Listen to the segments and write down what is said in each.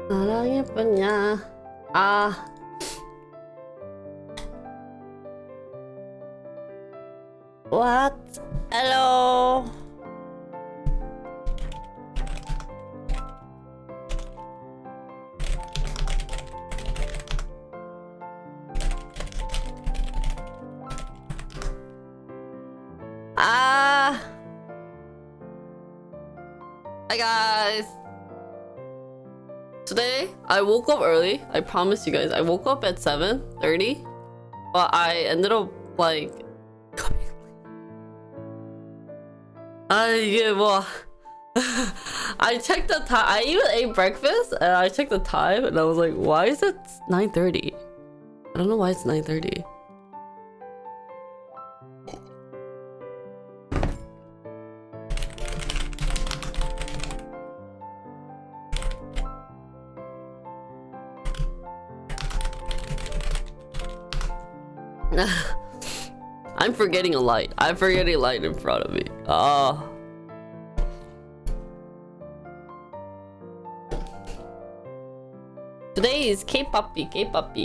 나랑 예쁘냐? 아, what? Hello. Ah. Hi guys. Today I woke up early. I promise you guys. I woke up at 7:30, but I ended up like 이게 뭐 I checked the time. I even ate breakfast and I checked the time and I was like, why is it 9:30? I don't know why it's 9:30. I'm forgetting a light. I'm forgetting a light in front of me. Oh. Today is K-pop, K-pop.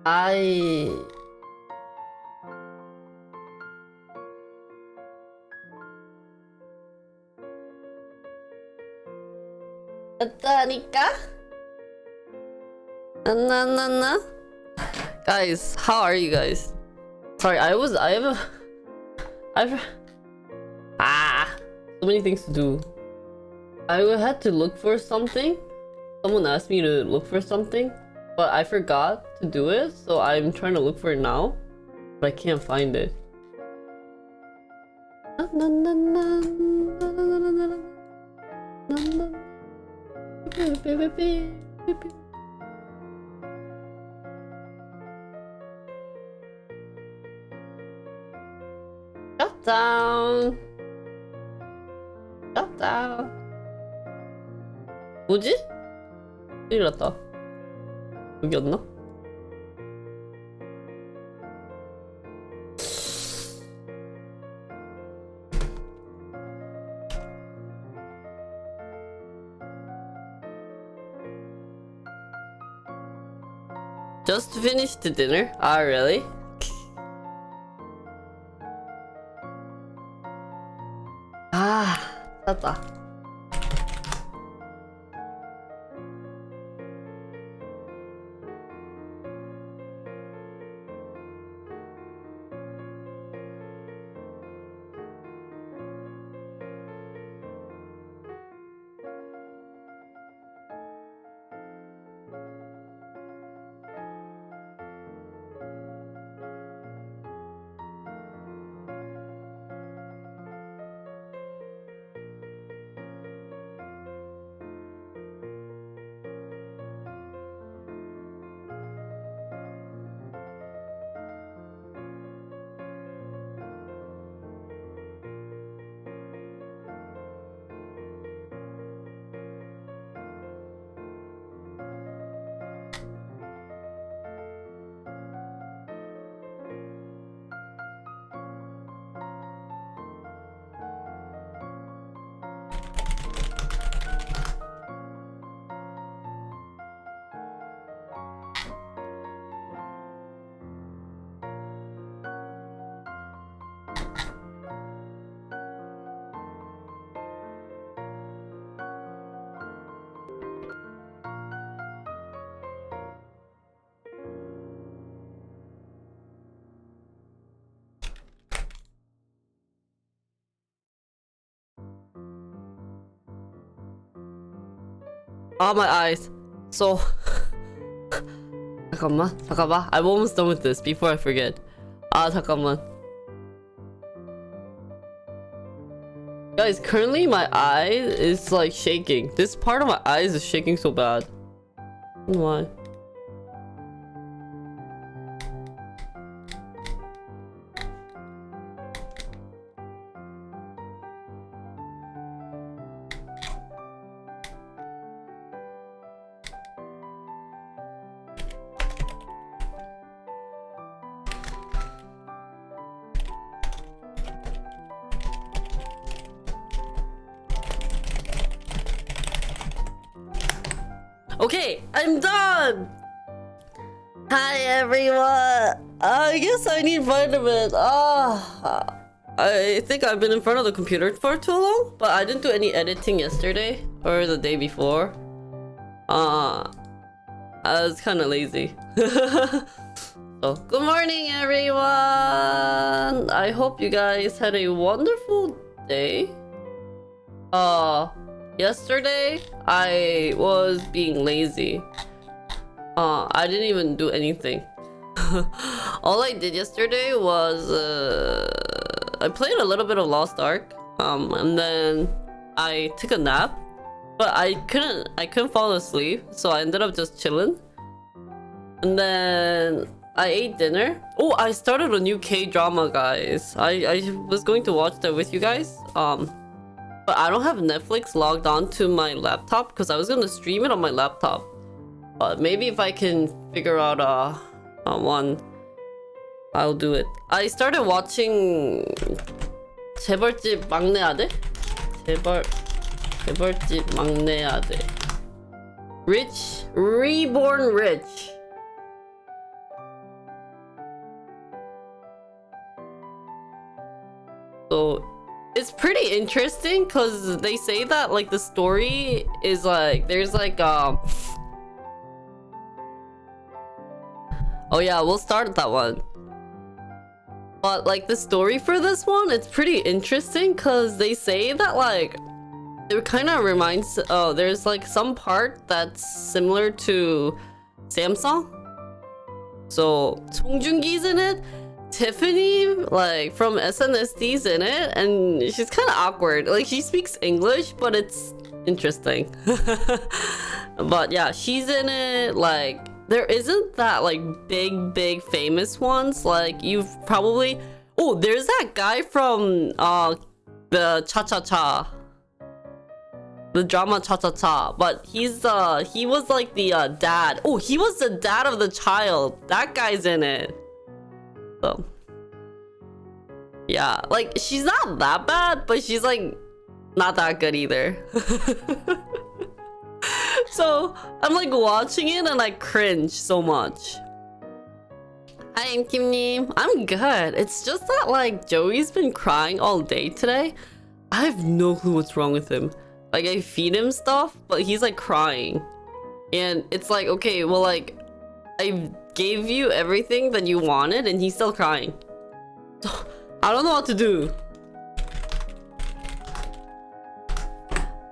I 했다니까? 나나나나? Guys, how are you guys? Sorry, I've so many things to do. I had to look for something. Someone asked me to look for something, but I forgot to do it, so I'm trying to look for it now, but I can't find it. Shut down. Shut down. 뭐지? 큰일 났다. 여기였나? Just finished dinner? Ah, really? 아, 샀다. Oh, my eyes. So 잠깐만. I'm almost done with this before I forget. 잠깐만. Guys, currently my eye is like shaking. This part of my eyes is shaking so bad. I don't know why. Okay, I'm done! Hi everyone! I guess I need vitamin. I think I've been in front of the computer for too long, but I didn't do any editing yesterday or the day before. I was kind of lazy. So, good morning everyone! I hope you guys had a wonderful day. Yesterday I was being lazy. I didn't even do anything. All I did yesterday was I played a little bit of Lost Ark, and then I took a nap, but I couldn't fall asleep, so I ended up just chilling. And then I ate dinner. Oh, I started a new K-drama, guys. I was going to watch that with you guys. But I don't have Netflix logged on to my laptop because I was gonna stream it on my laptop. But maybe if I can figure out one, I'll do it. I started watching 재벌집 막내 아들? 재벌집 막내 아들. Rich, Reborn Rich. So it's pretty interesting because they say that like the story is like there's like oh yeah, we'll start that one. But like the story for this one, it's pretty interesting because they say that like it kind of reminds there's like some part that's similar to Samsung. So 송중기's in it. Tiffany, like from SNSD, is in it, and she's kind of awkward. Like she speaks English, but it's interesting. But yeah, she's in it. Like there isn't that like big famous ones. Like you've probably there's that guy from the Cha Cha Cha, the drama Cha Cha Cha. But he was like the dad. Oh, he was the dad of the child. That guy's in it. So yeah, like she's not that bad, but she's like not that good either. So I'm like watching it and I cringe so much. Hi, I'm Kim님. I'm good. It's just that like Joey's been crying all day today. I have no clue what's wrong with him. Like I feed him stuff, but he's like crying. And it's like, okay, well like I gave you everything that you wanted and he's still crying. I don't know what to do.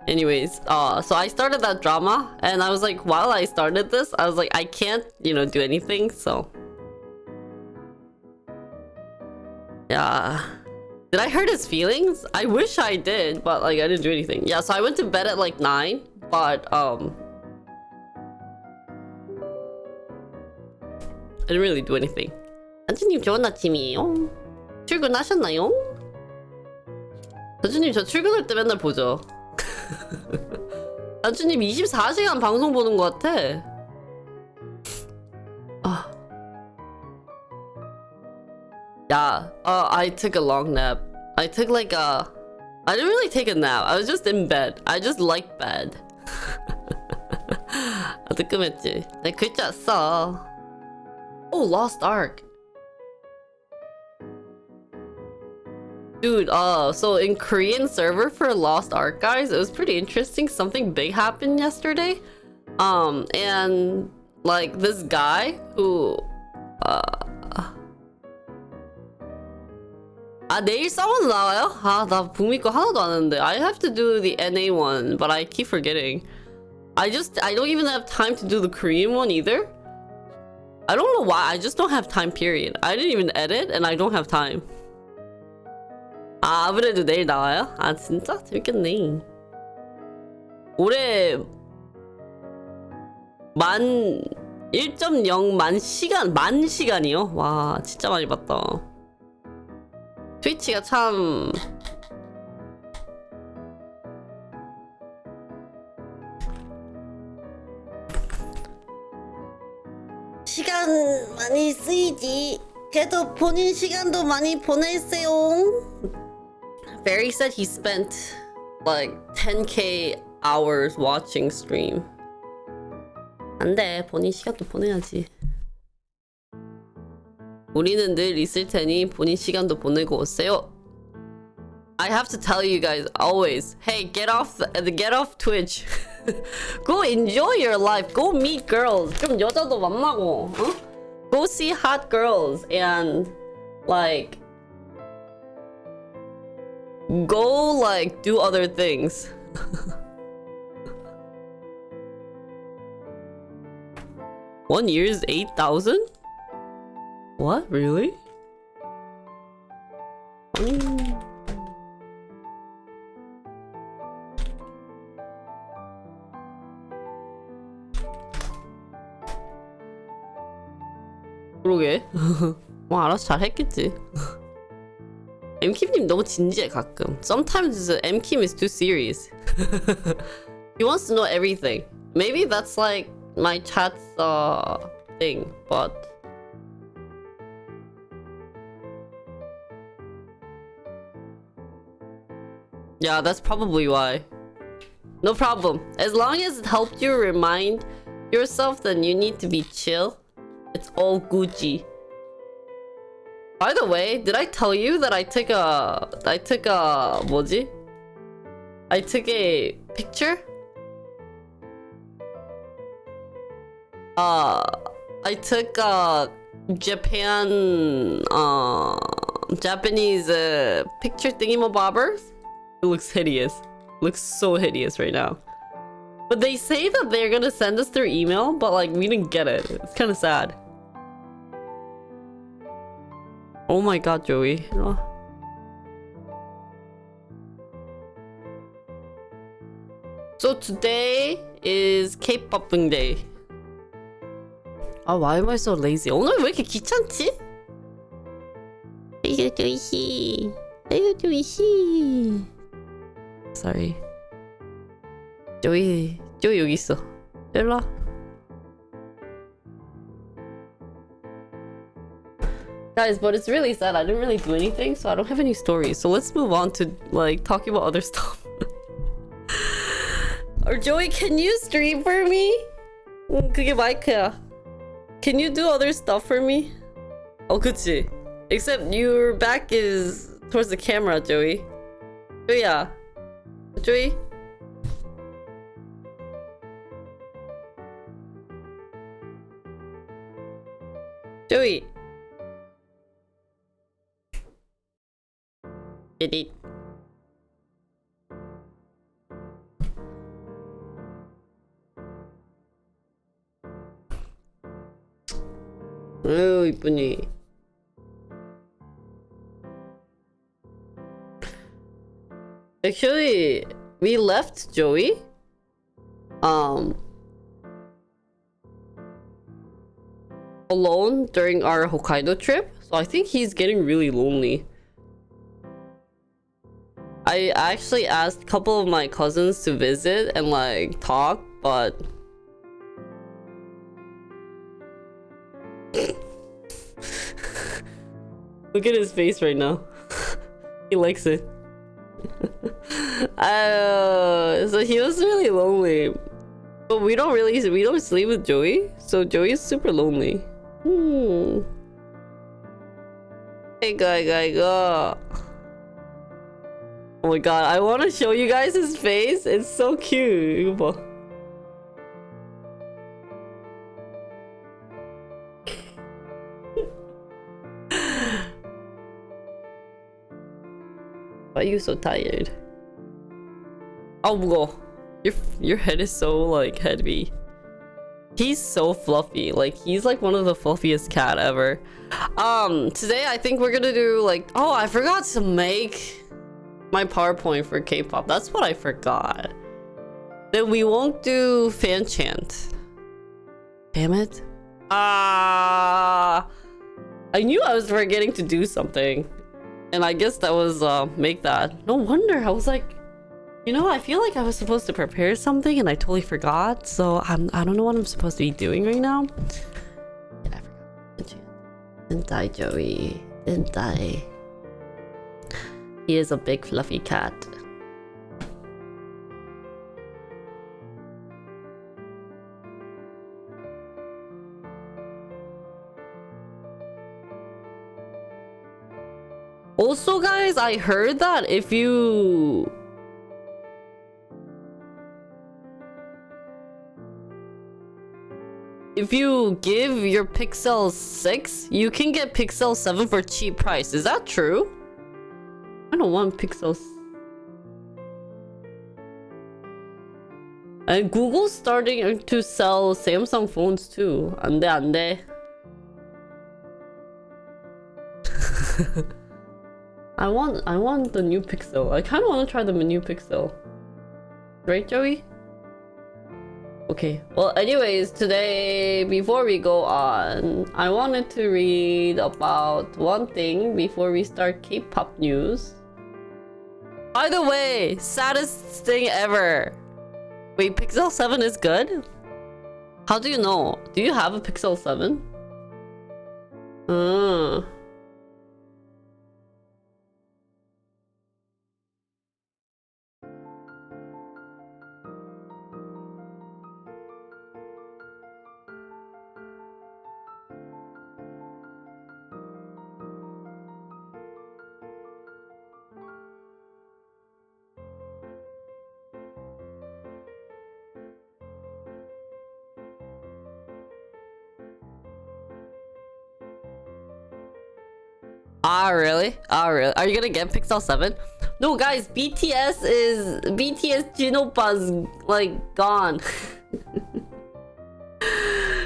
Anyways, so I started that drama and I was like, while I started this, I was like, I can't, do anything, so. Yeah. Did I hurt his feelings? I wish I did, but like I didn't do anything. Yeah, so I went to bed at like 9, but I didn't really do anything. 안주님 좋은 아침이에요. 출근하셨나요? 안주님 저 출근할 때 맨날 보죠. 안주님 24시간 방송 보는 것 같아. Yeah, I took a long nap. I took like I didn't really take a nap. I was just in bed. I just like bed. 뜨끔했지. 내 글자 써. Oh, Lost Ark. Dude, so in Korean server for Lost Ark, guys, it was pretty interesting. Something big happened yesterday. And like this guy who 내일 서머너 나와요? 나 북미 거 하나도 안 했는데. I have to do the NA one, but I keep forgetting. I don't even have time to do the Korean one either. I don't know why. I just don't have time, period. I didn't even edit and I don't have time. 아무래도 내일 나와요? 진짜? 재밌겠네. 올해 1.0만 시간이요? 와, 진짜 많이 봤다. 트위치가 참 시간 많이 쓰이지. 그래도 본인 시간도 많이 보내세요. Barry said he spent like 10k hours watching stream. 안 돼. 본인 시간도 보내야지. 우리는 늘 있을 테니 본인 시간도 보내고 오세요. I have to tell you guys always, hey, get off Twitch. Go enjoy your life. Go meet girls. 좀 여자도 만나고, 어? Go see hot girls and like go like do other things. 1 year is 8,000? What? Really? 그러게. 뭐 알아서 잘 했겠지. M킴님 너무 진지해 가끔. Sometimes M킴 is too serious. He wants to know everything. Maybe that's like my chat's thing, but yeah, that's probably why. No problem. As long as it helped you remind yourself that you need to be chill, it's all Gucci. By the way, did I tell you that I took a 뭐지? I took a picture? I took a Japanese picture thingamabobbers. It looks hideous. Looks so hideous right now. But they say that they're gonna send us through email, but like we didn't get it. It's kind of sad. Oh my god, Joey. So today is K-pop day. Why am I so lazy? 오늘 왜 이렇게 귀찮지? 아이고 조이씨. 아이고 조이씨. Sorry. 조이 여기 있어. 일로 와. Guys, but it's really sad. I didn't really do anything, so I don't have any stories. So let's move on to like talking about other stuff. Or Joey, can you stream for me? 그게 마이크야. Can you do other stuff for me? 그치. Except your back is towards the camera, Joey. 조이야. 조이. 조이. Edit. 아유 이쁘니. Actually, we left Joey alone during our Hokkaido trip, so I think he's getting really lonely. I actually asked a couple of my cousins to visit and like talk, but look at his face right now. He likes it. So he was really lonely. But we don't sleep with Joey, so Joey is super lonely. Hey guy. Oh my god, I want to show you guys his face. It's so cute. 이거 봐. Why are you so tired? 무거워. Your head is so like heavy. He's so fluffy. Like he's like one of the fluffiest cat ever. Today I think we're gonna do like I forgot to make my PowerPoint for K-pop. That's what I forgot. Then we won't do fan chant. Damn it. I knew I was forgetting to do something. And I guess that was make that. No wonder. I was like, I feel like I was supposed to prepare something and I totally forgot. So I don't know what I'm supposed to be doing right now. Yeah, I forgot. Didn't I, Joey? Didn't I? He is a big fluffy cat. Also, guys, I heard that if you give your Pixel 6, you can get Pixel 7 for cheap price. Is that true? I don't want Pixel. And Google's starting to sell Samsung phones too. 안 돼, 안 돼. I want the new Pixel. I kind of want to try the new Pixel. Right, Joey? Okay. Well, anyways, today, before we go on, I wanted to read about one thing before we start K-pop news. By the way, saddest thing ever. Wait, Pixel 7 is good? How do you know? Do you have a Pixel 7? Ah, really? Ah, really? Are you gonna get Pixel 7? No, guys, BTS Jin Oppa's like gone.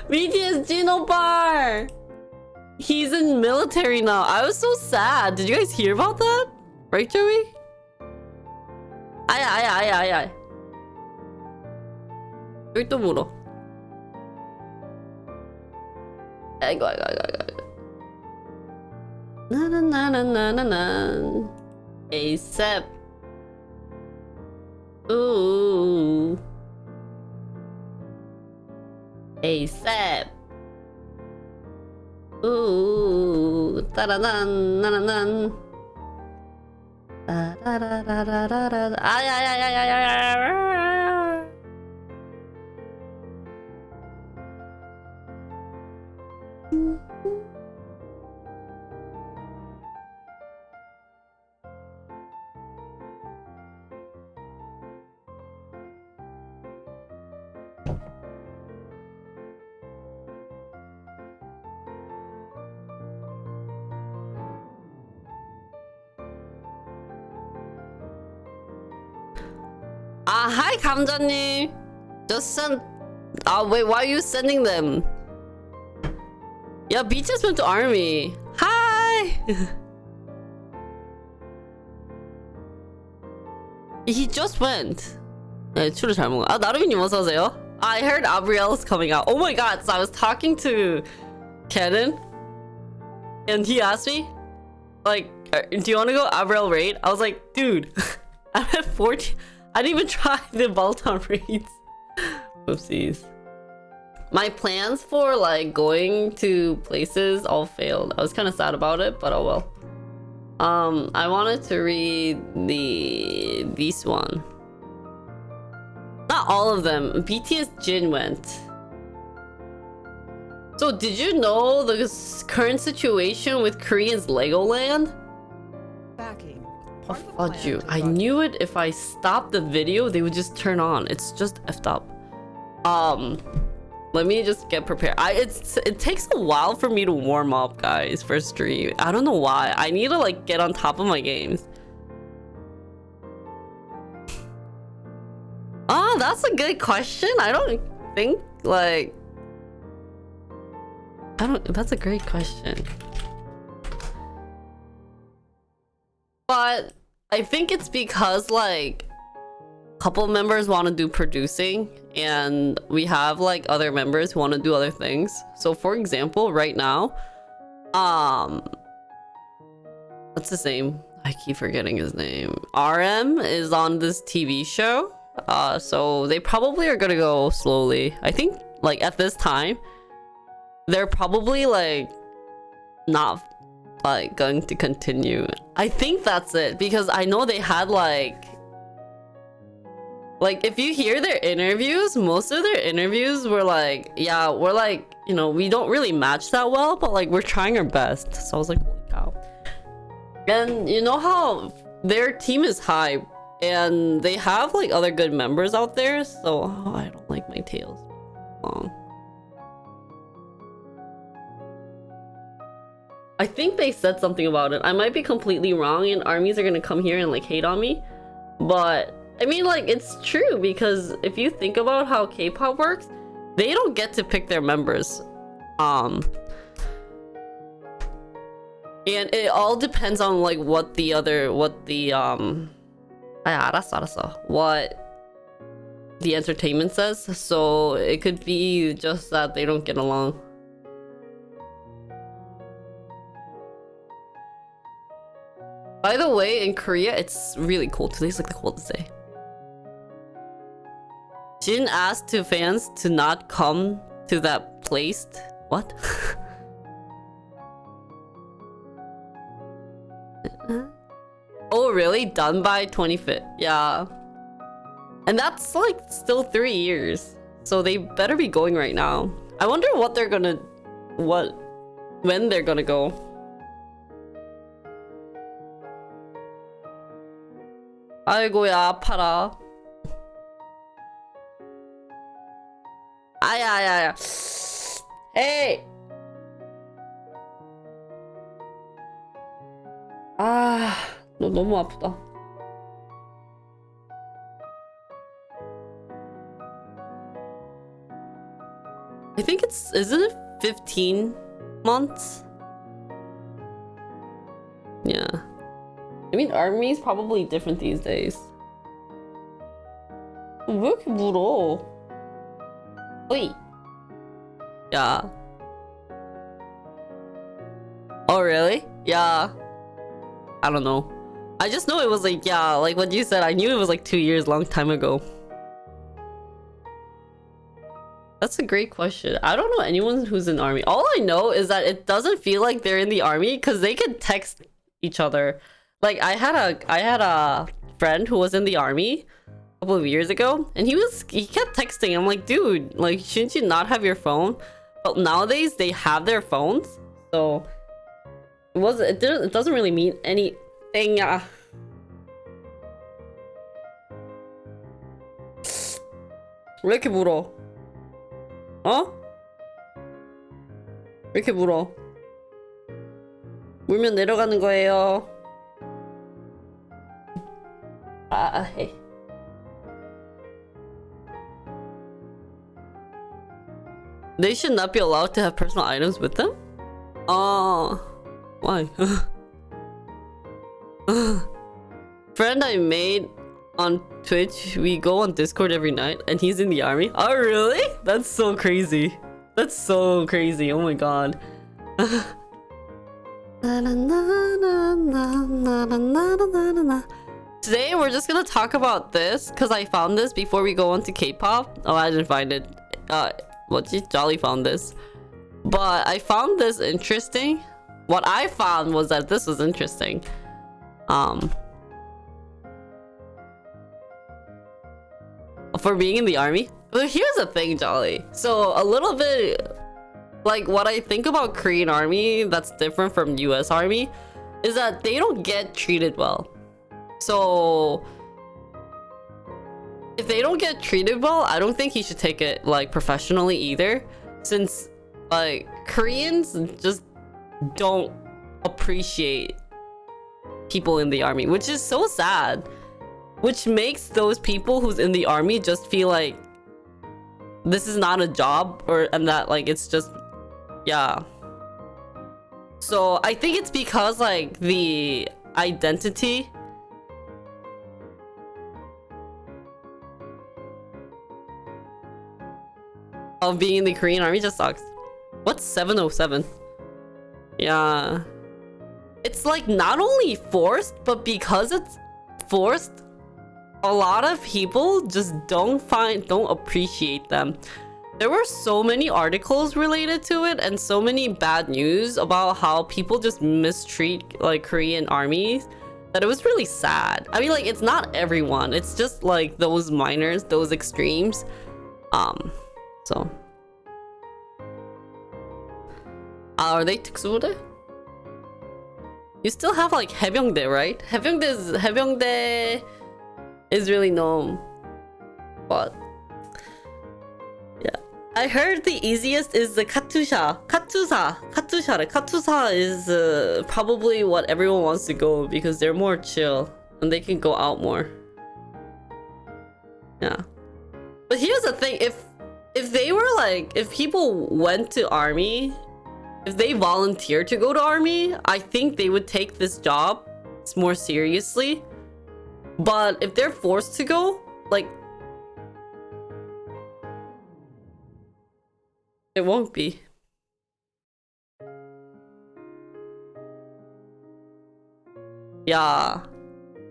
BTS Jin Oppa! He's in military now. I was so sad. Did you guys hear about that? Right, Joey? 아야. 여기 또 물어. 아이고. 나나나나나나 ASAP. Ooh. ASAP. Ooh. 따라난 나나난. 따라라라라라라. 아야야야야야야. Hi, 감자님. Just send. Wait, why are you sending them? Yeah, BTS went to army. Hi. He just went. 네, 추를 잘 먹어. 나루미님 어서 오세요. I heard Abriel's coming out. Oh my god! So I was talking to Kenan, and he asked me, like, do you want to go Abriel raid? I was like, dude, I'm at 40. I didn't even try the Baltan raids. Whoopsies. My plans for like going to places all failed. I was kind of sad about it, but oh well. I wanted to read this one. Not all of them. BTS Jin went. So did you know the current situation with Korean's Legoland? Backing. Oh, fudge you. I knew it. If I stopped the video, they would just turn on. It's just effed up. Let me just get prepared. It takes a while for me to warm up, guys, for stream. I don't know why. I need to like get on top of my games. That's a good question. I don't think like that's a great question. But I think it's because like a couple members want to do producing and we have like other members who want to do other things. So for example, right now, what's his name? I keep forgetting his name. RM is on this TV show. So they probably are gonna go slowly. I think like at this time, they're probably like not like going to continue. I think that's it because I know they had like if you hear their interviews, most of their interviews were like, yeah, we're like, you know, we don't really match that well, but like we're trying our best. So I was like, holy cow. And you know how their team is high and they have like other good members out there, so I don't like my tails long. I think they said something about it. I might be completely wrong and armies are gonna come here and like hate on me, but I mean, like, it's true, because if you think about how K-pop works, they don't get to pick their members. And it all depends on like what the entertainment says. So it could be just that they don't get along. By the way, in Korea, it's really cold. Today's like the coldest day. Jin asked to fans to not come to that place. What? Oh, really? Done by 25th? Yeah. And that's like still 3 years. So they better be going right now. I wonder what they're gonna... when they're gonna go. 아이고야, 아파라. 아야야야. 에이. 아, 너 너무 아프다. I think isn't it 15 months? Yeah. I mean, army's probably different these days. 왜 이렇게 물어? Wait. Yeah. Oh, really? Yeah. I don't know. I just know it was like, yeah, like what you said, I knew it was like 2 years, long time ago. That's a great question. I don't know anyone who's in the army. All I know is that it doesn't feel like they're in the army because they can text each other. Like I had a friend who was in the army a couple of years ago, and he kept texting. I'm like, dude, like, shouldn't you not have your phone? But nowadays they have their phones, so it doesn't really mean anything. 왜 이렇게 물어? 어? 왜 이렇게 물어? 물면 내려가는 거예요. Hey. They should not be allowed to have personal items with them? Why? Friend I made on Twitch, we go on Discord every night and he's in the army. Oh, really? That's so crazy. That's so crazy. Oh my god. Today we're just gonna talk about this because I found this before we go on to K-pop. Oh, I didn't find it. Jolly found this. But I found this interesting. What I found was that this was interesting. For being in the army. But here's the thing, Jolly. So a little bit like what I think about Korean army that's different from US army is that they don't get treated well. So if they don't get treated well, I don't think he should take it like professionally either, since like Koreans just don't appreciate people in the army, which is so sad, which makes those people who's in the army just feel like this is not a job, and that like it's just, yeah. So I think it's because like the identity of being in the Korean army just sucks. What's 707? Yeah. It's like not only forced, but because it's forced, a lot of people just don't appreciate them. There were so many articles related to it and so many bad news about how people just mistreat like Korean armies that it was really sad. I mean, like, it's not everyone, it's just like those minors, those extremes. So are they 특수부대? You still have like 해병대, right? 해병대 is really known, but yeah, I heard the easiest is the Katusha is probably what everyone wants to go because they're more chill and they can go out more. Yeah, but here's the thing: if they were like, if people went to army, if they volunteer to go to army, I think they would take this job more seriously. But if they're forced to go, like, it won't be. Yeah.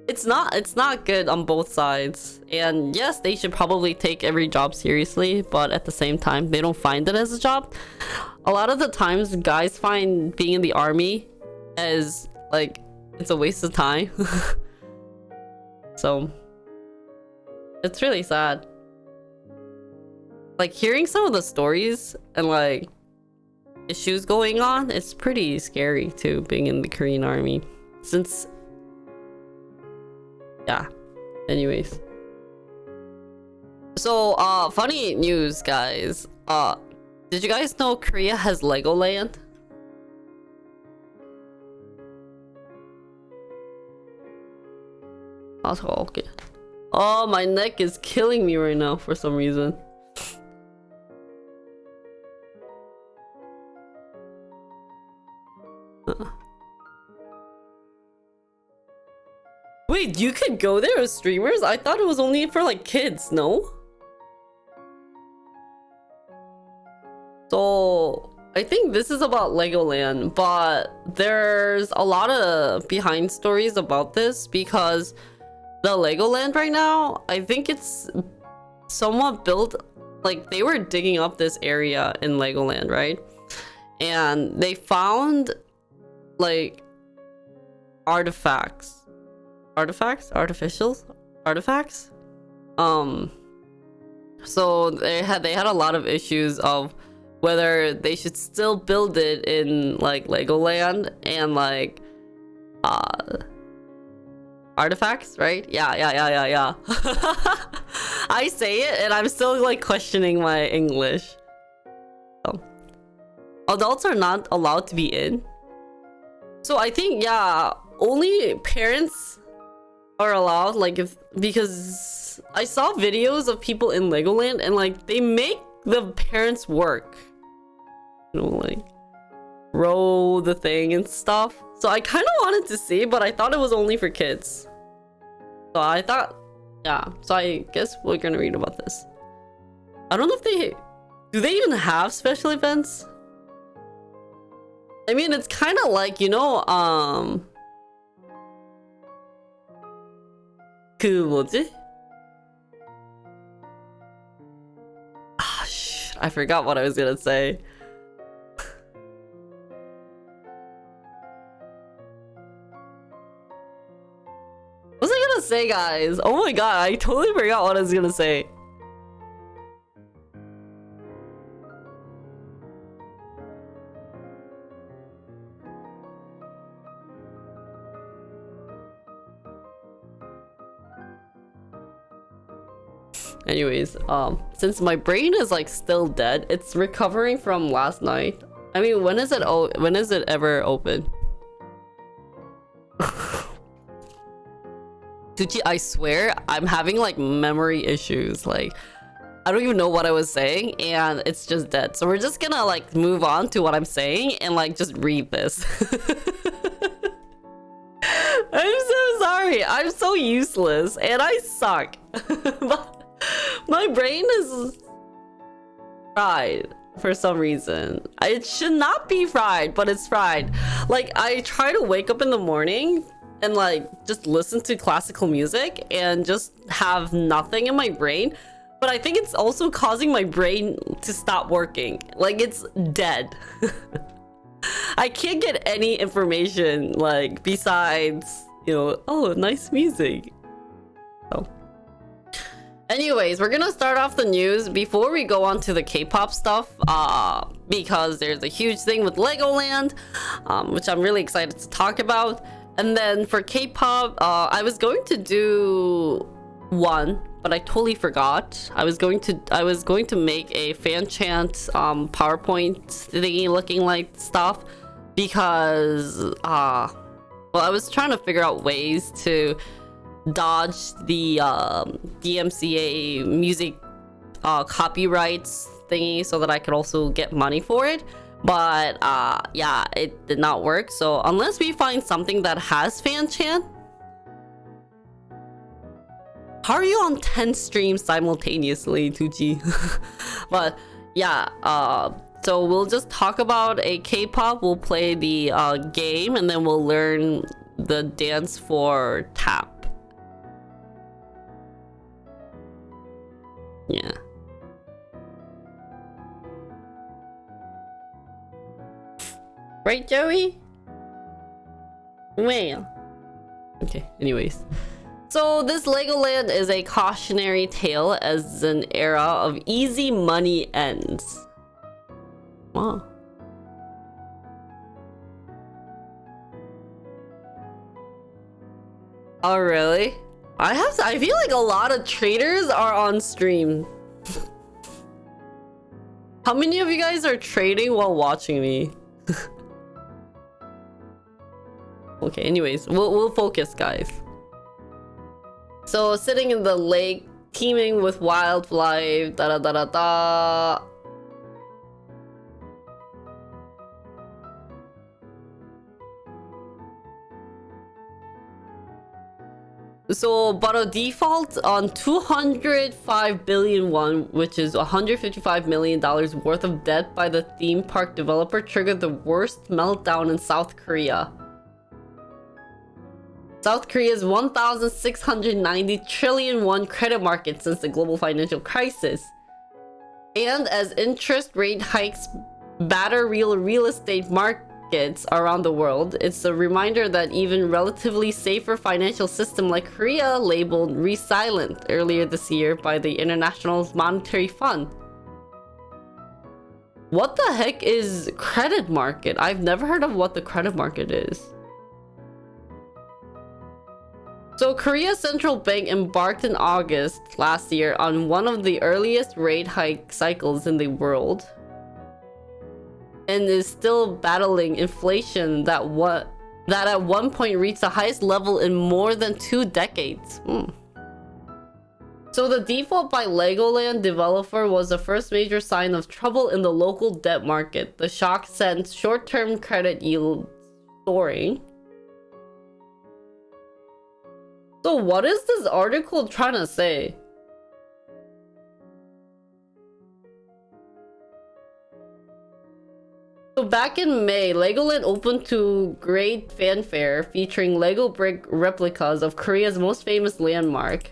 It's not good on both sides. And yes, they should probably take every job seriously, but at the same time, they don't find it as a job. A lot of the times, guys find being in the army as, like, it's a waste of time. So, it's really sad. Like, hearing some of the stories and, like, issues going on, it's pretty scary, too, being in the Korean army. Since... yeah. Anyways. So, funny news, guys. Did you guys know Korea has Legoland? Okay. Oh, my neck is killing me right now for some reason. Wait, you could go there as streamers? I thought it was only for like kids, no? So, I think this is about Legoland, but there's a lot of behind stories about this because the Legoland right now, I think it's somewhat built, like they were digging up this area in Legoland, right? And they found like artifacts. So they had a lot of issues of whether they should still build it in like Legoland and like artifacts, right? Yeah. I say it and I'm still like questioning my English. So, adults are not allowed to be in. So I think, yeah, only parents are allowed, like, if, because I saw videos of people in Legoland and like they make the parents work, you know, like row the thing and stuff. So I kind of wanted to see, but I thought it was only for kids. So I thought, yeah, so I guess we're gonna read about this. I don't know if do they even have special events? I mean, it's kind of like, you know, 그 뭐지? Ah, shit, I forgot what I was gonna say. What was I gonna say, guys? Oh my god, I totally forgot what I was gonna say. Anyways, since my brain is like still dead, it's recovering from last night. I mean, when is it ever open? Tucci, I swear I'm having like memory issues. Like, I don't even know what I was saying and it's just dead. So we're just gonna like move on to what I'm saying and like just read this. I'm so sorry. I'm so useless and I suck. But my brain is fried for some reason. It should not be fried, but it's fried. Like, I try to wake up in the morning and like just listen to classical music and just have nothing in my brain. But I think it's also causing my brain to stop working. Like, it's dead. I can't get any information like besides, you know, oh, nice music. So anyways, we're gonna start off the news. Before we go on to the K-pop stuff, because there's a huge thing with Legoland, which I'm really excited to talk about. And then for K-pop, I was going to do one, but I totally forgot. I was going to make a fan chant PowerPoint thingy looking like stuff, because well, I was trying to figure out ways to dodge the DMCA music copyrights thingy so that I could also get money for it. But yeah, it did not work. So unless we find something that has fan chant. How are you on 10 streams simultaneously, Tucci? But yeah, so we'll just talk about a K-pop, we'll play the game, and then we'll learn the dance for tap. Yeah. Right, Joey? Well. Okay, anyways. So this Legoland is a cautionary tale as an era of easy money ends. Wow. Oh, really? I feel like a lot of traders are on stream. How many of you guys are trading while watching me? Okay, anyways, we'll focus, guys. So sitting in the lake, teeming with wildlife, da da da da da. So, but a default on 205 billion won, which is $155 million worth of debt by the theme park developer, triggered the worst meltdown in South Korea. South Korea's 1,690 trillion won credit market since the global financial crisis. And as interest rate hikes batter real estate markets around the world, it's a reminder that even relatively safer financial system like Korea labeled resilient earlier this year by the International Monetary Fund. What the heck is credit market? I've never heard of what the credit market is. So Korea's central bank embarked in August last year on one of the earliest rate hike cycles in the world, and is still battling inflation that at one point reached the highest level in more than 2 decades. So the default by Legoland developer was the first major sign of trouble in the local debt market. The shock sent short-term credit yields soaring. So what is this article trying to say? So back in May, Legoland opened to great fanfare, featuring Lego brick replicas of Korea's most famous landmark.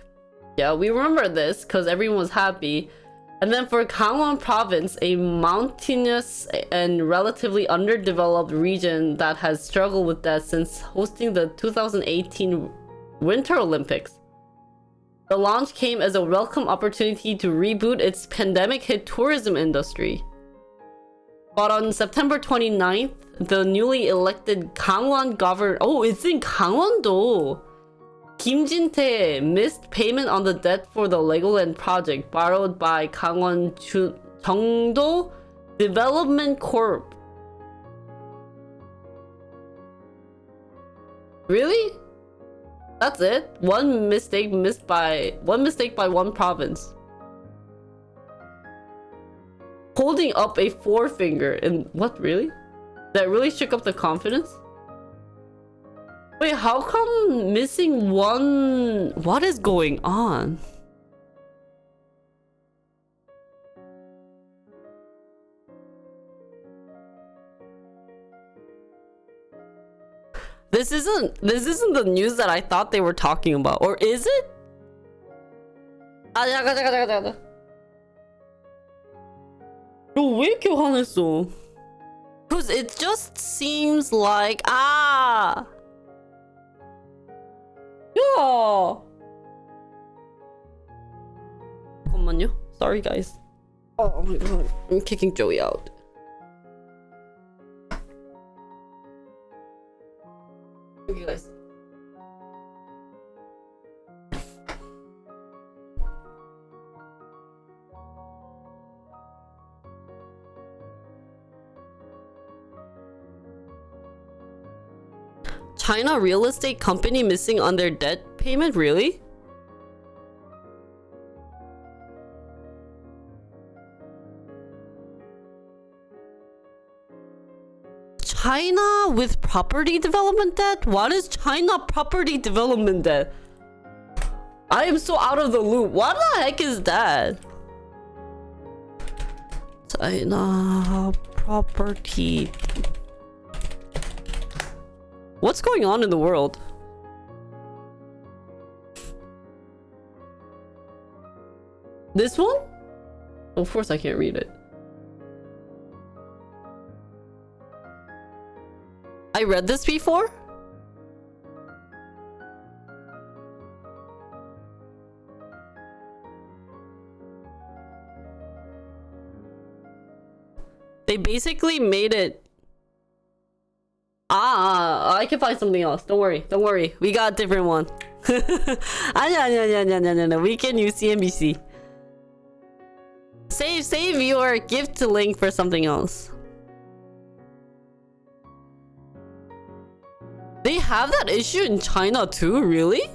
Yeah, we remember this because everyone was happy. And then for Gangwon province, a mountainous and relatively underdeveloped region that has struggled with that since hosting the 2018 Winter Olympics. The launch came as a welcome opportunity to reboot its pandemic-hit tourism industry. But on September 29th, the newly elected Gangwon governor... Oh, it's in Gangwon-do! Kim Jin-tae missed payment on the debt for the Legoland project borrowed by Gangwon Jeongdo Development Corp. Really? That's it? One mistake by one province. Holding up a forefinger and what, really? That really shook up the confidence? Wait, how come missing one? What is going on? This isn't the news that I thought they were talking about, or is it? 잠깐. 너 왜 이렇게 화냈어? Because it just seems like 야. 잠깐만요. Sorry guys. Oh my god. I'm kicking Joey out. Okay, guys. China real estate company missing on their debt payment? Really? China with property development debt? What is China property development debt? I am so out of the loop. What the heck is that? China property. What's going on in the world? This one? Of course I can't read it. I read this before? They basically made it... I can find something else. Don't worry. Don't worry. We got a different one. No. We can use CNBC. Save your gift link for something else. They have that issue in China too, really?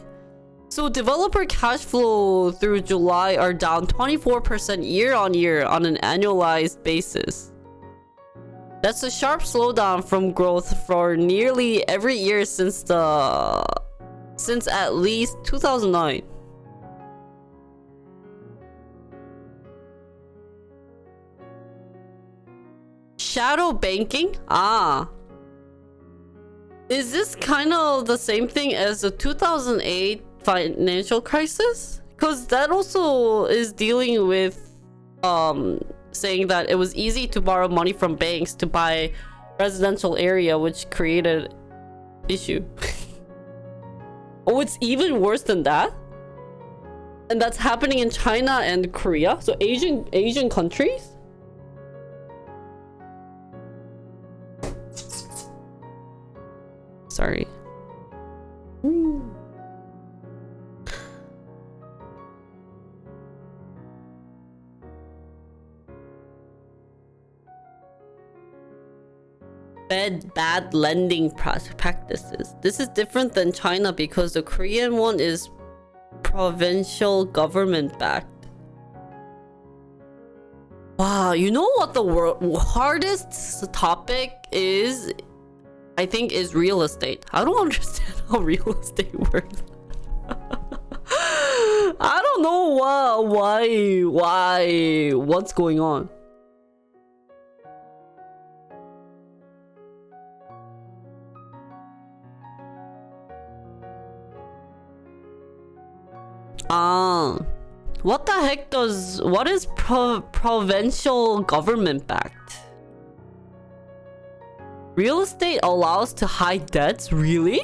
So developer cash flow through July are down 24% year on year on an annualized basis. That's a sharp slowdown from growth for nearly every year since at least 2009. Shadow banking? Is this kind of the same thing as the 2008 financial crisis? Because that also is dealing with saying that it was easy to borrow money from banks to buy residential area, which created issue. Oh, it's even worse than that? And that's happening in China and Korea? So Asian countries? Sorry. Bad lending practices. This is different than China because the Korean one is provincial government backed. Wow, you know what the hardest topic is? I think is real estate. I don't understand how real estate works. I don't know why, what's going on. What the heck what is provincial government backed? Real estate allows to hide debts? Really?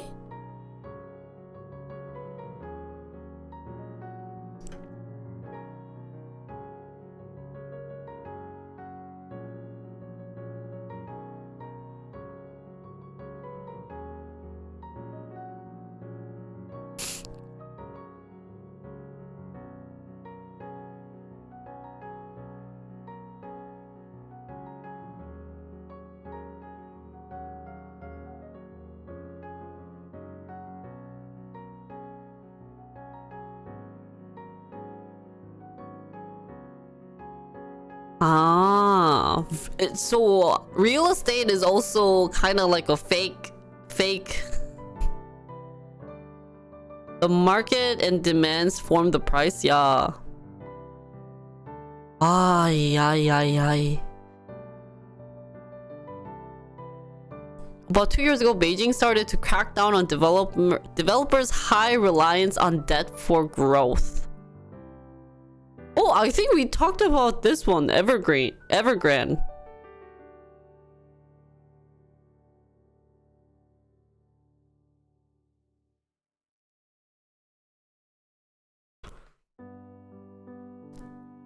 So real estate is also kind of like a fake. The market and demands form the price. Yeah. Ay. About 2 years ago, Beijing started to crack down on developers' high reliance on debt for growth. Oh, I think we talked about this one, Evergrande.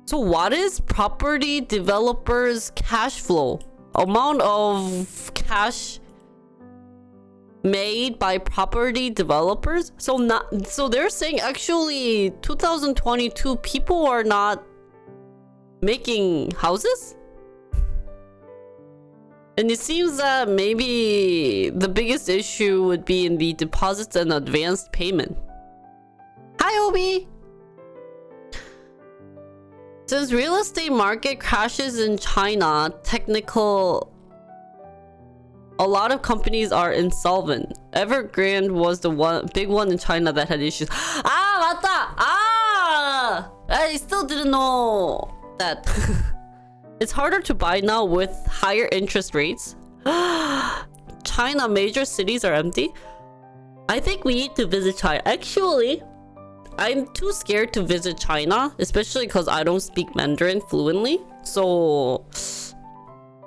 So what is property developers' cash flow? Amount of cash made by property developers. So they're saying actually 2022 people are not making houses? And it seems that maybe the biggest issue would be in the deposits and advanced payment. Hi, Obi! Since real estate market crashes in China, a lot of companies are insolvent. Evergrande was the big one in China that had issues. Ah, 맞다! Ah! I still didn't know that. It's harder to buy now with higher interest rates. China major cities are empty. I think we need to visit China. Actually, I'm too scared to visit China, especially because I don't speak Mandarin fluently. So,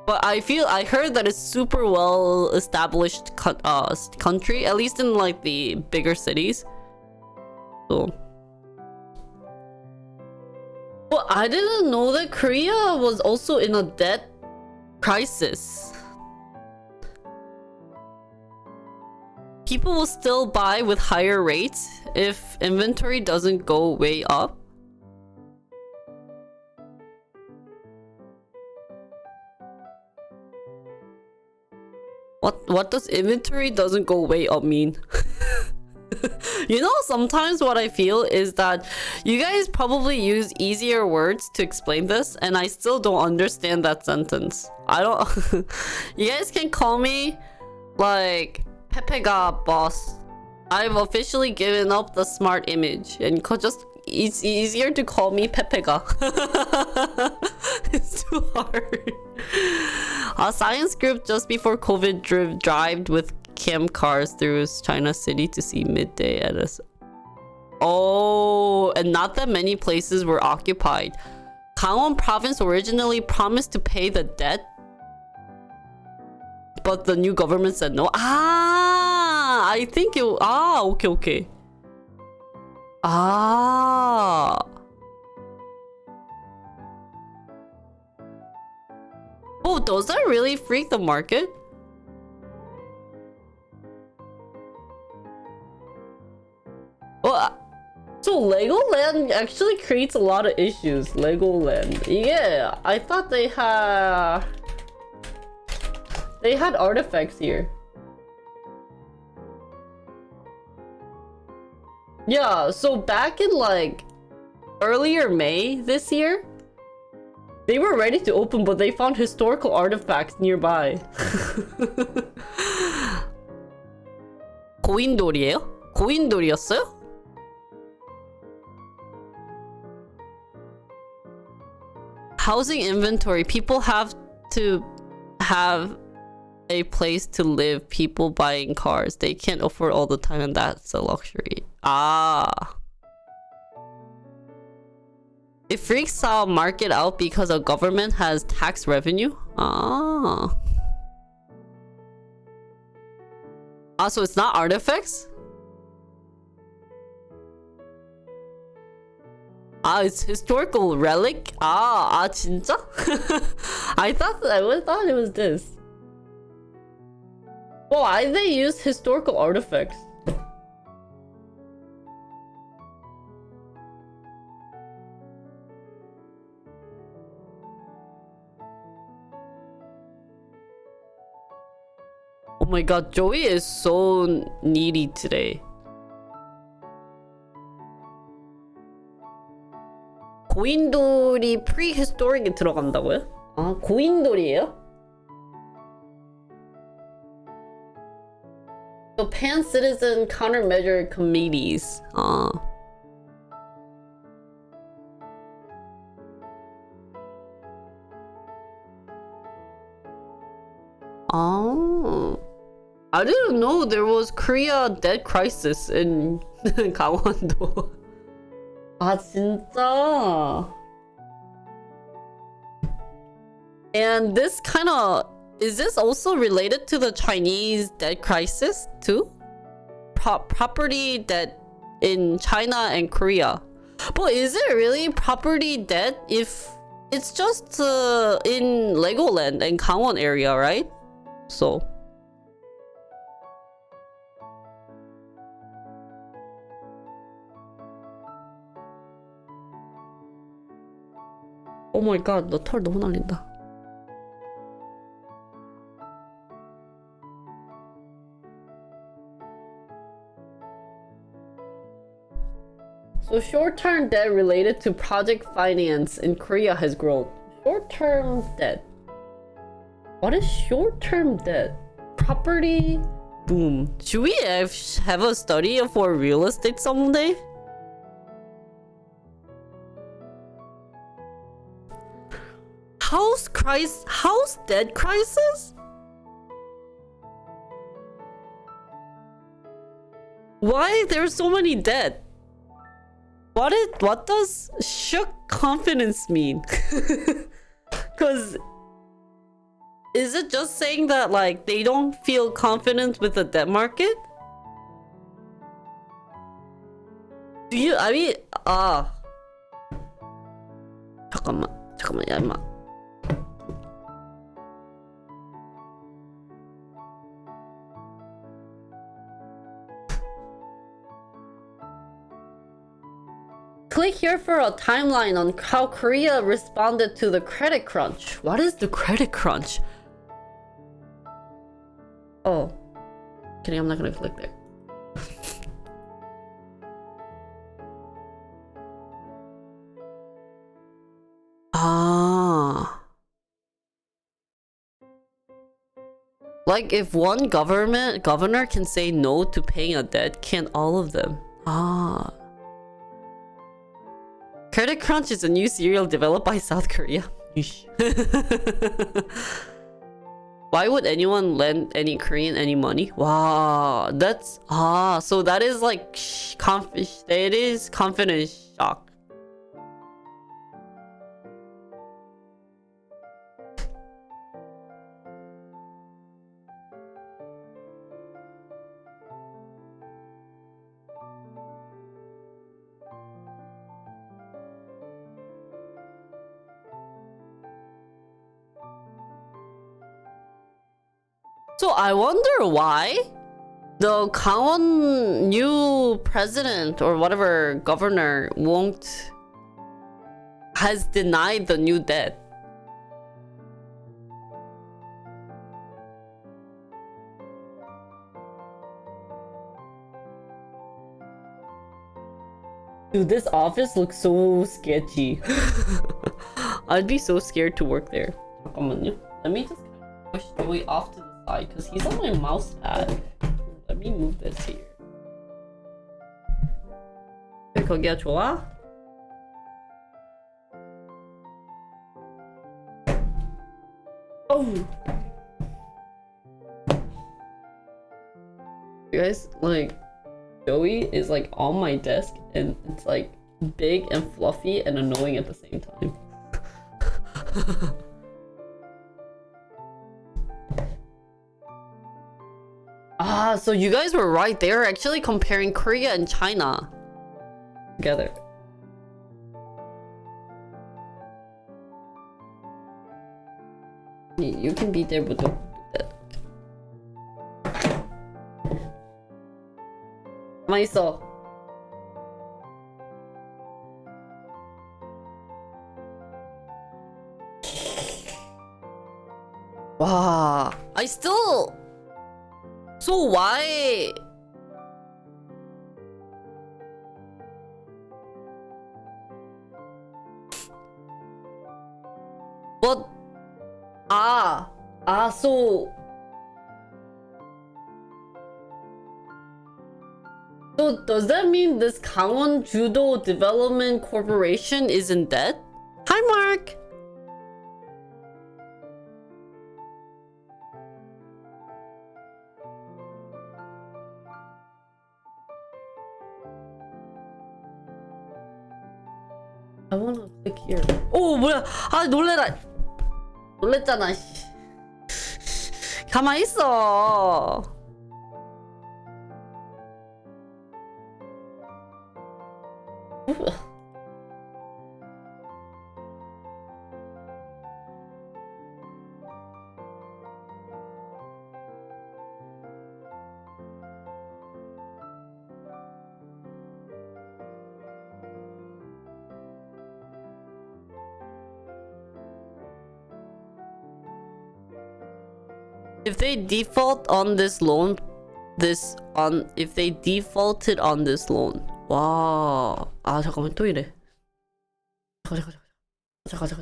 but I heard that it's super well established country, at least in like the bigger cities. So, well, I didn't know that Korea was also in a debt crisis. People will still buy with higher rates if inventory doesn't go way up. What does inventory doesn't go way up mean? You know, sometimes what I feel is that you guys probably use easier words to explain this, and I still don't understand that sentence. I don't... You guys can call me, like, Pepe가 boss. I've officially given up the smart image, and it's easier to call me Pepe가. It's too hard. A science group just before COVID drove with cam cars through China City to see midday at us. Oh, and not that many places were occupied. Gangwon province originally promised to pay the debt, but the new government said no. Ah, I think it... Ah, okay. Ah. Oh, does that really freak the market? Well, so Legoland actually creates a lot of issues. Legoland. Yeah, I thought they had artifacts here. Yeah, so back in like earlier May this year, they were ready to open, but they found historical artifacts nearby. 고인돌이에요? 고인돌이었어요? Housing inventory. People have to have a place to live. People buying cars. They can't afford all the time, and that's a luxury. Ah. It freaks our market out because a government has tax revenue. Ah. Ah, so it's not artifacts? Ah, it's historical relic? Ah, 진짜? I would thought it was this. Why they use historical artifacts? Oh my god, Joey is so needy today. 고인돌이 prehistoric에 들어간다고요? 아, 고인돌이에요? So pan-citizen countermeasure committees. 아. Oh. I didn't know there was Korea debt crisis in 강원도. 아, 진짜? And this kind of... Is this also related to the Chinese debt crisis too? Property debt in China and Korea. But is it really property debt if it's just in Legoland and Gangwon area, right? So... 오 마이 갓, 너 털 너무 날린다. So short-term debt related to project finance in Korea has grown. Short-term debt. What is short-term debt? Property boom. Should we have a study for real estate someday? House debt crisis? Why there's so many debt? What does shook confidence mean? Cause is it just saying that like they don't feel confident with the debt market? Do you I mean 잠깐만 야 임마. Click here for a timeline on how Korea responded to the credit crunch. What is the credit crunch? Oh. Kidding, I'm not gonna click there. Like if one governor can say no to paying a debt, can all of them? Credit crunch is a new cereal developed by South Korea. Why would anyone lend any Korean any money? Wow, that's so that is like it is confidence shock. So I wonder why the Gangwon new president or whatever governor has denied the new debt. Dude, this office looks so sketchy. I'd be so scared to work there. 잠깐만요. Let me just push Joey off to the side because he's on my mouse pad. Let me move this here. 거기가 좋아? Oh. You guys, like, Joey is like on my desk and it's like big and fluffy and annoying at the same time. So you guys were right. They are actually comparing Korea and China together. You can be there, but don't do that. 가만히 있어. 와, I still. So why? But so does that mean this Gangwon Judo Development Corporation is in debt? Hi, Mark. I wanna click here. 오 뭐야? 놀래라. 놀랬잖아. 가만히 있어. If they default on this loan, if they defaulted on this loan. 와. 아, 잠깐만 또 이래. 가자.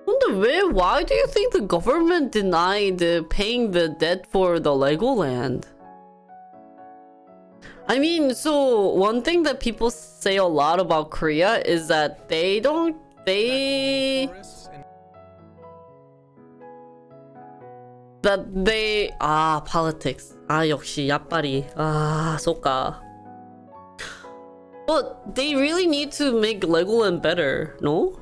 근데 why do you think the government denied paying the debt for the Legoland? I mean, so one thing that people say a lot about Korea is that politics. 역시 야빨이. 쏘까. But they really need to make Legoland better, no?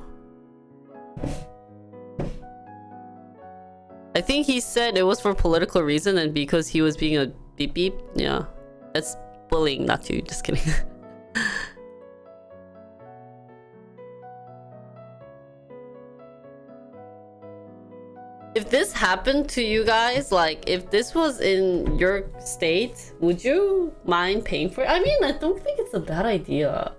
I think he said it was for political reason and because he was being a beep beep. Yeah, that's bullying, not you. Just kidding. If this happened to you guys, like if this was in your state, would you mind paying for it? I mean, I don't think it's a bad idea.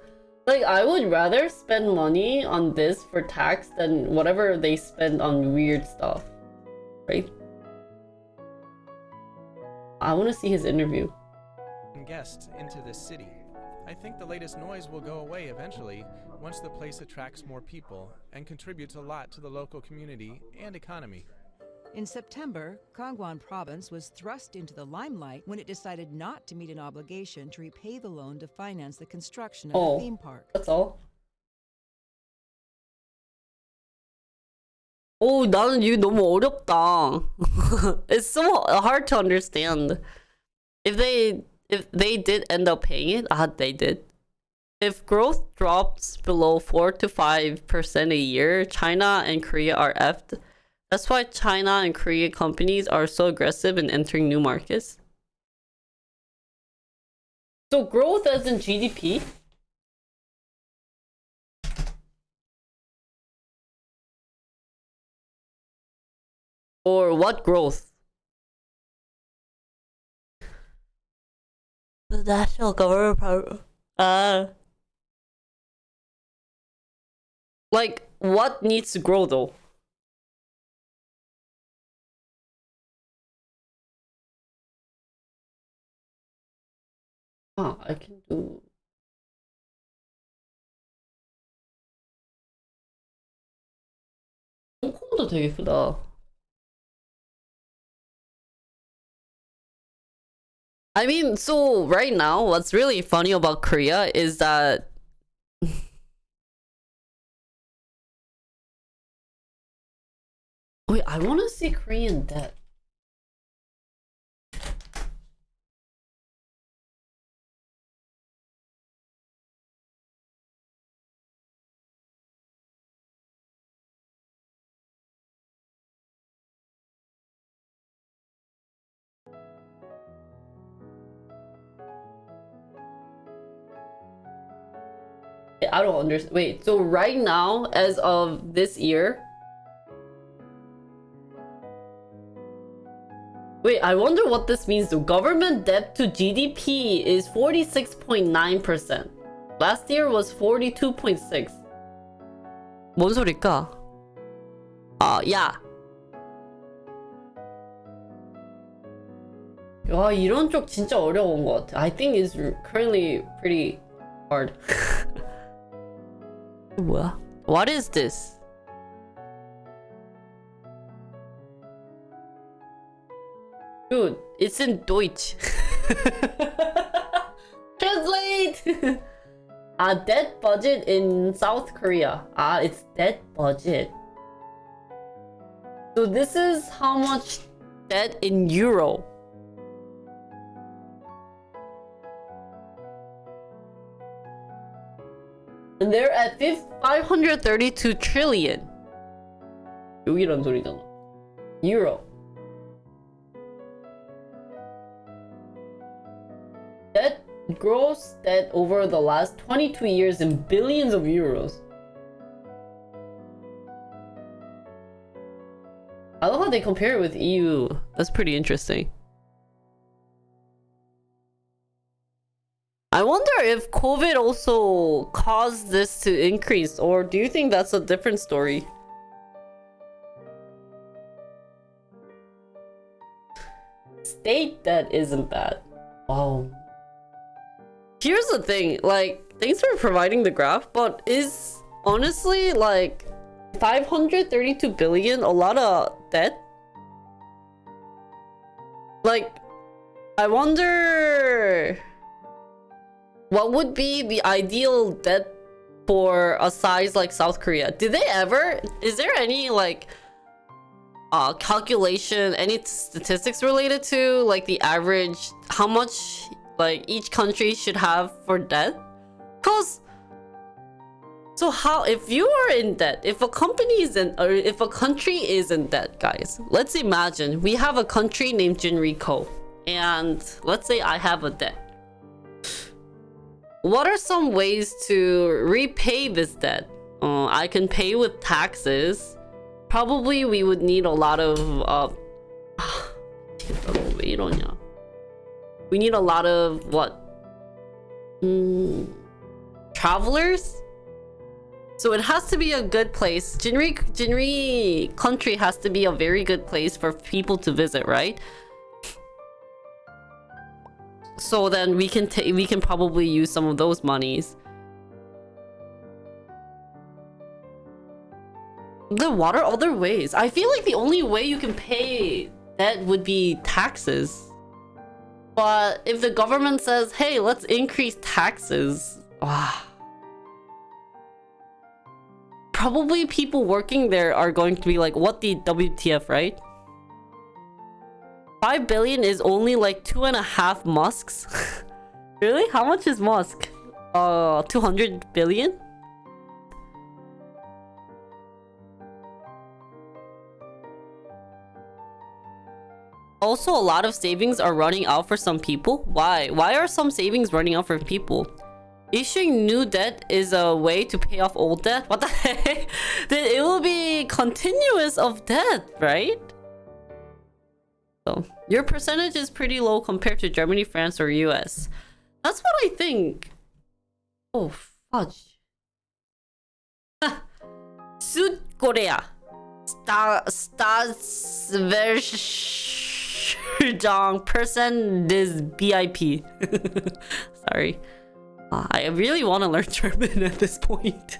Like, I would rather spend money on this for tax than whatever they spend on weird stuff. Right? I want to see his interview. Guests into this city. I think the latest noise will go away eventually once the place attracts more people and contributes a lot to the local community and economy. In September, Kangwon Province was thrust into the limelight when it decided not to meet an obligation to repay the loan to finance the construction of the theme park. That's all. 오, 나는 이거 너무 어렵다. It's so hard to understand. If they did end up paying it, they did. If growth drops below 4 to 5% a year, China and Korea are effed. That's why China and Korea companies are so aggressive in entering new markets. So growth as in GDP? Or what growth? The national government like, what needs to grow though? I can do... 홍콩도 되게 크다. I mean, so right now, what's really funny about Korea is that wait, I want to see Korean debt. I don't understand. Wait, so right now, as of this year... Wait, I wonder what this means though. Government debt to GDP is 46.9%. Last year was 42.6. 뭔 소리일까? 야. 와, 이런 쪽 진짜 어려운 것 같아. I think it's currently pretty hard. 뭐야? What is this? Dude, it's in Deutsch. Translate! Debt budget in South Korea. It's debt budget. So this is how much debt in euro. And they're at 532 trillion. 여기란 소리잖아. Euro. gross debt over the last 22 years in billions of euros. I love how they compare it with EU. That's pretty interesting. I wonder if COVID also caused this to increase, or do you think that's a different story? State debt isn't bad. Wow. Here's the thing, like, thanks for providing the graph, but is honestly like 532 billion a lot of debt? Like, I wonder what would be the ideal debt for a size like South Korea? Did they ever? Is there any like calculation, any statistics related to like the average, how much like each country should have for debt? Cause so how, if you are in debt, if a company is in, or if a country is in debt, guys, let's imagine we have a country named Jinrico, and let's say I have a debt. What are some ways to repay this debt? I can pay with taxes. Probably we would need a lot of we need a lot of what? Travelers? So it has to be a good place. Jinri country has to be a very good place for people to visit, right? So then we can probably use some of those monies. What are other ways? I feel like the only way you can pay debt would be taxes. But if the government says, hey, let's increase taxes, probably people working there are going to be like, what the WTF, right? 5 billion is only like 2.5 Musks. Really? How much is Musk? 200 billion? Also, a lot of savings are running out for some people. Why? Why are some savings running out for people? Issuing new debt is a way to pay off old debt? What the heck? Then it will be continuous of debt, right? So, your percentage is pretty low compared to Germany, France, or US. That's what I think. Oh, fudge. South Korea. Percent is BIP. Sorry. I really want to learn German at this point.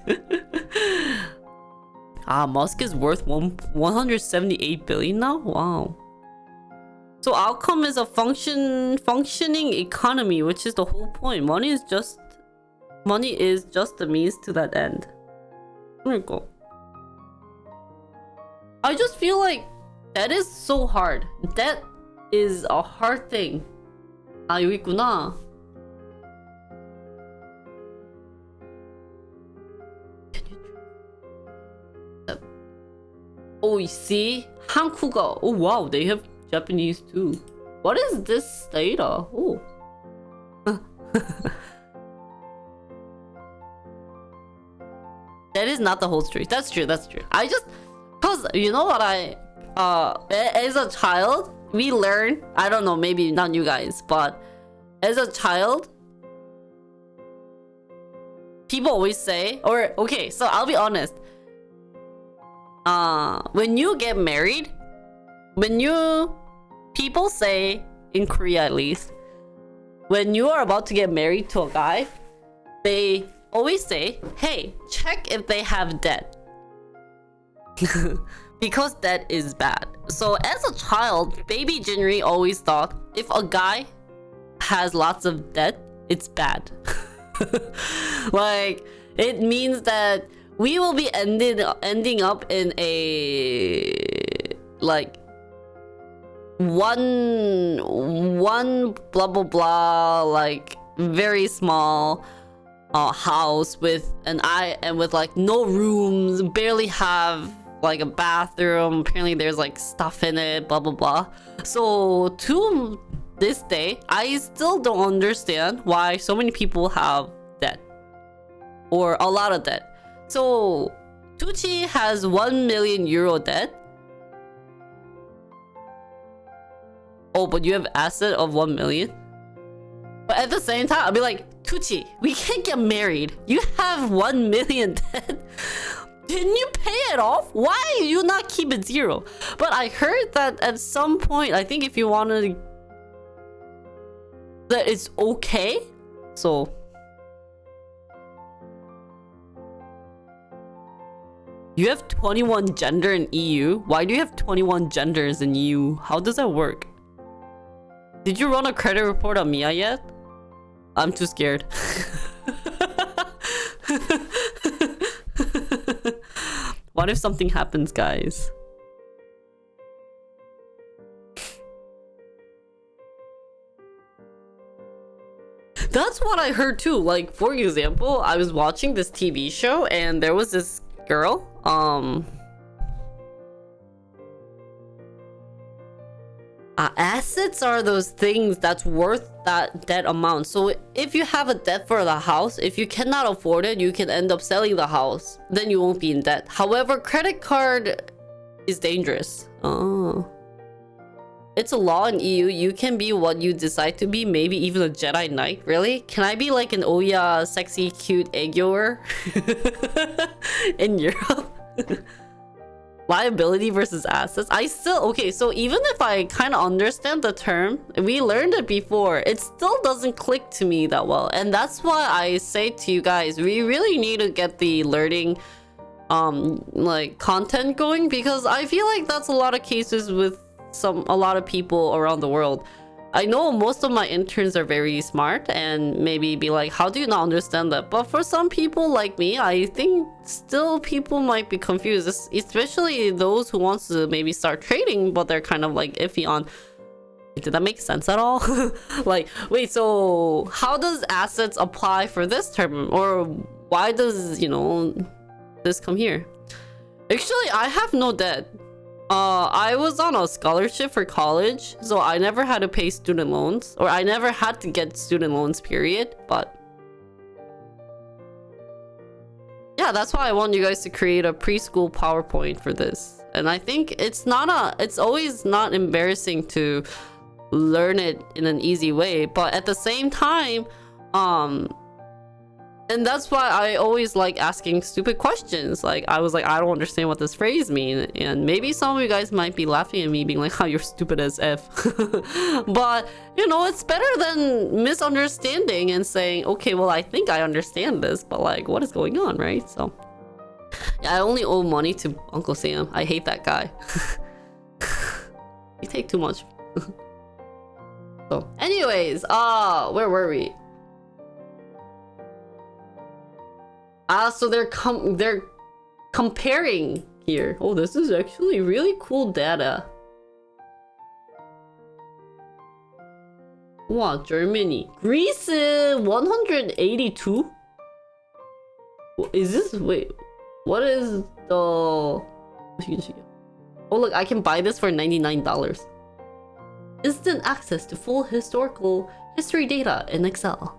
Musk is worth 178 billion now? Wow. So outcome is a functioning economy, which is the whole point. Money is just the means to that end. There we go. I just feel like that is so hard. That is a hard thing. 여기 있구나. Oh, you see? 한국어. Oh, wow. They have Japanese too. What is this data? Oh. That is not the whole story. That's true. That's true. I just... Because, you know what as a child, we learn... I don't know, maybe not you guys, but... As a child... People always say... Or, okay, so I'll be honest. When you get married... People say, in Korea at least, when you are about to get married to a guy, they always say, hey, check if they have debt. Because debt is bad. So as a child, baby Jinri always thought, if a guy has lots of debt, it's bad. Like, it means that we will be ending up in a... like... one blah blah blah, like very small house with with like no rooms, barely have like a bathroom. Apparently there's like stuff in it, blah blah blah. So to this day, I still don't understand why so many people have debt. Or a lot of debt. So, Tucci has 1 million euro debt. Oh, but you have asset of 1 million? But at the same time, I'll be like, Tucci, we can't get married. You have 1 million debt. Didn't you pay it off? Why do you not keep it 0? But I heard that at some point, I think if you wanted that it's okay. So you have 21 gender in EU. Why do you have 21 genders in EU? How does that work? Did you run a credit report on Mia yet? I'm too scared. What if something happens, guys? That's what I heard too. Like, for example, I was watching this TV show and there was this girl, assets are those things that's worth that debt amount. So if you have a debt for the house, if you cannot afford it, you can end up selling the house. Then you won't be in debt. However, credit card is dangerous. Oh. It's a law in EU. You can be what you decide to be. Maybe even a Jedi Knight. Really? Can I be like an Oya sexy cute egg-yoer in Europe? Liability versus assets. I still, okay, so even if I kind of understand the term, we learned it before, it still doesn't click to me that well. And that's why I say to you guys, we really need to get the learning like content going, because I feel like that's a lot of cases with a lot of people around the world. I know most of my interns are very smart and maybe be like, how do you not understand that? But for some people like me, I think still people might be confused, especially those who wants to maybe start trading, but they're kind of like iffy on, did that make sense at all? Like, wait, so how does assets apply for this term? Or why does, you know, this come here? Actually, I have no debt. I was on a scholarship for college, so I never had to pay student loans, or I never had to get student loans, period. But yeah, that's why I want you guys to create a preschool PowerPoint for this. And I think it's always not embarrassing to learn it in an easy way, but at the same time, and that's why I always like asking stupid questions. Like, I was like, I don't understand what this phrase means. And maybe some of you guys might be laughing at me, being like, oh, you're stupid as F. But, you know, it's better than misunderstanding and saying, okay, well, I think I understand this, but like, what is going on, right? So, yeah, I only owe money to Uncle Sam. I hate that guy. You take too much. So, anyways, where were we? So they're comparing here. Oh, this is actually really cool data. Wow, Germany. Greece 182? Is this, wait, what is the... Oh look, I can buy this for $99. Instant access to full historical history data in Excel.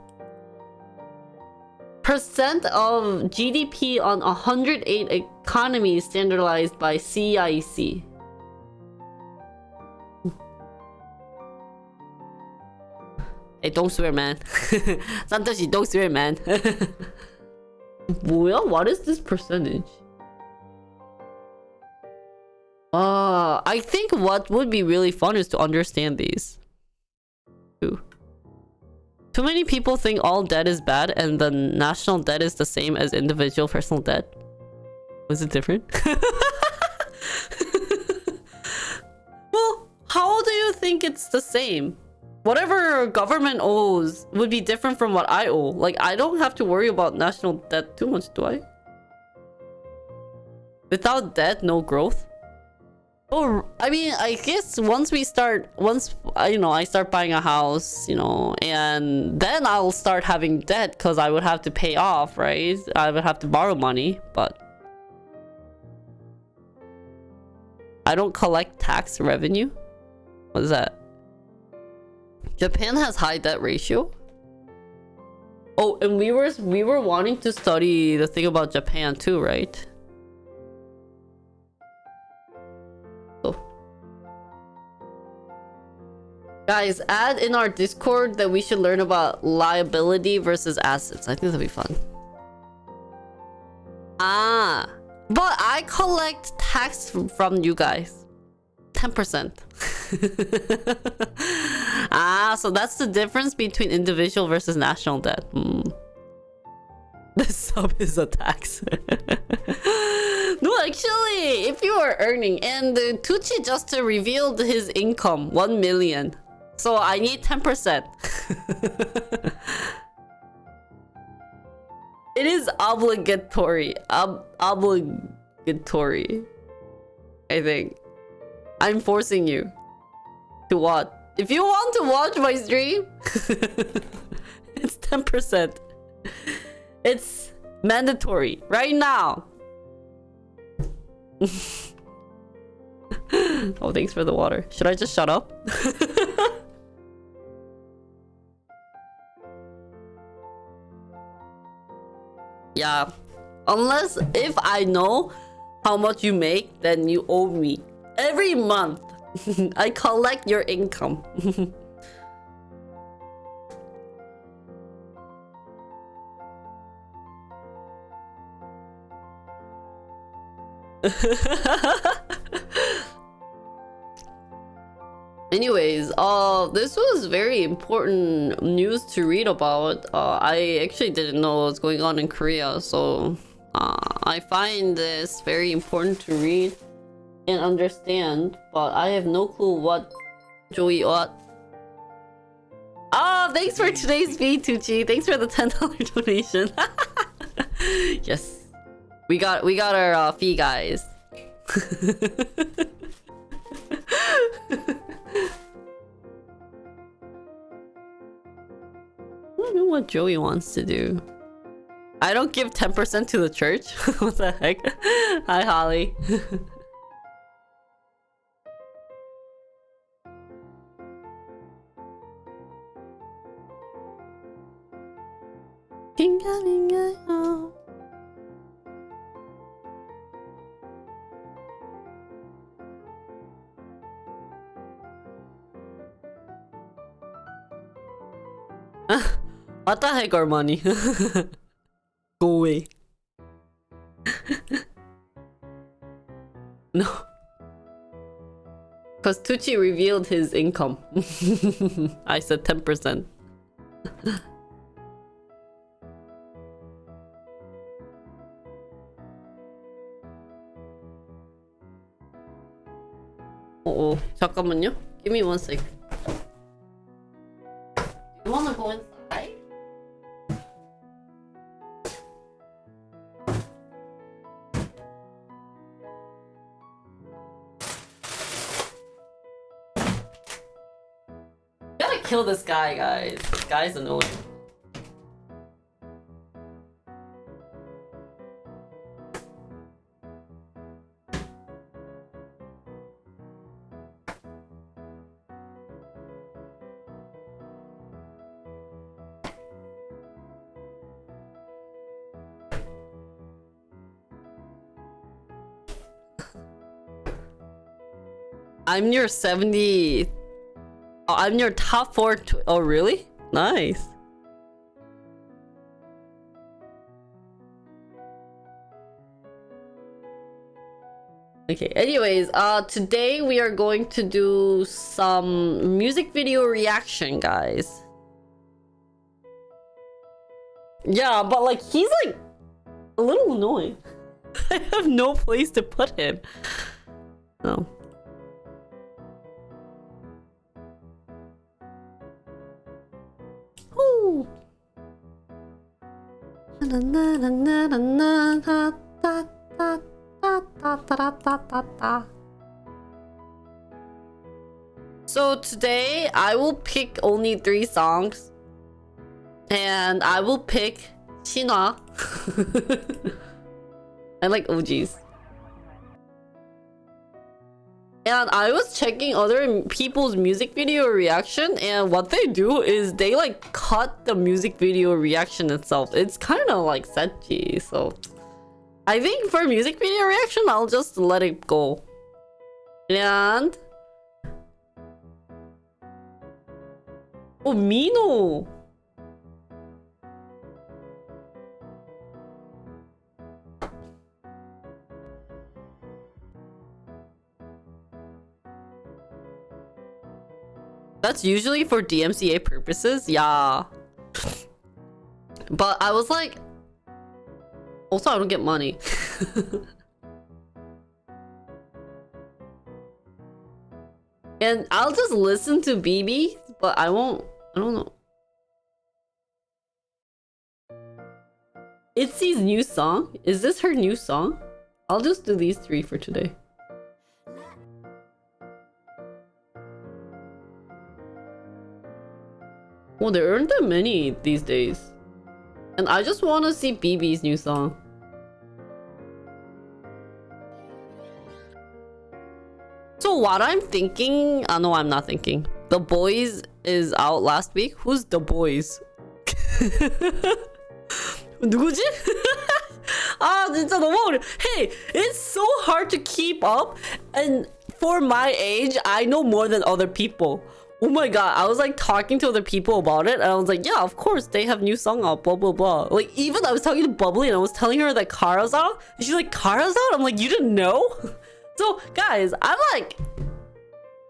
Percent of GDP on 108 economies standardized by CIC. Hey, don't swear, man. Santoshi, don't swear, man. Well, what is this percentage? I think what would be really fun is to understand these. Ooh. Too many people think all debt is bad and the national debt is the same as individual personal debt. Was it different? Well, how do you think it's the same? Whatever government owes would be different from what I owe. Like, I don't have to worry about national debt too much, do I? Without debt, no growth. Oh, I mean, I guess once you know, I start buying a house, you know, and then I'll start having debt because I would have to pay off, right? I would have to borrow money, but I don't collect tax revenue. What is that? Japan has high debt ratio. Oh, and we were wanting to study the thing about Japan too, right? Oh. Guys, add in our Discord that we should learn about liability versus assets. I think that'll be fun. Ah, but I collect tax from you guys. 10%. Ah, so that's the difference between individual versus national debt. The sub is a tax. No, actually, if you are earning, and Tucci just revealed his income, 1 million. So I need 10%. It is obligatory. Obligatory. I think. I'm forcing you to watch. If you want to watch my stream, it's 10%. It's mandatory right now. Oh, thanks for the water. Should I just shut up? Yeah. Unless if I know how much you make, then you owe me. Every month, I collect your income. Anyways, this was very important news to read about. I actually didn't know what was going on in Korea, so I find this very important to read and understand, but I have no clue what Joey what. Oh, thanks for today's fee, Tucci. Thanks for the $10 donation. Yes, we got our fee, guys. I don't know what Joey wants to do. I don't give 10% to the church. What the heck? Hi, Holly. What the heck, Armani? Go away. No. Because Tucci revealed his income. I said 10%. Oh, 잠깐만요. Give me one sec. You wanna go inside? Gotta kill this guy, guys. This guy's annoying. I'm your 70. Oh, I'm your top 4. Oh, really? Nice. Okay, anyways, today we are going to do some music video reaction, guys. Yeah, but like, he's like a little annoying. I have no place to put him. Oh. Ooh. So today I will pick only 3 songs, and I will pick Shinhwa. I like OGs. And I was checking other people's music video reaction, and what they do is they like cut the music video reaction itself. It's kind of like setchy, so I think for music video reaction, I'll just let it go. And oh, Mino. That's usually for DMCA purposes, yeah. But I was like, also I don't get money. And I'll just listen to BB, but I don't know. Itzy's new song? Is this her new song? I'll just do these 3 for today. Well, there aren't that many these days. And I just want to see BB's new song. So what I'm thinking... no, I'm not thinking. The Boys is out last week. Who's The Boys? 누구지? 아, 진짜 너무 어려. Hey, it's so hard to keep up. And for my age, I know more than other people. Oh my god, I was like talking to other people about it, and I was like, yeah, of course, they have new song out, blah, blah, blah. Like, even I was talking to Bubbly, and I was telling her that Kara's out, and she's like, Kara's out? I'm like, you didn't know? So, guys, I'm like,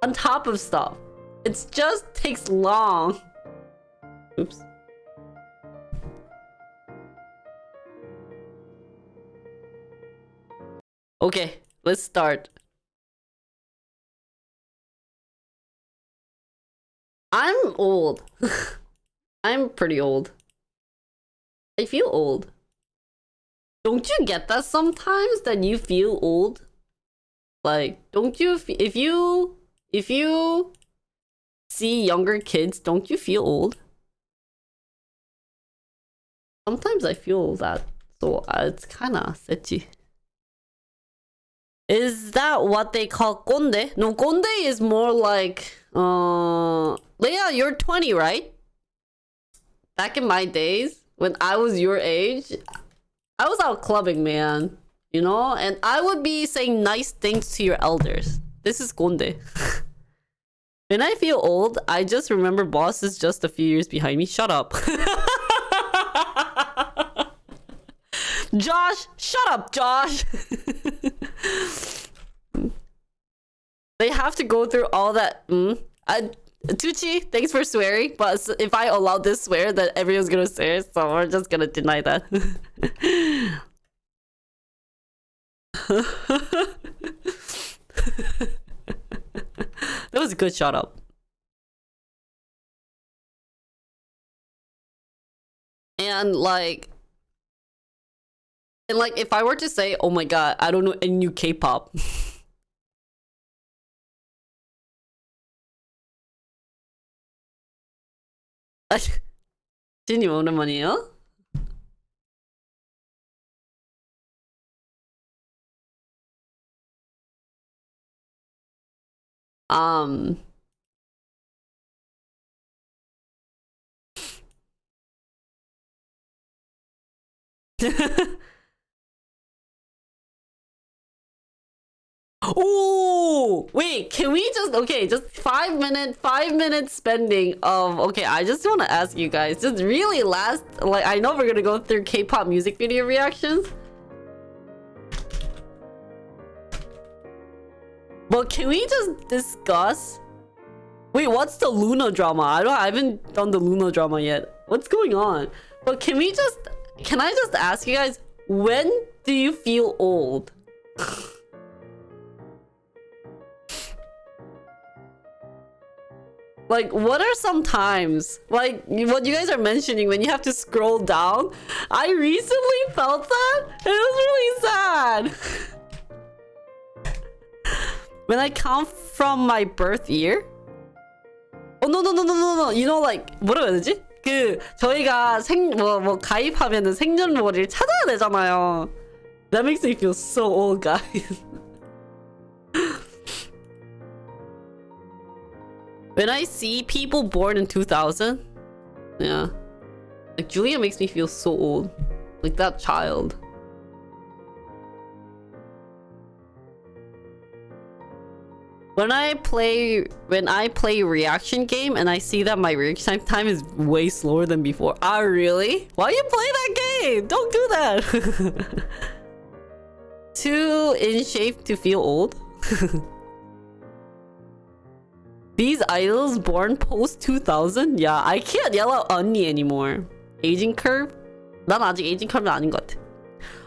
on top of stuff. It just takes long. Oops. Okay, let's start. I'm old. I'm pretty old. I feel old. Don't you get that sometimes, that you feel old? Like, don't you if you see younger kids, don't you feel old? Sometimes I feel that, so it's kind of setchy. Is that what they call 꼰대? No, 꼰대 is more like Leia, you're 20, right? Back in my days, when I was your age, I was out clubbing, man. You know? And I would be saying nice things to your elders. This is 꼰대. When I feel old, I just remember boss is just a few years behind me. Shut up. Josh, shut up, Josh. They have to go through all that. Tucci, thanks for swearing, but if I allow this swear, then everyone's gonna swear, so we're just gonna deny that. That was a good shut up. And like if I were to say, oh my god, I don't know any new K-pop. 진이 오랜만이에요? Oh wait, can we just just 5 minutes spending of I just want to ask you guys, just really last, like, I know we're gonna go through K-pop music video reactions, but can we just discuss, wait, what's the Luna drama? I haven't done the Luna drama yet. What's going on? But can I just ask you guys, when do you feel old? Like, what are some times, like what you guys are mentioning, when you have to scroll down? I recently felt that, and it was really sad. When I count from my birth year? Oh, no. You know, like, 뭐라고 해야 되지? 저희가 가입하면은 생년월일 찾아야 되잖아요. That makes me feel so old, guys. When I see people born in 2000, yeah, like Julia makes me feel so old, like that child. When I play reaction game and I see that my reaction time is way slower than before. Ah, really? Why you play that game? Don't do that. Too in shape to feel old. These idols born post 2000? Yeah, I can't yell out 언니 anymore. Aging curve? 난 아직 에이징 커브는 아닌 것 같아.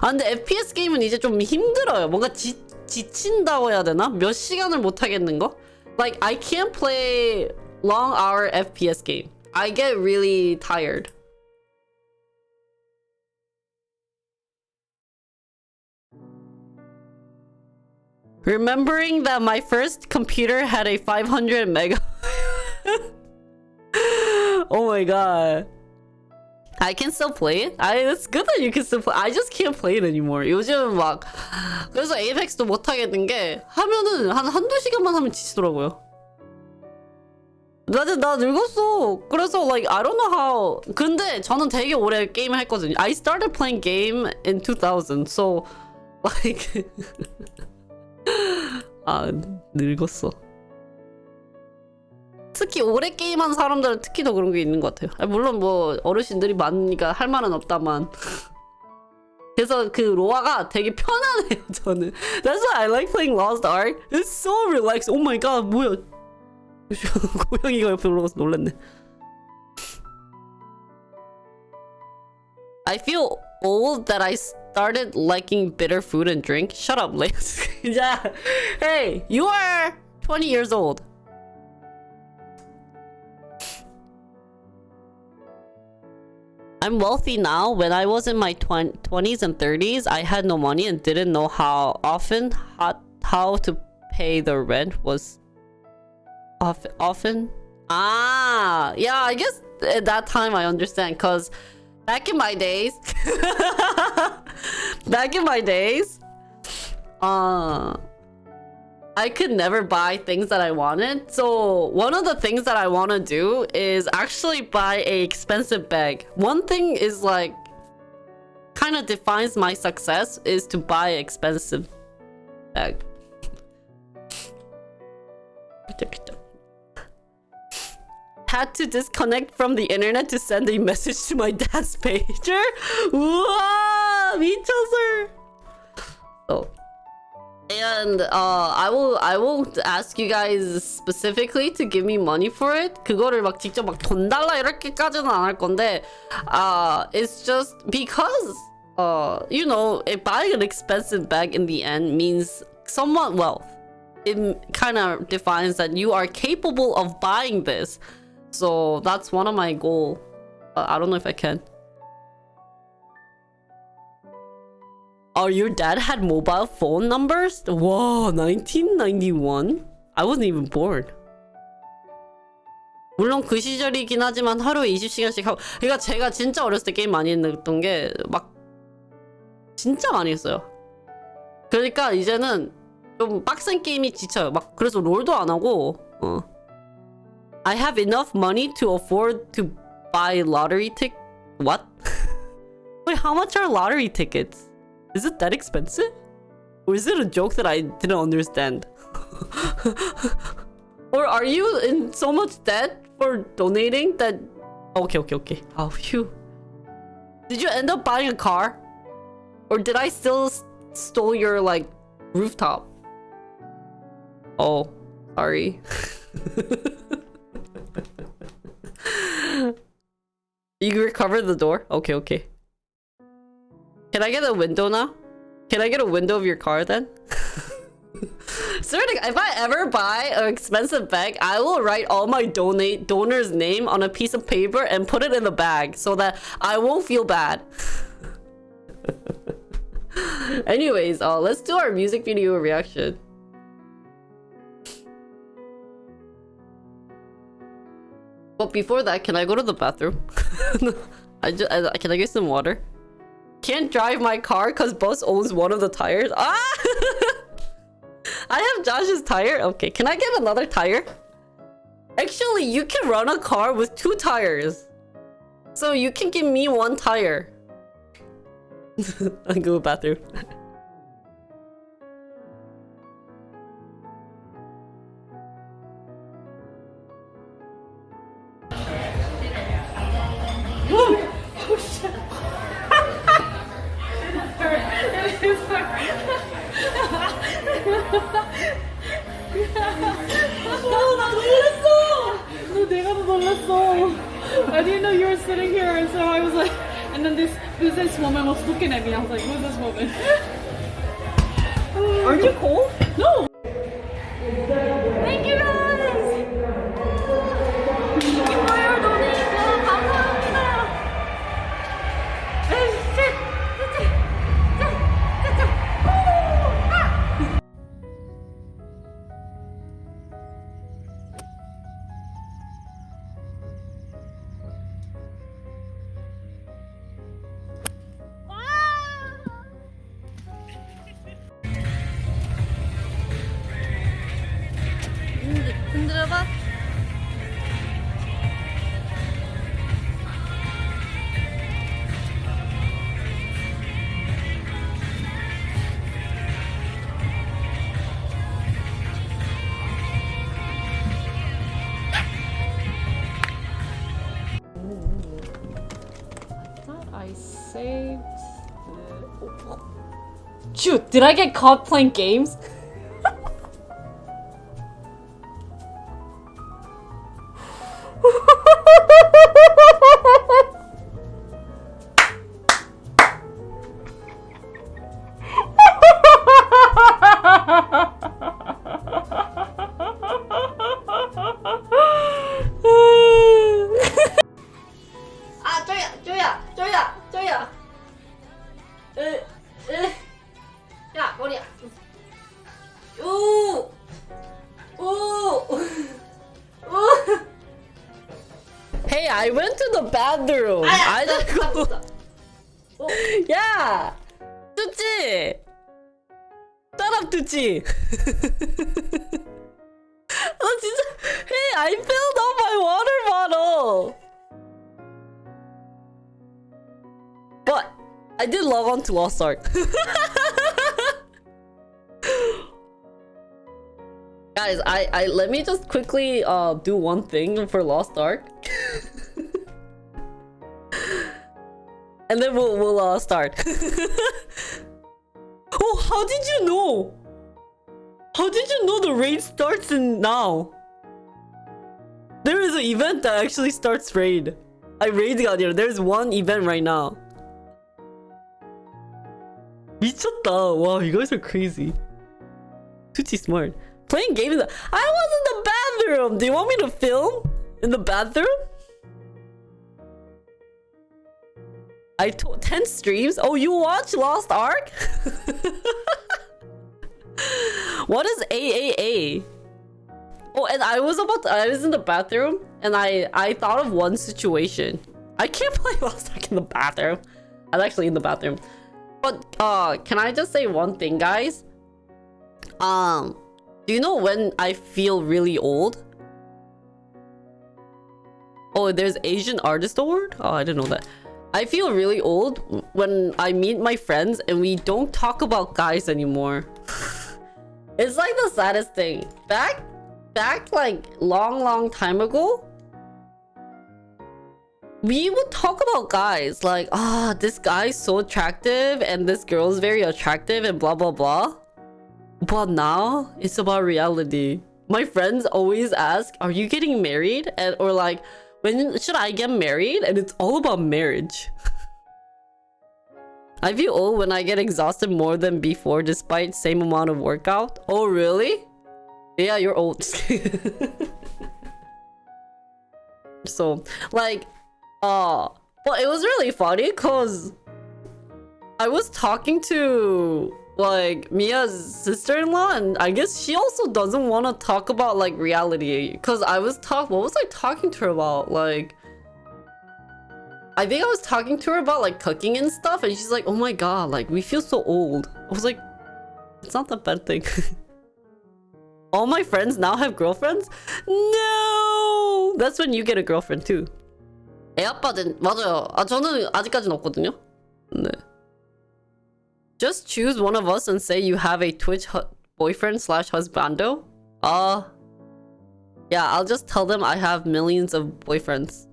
아 근데 FPS 게임은 이제 좀 힘들어요. 뭔가 지친다고 해야 되나? 몇 시간을 못 하겠는 거? Like I can't play long hour FPS game. I get really tired. Remembering that my first computer had a 500 mega. Oh my god. I can still play it. It's good that you can still play. I just can't play it anymore. 요즘 막 그래서 에이펙스도 못 하겠는 게 하면은 한두 시간만 하면 지치더라고요. 나 늙었어. 그래서 like I don't know how. 근데 저는 되게 오래 게임을 했거든요. I started playing game in 2000. So like 아 늙었어. 특히 오래 게임한 사람들은 특히 더 그런 게 있는 것 같아요. 물론 뭐 어르신들이 많으니까 할 말은 없다만. 그래서 그 로아가 되게 편하네요. 저는. That's why I like playing Lost Ark. It's so relaxed. Oh my god, 뭐야? 고양이가 옆에 올라가서 놀랐네. I feel old that I started liking bitter food and drink. Shut up, Lex. Yeah. Hey, you are 20 years old. I'm wealthy now. When I was in my 20s and 30s, I had no money and didn't know how to pay the rent was often. Ah, yeah, I guess at that time I understand, because back in my days, I could never buy things that I wanted. So one of the things that I want to do is actually buy a expensive bag. One thing is like kind of defines my success is to buy an expensive bag. Had to disconnect from the internet to send a message to my dad's pager. 우와, 미쳤어. So. And I won't ask you guys specifically to give me money for it. 그거를 막 직접 막 돈 달라 이렇게까지는 안 할 건데, it's just because you know, buying an expensive bag in the end means somewhat wealth. It kind of defines that you are capable of buying this. So that's one of my goals. I don't know if I can. Oh, your dad had mobile phone numbers? Whoa, 1991? I wasn't even born. 물론 그 시절이긴 하지만 하루에 20시간씩 하고. 그러니까 제가 진짜 어렸을 때 게임 많이 했던 게 막 진짜 많이 했어요. 그러니까 이제는 좀 빡센 게임이 지쳐요. 막 그래서 롤도 안 하고. I have enough money to afford to buy lottery ticket. What? Wait, how much are lottery tickets? Is it that expensive? Or is it a joke that I didn't understand? Or are you in so much debt for donating that... Okay. Oh, phew. Did you end up buying a car? Or did I still stole your, like, rooftop? Oh, sorry. You recovered the door? Okay. Can I get a window now? Can I get a window of your car then? Seriously, if I ever buy an expensive bag, I will write all my donors' name on a piece of paper and put it in the bag so that I won't feel bad. Anyways, let's do our music video reaction. But before that, can I go to the bathroom? Can I get some water? Can't drive my car because Bus owns one of the tires. Ah! I have Josh's tire. Okay, can I get another tire? Actually, you can run a car with 2 tires. So you can give me 1 tire. I go to the bathroom. 너 내가 더 놀랐어. I didn't know you were sitting here, and so I was like, and then this businesswoman was looking at me. I was like, who's this woman? Aren't you cold? No. Thank you guys! 이거요, 너네가 감사합니다! 에이, 쉣! 흔들어봐. I saved. Shoot, did I get caught playing games? 쪼야. 야, 머리야. 우. Hey, I went to the bathroom. I just go. 야, 뚜찌. 따라 뚜찌. 진짜. Hey, I filled up my water bottle. But I did log on to Lost Ark. Guys, I let me just quickly do one thing for Lost Ark. And then we'll start. Oh, how did you know? How did you know the raid starts in now? There is an event that actually starts raid. I raiding out here. There's one event right now. 미쳤다. Wow, you guys are crazy. Tucci smart. Playing games in the... I was in the bathroom. Do you want me to film in the bathroom? I told 10 streams. Oh, you watch Lost Ark? What is AAA? Oh, and I was in the bathroom and I thought of one situation. I can't play Lost Ark in the bathroom. I'm actually in the bathroom. But can I just say one thing, guys? Do you know when I feel really old? Oh, there's Asian Artist Award? Oh, I didn't know that. I feel really old when I meet my friends and we don't talk about guys anymore. It's like the saddest thing. Back like long time ago, we would talk about guys like, this guy's so attractive and this girl's very attractive and blah blah blah. But now it's about reality. My friends always ask, are you getting married? Or like, when should I get married? And it's all about marriage. I feel old when I get exhausted more than before despite same amount of workout. Oh really? Yeah, you're old. So like, well, it was really funny because I was talking to like Mia's sister-in-law, and I guess she also doesn't want to talk about like reality. Because what was I talking to her about? Like, I think I was talking to her about like cooking and stuff, and she's like, oh my god, like we feel so old. I was like, it's not that bad thing. All my friends now have girlfriends? No! That's when you get a girlfriend too. 애아빠는 맞아요. 저는 아직까지는 없거든요. 네. Just choose one of us and say you have a Twitch boyfriend slash husbando. Yeah, I'll just tell them I have millions of boyfriends.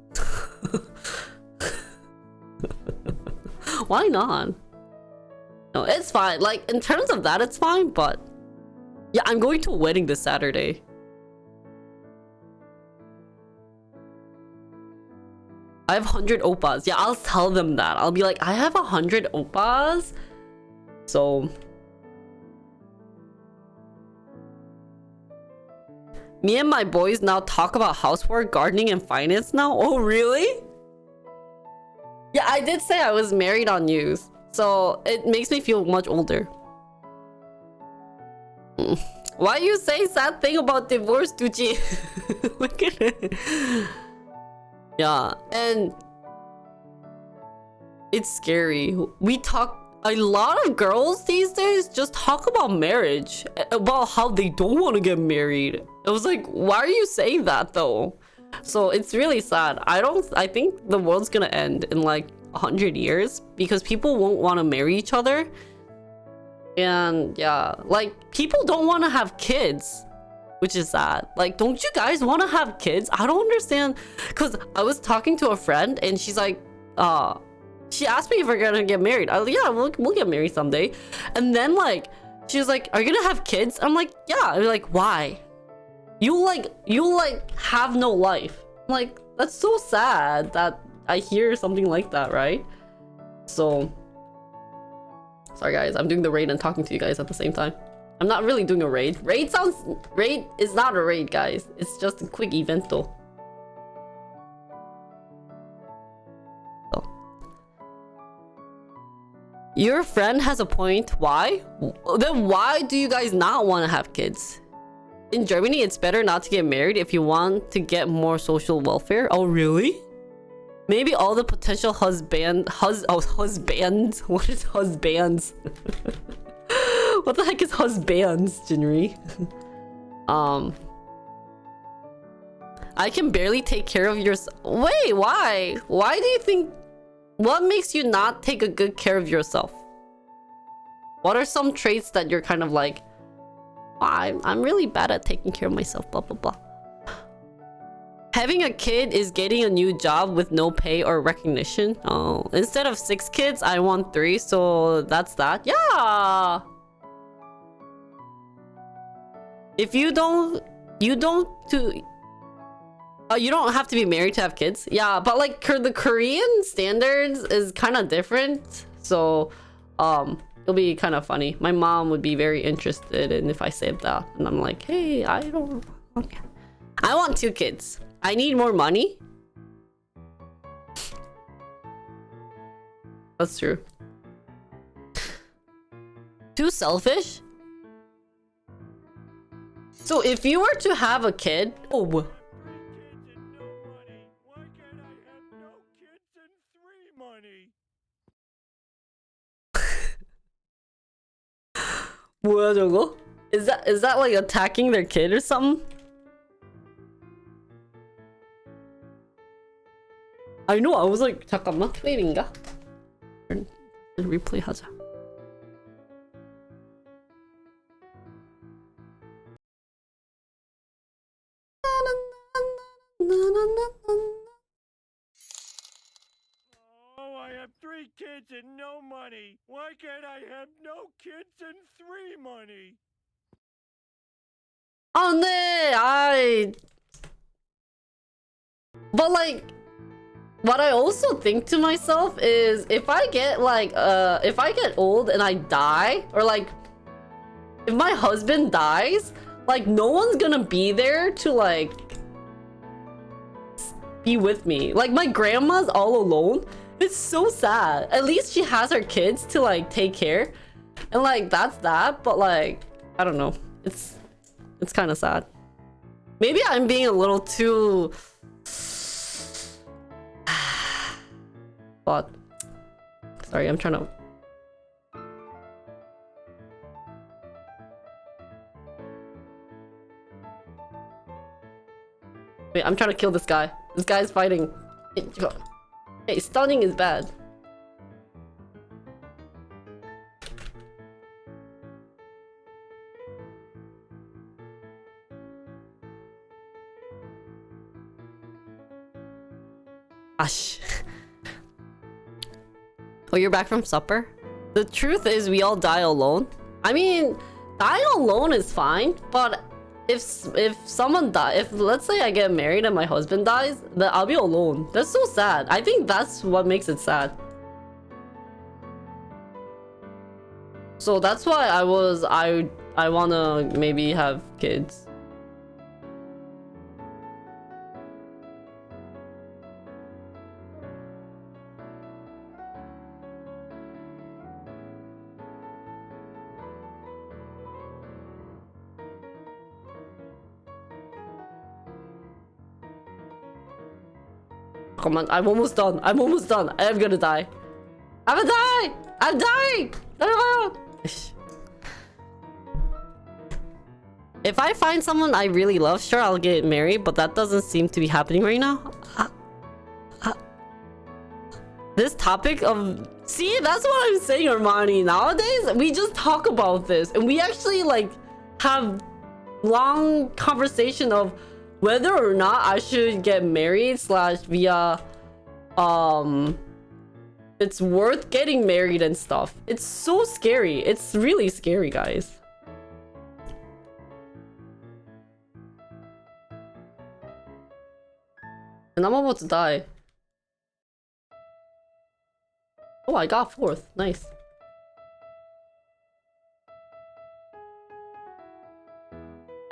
Why not? No, it's fine. Like, in terms of that, it's fine, but... Yeah, I'm going to a wedding this Saturday. I have 100 oppas. Yeah, I'll tell them that. I'll be like, I have 100 oppas. So... Me and my boys now talk about housework, gardening, and finance now? Oh, really? Yeah, I did say I was married on news. So, it makes me feel much older. Why you say sad thing about divorce, Tuji? Look at it. Yeah, and it's scary. We talk, a lot of girls these days just talk about marriage, about how they don't want to get married. I was like, why are you saying that though? So it's really sad. I think the world's gonna end in like 100 years because people won't want to marry each other. And yeah, like people don't want to have kids, which is sad. Like, don't you guys want to have kids? I don't understand. Because I was talking to a friend and she's like, she asked me if we're gonna get married. I was like, yeah, we'll get married someday. And then like, she was like, are you gonna have kids? I'm like, yeah. I'm like, why? You have no life. I'm like, that's so sad that I hear something like that, right? So, sorry guys, I'm doing the raid and talking to you guys at the same time. I'm not really doing a raid. Raid is not a raid, guys. It's just a quick event though. So. Your friend has a point. Why? Then why do you guys not want to have kids? In Germany, it's better not to get married if you want to get more social welfare. Oh, really? Maybe all the potential husbands. What is husbands? What the heck is husbands, Jinri? I can barely take care of yourself. Wait, why? Why do you think? What makes you not take a good care of yourself? What are some traits that you're kind of like, I'm really bad at taking care of myself, blah blah blah. Having a kid is getting a new job with no pay or recognition. Oh, instead of 6 kids, I want 3, so that's that. Yeah. If you don't have to be married to have kids. Yeah, but like the Korean standards is kind of different. So, it'll be kind of funny. My mom would be very interested in if I said that, and I'm like, hey, I want 2 kids. I need more money. That's true. Too selfish? So if you were to have a kid... Oh. 뭐야 저거? Is that like attacking their kid or something? I know, I was like, 잠깐만, 트레일인가? 리플레이 하자. Oh, I have 3 kids and no money. Why can't I have no kids and 3 money? 아, 네, But like, what I also think to myself is if I get old and I die, or like if my husband dies, like no one's gonna be there to like be with me. Like my grandma's all alone. It's so sad. At least she has her kids to like take care, and like that's that. But like I don't know. It's kind of sad. Maybe I'm being a little too. But sorry, I'm trying to. Wait, I'm trying to kill this guy. This guy's fighting. Hey, stunning is bad. Gosh. Oh, you're back from supper? The truth is we all die alone. I mean, dying alone is fine, but if someone if let's say I get married and my husband dies, then I'll be alone. That's so sad. I think that's what makes it sad. So that's why I wanna maybe have kids. Come on, I'm almost done. I'm almost done. I'm gonna die. I'm gonna die! I'm dying! If I find someone I really love, sure, I'll get married, but that doesn't seem to be happening right now. This topic of... See, that's what I'm saying, Armani. Nowadays, we just talk about this, and we actually, like, have long conversation of whether or not I should get married / via it's worth getting married and stuff. It's so scary. It's really scary, guys. And I'm about to die. Oh, I got 4th. Nice.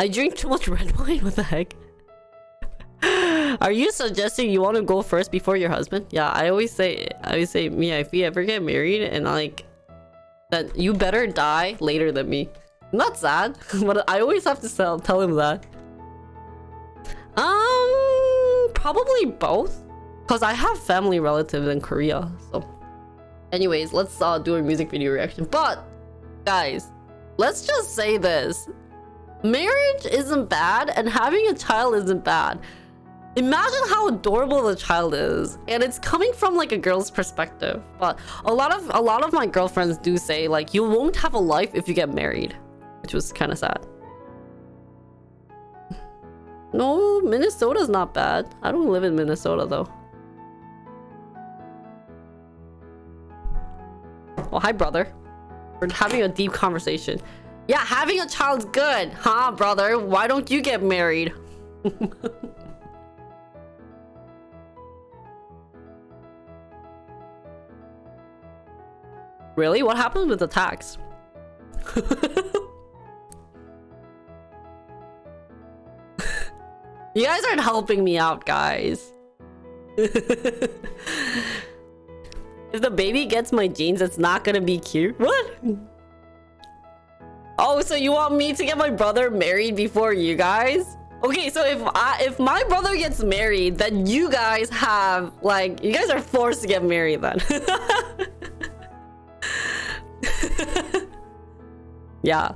I drink too much red wine. What the heck? Are you suggesting you want to go first before your husband? Yeah, I always say, Mia, if we ever get married and like, that you better die later than me. Not sad, but I always have to tell him that. Probably both, cause I have family relatives in Korea. So, anyways, let's do a music video reaction. But, guys, let's just say this: marriage isn't bad, and having a child isn't bad. Imagine how adorable the child is, and it's coming from like a girl's perspective. But a lot of my girlfriends do say like you won't have a life if you get married, which was kind of sad. No, Minnesota's not bad. I don't live in Minnesota though. Oh, hi, brother. We're having a deep conversation. Yeah, having a child's good, huh, brother? Why don't you get married? Really? What happened with the tax? You guys aren't helping me out, guys. If the baby gets my genes, it's not gonna be cute. What? Oh, so you want me to get my brother married before you guys? Okay, so if my brother gets married, then you guys have, like, you guys are forced to get married then. Yeah.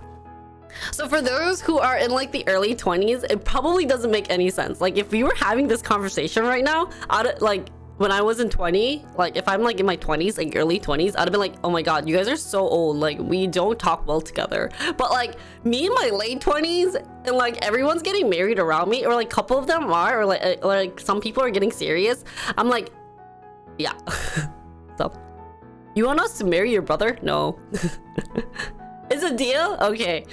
So for those who are in like the early 20s, it probably doesn't make any sense. Like if we were having this conversation right now, like when I was in 20, like if I'm like in my 20s, like early 20s, I'd have been like, oh my god, you guys are so old, like we don't talk well together. But like me in my late 20s, and like everyone's getting married around me, or like a couple of them are, or like some people are getting serious, I'm like, yeah. So you want us to marry your brother? No. It's a deal? Okay.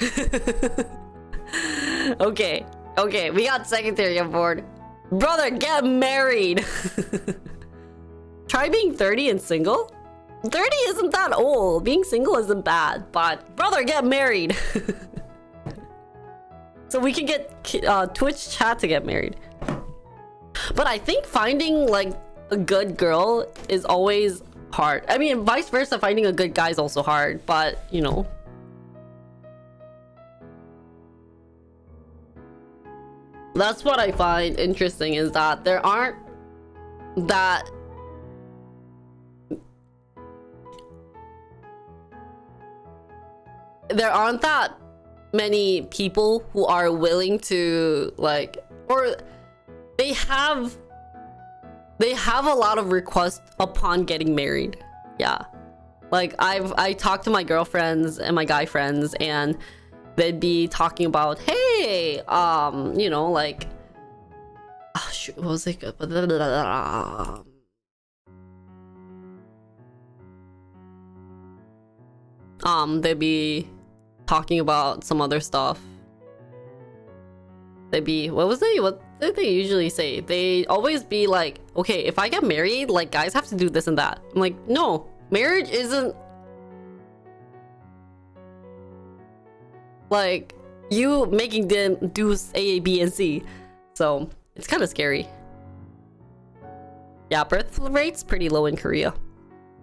Okay, we got secretary on board. Brother, get married. Try being 30 and single. 30 isn't that old. Being single isn't bad, but brother, get married. So we can get Twitch chat to get married. But I think finding like a good girl is always hard. I mean, vice versa, finding a good guy is also hard, but you know. That's what I find interesting, is that there aren't that many people who are willing to like, or they have a lot of requests upon getting married. Yeah. Like I talked to my girlfriends and my guy friends, and they'd be talking about, hey, you know, like, oh, shoot, what was it? They'd be talking about some other stuff. They'd be, what did they usually say? They always be like, okay, if I get married, like, guys have to do this and that. I'm like, no, marriage isn't like you making them do A, B, and C. So it's kind of scary. Yeah, birth rate's pretty low in Korea.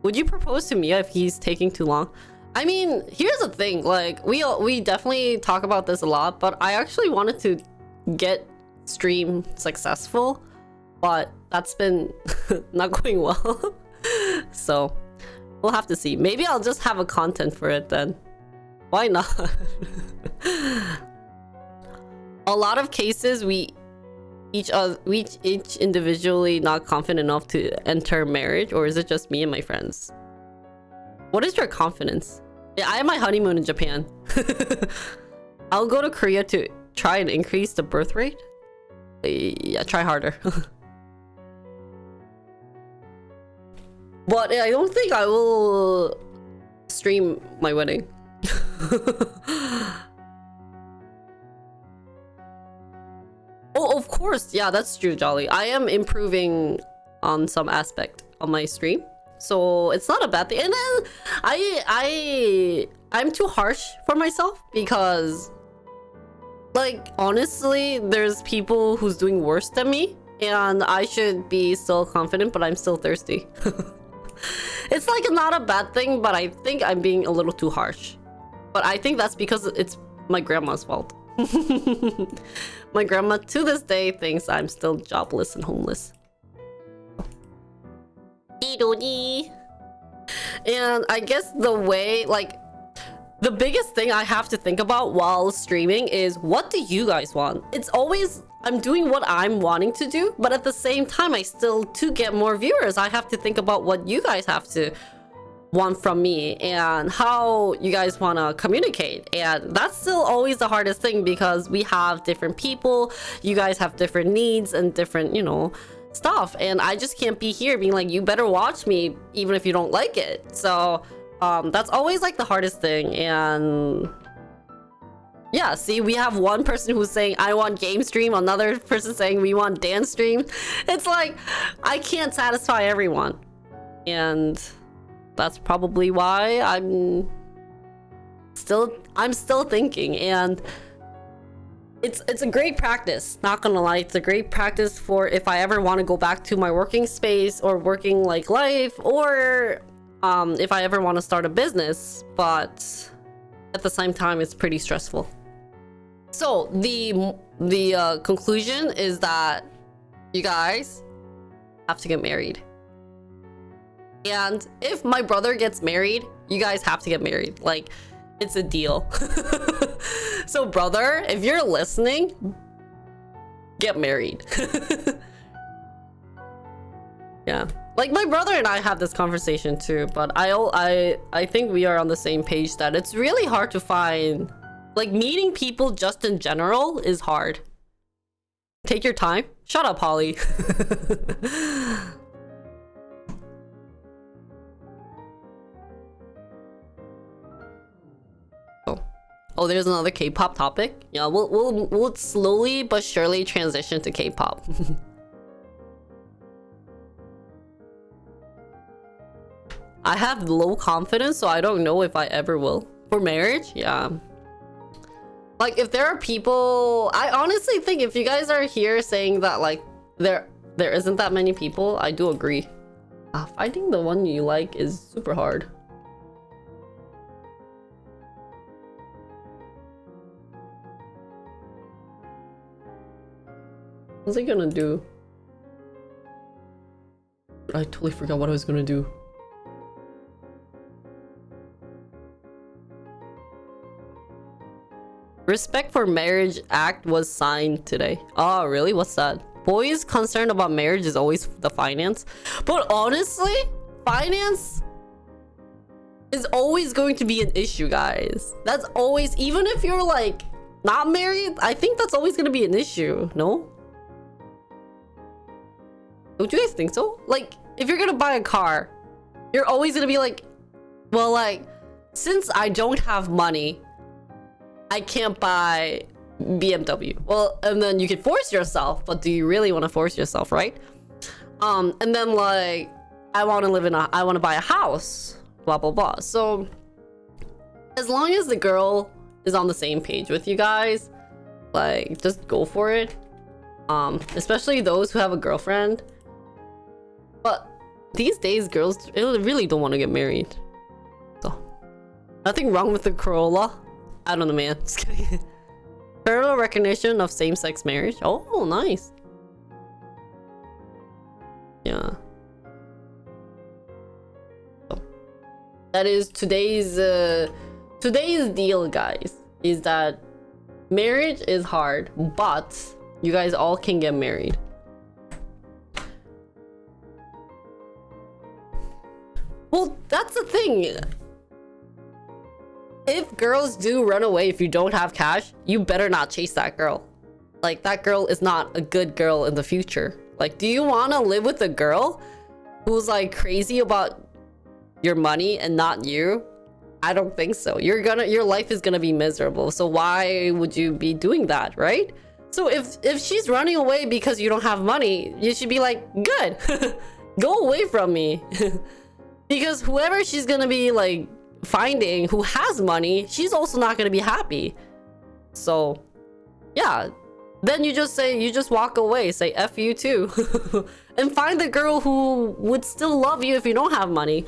Would you propose to Mia if he's taking too long? I mean, here's the thing, like, we definitely talk about this a lot, but I actually wanted to get stream successful, but that's been not going well. So we'll have to see. Maybe I'll just have a content for it then. Why not? A lot of cases we each individually not confident enough to enter marriage, or is it just me and my friends? What is your confidence? Yeah, I have my honeymoon in Japan. I'll go to Korea to try and increase the birth rate. Yeah, try harder. But I don't think I will stream my wedding. Oh, of course. Yeah, that's true, Jolly. I am improving on some aspect on my stream, so it's not a bad thing. And then I'm too harsh for myself because, like, honestly, there's people who's doing worse than me, and I should be still confident, but I'm still thirsty. It's like not a bad thing, but I think I'm being a little too harsh. But I think that's because it's my grandma's fault. My grandma to this day thinks I'm still jobless and homeless. And I guess the way, like, the biggest thing I have to think about while streaming is, what do you guys want? It's always, I'm doing what I'm wanting to do, but at the same time, I still, to get more viewers, I have to think about what you guys have to want from me and how you guys want to communicate. And that's still always the hardest thing because we have different people, you guys have different needs and different, you know, stuff, and I just can't be here being like, you better watch me even if you don't like it. So that's always like the hardest thing. And yeah, see, we have one person who's saying I want game stream, another person saying we want dance stream. It's like I can't satisfy everyone, and that's probably why I'm still thinking. And it's a great practice, not gonna lie. It's a great practice for if I ever want to go back to my working space or working like life, or if I ever want to start a business. But at the same time, it's pretty stressful. So the conclusion is that you guys have to get married. And if my brother gets married, you guys have to get married. Like, it's a deal. So brother, if you're listening, get married. Yeah, like my brother and I have this conversation too, but I think we are on the same page that it's really hard to find, like, meeting people just in general is hard. Take your time. Shut up, Holly. Oh, there's another K-pop topic. Yeah, we'll slowly but surely transition to K-pop. I have low confidence, so I don't know if I ever will. For marriage, yeah. Like, if there are people, I honestly think if you guys are here saying that, like, there isn't that many people, I do agree. Finding the one you like is super hard. What's I gonna do? I totally forgot what I was gonna do. Respect for Marriage Act was signed today. Oh, really? What's that? boys' concern about marriage is always the finance. But honestly, finance is always going to be an issue, guys. That's always, even if you're like not married, I think that's always gonna be an issue, no? Don't you guys think so? Like, if you're gonna buy a car, you're always gonna be like, well, like, since I don't have money, I can't buy BMW. Well, and then you can force yourself, but do you really want to force yourself, right? And then like, I want to buy a house, blah blah blah. So as long as the girl is on the same page with you guys, like, just go for it. Especially those who have a girlfriend. But these days, girls really don't want to get married. So nothing wrong with the Corolla. I don't know, man. Just kidding. Federal recognition of same-sex marriage. Oh, nice. Yeah. So, that is today's deal, guys. Is that marriage is hard, but you guys all can get married. Well, that's the thing. If girls do run away if you don't have cash, you better not chase that girl. Like, that girl is not a good girl in the future. Like, do you want to live with a girl who's like crazy about your money and not you? I don't think so. Your life is gonna be miserable. So why would you be doing that, right? So if she's running away because you don't have money, you should be like, good, go away from me. Because whoever she's gonna be like finding who has money, she's also not gonna be happy. So yeah, then you just walk away, say F you too. And find the girl who would still love you if you don't have money.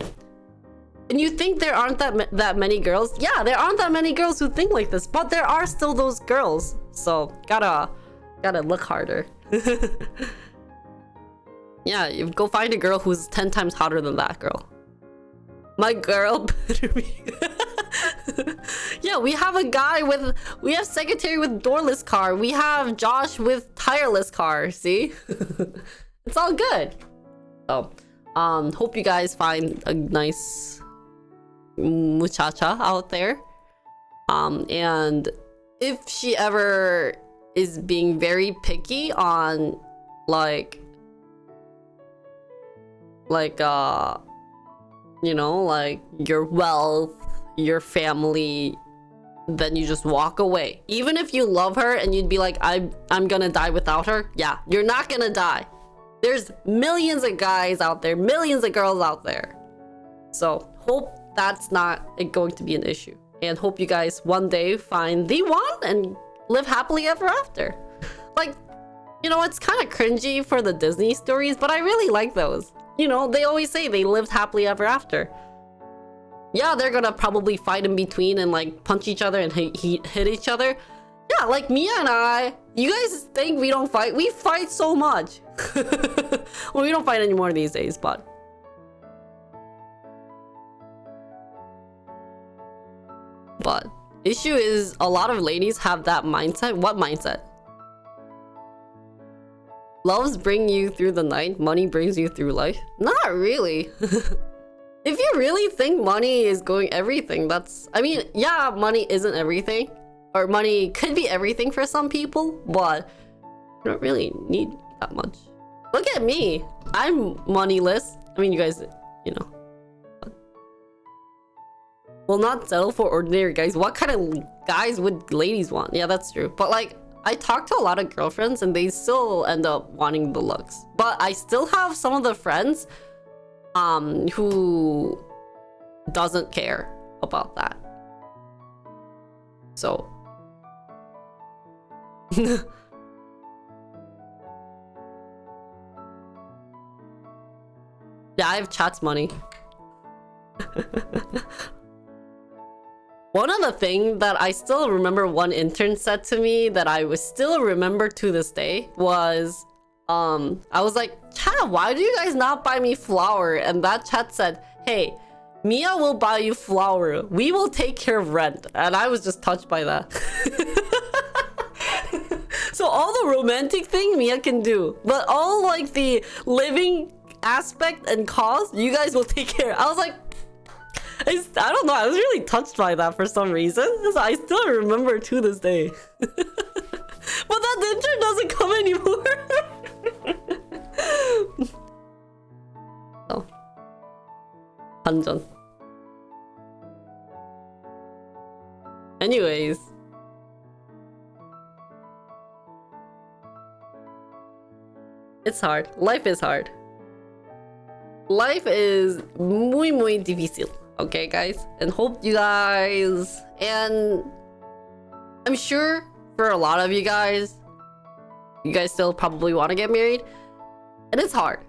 And you think there aren't that many girls? Yeah, there aren't that many girls who think like this, but there are still those girls. So gotta look harder. Yeah, you go find a girl who's 10 times hotter than that girl. My girl better be. Yeah, we have secretary with doorless car. We have Josh with tireless car. See? It's all good. So, hope you guys find a nice muchacha out there. And if she ever is being very picky on you know, like your wealth, your family, then you just walk away. Even if you love her and you'd be like, I'm gonna die without her. Yeah, you're not gonna die. There's millions of guys out there, millions of girls out there. So hope that's not going to be an issue. And hope you guys one day find the one and live happily ever after. Like, you know, it's kind of cringy for the Disney stories, but I really like those. You know, they always say they lived happily ever after. Yeah, they're gonna probably fight in between and like punch each other and hit each other. Yeah, like Mia and I, you guys think we don't fight? We fight so much. Well, we don't fight anymore these days, but issue is a lot of ladies have that mindset. What mindset? Loves bring you through the night, money brings you through life. Not really. If you really think money is going everything, that's, I mean, yeah, money isn't everything, or money could be everything for some people, but you don't really need that much. Look at me, I'm moneyless. I mean, you guys, you know, will not settle for ordinary guys. What kind of guys would ladies want? Yeah, that's true. But like, I talk to a lot of girlfriends and they still end up wanting the looks. But I still have some of the friends who doesn't care about that. So yeah, I have Chat's money. One other thing that I still remember one intern said to me that I was still remember to this day was, I was like, chat, why do you guys not buy me flour? And that chat said, hey, Mia will buy you flour. We will take care of rent. And I was just touched by that. So all the romantic thing Mia can do, but all like the living aspect and cause, you guys will take care. I was like, I don't know, I was really touched by that for some reason. So I still remember to this day. But that intern doesn't come anymore. Oh. 반전. Anyways. It's hard. Life is hard. Life is muy muy difícil. Okay, guys? And hope you guys... And... I'm sure for a lot of you guys still probably want to get married. And it's hard.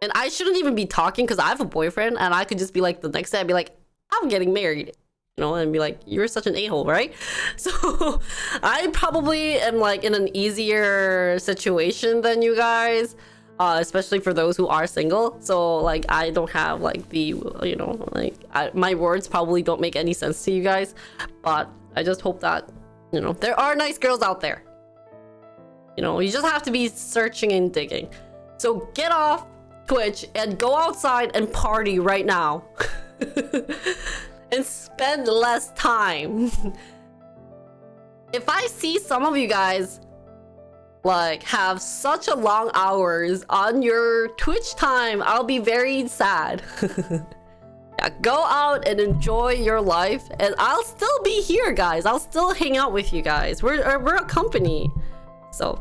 And I shouldn't even be talking because I have a boyfriend and I could just be like, the next day I'd be like, I'm getting married. You know, and be like, you're such an a-hole, right? So I probably am like in an easier situation than you guys, especially for those who are single. So like I don't have like the, you know, like my words probably don't make any sense to you guys, but I just hope that, you know, there are nice girls out there. You know, you just have to be searching and digging. So get off Twitch and go outside and party right now. And spend less time. If I see some of you guys like have such a long hours on your Twitch time, I'll be very sad. Yeah, go out and enjoy your life, and I'll still be here, guys. I'll still hang out with you guys. We're a company. So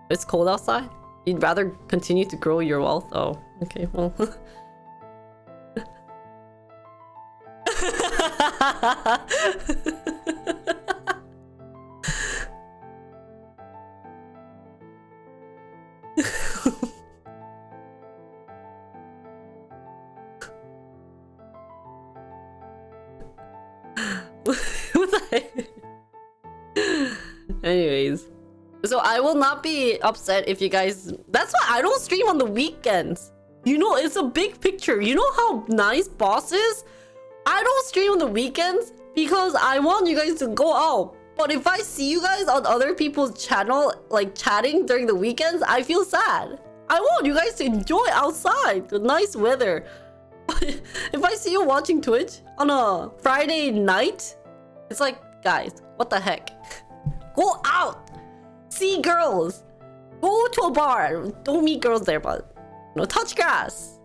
it's cold outside. You'd rather continue to grow your wealth? Oh, okay, well. What the heck? Anyways, so I will not be upset if you guys... That's why I don't stream on the weekends. You know, it's a big picture. You know how nice boss is? I don't stream on the weekends because I want you guys to go out. But if I see you guys on other people's channel, like chatting during the weekends, I feel sad. I want you guys to enjoy outside, the nice weather. But if I see you watching Twitch on a Friday night, it's like, guys, what the heck? Go out, see girls, go to a bar. Don't meet girls there, but you know, touch grass.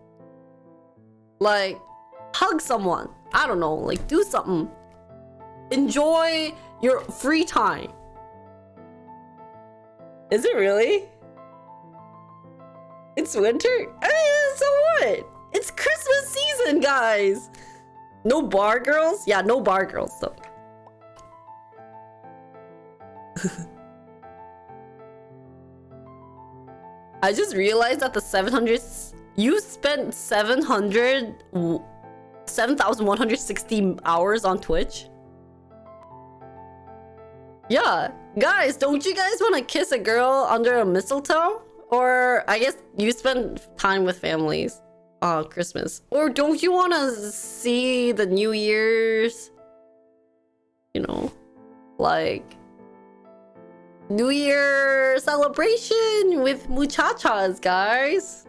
Like, hug someone. I don't know, like do something. Enjoy your free time. Is it really? It's winter? I mean, so what? It's Christmas season, guys. No bar girls? Yeah, no bar girls, so. I just realized that the 700... You spent 7,160 hours on Twitch? Yeah. Guys, don't you guys want to kiss a girl under a mistletoe? Or I guess you spend time with families on Christmas. Or don't you want to see the New Year's, you know, like New Year celebration with muchachas, guys?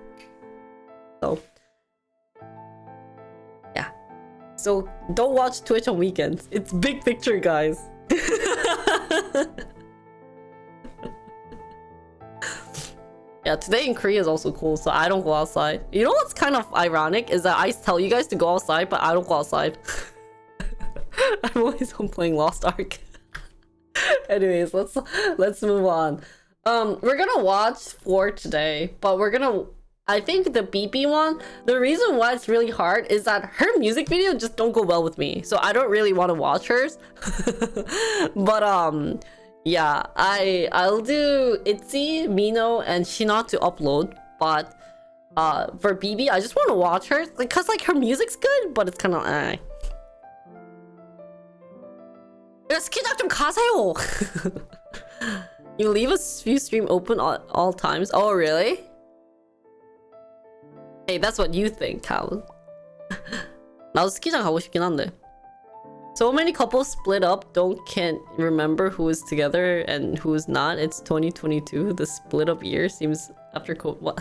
So yeah. So don't watch Twitch on weekends. It's big picture, guys. Yeah, today in Korea is also cool, so I don't go outside. You know what's kind of ironic is that I tell you guys to go outside, but I don't go outside. I'm always home playing Lost Ark. Anyways, let's move on. We're gonna watch 4 today, but I think the BB one, the reason why it's really hard is that her music videos just don't go well with me, so I don't really want to watch hers. But yeah, I'll do Itzy, Mino, and Shina to upload, but for BB, I just want to watch her because like her music's good, but it's kind of 야, 스키장 좀 가세요. You leave a view stream open at all times. Oh, really? Hey, that's what you think, Cal. 나도 스키장 가고 싶긴 한데. So many couples split up, can't remember who is together and who is not. It's 2022. The split up year seems after COVID. What?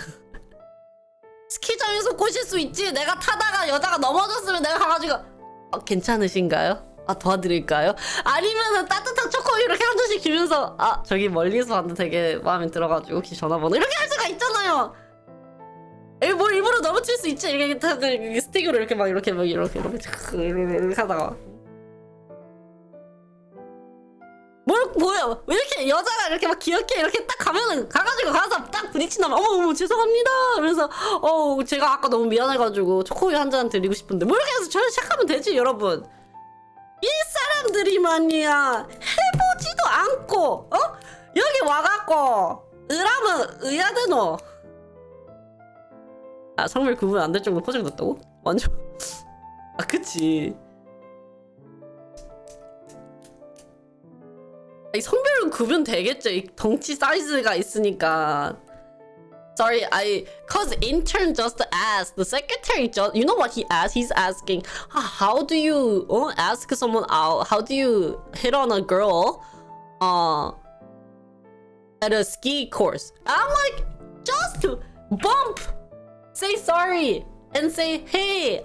스키장에서 꼬실 수 있지. 내가 타다가 여자가 넘어졌으면 내가 가가지고 괜찮으신가요? 도와드릴까요? 아니면은 따뜻한 초코 이렇게 한 잔씩 주면서 저기 멀리서 봤는데 되게 마음에 들어가지고 혹시 전화번호 이렇게 할 수가 있잖아요. 뭐 일부러 넘어질 수 있지. 이렇게 스틱으로 이렇게 하다가 뭐야? 왜 이렇게 여자가 이렇게 막 귀엽게 이렇게 딱 가면은 가가지고 가서 딱 부딪힌 다음에 어머 죄송합니다. 그래서 제가 아까 너무 미안해가지고 초코우유 한 잔 드리고 싶은데 뭐 이렇게 해서 저를 시작하면 되지 여러분. 이 사람들이만이야 해보지도 않고 여기 와갖고 으라면 의야 되노. 성별 구분 안 될 정도 포장 났다고? 완전 그치. 성별은 구분 되겠죠. 이 덩치 사이즈가 있으니까. Sorry, cause intern just asked. The secretary just, you know what he asked? He's asking, how do you ask someone out? How do you hit on a girl at a ski course? I'm like, just bump, say sorry, and say, hey,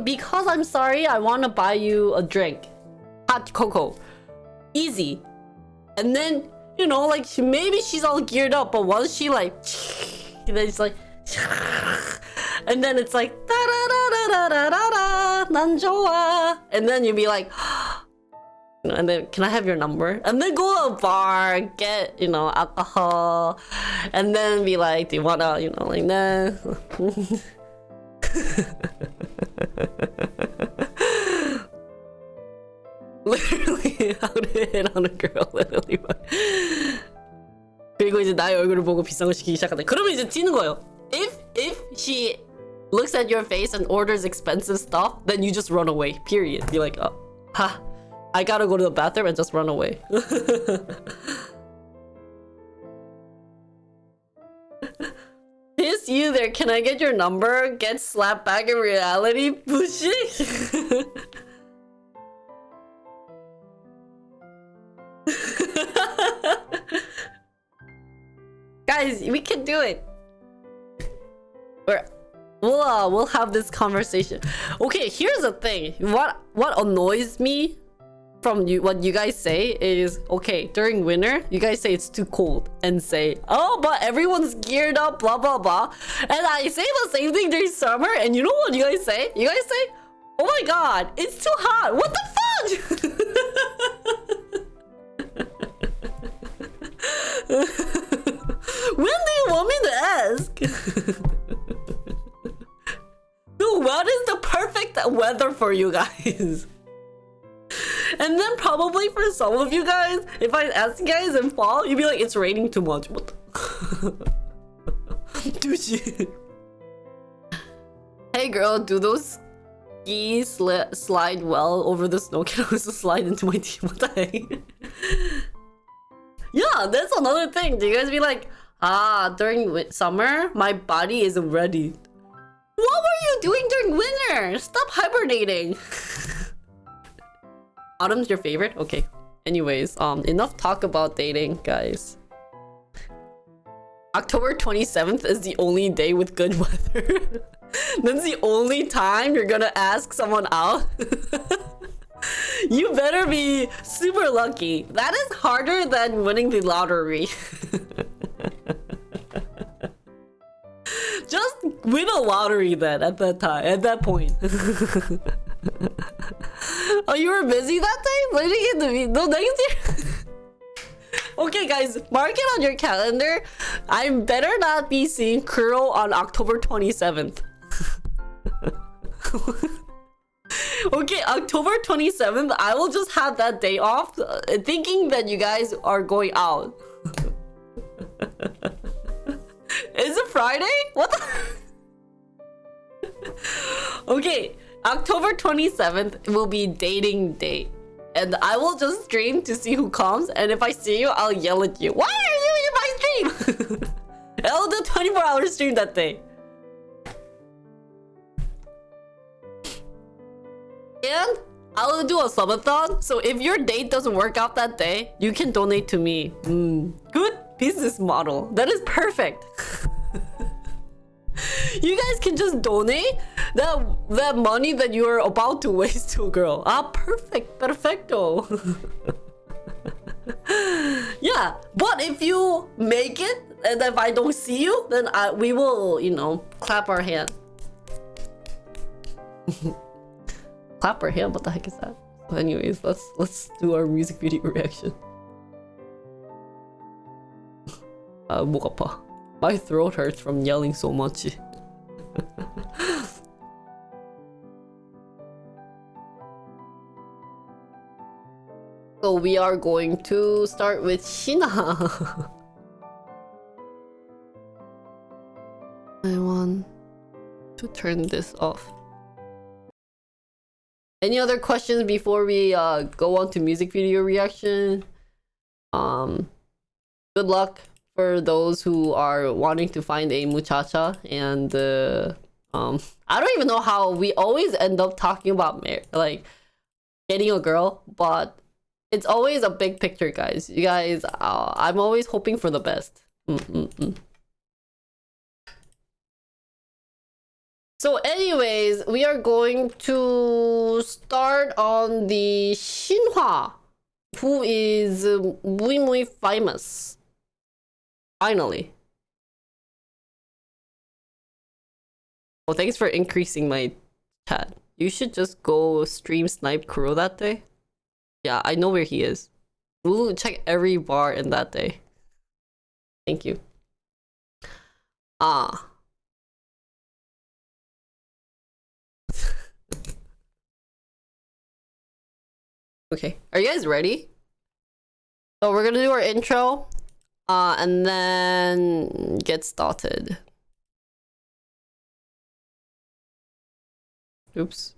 because I'm sorry, I want to buy you a drink, hot cocoa, easy. And then, you know, like maybe she's all geared up, but once she like, and then it's like, and then it's like, da da da da da da da, 난 좋아. And then you'd be like, and then can I have your number? And then go to a bar, get, you know, alcohol, and then be like, do you wanna, you know, like nah. Literally how to hit on a girl. Literally. 그리고 이제 나의 얼굴을 보고 비싼 걸 시키기 시작한다. 그러면 이제 튀는 거예요. If she looks at your face and orders expensive stuff, then you just run away. Period. Be like, I gotta go to the bathroom and just run away. Piss you there. Can I get your number? Get slapped back in reality. Bullshit. Guys, we can do it. We'll have this conversation. Okay, here's the thing. What annoys me from what you guys say is, okay, during winter, you guys say it's too cold and say, but everyone's geared up, blah blah blah. And I say the same thing during summer, and you know what you guys say? You guys say, oh my god, it's too hot. What the fudge? When do you want me to ask? No, what is the perfect weather for you guys? And then probably for some of you guys, if I ask you guys in fall, you'd be like, it's raining too much. What the? Dude. Hey girl, do those skis slide well over the snow? Can I also slide into my team? What the heck? Yeah, that's another thing. Do you guys be like, during summer, my body isn't ready. What were you doing during winter? Stop hibernating. Autumn's your favorite? Okay. Anyways, enough talk about dating, guys. October 27th is the only day with good weather. That's the only time you're gonna ask someone out. You better be super lucky. That is harder than winning the lottery. Just win a lottery then at that point. Oh, you were busy that day? Why did you get to me? No, next year. Okay, guys, mark it on your calendar. I better not be seeing Kuro on October 27th. Okay, October 27th, I will just have that day off, thinking that you guys are going out. Is it Friday? What the? Okay, October 27th will be dating day. And I will just stream to see who comes. And if I see you, I'll yell at you. Why are you in my stream? I'll do 24-hour stream that day. And I'll do a subathon. So if your date doesn't work out that day, you can donate to me. Good business model. That is perfect. You guys can just donate that money that you are about to waste to a girl. Ah, perfect. Perfecto. Yeah, but if you make it and if I don't see you, then we will, you know, clap our hand. Clap our hand? What the heck is that? Well, anyways, let's do our music video reaction. 목 아파. My throat hurts from yelling so much. So we are going to start with Shina. I want to turn this off. Any other questions before we go on to music video reaction? Good luck for those who are wanting to find a muchacha, and I don't even know how we always end up talking about like getting a girl, but it's always a big picture, guys. You guys, I'm always hoping for the best. So anyways, we are going to start on the Shinhwa, who is muy famous. Finally. Oh, thanks for increasing my chat. You should just go stream snipe Kuro that day. Yeah, I know where he is. We'll check every bar in that day. Thank you. Okay, are you guys ready? So we're gonna do our intro, and then get started. Oops.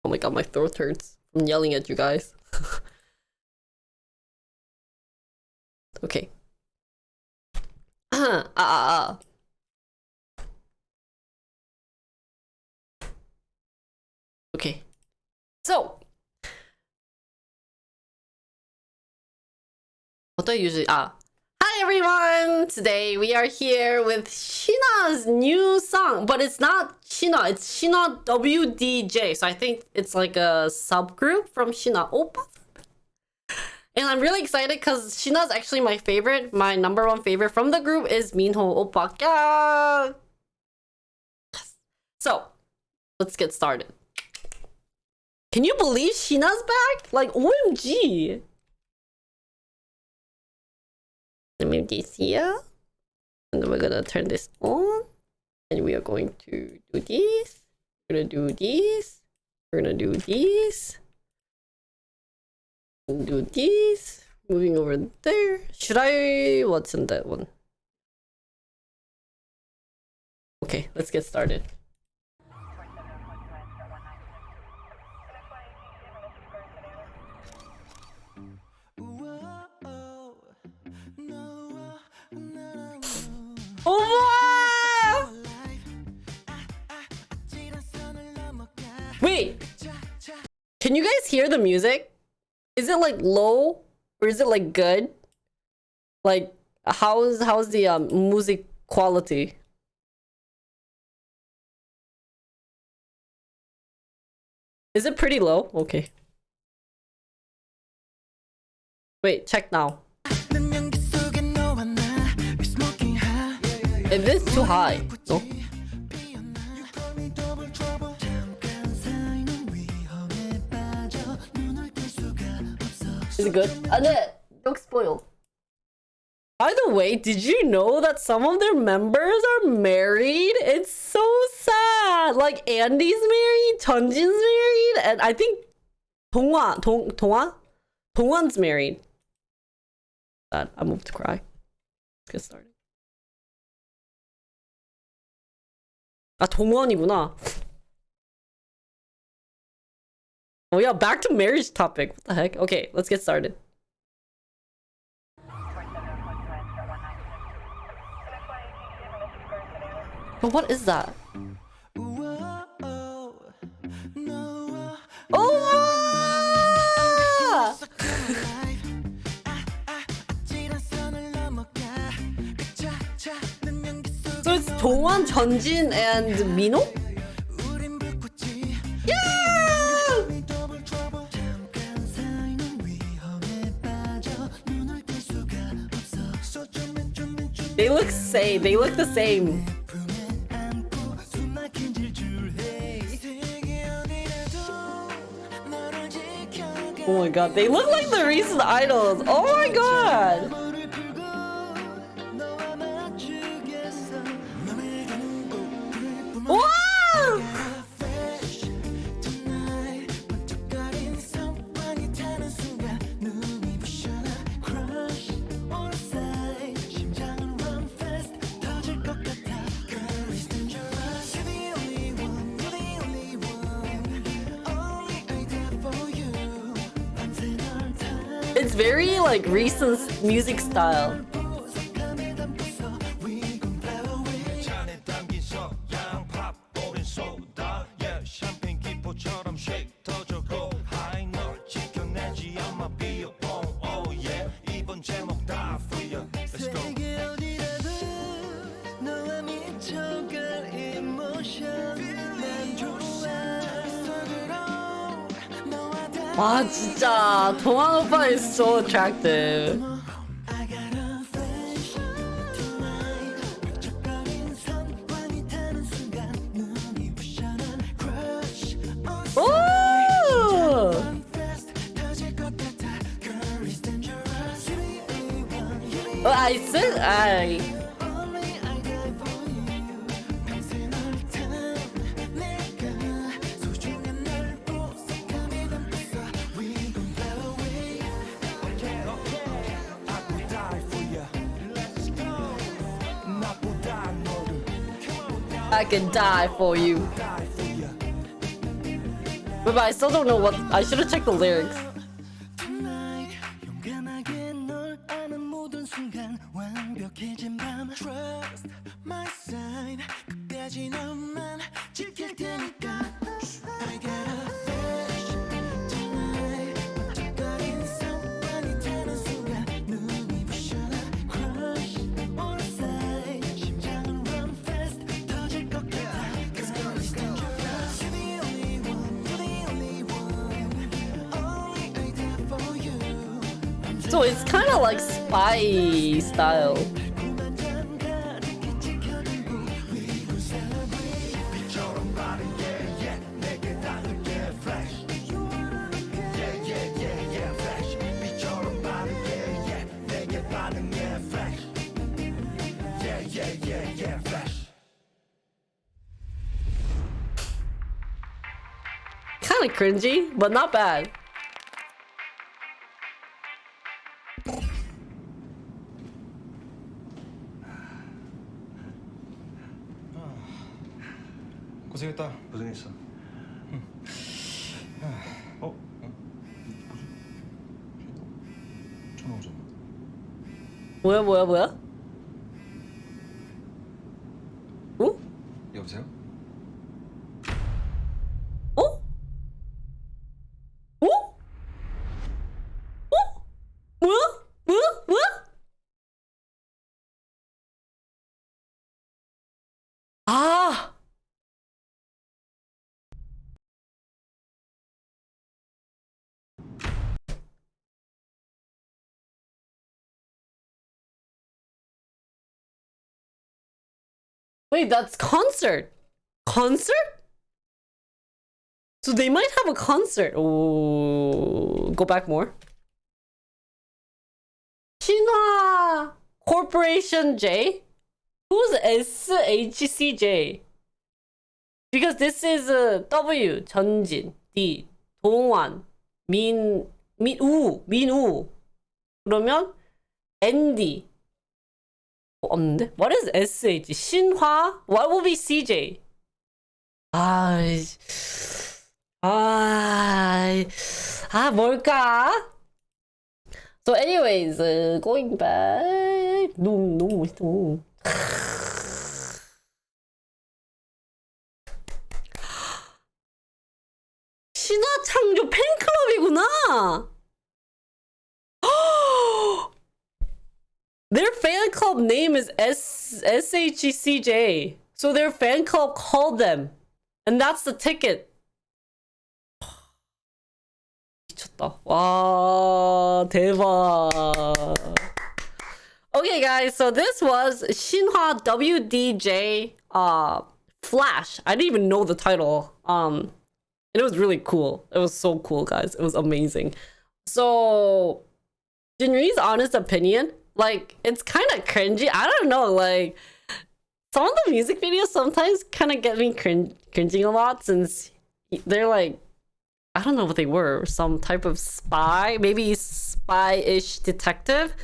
Oh my god, my throat hurts from yelling at you guys. Okay. Okay. So, what do I usually... Hi everyone! Today we are here with Shina's new song, but it's not Shina, it's Shina WDJ. So I think it's like a subgroup from Shina Oppa. And I'm really excited because Shina's actually my favorite. My number one favorite from the group is Minho Oppa. Yeah. So, let's get started. Can you believe Shina's back? Like, OMG! Let me move this here. And then we're gonna turn this on. And we are going to do this. We're gonna do this. We're gonna do this. Do this. Moving over there. Should I... What's in that one? Okay, let's get started. Oh, wait, can you guys hear the music? Is it like low or is it like good? Like how's the music quality? Is it pretty low? Okay. Wait, check now. It is too high. No? Is it good? Don't spoil. By the way, did you know that some of their members are married? It's so sad. Like Andy's married, Chunjin's married, and I think Dongwon's married. Sad. I'm moved to cry. Let's get started. 동원이구나. Oh yeah, back to marriage topic. What the heck? Okay, let's get started. But what is that? it's 동원, 전진, and 민호? They look same. They look the same. Oh my god, they look like the recent idols. Oh my god. Wow! It's very like recent music style. 와 진짜 동환 오빠 is so attractive. 오! 아이스? I can die for you. But I still don't know what. I should have checked the lyrics. So it's kind of like spy style. Kind of cringy, but not bad. 고생했다. 고생했어. 뭐지? 전화 오잖아. 뭐야? 어? 여보세요? 어? 어? 어? 뭐야? 아! Wait, that's concert. Concert? So they might have a concert. Oh, go back more. Shinhwa Corporation J? Who's SHCJ? Because this is W, 전진, D, 동환, 민우. 그러면 ND. 없는데? What is SH? 신화? What will be CJ? 뭘까? So anyways, going back. 너무 멋있어. 신화창조 팬클럽이구나. Their fan club club name is SHCJ. So their fan club called them. And that's the ticket. 미쳤다. 와, 대박. Okay, guys, so this was Shinhwa WDJ Flash. I didn't even know the title. And it was really cool. It was so cool, guys. It was amazing. So, Jinri's honest opinion, like, it's kind of cringy. I don't know, like, some of the music videos sometimes kind of get me cringing a lot since they're like, I don't know what they were, some type of spy, maybe spy-ish detective,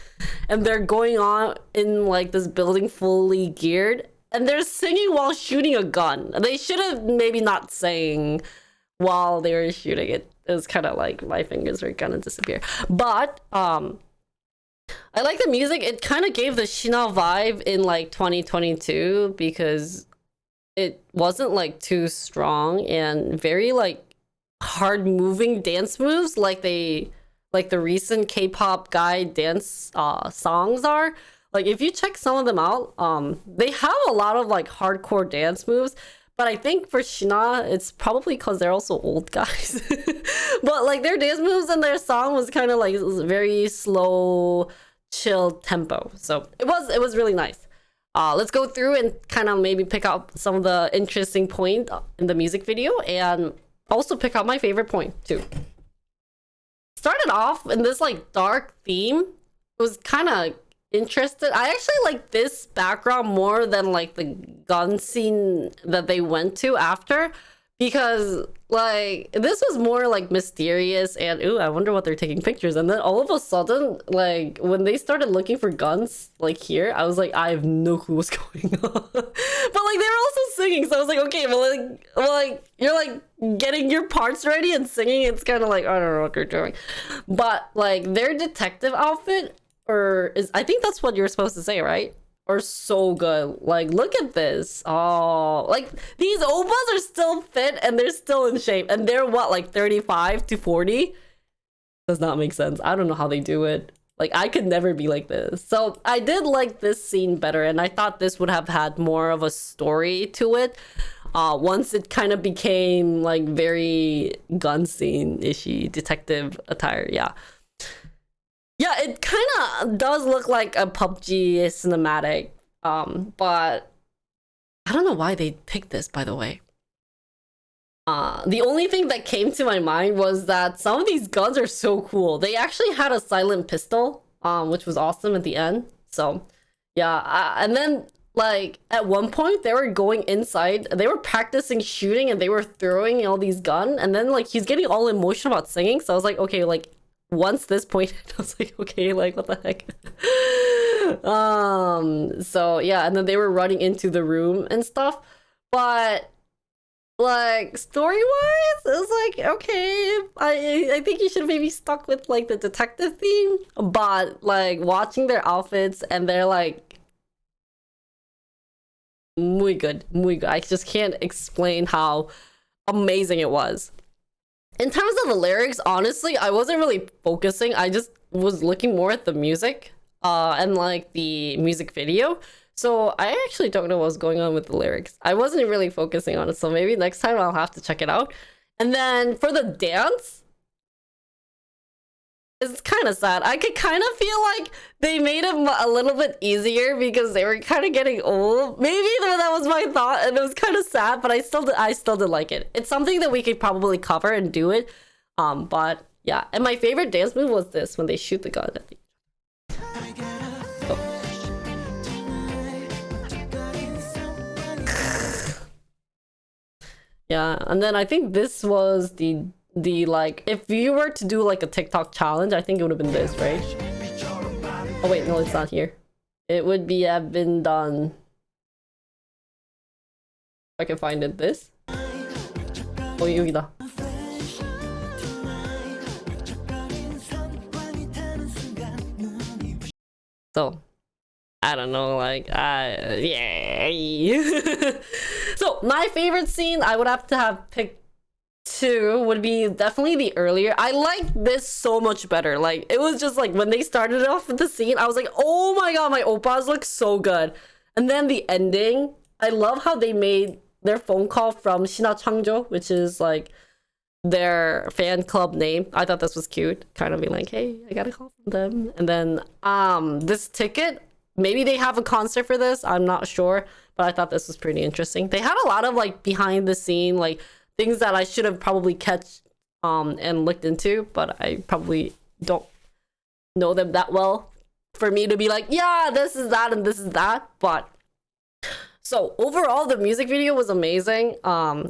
and they're going on in like this building fully geared, and they're singing while shooting a gun. They should have maybe not sang while they were shooting it. It was kind of like my fingers were gonna disappear. But I like the music. It kind of gave the Shina vibe in like 2022 because it wasn't like too strong and very like hard moving dance moves like the recent K-pop guy dance songs are. Like if you check some of them out, they have a lot of like hardcore dance moves, but I think for Shina it's probably because they're also old guys. But like their dance moves and their song was kind of like very slow, chill tempo, so it was really nice. Let's go through and kind of maybe pick out some of the interesting point in the music video and also pick out my favorite point too. Started off in this like dark theme. It was kind of interested. I actually like this background more than like the gun scene that they went to after, because like this was more like mysterious and ooh, I wonder what they're taking pictures. And then all of a sudden, like when they started looking for guns like here, I was like, I have no clue what's going on. But like they were also singing, so I was like, okay, well like you're like getting your parts ready and singing, it's kind of like I don't know what you're doing. But like their detective outfit, or is, I think that's what you're supposed to say, right? Are so good. Like look at this. Oh, like these oppas are still fit and they're still in shape, and they're what, like 35 to 40? Does not make sense. I don't know how they do it. Like I could never be like this. So I did like this scene better, and I thought this would have had more of a story to it once it kind of became like very gun scene-ishy detective attire. Yeah, it kind of does look like a PUBG cinematic, but I don't know why they picked this, by the way. The only thing that came to my mind was that some of these guns are so cool. They actually had a silent pistol, which was awesome at the end. So, yeah, and then, like, at one point, they were going inside, they were practicing shooting, and they were throwing all these guns, and then, like, he's getting all emotional about singing, so I was like, okay, like, once this point, I was like, okay, like what the heck. So yeah, and then they were running into the room and stuff, but like story-wise, it was like, okay, I think you should maybe stuck with like the detective theme, but like watching their outfits and they're like muy good. I just can't explain how amazing it was. In terms of the lyrics, honestly, I wasn't really focusing. I just was looking more at the music and like the music video. So I actually don't know what's going on with the lyrics. I wasn't really focusing on it, so maybe next time I'll have to check it out. And then for the dance, it's kind of sad. I could kind of feel like they made it a little bit easier because they were kind of getting old. Maybe that was my thought, and it was kind of sad, but I still did like it. It's something that we could probably cover and do it. But yeah, and my favorite dance move was this, when they shoot the gun at the yeah, and then I think this was the like, if you were to do like a TikTok challenge, I think it would have been this, right? Oh wait, no, it's not here. It would be have been done. If I can find it, this. Oh, 여기다. So I don't know, like, yeah. So my favorite scene, I would have to have picked 2 would be definitely the earlier. I like this so much better. Like, it was just like when they started off with the scene, I was like, oh my god, my oppas look so good. And then the ending, I love how they made their phone call from Shina Changjo, which is like their fan club name. I thought this was cute. Kind of being like, hey, I got a call from them. And then this ticket, maybe they have a concert for this. I'm not sure. But I thought this was pretty interesting. They had a lot of like behind the scene, like things that I should have probably catch and looked into, but I probably don't know them that well for me to be like, yeah, this is that and this is that. But so overall, the music video was amazing,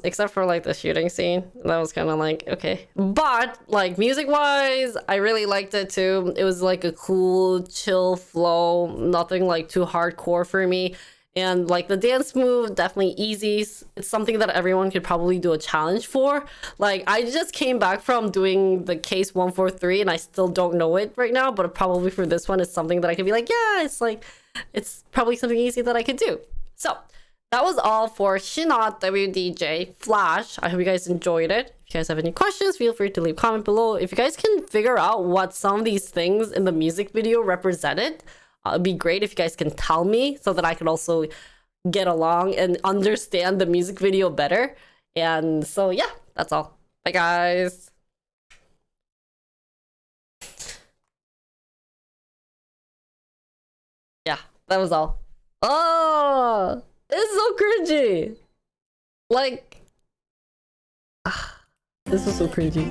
except for like the shooting scene. That was kind of like, okay. But like music wise, I really liked it too. It was like a cool, chill flow, nothing like too hardcore for me. And like the dance move, definitely easy. It's something that everyone could probably do a challenge for. Like I just came back from doing the case 143 and I still don't know it right now, but probably for this one, it's something that I could be like, yeah, it's probably something easy that I could do. So that was all for Shina WDJ Flash. I hope you guys enjoyed it. If you guys have any questions, feel free to leave a comment below. If you guys can figure out what some of these things in the music video represented, it'd be great if you guys can tell me so that I can also get along and understand the music video better. And so yeah, that's all. Bye guys. Yeah, that was all. Oh, it's so cringy. Like, this was so cringy.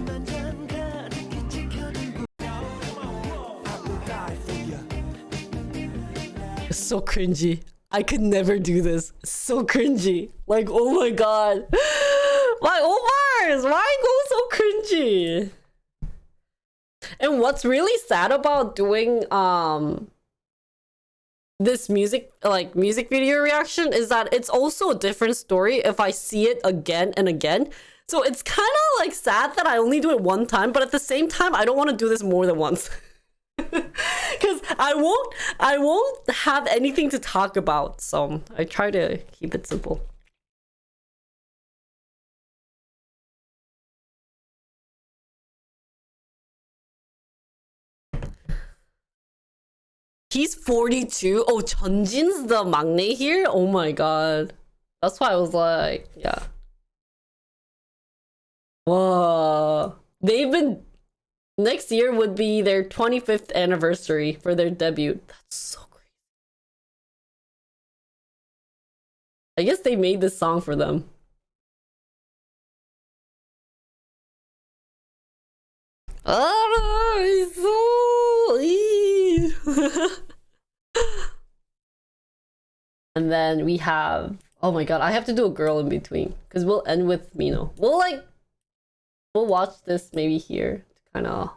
So cringy. I could never do this. So cringy. Like, oh my god. My Omars, why go so cringy? And what's really sad about doing this music video reaction is that it's also a different story if I see it again and again. So it's kind of like sad that I only do it one time, but at the same time I don't want to do this more than once. Because I won't have anything to talk about, so I try to keep it simple. He's 42. Oh, Chunjin's the maknae here? Oh my god. That's why I was like, yeah. Whoa. They've been... Next year would be their 25th anniversary for their debut. That's so crazy. I guess they made this song for them. And then we have... Oh my god, I have to do a girl in between. Because we'll end with Mino. We'll watch this maybe here. Kind of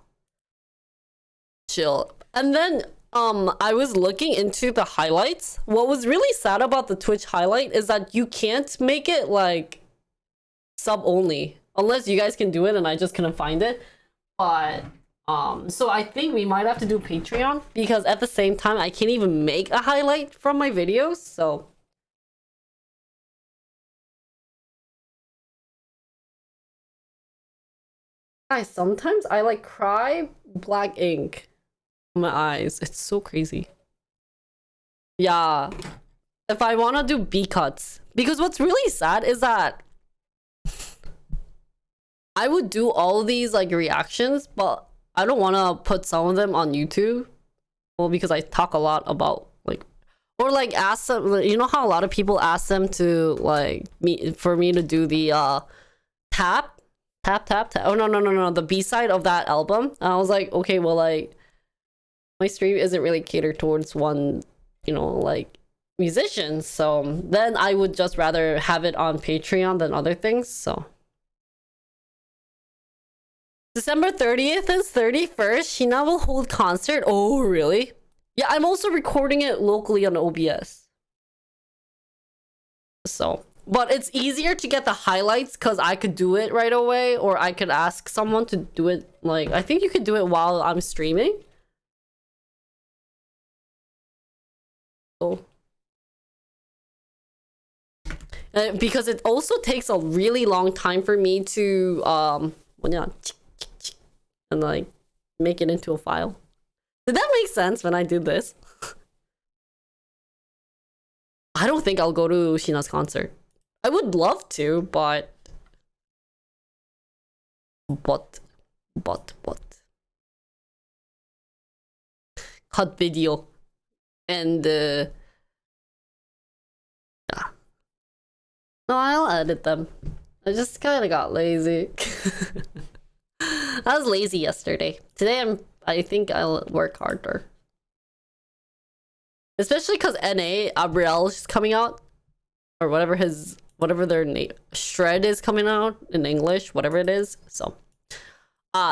chill. And then I was looking into the highlights. What was really sad about the Twitch highlight is that you can't make it like sub only unless you guys can do it, and I just couldn't find it. But so I think we might have to do Patreon, because at the same time I can't even make a highlight from my videos. So guys, sometimes I like cry black ink in my eyes. It's so crazy. Yeah. If I want to do B cuts. Because what's really sad is that I would do all of these like reactions, but I don't want to put some of them on YouTube. Well, because I talk a lot about like, or like ask them, you know how a lot of people ask them to like for me to do the tap. Oh no, the B-side of that album. And I was like, okay, well, like my stream isn't really catered towards one, you know, like musician. So then I would just rather have it on Patreon than other things. So December 30th and 31st, Shina will hold concert. Oh, really? Yeah, I'm also recording it locally on OBS. So, but it's easier to get the highlights because I could do it right away, or I could ask someone to do it. Like, I think you could do it while I'm streaming. So, Because it also takes a really long time for me to 뭐냐, and like make it into a file. Did that make sense when I did this? I don't think I'll go to Shina's concert. I would love to, but cut video and yeah. No, I'll edit them. I just kind of got lazy. I was lazy yesterday. Today I think I'll work harder. Especially because NA Abriel is coming out, or whatever their name Shred is coming out in English, whatever it is. So,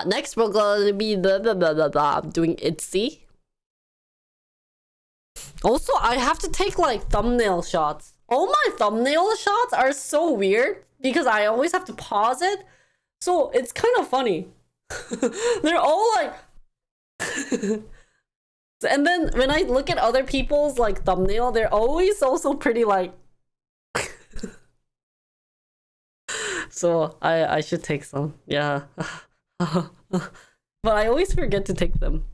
next we're gonna be doing ITZY. Also, I have to take like thumbnail shots. All my thumbnail shots are so weird because I always have to pause it. So it's kind of funny. They're all like and then when I look at other people's like thumbnail, they're always also pretty like so I should take some. Yeah. But I always forget to take them.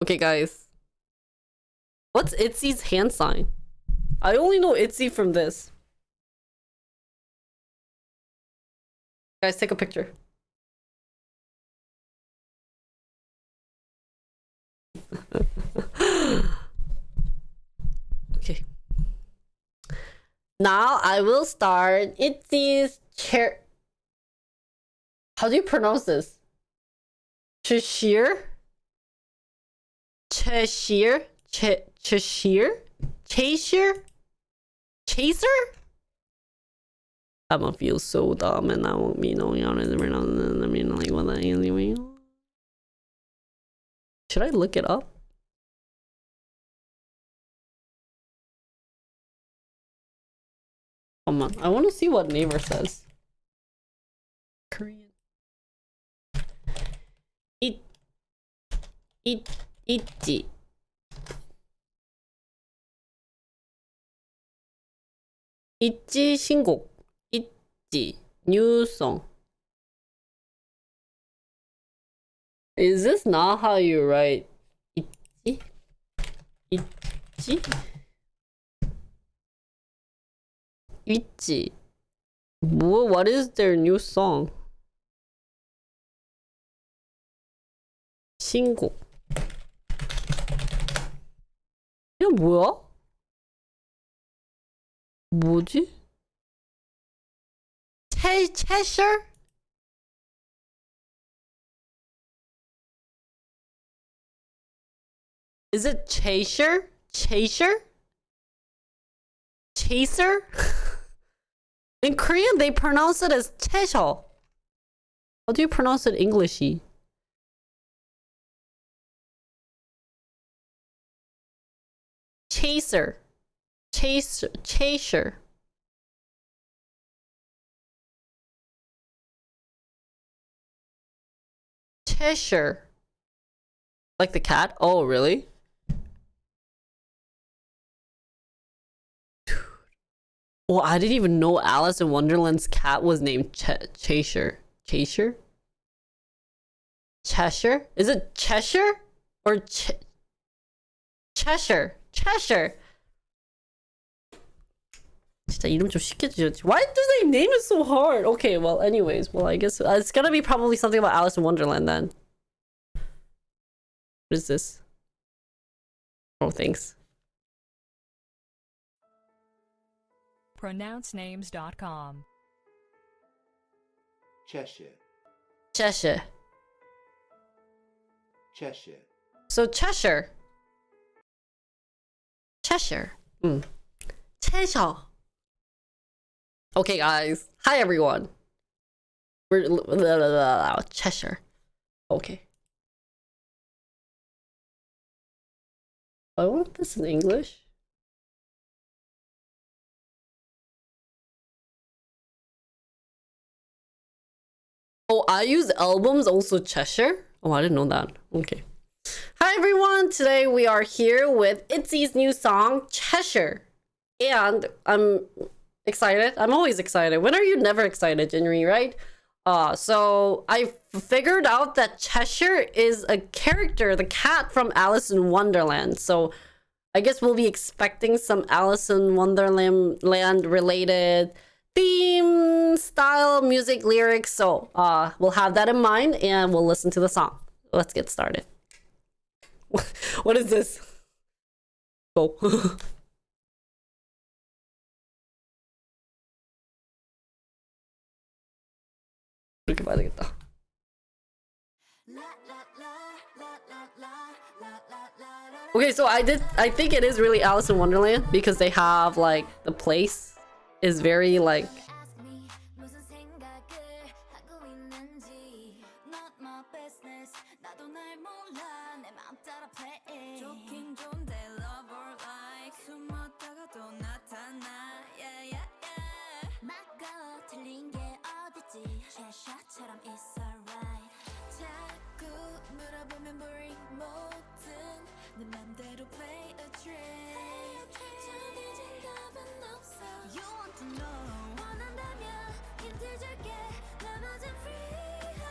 Okay, guys. What's ITZY's hand sign? I only know ITZY from this. Guys, take a picture. Okay. Now I will start ITZY's chair. How do you pronounce this? Cheshire? Cheshire? Cheshire? Chaser? I'm gonna feel so dumb and I won't be knowing how to like what that is. Should I look it up? Come on, I want to see what Naver says. Korean. ITZY. ITZY 신곡. ITZY new song. Is this not how you write ITZY? ITZY? ITZY. What is their new song? 신곡. 이거 뭐야? 뭐지? Cheshire? Is it Chaser? Chaser? In Korean, they pronounce it as Chesho. How do you pronounce it Englishy? Chaser. Cheshire. Like the cat? Oh, really? Well, I didn't even know Alice in Wonderland's cat was named Cheshire. Cheshire? Is it Cheshire? Or Cheshire? 진짜 이름 좀 쉽게 주셨지. Why do they name it so hard? Okay, well, anyways. Well, I guess it's gonna be probably something about Alice in Wonderland then. What is this? Oh, thanks. pronouncenames.com. Cheshire. So Cheshire. Cheshire. Okay, guys. Hi, everyone. We're Cheshire. Okay. I want this in English. Oh, I use albums also Cheshire? Oh, I didn't know that. Okay. Hi everyone, today we are here with ITZY's new song, Cheshire. And I'm excited. I'm always excited. When are you never excited, Jinri, right? So I figured out that Cheshire is a character, the cat from Alice in Wonderland. So I guess we'll be expecting some Alice in Wonderland related theme, style, music, lyrics. So we'll have that in mind and we'll listen to the song. Let's get started. What is this? Go. 이렇게 봐야 되겠다. Okay, so I think it is really Alice in Wonderland because they have like the place is very like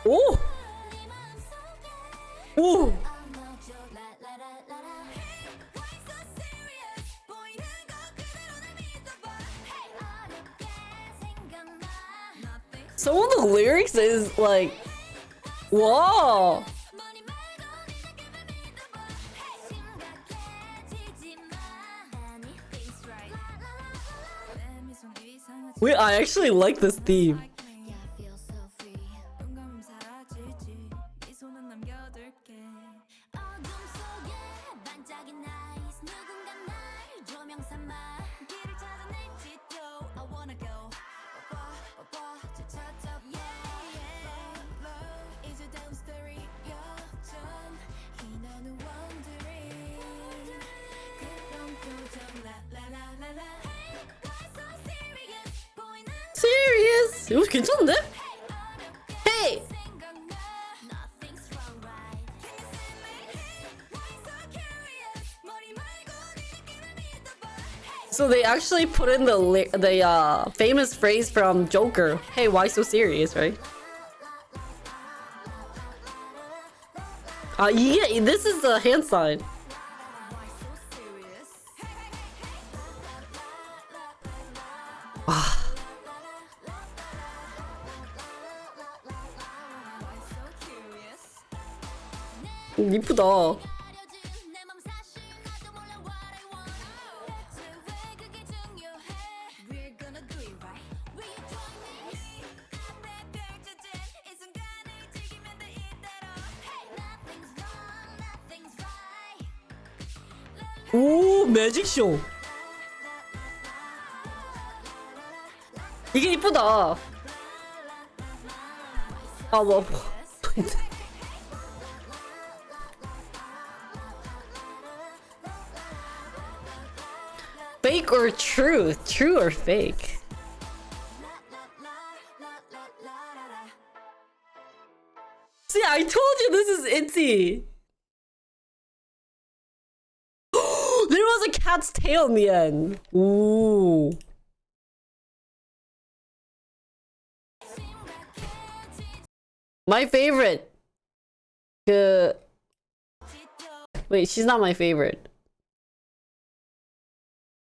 오! 오! Some of the lyrics is like, whoa! Wait, I actually like this theme. Serious? 이거 괜찮은데? Hey! So they actually put in the famous phrase from Joker. Hey, why so serious, right? Yeah, this is the hand sign. 이쁘다. 오, 매직쇼. 이게 이쁘다. 아, 뭐. Fake or true? True or fake? See, I told you this is itzy. There was a cat's tail in the end. Ooh. My favorite. Wait, she's not my favorite.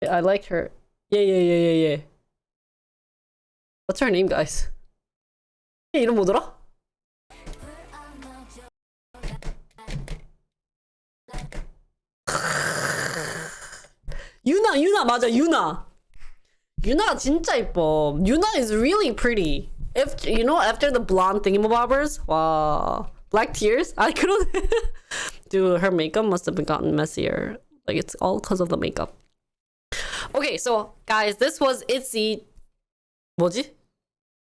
I liked her. Yeah. What's her name, guys? 얘 이름 뭐더라? 유나 맞아, 유나. 유나 진짜 이뻐. 유나 is really pretty. If you know, after the blonde thingamabobbers, wow, black tears. I couldn't. Dude, her makeup must have gotten messier. Like it's all because of the makeup. Okay, so guys, this was Itzy. 뭐지?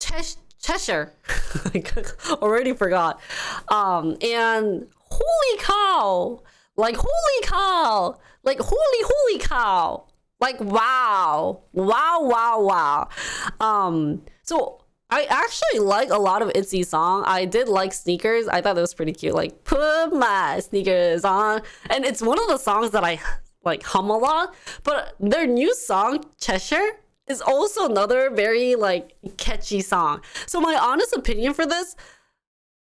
Cheshire. I already forgot. And holy cow! Like holy cow! Like holy cow! Like wow! So I actually like a lot of Itzy's song. I did like Sneakers. I thought it was pretty cute. Like put my sneakers on, and it's one of the songs that I like hum a lot. But their new song, Cheshire, is also another very like catchy song. So my honest opinion for this,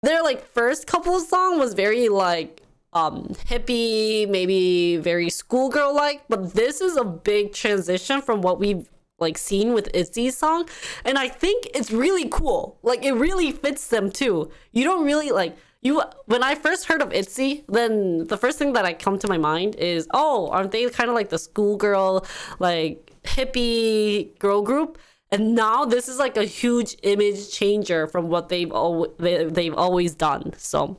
their like first couple of songs was very like hippie, maybe very schoolgirl like, but this is a big transition from what we've like seen with ITZY's song, and I think it's really cool. Like it really fits them too. You don't really like you when I first heard of ITZY, then the first thing that I come to my mind is, oh, aren't they kind of like the schoolgirl like hippie girl group? And now this is like a huge image changer from what they've always done. So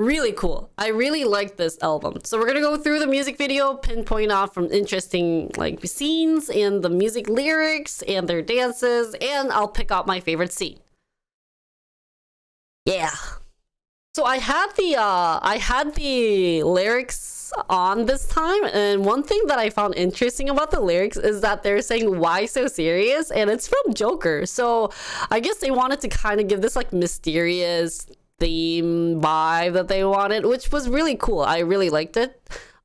really cool. I really like this album. So we're gonna go through the music video, pinpoint out from interesting like scenes and the music lyrics and their dances, and I'll pick out my favorite scene. Yeah. So I had the lyrics on this time, and one thing that I found interesting about the lyrics is that they're saying "why so serious," and it's from Joker. So I guess they wanted to kind of give this like mysterious theme vibe that they wanted, which was really cool. I really liked it.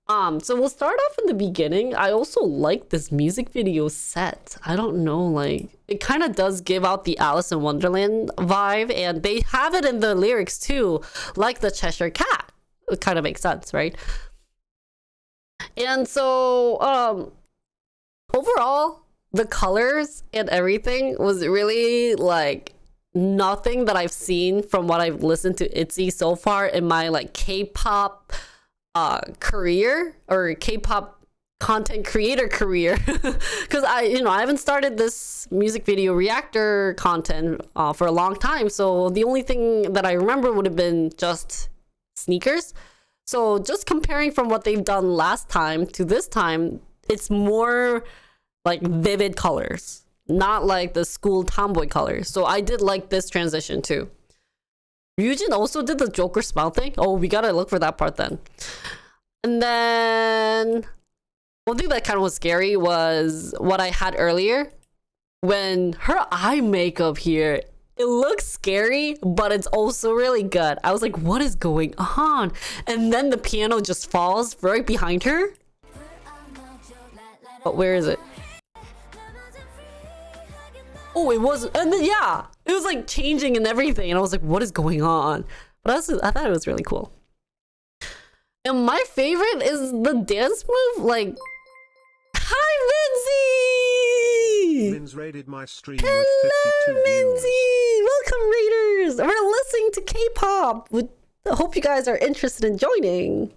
So we'll start off in the beginning. I also like this music video set. I don't know, like it kind of does give out the Alice in Wonderland vibe, and they have it in the lyrics too, like the Cheshire Cat. It kind of makes sense, right? And so overall, the colors and everything was really like nothing that I've seen from what I've listened to ITZY so far in my like K-pop career or K-pop content creator career, because I haven't started this music video reactor content for a long time, so the only thing that I remember would have been just Sneakers. So just comparing from what they've done last time to this time, it's more like vivid colors, not like the school tomboy colors. So I did like this transition too. Ryujin also did the Joker smile thing. Oh, we gotta look for that part then. And then one thing that kind of was scary was what I had earlier. When her eye makeup here, it looks scary, but it's also really good. I was like, what is going on? And then the piano just falls right behind her. But where is it? Oh, it was, and then yeah, it was like changing and everything, and I was like, what is going on? But I thought it was really cool. And my favorite is the dance move, like, hi Minzy! Minz raided my stream Hello, with 52 views. Minzy! Welcome, raiders! We're listening to K-pop. I hope you guys are interested in joining.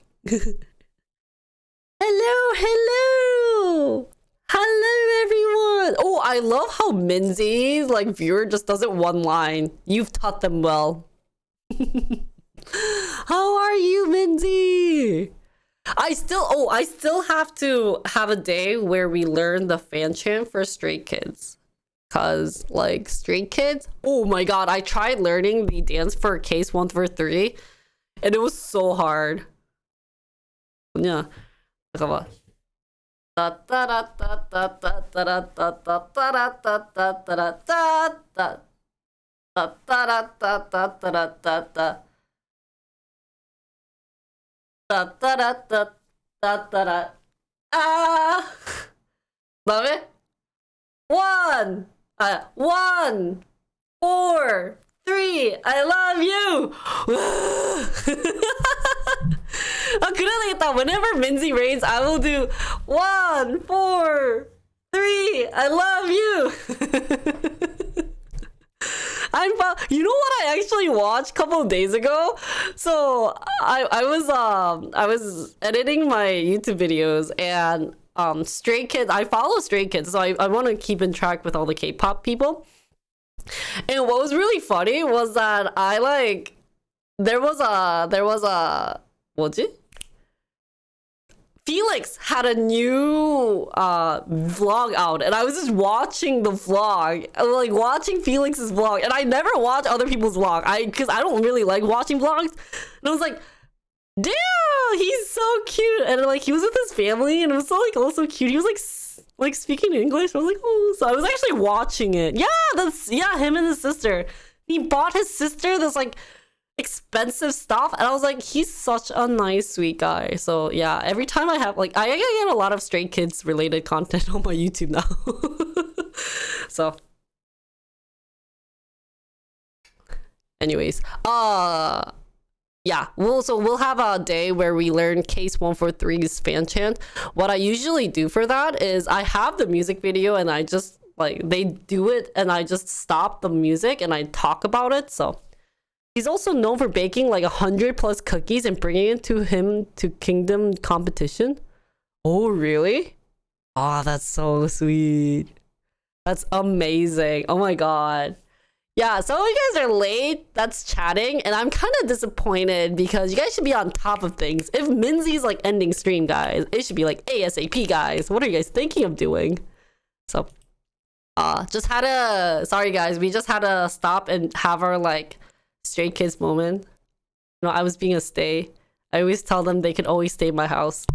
Hello! Hello, everyone! Oh, I love how Minzy's like viewer just does it one line. You've taught them well. How are you, Minzy? I still have to have a day where we learn the fan chant for Stray Kids. Cause like Stray Kids, oh my god, I tried learning the dance for Case 1 for 3 and it was so hard. Yeah. 잠깐만. 그다음에 1 4 3 I love you. 그래야 되겠다. Whenever Minzy reigns, I will do 1 4 3 I love you. You know what I actually watched a couple of days ago? So I was editing my YouTube videos, and Stray Kids, I follow Stray Kids, so I want to keep in track with all the K-pop people. And what was really funny was that there was a 뭐지? Felix had a new vlog out, and I was just watching the vlog, like watching Felix's vlog, and I never watch other people's vlog, because I don't really like watching vlogs. And I was like, damn, he's so cute, and like he was with his family, and it was so like also cute. He was like speaking English. I was like, oh, so I was actually watching it. Yeah, him and his sister. He bought his sister this like expensive stuff, and I was like, he's such a nice, sweet guy. So yeah, every time I have like, I get a lot of Stray Kids related content on my YouTube now. So anyways, yeah, we'll have a day where we learn Case 143's fan chant. What I usually do for that is I have the music video and I just like, they do it and I just stop the music and I talk about it. So he's also known for baking like 100+ cookies and bringing it to him to Kingdom competition. Oh, really? Oh, that's so sweet. That's amazing. Oh my god. Yeah, so you guys are late. That's chatting, and I'm kind of disappointed because you guys should be on top of things. If Minzy's like ending stream, guys, it should be like ASAP, guys. What are you guys thinking of doing? So, just had to. Sorry, guys. We just had to stop and have our like Stray Kids moment. You know, I was being a stay. I always tell them they can always stay in my house.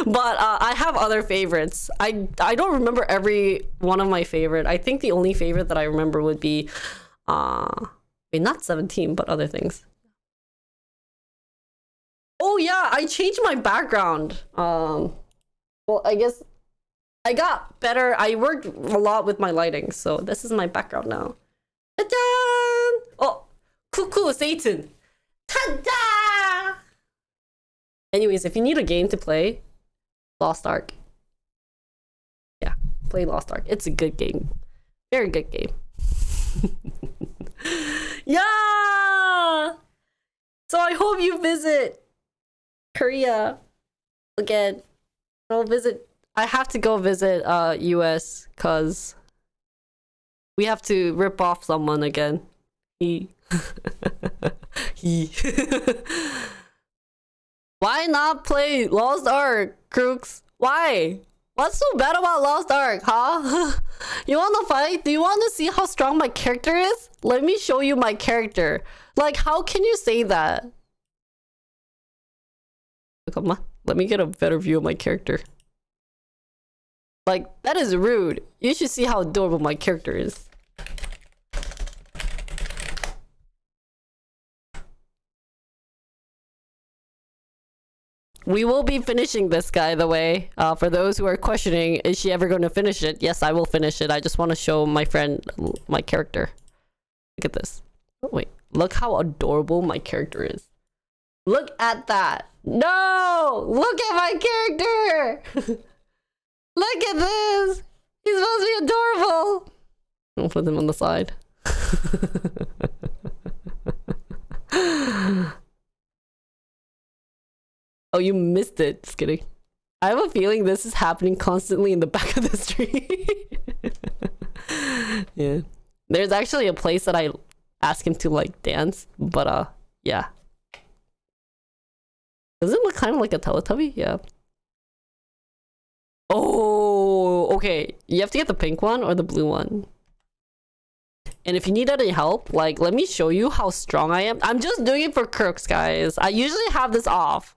But I have other favorites. I don't remember every one of my favorite. I think the only favorite that I remember would be wait, not 17, but other things. Oh yeah, I changed my background. Well, I guess I got better. I worked a lot with my lighting, so this is my background now. Ta-da! Oh, cuckoo Satan. Ta-da! Anyways, if you need a game to play, Lost Ark. Yeah, play Lost Ark. It's a good game. Very good game. Yeah! So I hope you visit Korea again. I have to go visit US because we have to rip off someone again. He. Why not play Lost Ark, Crooks? Why? What's so bad about Lost Ark, huh? You wanna fight? Do you wanna see how strong my character is? Let me show you my character. Like, how can you say that? Come on, let me get a better view of my character. Like, that is rude. You should see how adorable my character is. We will be finishing this, by the way. For those who are questioning, is she ever going to finish it? Yes, I will finish it. I just want to show my friend my character. Look at this. Oh, wait. Look how adorable my character is. Look at that. No! Look at my character! Look at this! He's supposed to be adorable! I'll put him on the side. Oh, you missed it. Just kidding. I have a feeling this is happening constantly in the back of the street. Yeah. There's actually a place that I ask him to like dance, but yeah. Does it look kind of like a Teletubby? Yeah. Oh, okay. You have to get the pink one or the blue one. And if you need any help, like, let me show you how strong I am. I'm just doing it for Crooks, guys. I usually have this off.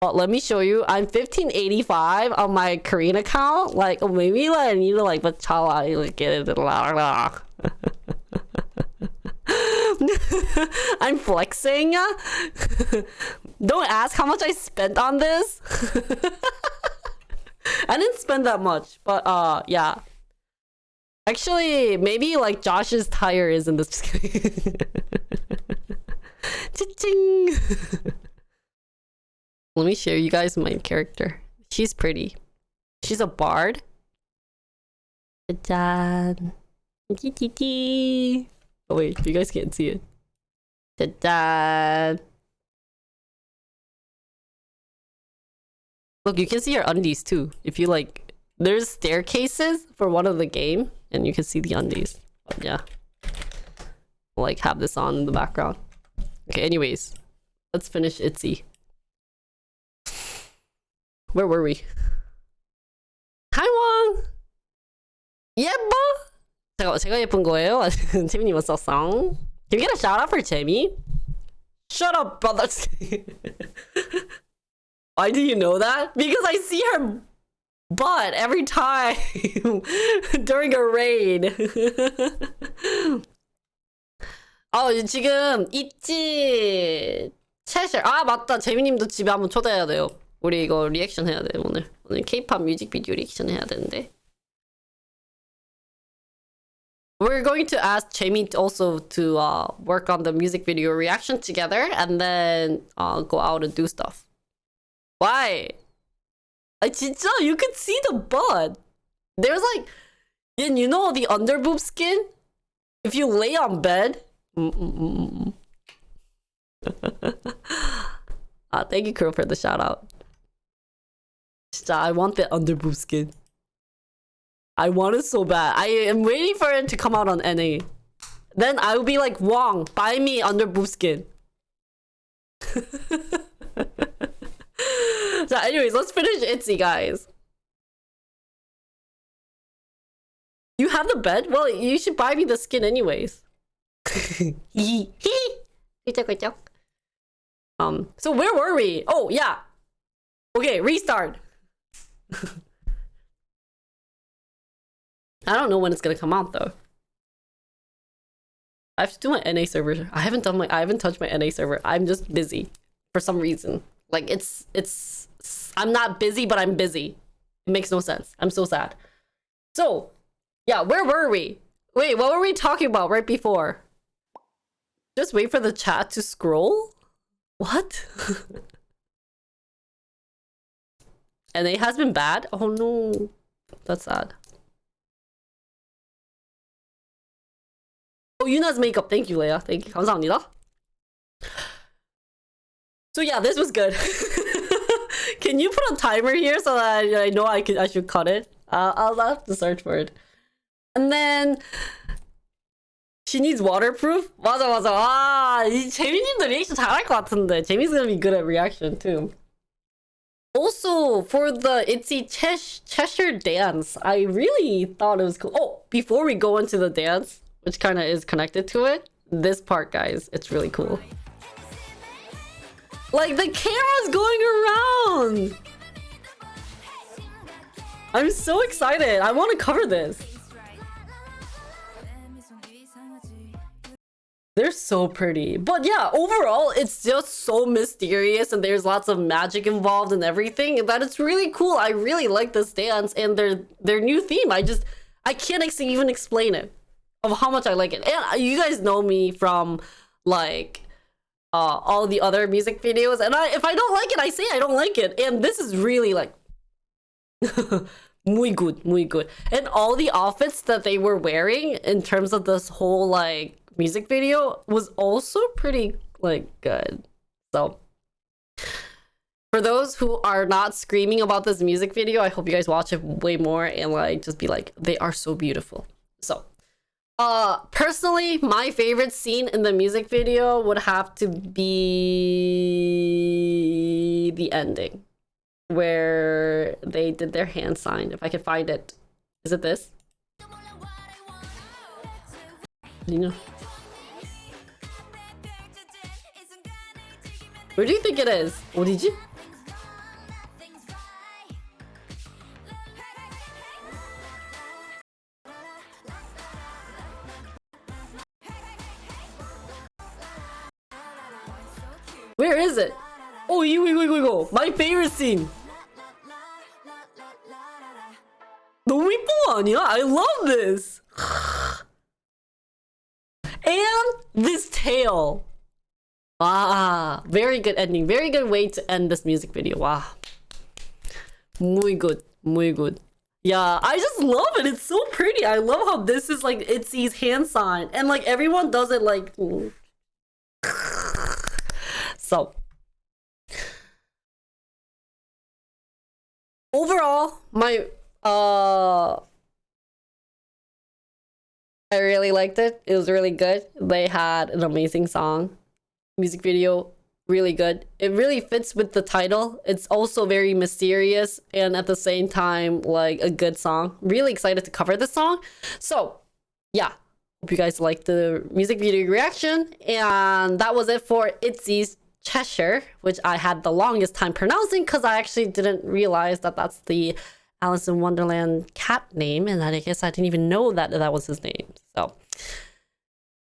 But let me show you. I'm 1585 on my Korean account. Like, oh, maybe like, I need to like, but like, get it. I'm flexing. Don't ask how much I spent on this. I didn't spend that much, but yeah. Actually, maybe like Josh's tire is in this. Cha-ching. Let me show you guys my character. She's pretty. She's a bard. Ta-da. Oh wait, you guys can't see it. Ta-da. Look, you can see her undies too. If you like, there's staircases for one of the game, and you can see the undies. But yeah, I'll, like, have this on in the background. Okay, anyways, let's finish Itzy. Where were we? Taiwan. 예뻐? 제가 예쁜 거예요? 재민이 what's up, song? Can we get a shout out for Jamie? Shut up, brother. Why do you know that? Because I see her butt every time during a raid. 지금 있지 채셜. 아 맞다, 재민님도 집에 한번 초대해야 돼요. 우리 이거 리액션 해야 돼. 오늘 K-pop 뮤직비디오 리액션 해야 되는데. We're going to ask Jamie also to work on the music video reaction together, and then go out and do stuff. Why? 진짜, you could see the butt. There's like, and you know the under boob skin? If you lay on bed. Thank you, Curl, for the shout out. 진짜, I want the under boob skin. I want it so bad. I am waiting for it to come out on NA. Then I will be like, Wong, buy me under boob skin. So anyways, let's finish ITZY, guys. You have the bed? Well, you should buy me the skin anyways. So where were we? Oh, yeah. Okay, restart. I don't know when it's gonna come out though. I have to do my NA server. I haven't touched my NA server. I'm just busy for some reason. Like I'm not busy, but I'm busy. It makes no sense. I'm so sad. So, yeah, where were we? Wait, what were we talking about right before? Just wait for the chat to scroll? What? NA has been bad? Oh no. That's sad. Oh, Yuna's makeup. Thank you, Leia. Thank you. 감사합니다. So yeah, this was good. Can you put a timer here so that I know I should cut it? I'll have to search for it. And then she needs waterproof? 맞아. 이 재민님도 리액션 잘할 것 같은데. 재민's gonna be good at reaction too. Also, for the ITZY Cheshire dance, I really thought it was cool. Oh, before we go into the dance, which kind of is connected to it, this part, guys, it's really cool. Like, the camera's going around! I'm so excited. I want to cover this. They're so pretty. But yeah, overall, it's just so mysterious and there's lots of magic involved and everything that it's really cool. I really like this dance and their new theme. I can't even explain it of how much I like it. And you guys know me from like all the other music videos, and if I don't like it, I say I don't like it. And this is really like muy good. And all the outfits that they were wearing in terms of this whole like music video was also pretty like good. So for those who are not screaming about this music video, I hope you guys watch it way more and like just be like, they are so beautiful. So personally, my favorite scene in the music video would have to be the ending where they did their hand sign. If I can find it. Is it this? You know. Where do you think it is? 어디지? Where is it? Oh, 이거. My favorite scene. 너무 이쁜 거 아니야? I love this. And this tail. Ah, very good ending. Very good way to end this music video. Wow. Muy good. Yeah, I just love it. It's so pretty. I love how this is like ITZY's hand sign. And like everyone does it like... So. Overall, I really liked it. It was really good. They had an amazing song. Music video, really good. It really fits with the title. It's also very mysterious and at the same time like a good song. Really excited to cover this song. So yeah, hope you guys liked the music video reaction. And that was it for ITZY's Cheshire, which I had the longest time pronouncing because I actually didn't realize that that's the Alice in Wonderland cat name, and I guess I didn't even know that that was his name. So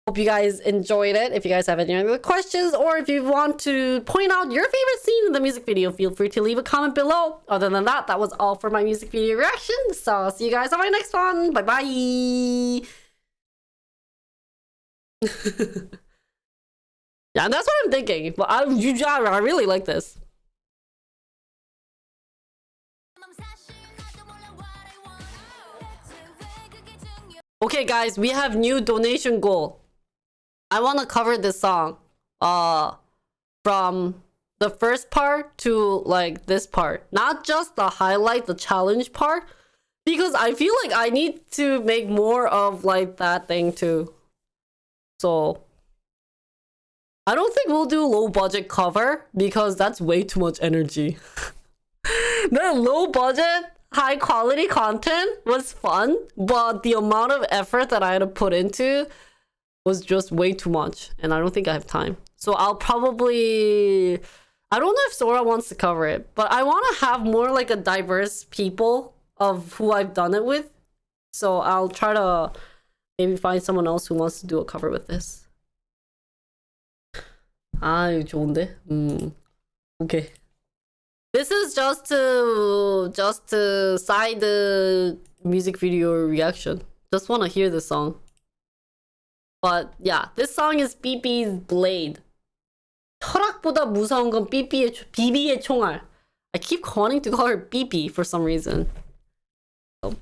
Hope you guys enjoyed it. If you guys have any other questions or if you want to point out your favorite scene in the music video, feel free to leave a comment below. Other than that, that was all for my music video reaction. So I'll see you guys on my next one. Bye bye. Yeah, that's what I'm thinking. But I really like this. Okay, guys, we have new donation goal. I want to cover this song from the first part to like this part, not just the highlight, the challenge part, because I feel like I need to make more of like that thing too. So I don't think we'll do low budget cover because that's way too much energy. The low budget high quality content was fun, but the amount of effort that I had to put into was just way too much, and I don't think I have time. So I'll probably... I don't know if Sora wants to cover it, but I want to have more like a diverse people of who I've done it with. So I'll try to maybe find someone else who wants to do a cover with this. 아, 이거 좋은데? Okay. This is just to side the music video reaction. Just want to hear the song. But yeah, this song is BB's Blade. 철학보다 무서운 건 BB의 총알. I keep wanting to call her BB for some reason. So.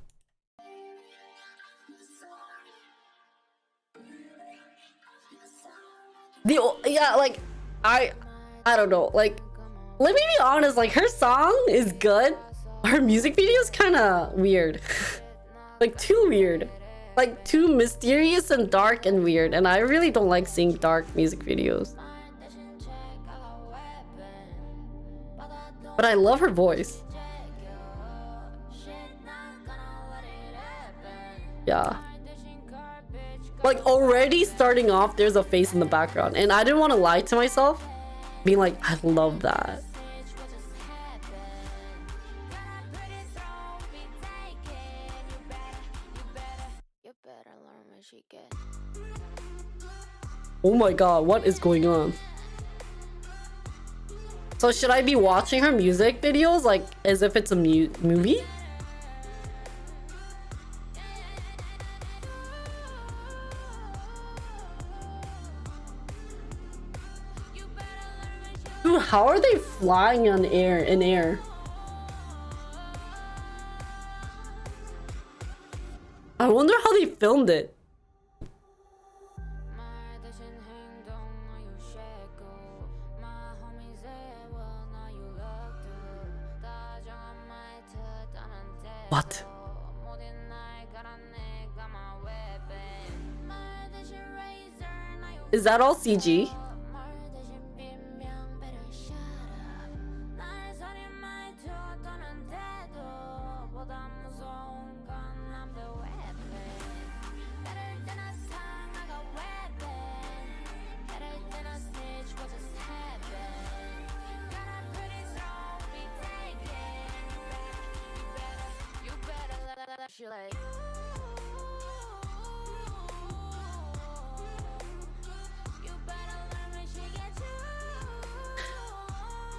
Yeah, like I don't know. Like, let me be honest. Like, her song is good. Her music video is kind of weird. Like, too weird. Like, too mysterious and dark and weird, and I really don't like seeing dark music videos. But I love her voice. Yeah. Like, already starting off, there's a face in the background, and I didn't want to lie to myself, being like, I love that. Oh my god, what is going on? So should I be watching her music videos like as if it's a movie? Dude, how are they flying in air? I wonder how they filmed it. What? Is that all CG?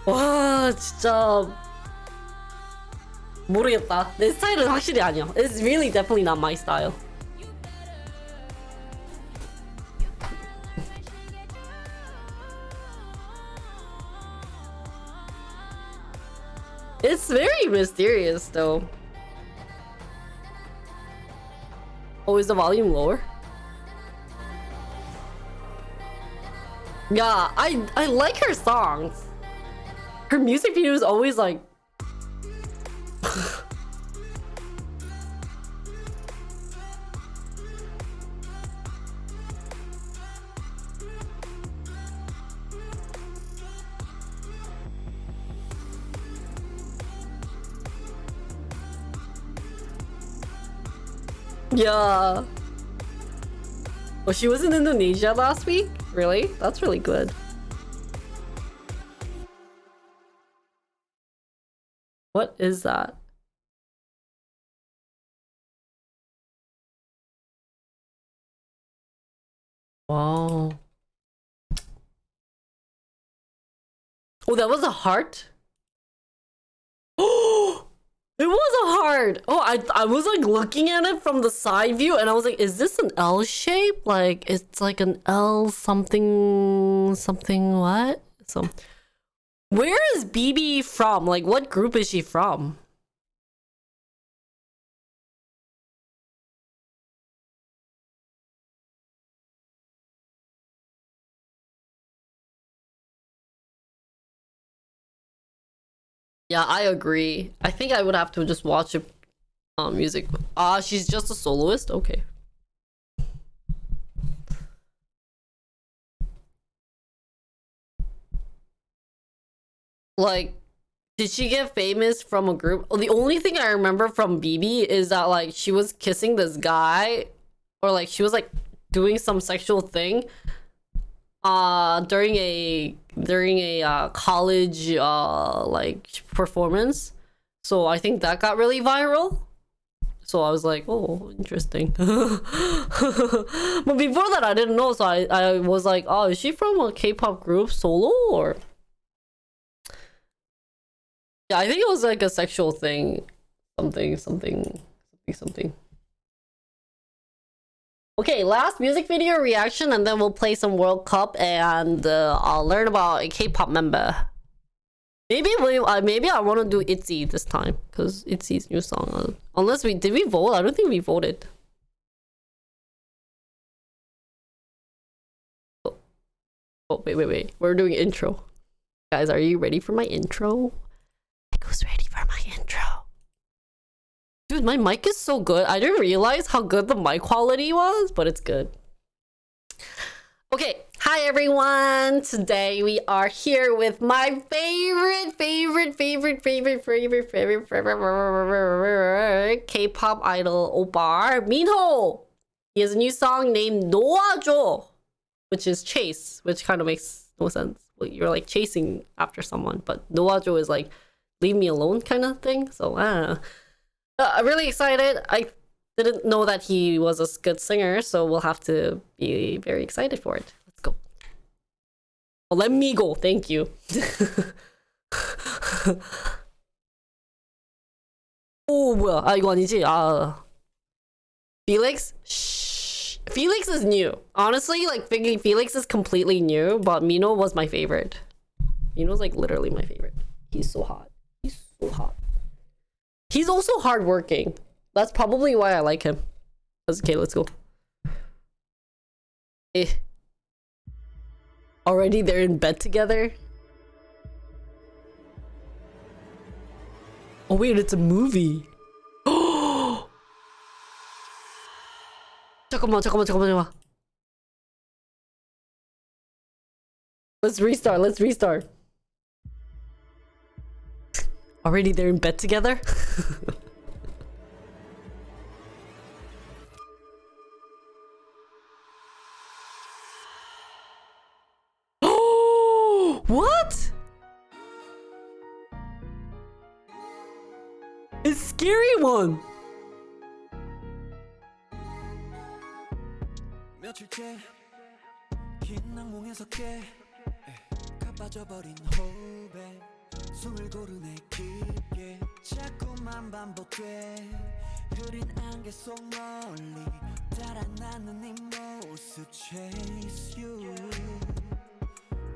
와, 진짜 모르겠다. 내 스타일은 확실히 아니야. It's really definitely not my style. It's very mysterious though. Oh, is the volume lower? Yeah, I like her songs. Her music video is always like... Yeah. Oh, she was in Indonesia last week? Really? That's really good. What is that? Wow. Oh, that was a heart? Oh, it was a heart. Oh, I was like looking at it from the side view and I was like, is this an L shape? Like it's like an L something something what? So where is BB from? Like what group is she from? Yeah, I agree. I think I would have to just watch it music. She's just a soloist? Okay. Like, did she get famous from a group? The only thing I remember from BB is that like she was kissing this guy, or like she was like doing some sexual thing during a college like performance. So I think that got really viral. So I was like, oh, interesting. But before that, I didn't know. So I was like, oh, is she from a K-pop group solo or? Yeah, I think it was like a sexual thing. Something. Okay, last music video reaction, and then we'll play some World Cup, and I'll learn about a K-pop member. Maybe I want to do ITZY this time because ITZY's new song. Unless did we vote? I don't think we voted. Oh wait. We're doing intro. Guys, are you ready for my intro? Like, who's ready for my intro? Dude, my mic is so good. I didn't realize how good the mic quality was, but it's good. Okay, hi everyone. Today we are here with my favorite K-pop idol oppa, Minho. He has a new song named 놓아줘, which is chase, which kind of makes no sense. Well, you're like chasing after someone, but 놓아줘 is like leave me alone kind of thing. So I'm really excited. I didn't know that he was a good singer, so we'll have to be very excited for it. Let's go. Oh, let me go. Thank you. 오 뭐야? 이거 아니지? Felix? Shh. Felix is new. Honestly, like thinking Felix is completely new, but Minho was my favorite. Minho's like literally my favorite. He's so hot. He's so hot. He's also hardworking. That's probably why I like him. Okay, let's go. Already they're in bed together? Oh wait, it's a movie. 잠깐만. Let's restart. Already they're in bed together? What? It's scary one. 며칠째 긴 악몽에서 깨 가빠져버린 호흡에 숨을 고르네 깊게 자꾸만 반복돼 흐린 안개 속 멀리 달아나는 네 모습 Chase you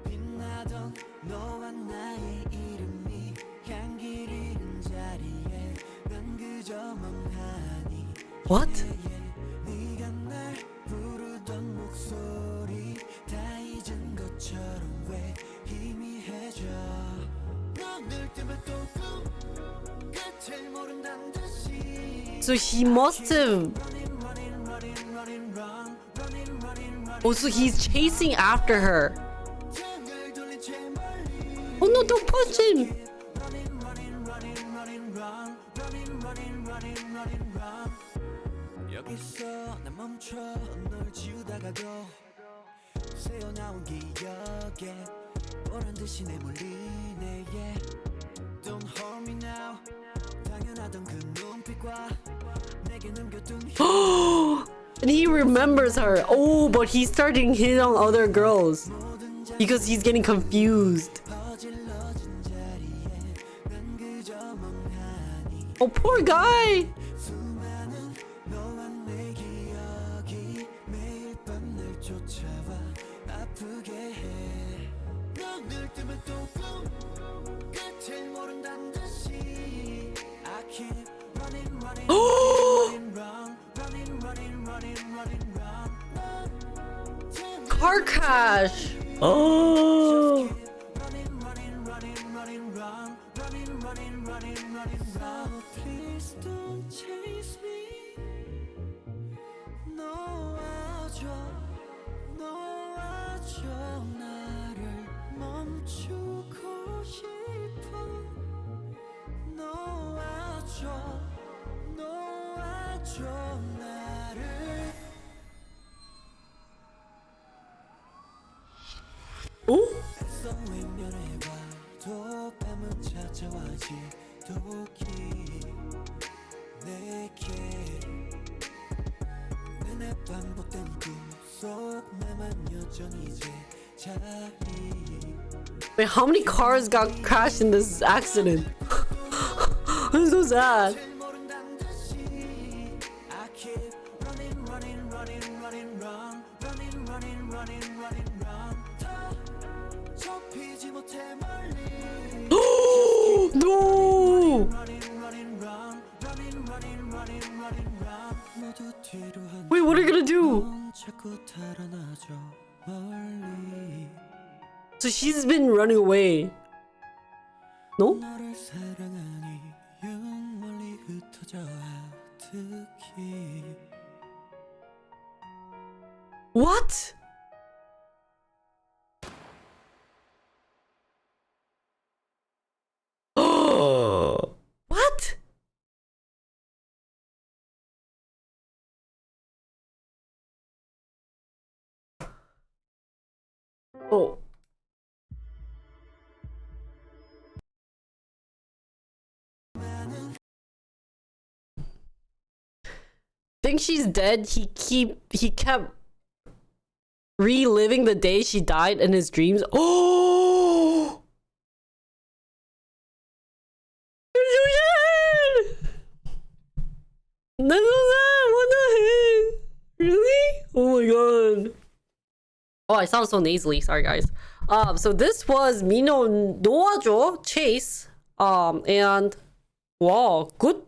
빛나던 너와 나의 이름이 향기를 잃은 자리에 난 그저 멍하니 What? 네가 날 부르던 목소리 다 잊은 것처럼 왜 희미해져 너늘 때문에 또 끝을 모른단 듯이 So he must have... Oh, so he's chasing after her. Oh no, don't punch him! 여기서 난 멈춰 널 지우다가도 새어나온 기억에 보란듯이 내몰리네 yeah. Don't hold me now 당연하던 그 눈빛과 내게 남겨둔 And he remembers her. Oh, but he's starting to hit on other girls because he's getting confused. Oh, poor guy. Car crash. Oh. Oh. Wait, how many cars got crashed in this accident? I'm so sad. No! Wait, what are you gonna do? So she's been running away. No? What? Oh. What? Oh. Think she's dead. He kept reliving the day she died in his dreams. Oh. No, what the heck? Really? Oh my god. Oh, I sound so nasally. Sorry, guys. So this was Mino Noajo Chase. And wow, good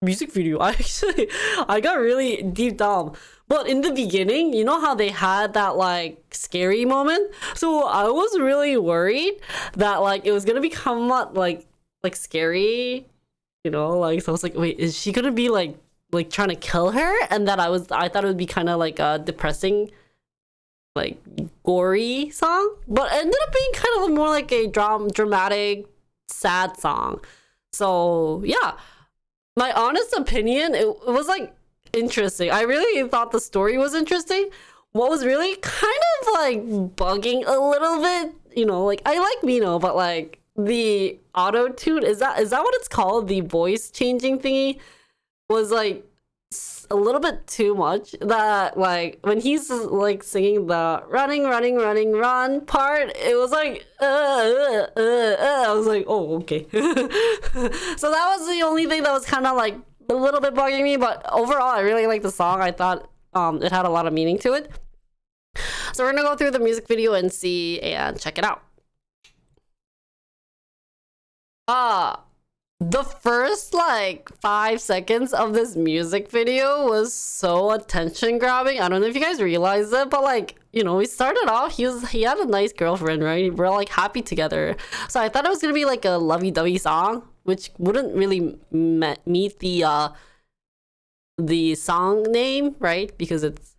music video. I got really deep down. But in the beginning, you know how they had that like scary moment? So I was really worried that like it was gonna become like scary, you know? Like, so I was like, wait, is she gonna be like trying to kill her? And that I thought it would be kind of like a depressing, like gory song, but it ended up being kind of more like a dramatic, sad song. So yeah, my honest opinion, it was like interesting. I really thought the story was interesting. What was really kind of like bugging a little bit, you know, like I like Mino, but like the auto tune, is that what it's called, the voice changing thingy, was like a little bit too much. That like when he's like singing the running run part, it was like I was like, oh, okay. So that was the only thing that was kind of like a little bit bugging me, but overall I really liked the song. I thought it had a lot of meaning to it. So we're gonna go through the music video and see and check it out. The first like 5 seconds of this music video was so attention grabbing. I don't know if you guys realize it, but like, you know, we started off, he had a nice girlfriend, right? We're like happy together. So I thought it was gonna be like a lovey-dovey song, which wouldn't really meet the song name, right? Because it's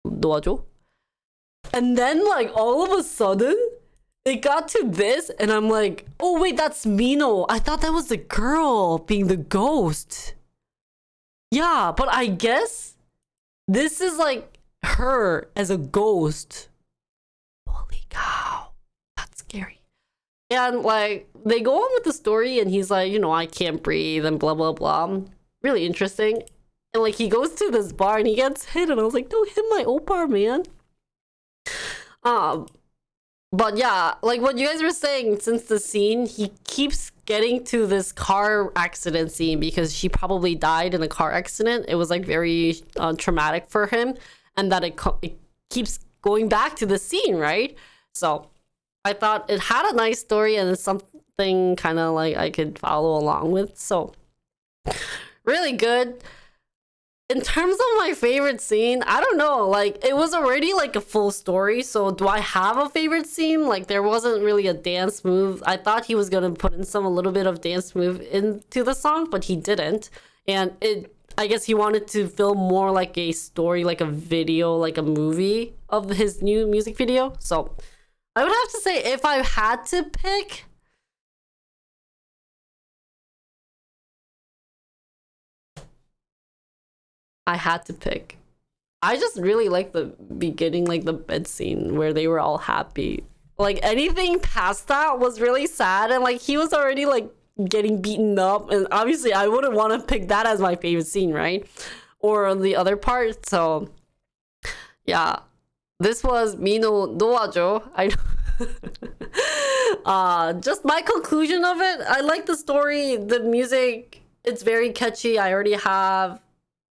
도와줘. And then like all of a sudden it got to this, and I'm like, oh wait, that's Mino. I thought that was the girl being the ghost. Yeah, but I guess this is like her as a ghost. Holy cow, that's scary. And like they go on with the story, and he's like, you know, I can't breathe and blah blah blah. Really interesting. And like he goes to this bar and he gets hit, and I was like, don't hit my opar, man. But yeah, like what you guys were saying, since the scene, he keeps getting to this car accident scene because she probably died in a car accident. It was like very traumatic for him, and that it keeps going back to the scene, right? So I thought it had a nice story and it's something kind of like I could follow along with. So really good. In terms of my favorite scene, I don't know, like it was already like a full story, so do I have a favorite scene? Like there wasn't really a dance move. I thought he was gonna put in a little bit of dance move into the song, but he didn't. And I guess he wanted to film more like a story, like a video, like a movie of his new music video. So I would have to say, if I had to pick, I just really like the beginning, like the bed scene where they were all happy. Like anything past that was really sad, and like he was already like getting beaten up, and obviously I wouldn't want to pick that as my favorite scene, right? Or the other part. So yeah, this was Mino Doajo. Just my conclusion of it. I like the story, the music. It's very catchy. I already have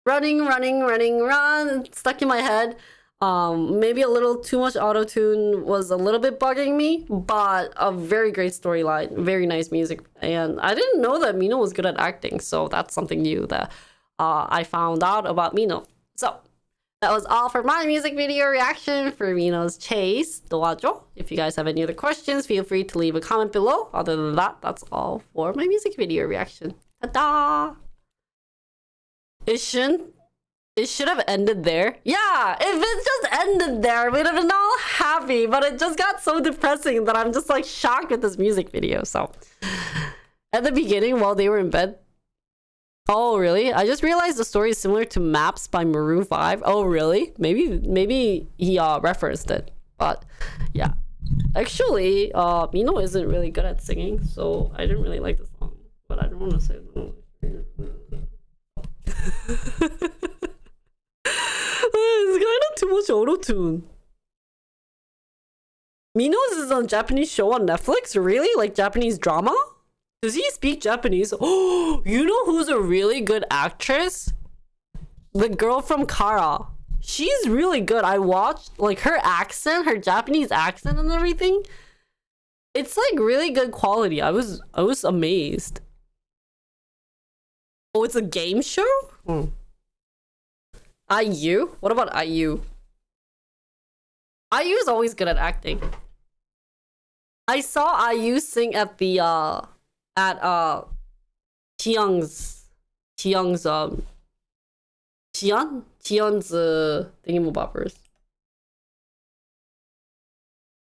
running, run stuck in my head. Maybe a little too much auto-tune was a little bit bugging me, but a very great storyline, very nice music. And I didn't know that Mino was good at acting, so that's something new that I found out about Mino. So that was all for my music video reaction for Mino's Chase Doajo. If you guys have any other questions, feel free to leave a comment below. Other than that, that's all for my music video reaction. Ta-da! It should have ended there. Yeah, if it just ended there, we'd have been all happy, but it just got so depressing that I'm just like shocked with this music video. So at the beginning, while they were in bed. Oh, really? I just realized the story is similar to Maps by Maroon 5. Oh, really? Maybe he referenced it. But yeah. Actually, Mino isn't really good at singing, so I didn't really like the song. But I don't want to say no. It's kind of too much auto-tune. Minos is on a Japanese show on Netflix? Really? Like Japanese drama? Does he speak Japanese? Oh, you know who's a really good actress? The girl from Kara. She's really good. I watched like her accent, her Japanese accent and everything. It's like really good quality. I was amazed. Oh, it's a game show? IU? What about IU? IU is always good at acting. I saw IU sing at the Chiyoung's thingamabobbers.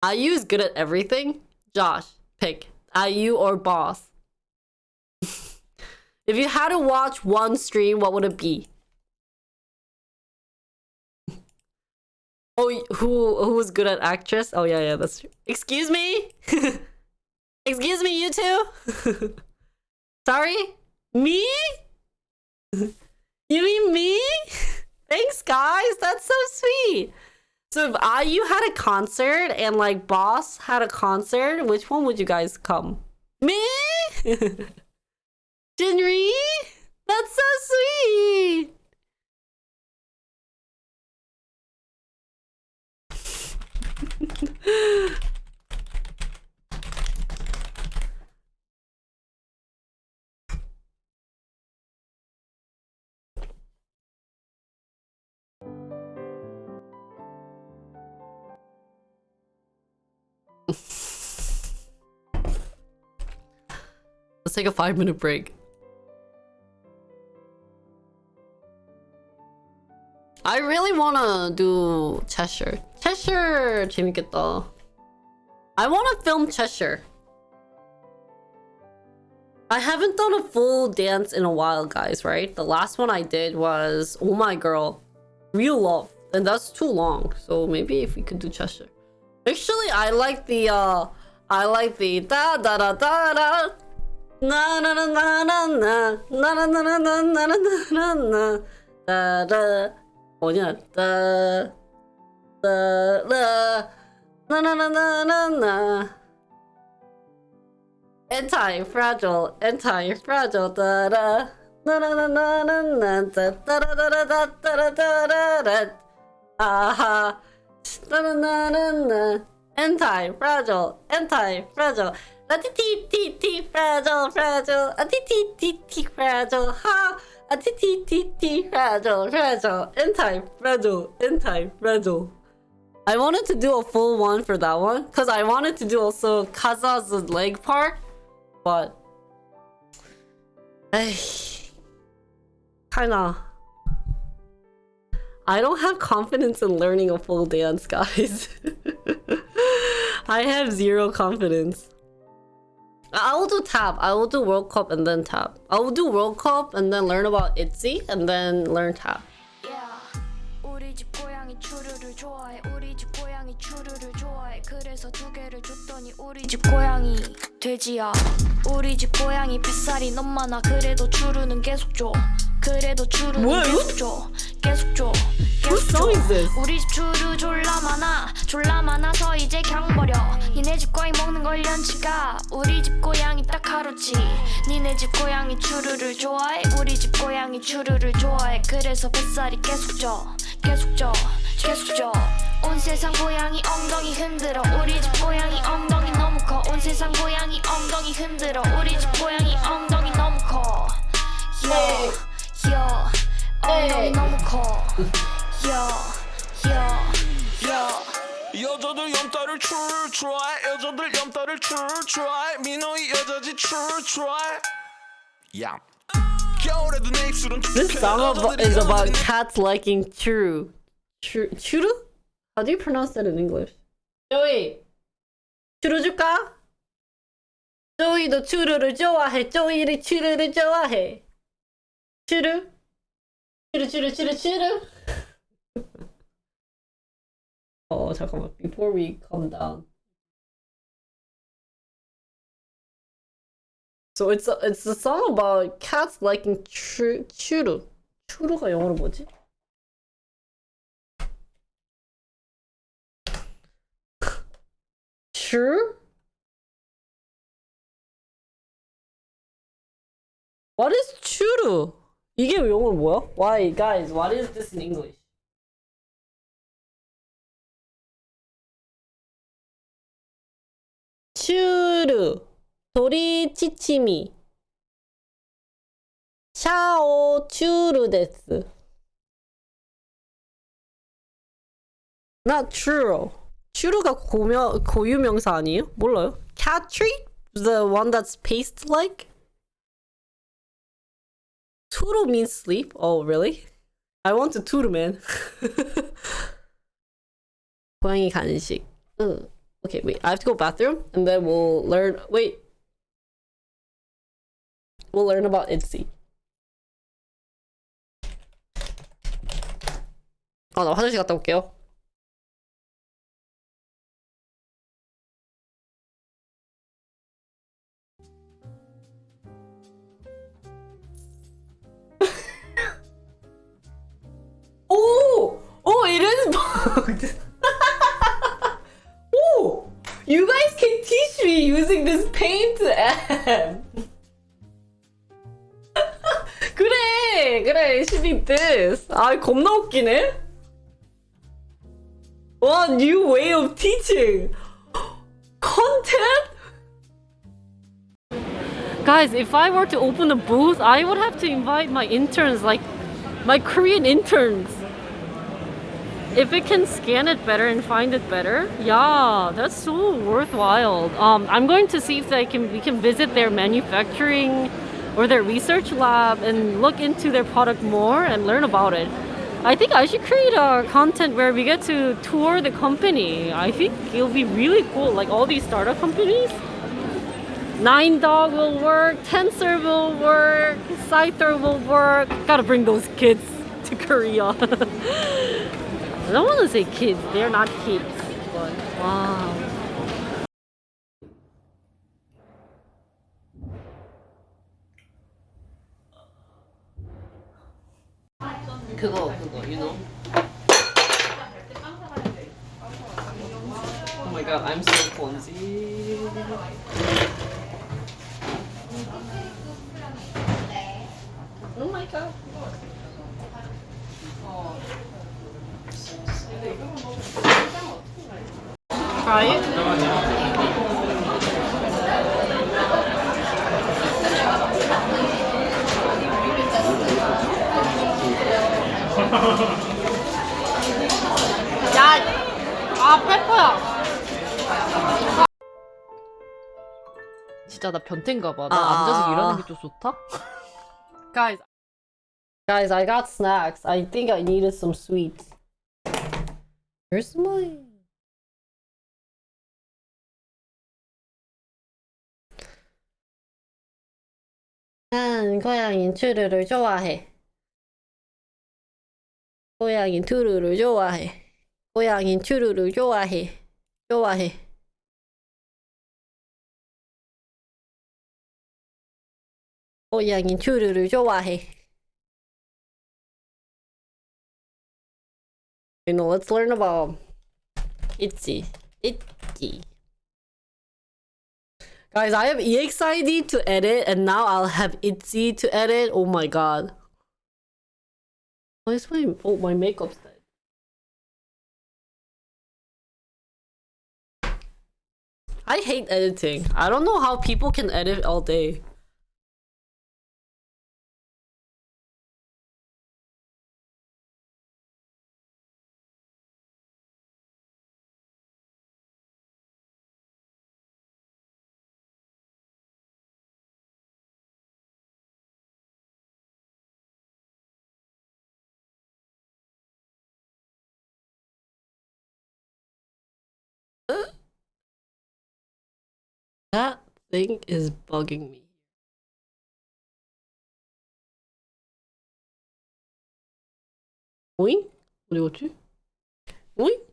IU is good at everything. Josh, pick IU or Boss. If you had to watch one stream, what would it be? Oh, who was good at actress? Oh yeah, that's true. Excuse me? Excuse me, you two? Sorry? Me? You mean me? Thanks, guys. That's so sweet. So if IU had a concert and like Boss had a concert, which one would you guys come? Me? Jinri? That's so sweet. Let's take a 5-minute break. I really wanna do Cheshire. Cheshire 재밌겠다. I wanna film Cheshire. I haven't done a full dance in a while, guys, right? The last one I did was Oh My Girl, Real Love, and that's too long. So maybe if we could do Cheshire. Actually, I like the da da da da da na na na na na na na na na na na na na 따라 뭐냐 따라 나나나나나나 anti-fragile 따라 나나나나나나 따라라라따라따라따라 아하 나나나나나 anti-fragile 아티티티티 fragile 아티티티티 fragile 하 아티티티티 fragile anti-fragile I wanted to do a full one for that one because I wanted to do also Kaza's leg part, but kinda I don't have confidence in learning a full dance, guys. I have zero confidence. I will do tap. I will do World Cup and then tap. I will do World Cup and then learn about ITZY and then learn tap. 우리 집 고양이 추루를 좋아해. 우리 집 고양이 추루를 좋아해. 그래서 2개를 줬더니 우리 집 고양이 돼지야. 우리 집 고양이 뱃살이 너무 많아. 그래도 추루는 계속 줘. 그래도 추루는 계속 줘. 계속 줘. What song is this? 우리 집 추루 졸라 많아서 이제 강 버려. 니네 집 고양이 먹는 걸 연치가. 우리 집 고양이 딱 하루치. 니네 집 고양이 추루를 좋아해. 우리 집 고양이 추루를 좋아해. 그래서 뱃살이 계속 줘. 계속 줘. 계속 줘. 온 세상 고양이 엉덩이 흔들어. 우리 집 고양이 엉덩이 너무 커. 온 세상 고양이 엉덩이 흔들어. 우리 집 고양이 엉덩이 너무 커. 엉덩이 너무 커. 여자들 염따를 좋아해. 여자들 염따를 좋아해. 민호이 여자지 좋아해. 야. 겨울에도 내 입술은 This song is about cats liking churu. Churu? How do you pronounce that in English? Joey, 추루 줄까? 조이도 추루를 좋아해. 조이를 추루를 좋아해. 추루? 추루. Oh, 잠깐만. Before we come down. So it's a song about cats liking 추루. 추루가 영어로 뭐지? True? What is 추루? 이게 영어로 뭐야? Why, guys? What is this in English? 추루 도리 치치미 샤오 추루 데스. Not true. 추루가 고유명사 아니에요? 몰라요. Cat treat? The one that's paste like? Turu means sleep. Oh, really? I want to turu, man. 고양이 간식. Okay, wait. I have to go bathroom, and then we'll learn. Wait. We'll learn about ITZY. 나 화장실 갔다 올게요. Oh, it is bugged. Oh, you guys can teach me using this paint app. 그래, it should be this. 아, 겁나 웃기네. Wow, new way of teaching. Content? Guys, if I were to open a booth, I would have to invite my interns, like my Korean interns. If it can scan it better and find it better, yeah, that's so worthwhile. I'm going to see if we can visit their manufacturing or their research lab and look into their product more and learn about it. I think I should create a content where we get to tour the company. I think it'll be really cool, like all these startup companies. 9dog will work, Tensor will work, Scyther will work. Gotta bring those kids to Korea. I don't want to say kids, they're not kids, but wow. 그거, you know? Oh my god, I'm so clumsy. Oh my god. Try it? 야! 아, 페퍼야! 진짜 나 변태인가 봐. 나 앉아서 일하는 게 좀 좋다? Guys, I got snacks. I think I needed some sweets. Where's my... 난 고양이 추루를 좋아해. 고양이 추루를 좋아해. 고양이 추루를 좋아해. 좋아해. 고양이 추루를 좋아해. You know, let's learn about Itzy. Itzy. Guys, I have EXID to edit, and now I'll have Itzy to edit. Oh my god. Why is my makeup's dead? I hate editing. I don't know how people can edit all day. That thing is bugging me. 오잉? 어디 갔지? 오잉?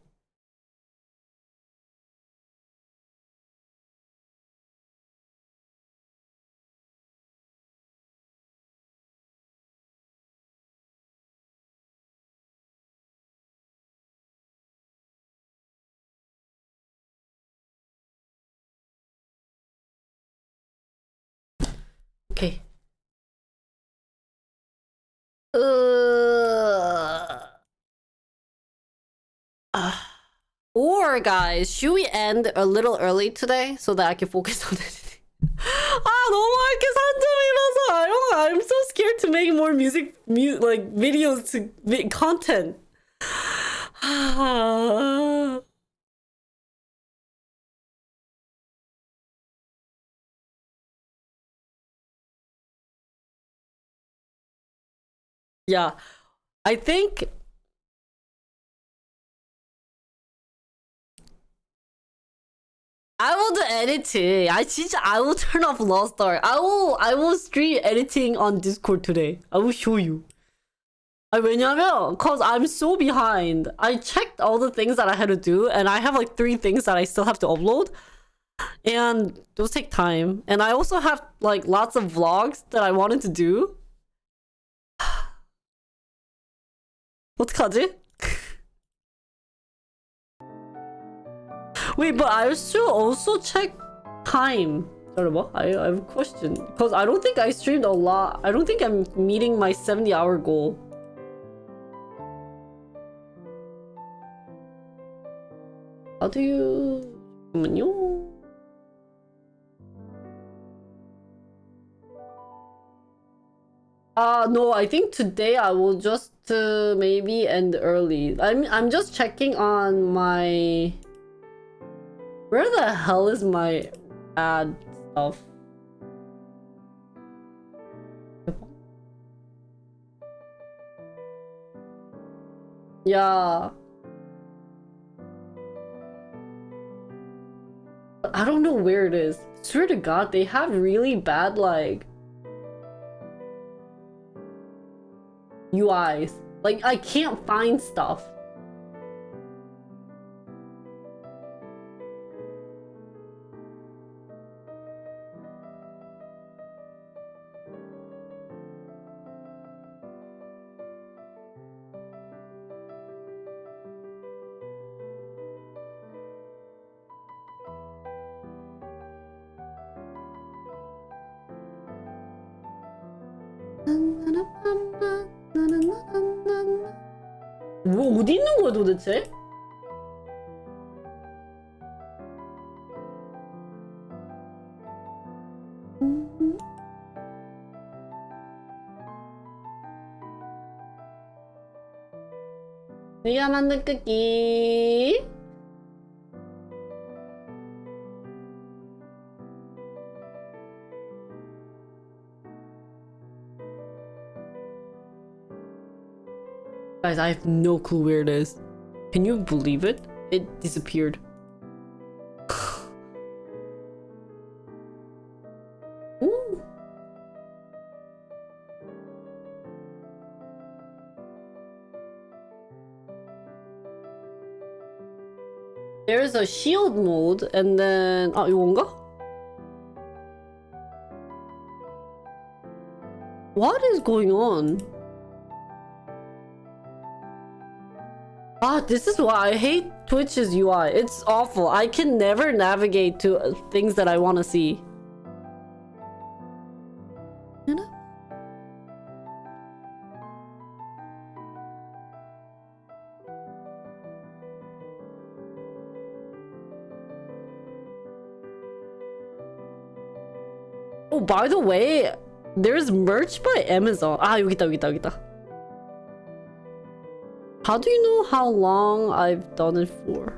Okay. Or guys, should we end a little early today so that I can focus on it? 너무 할게 산점이라서 I'm so scared to make more like videos to content. Yeah, I think I will do editing. I will turn off Lost Ark. I will stream editing on Discord today. I will show you. 왜냐면, cause I'm so behind. I checked all the things that I had to do, and I have like 3 things that I still have to upload. And those take time. And I also have like lots of vlogs that I wanted to do. 어떡하지? Wait, but I should also check time. 잠깐만, I have a question. Because I don't think I streamed a lot. I don't think I'm meeting my 70-hour goal. How do you... 잠깐만요. No, I think today I will just maybe end early. I'm just checking on my... Where the hell is my ad stuff? Yeah. I don't know where it is. Swear to God, they have really bad like UIs. Like I can't find stuff. 뭐 어디 있는 거야 도대체? 내가 만든 쿠키. Guys, I have no clue where it is. Can you believe it? It disappeared. Ooh. There's a shield mode and then 이건가? What is going on? This is why I hate Twitch's UI. It's awful. I can never navigate to things that I want to see. You know? Oh, by the way, there's merch by Amazon. 여기 있다. How do you know how long I've done it for?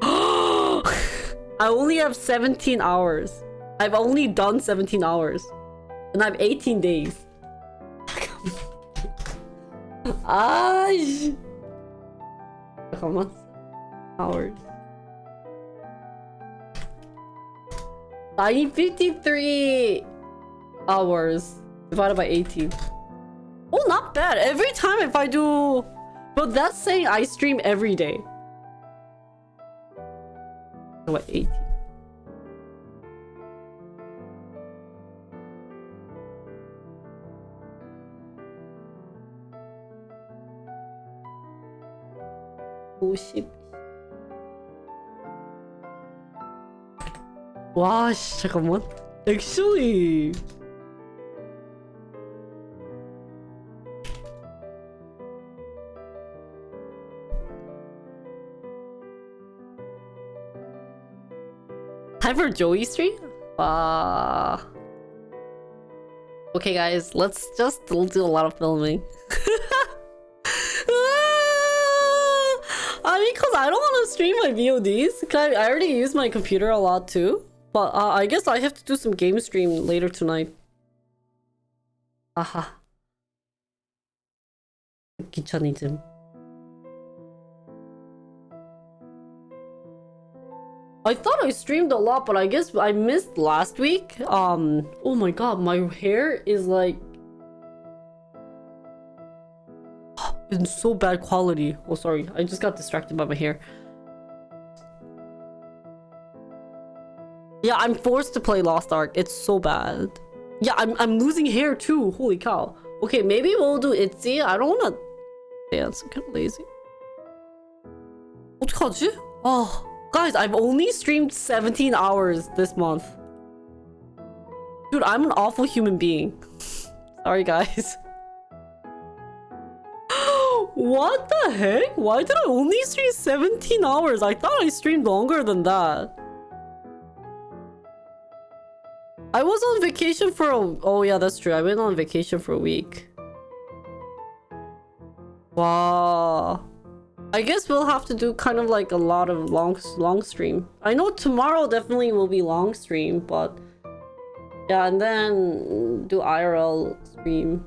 I only have 17 hours. I've only done 17 hours. And I have 18 days. 잠깐만. Hours. 953 hours divided by 18. Oh, not bad. Every time if I do... But that's saying I stream every day. So what, 18? 와, 씨, 잠깐만. Actually... Time for Joey stream? Okay guys, let's just do a lot of filming. I mean, cause I don't want to stream my VODs. I already use my computer a lot too. But I guess I have to do some game stream later tonight. Aha. 귀차니즘. I thought I streamed a lot, but I guess I missed last week. Oh my god, my hair is like... in so bad quality. Oh, sorry. I just got distracted by my hair. Yeah, I'm forced to play Lost Ark. It's so bad. Yeah, I'm losing hair too. Holy cow. Okay, maybe we'll do Itzy. I don't wanna dance. I'm kind of lazy. 어떡하지? Oh, guys, I've only streamed 17 hours this month. Dude, I'm an awful human being. Sorry, guys. What the heck? Why did I only stream 17 hours? I thought I streamed longer than that. I was on vacation for oh yeah, that's true. I went on vacation for a week. Wow. I guess we'll have to do kind of like a lot of long stream. I know tomorrow definitely will be long stream, but yeah, and then do IRL stream.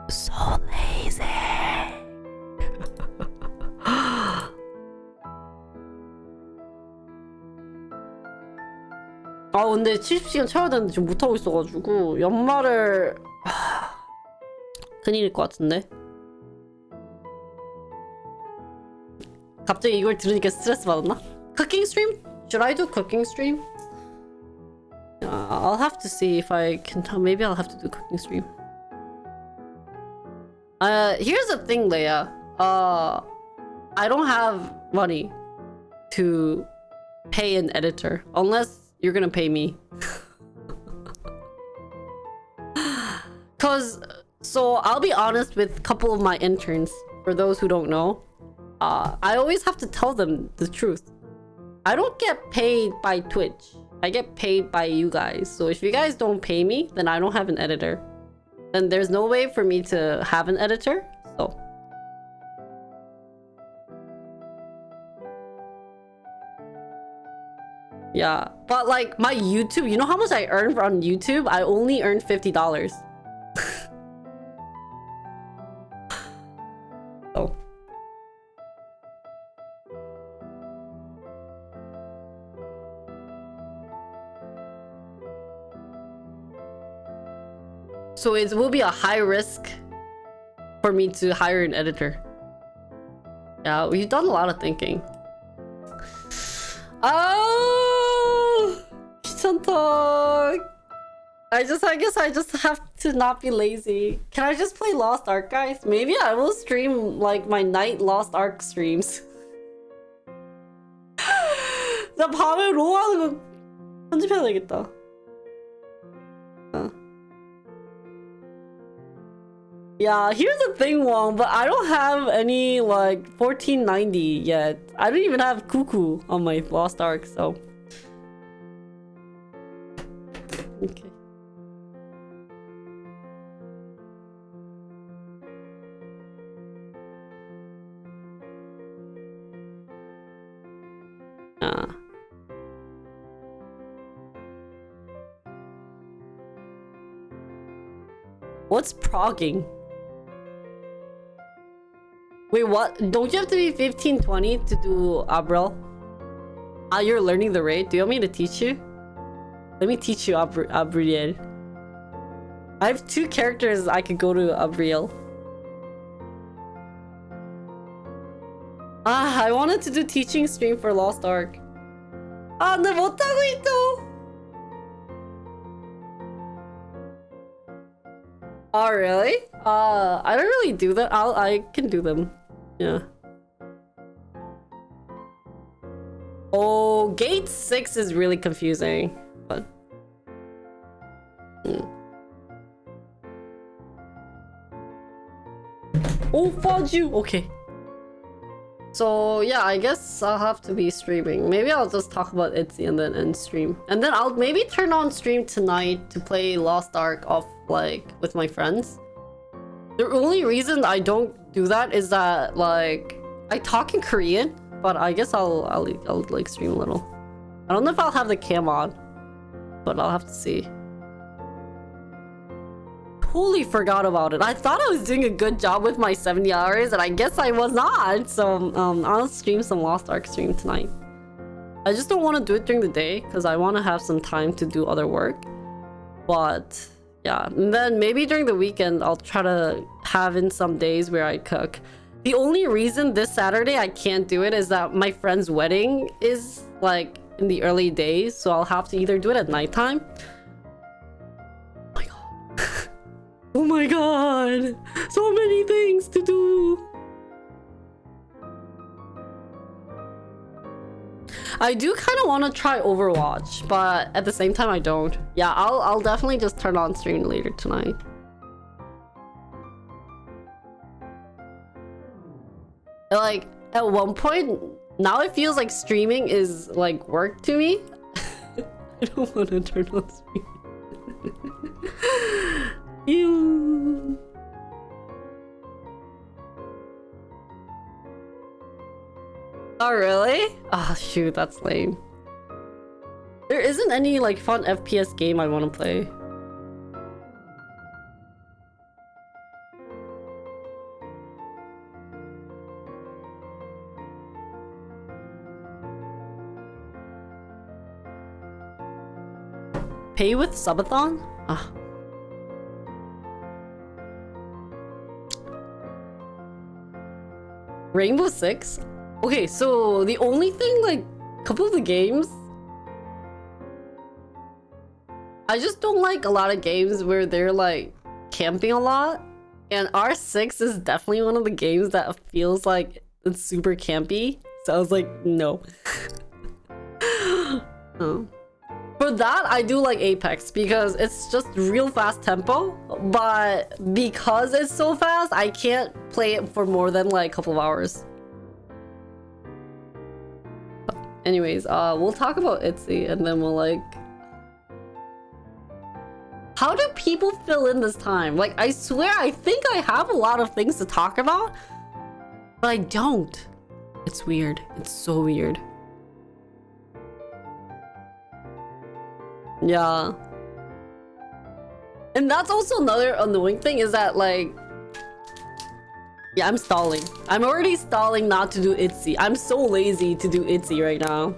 So lazy. 아 근데 70시간 채워야 되는데 지금 못하고 있어가지고 연말을 큰일일 것 같은데. 갑자기 이걸 들으니까 스트레스 받았나? Cooking stream? Should I do cooking stream? I'll have to see if I can. Maybe I'll have to do cooking stream. Here's the thing, Leia. I don't have money. to pay an editor unless you're gonna pay me. So I'll be honest with a couple of my interns. For those who don't know, I always have to tell them the truth. I don't get paid by Twitch. I get paid by you guys. So if you guys don't pay me, then I don't have an editor. Then there's no way for me to have an editor. So yeah, but like my YouTube, you know how much I earn on YouTube? I only earn $50. Oh. So it will be a high risk for me to hire an editor. Yeah, we've done a lot of thinking. Oh, 귀찮다. I guess I just have to not be lazy. Can I just play Lost Ark, guys? Maybe I will stream like my night Lost Ark streams. 나 밤에 로 하는 거 편집해야 되겠다. Yeah, here's the thing, Wong, but I don't have any like 1490 yet. I don't even have Cuckoo on my Lost Ark, so okay. What's progging? Wait, what? Don't you have to be 1520 to do Abril? Ah, you're learning the raid? Do you want me to teach you? Let me teach you Abriel. I have 2 characters I could go to Abriel. Ah, I wanted to do teaching stream for Lost Ark. 아, 나 못하고 있어. Oh, really? I don't really do that. I can do them. Yeah. Oh, gate 6 is really confusing. But oh, fudge you. Okay. So yeah, I guess I'll have to be streaming. Maybe I'll just talk about Etsy and then end stream. And then I'll maybe turn on stream tonight to play Lost Ark off like with my friends. The only reason I don't do that is that like I talk in Korean, but I guess I'll like stream a little. I don't know if I'll have the cam on, but I'll have to see. Totally forgot about it. I thought I was doing a good job with my 70 hours, and I guess I was not. So I'll stream some Lost Ark stream tonight. I just don't want to do it during the day because I want to have some time to do other work. But yeah, and then maybe during the weekend I'll try to have in some days where I cook. The only reason this Saturday I can't do it is that my friend's wedding is like in the early days, so I'll have to either do it at nighttime. Oh my god! So many things to do! I do kind of want to try Overwatch, but at the same time I don't. Yeah, I'll definitely just turn on stream later tonight. Like, at one point, now it feels like streaming is like work to me. I don't want to turn on stream. Ew. Oh really? Ah, shoot, that's lame. There isn't any like fun FPS game I want to play. Pay with subathon? Ah. Rainbow Six? Okay, so the only thing, like, a couple of the games, I just don't like a lot of games where they're like camping a lot. And R6 is definitely one of the games that feels like it's super campy. So I was like, no. Oh. For that, I do like Apex because it's just real fast tempo, but because it's so fast, I can't play it for more than like a couple of hours. Anyways, we'll talk about ITZY and then we'll like... How do people fill in this time? Like, I swear, I think I have a lot of things to talk about, but I don't. It's weird. It's so weird. Yeah. And that's also another annoying thing is that like... Yeah, I'm stalling. I'm already stalling not to do ITZY. I'm so lazy to do ITZY right now.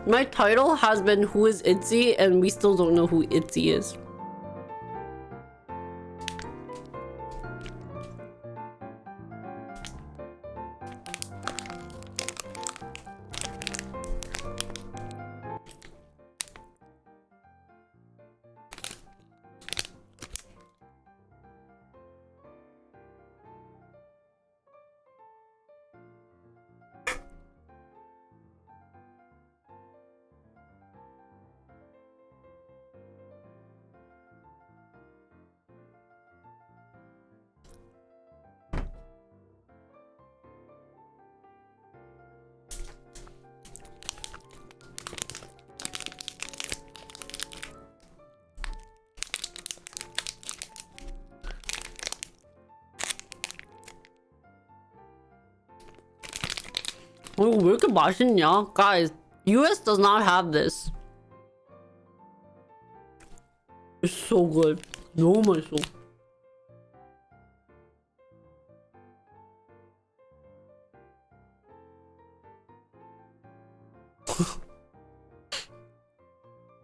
My title has been Who is ITZY? And we still don't know who ITZY is. 왜 이렇게 맛있냐? Guys, US does not have this. It's so good. 너무 맛있어.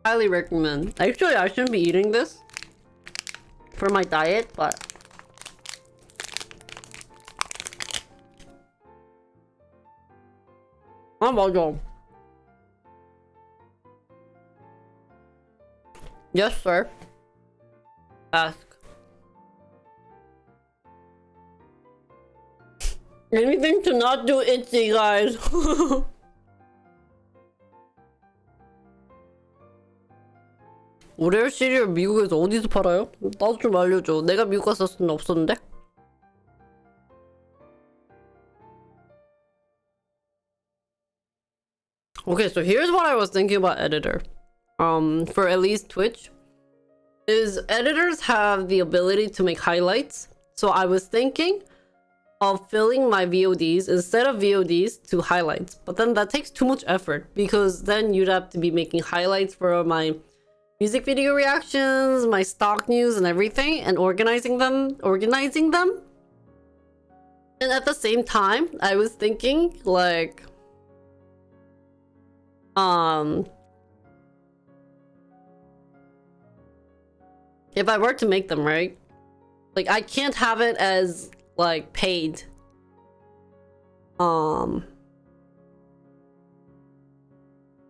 Highly recommend. Actually, I shouldn't be eating this for my diet, but 아 맞아. Yes, sir. Ask. Anything to not do ITZY, guys. 오레오 시리얼 미국에서 어디서 팔아요? 나도 좀 알려줘. 내가 미국 갔었을 땐 없었는데? Okay, so here's what I was thinking about editor. For at least Twitch, is editors have the ability to make highlights. So I was thinking of filling my VODs instead of VODs to highlights. But then that takes too much effort because then you'd have to be making highlights for my music video reactions, my stock news and everything, and organizing them. And at the same time, I was thinking like if I were to make them, right? Like I can't have it as like paid.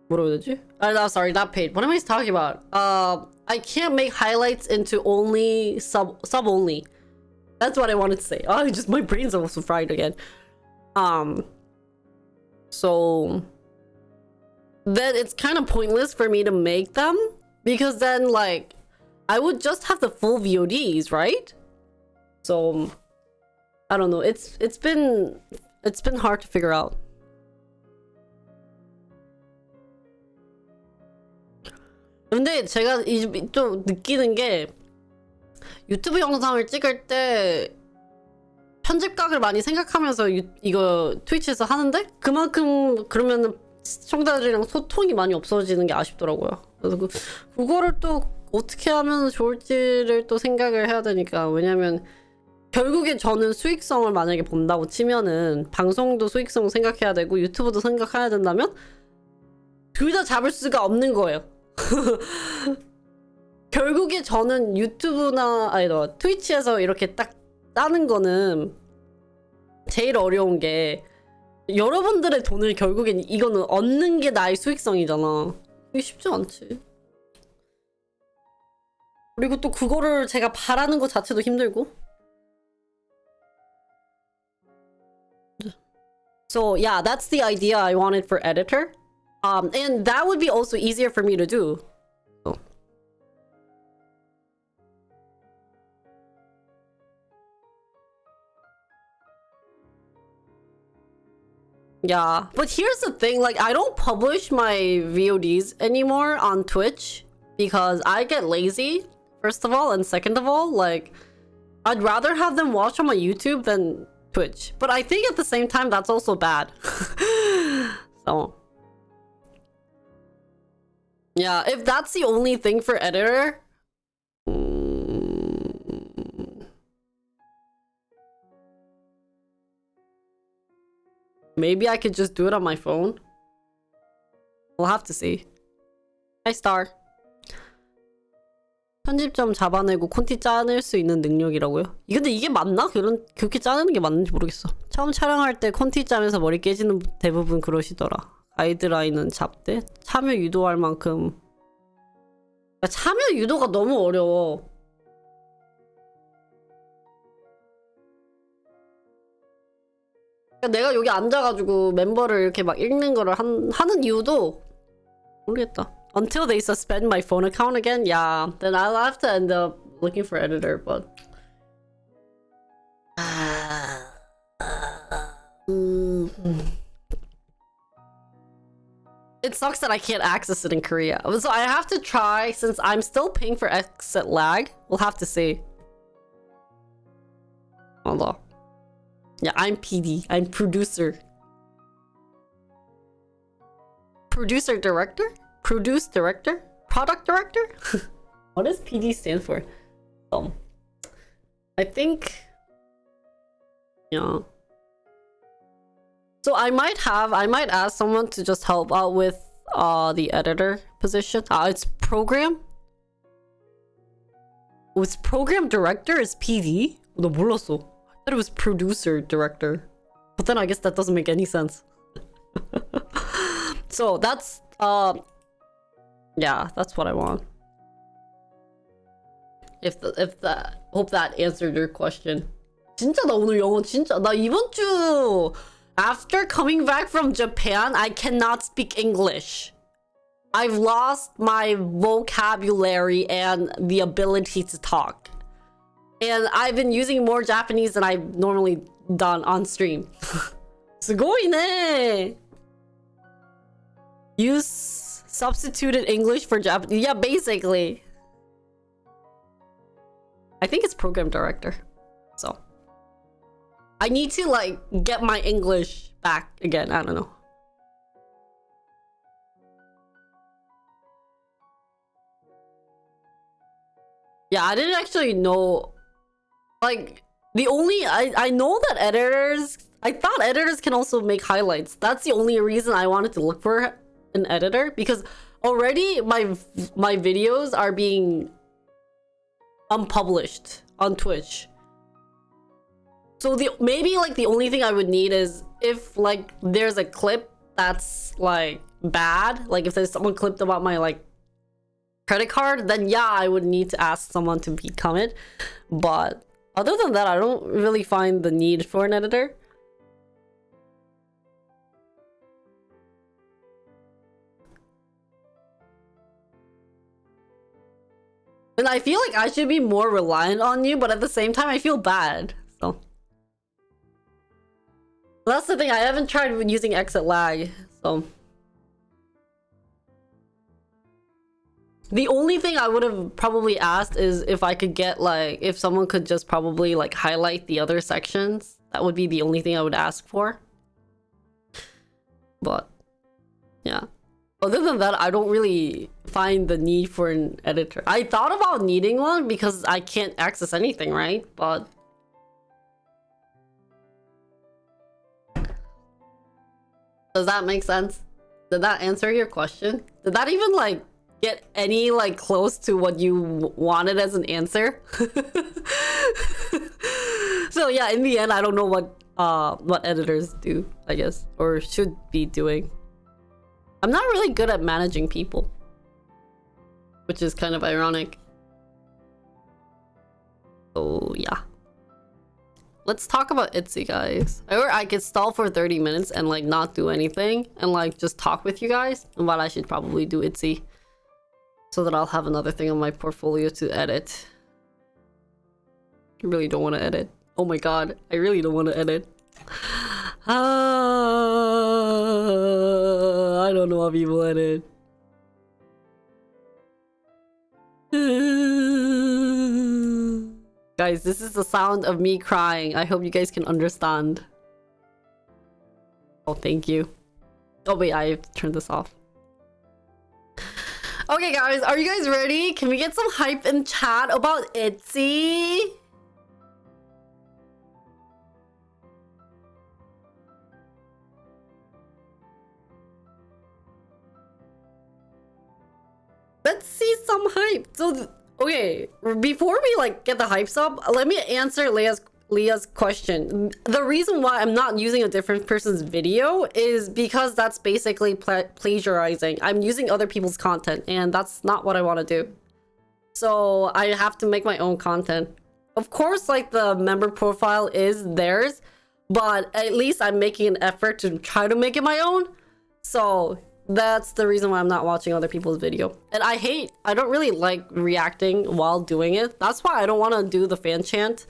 뭐라고 해야 되지? No, sorry, not paid. What am I talking about? I can't make highlights into only sub only. That's what I wanted to say. Oh, just my brain's also fried again. So then it's kind of pointless for me to make them because then like I would just have the full VODs, right? So I don't know. It's been hard to figure out. 근데 제가 좀 느끼는 게 유튜브 영상을 찍을 때 편집각을 많이 생각하면서 이거 트위치에서 하는데 그만큼 그러면은 시청자들이랑 소통이 많이 없어지는 게 아쉽더라고요. 그래서 그거를 또 어떻게 하면 좋을지를 또 생각을 해야 되니까. 왜냐면 결국에 저는 수익성을 만약에 본다고 치면은 방송도 수익성 생각해야 되고 유튜브도 생각해야 된다면 둘 다 잡을 수가 없는 거예요. 결국에 저는 유튜브나 트위치에서 이렇게 딱 따는 거는 제일 어려운 게 여러분들의 돈을 결국엔 이거는 얻는 게 나의 수익성이잖아. 이게 쉽지 않지. 그리고 또 그거를 제가 바라는 것 자체도 힘들고. So yeah, that's the idea I wanted for editor. And that would be also easier for me to do. So. Yeah, but here's the thing, like I don't publish my VODs anymore on Twitch because I get lazy, first of all, and second of all, like I'd rather have them watch on my YouTube than Twitch. But I think at the same time that's also bad. So yeah, if that's the only thing for editor, maybe I could just do it on my phone. We'll have to see. Hi, Star. 편집점 잡아내고 콘티 짜낼 수 있는 능력이라고요? 근데 이게 맞나? 그렇게 짜내는 게 맞는지 모르겠어. 처음 촬영할 때 콘티 짜면서 머리 깨지는 대부분 그러시더라. 가이드라인은 잡되 참여 유도할 만큼. 참여 유도가 너무 어려워. 내가 여기 앉아가지고 멤버를 이렇게 막 읽는 거를 하는 이유도 모르겠다. Until they suspend my phone account again, yeah, then I'll have to end up looking for editor, but it sucks that I can't access it in Korea. So I have to try, since I'm still paying for exit lag, we'll have to see. Hold on. Yeah, I'm PD. I'm producer. Producer director? Produce director? Product director? What does PD stand for? I think... Yeah. So I might ask someone to just help out with the editor position. It's program? Was program director is PD? 나 몰랐어. I thought it was producer director. But then I guess that doesn't make any sense. So that's yeah, that's what I want. If that hope that answered your question. 진짜 나 오늘 영어 진짜 나 이번 주 after coming back from Japan, I cannot speak English. I've lost my vocabulary and the ability to talk. And I've been using more Japanese than I've normally done on stream. すごいね. Use substituted English for Japanese. Yeah, basically. I think it's program director. So I need to like get my English back again. I don't know. Yeah, I didn't actually know. Like the only I know that editors. I thought editors can also make highlights. That's the only reason I wanted to look for an editor, because already my videos are being unpublished on Twitch. So maybe like the only thing I would need is if like there's a clip that's like bad, like if there's someone clipped about my like credit card, then yeah, I would need to ask someone to become it. But other than that, I don't really find the need for an editor. And I feel like I should be more reliant on you, but at the same time, I feel bad. So that's the thing. I haven't tried using exit lag. So the only thing I would have probably asked is if I could get like, if someone could just probably like highlight the other sections. That would be the only thing I would ask for. But yeah. Other than that, I don't really find the need for an editor. I thought about needing one because I can't access anything, right? But does that make sense? Did that answer your question? Did that even like get any like close to what you wanted as an answer? So yeah, in the end, I don't know what editors do, I guess, or should be doing. I'm not really good at managing people, which is kind of ironic. So yeah. Let's talk about ITZY, guys. Or I could stall for 30 minutes and like not do anything and like just talk with you guys. But I should probably do ITZY so that I'll have another thing on my portfolio to edit. I really don't want to edit. Oh my god, I really don't want to edit. I don't know how people edit. Guys, this is the sound of me crying. I hope you guys can understand. Oh, thank you. Oh wait, I turned this off. Okay guys, are you guys ready? Can we get some hype in chat about ITZY? Let's see some hype. So, okay, before we like get the hypes up, let me answer Leah's question. The reason why I'm not using a different person's video is because that's basically plagiarizing. I'm using other people's content, and that's not what I want to do. So I have to make my own content. Of course, like the member profile is theirs, but at least I'm making an effort to try to make it my own. So that's the reason why I'm not watching other people's video. And I don't really like reacting while doing it. That's why I don't want to do the fan chant.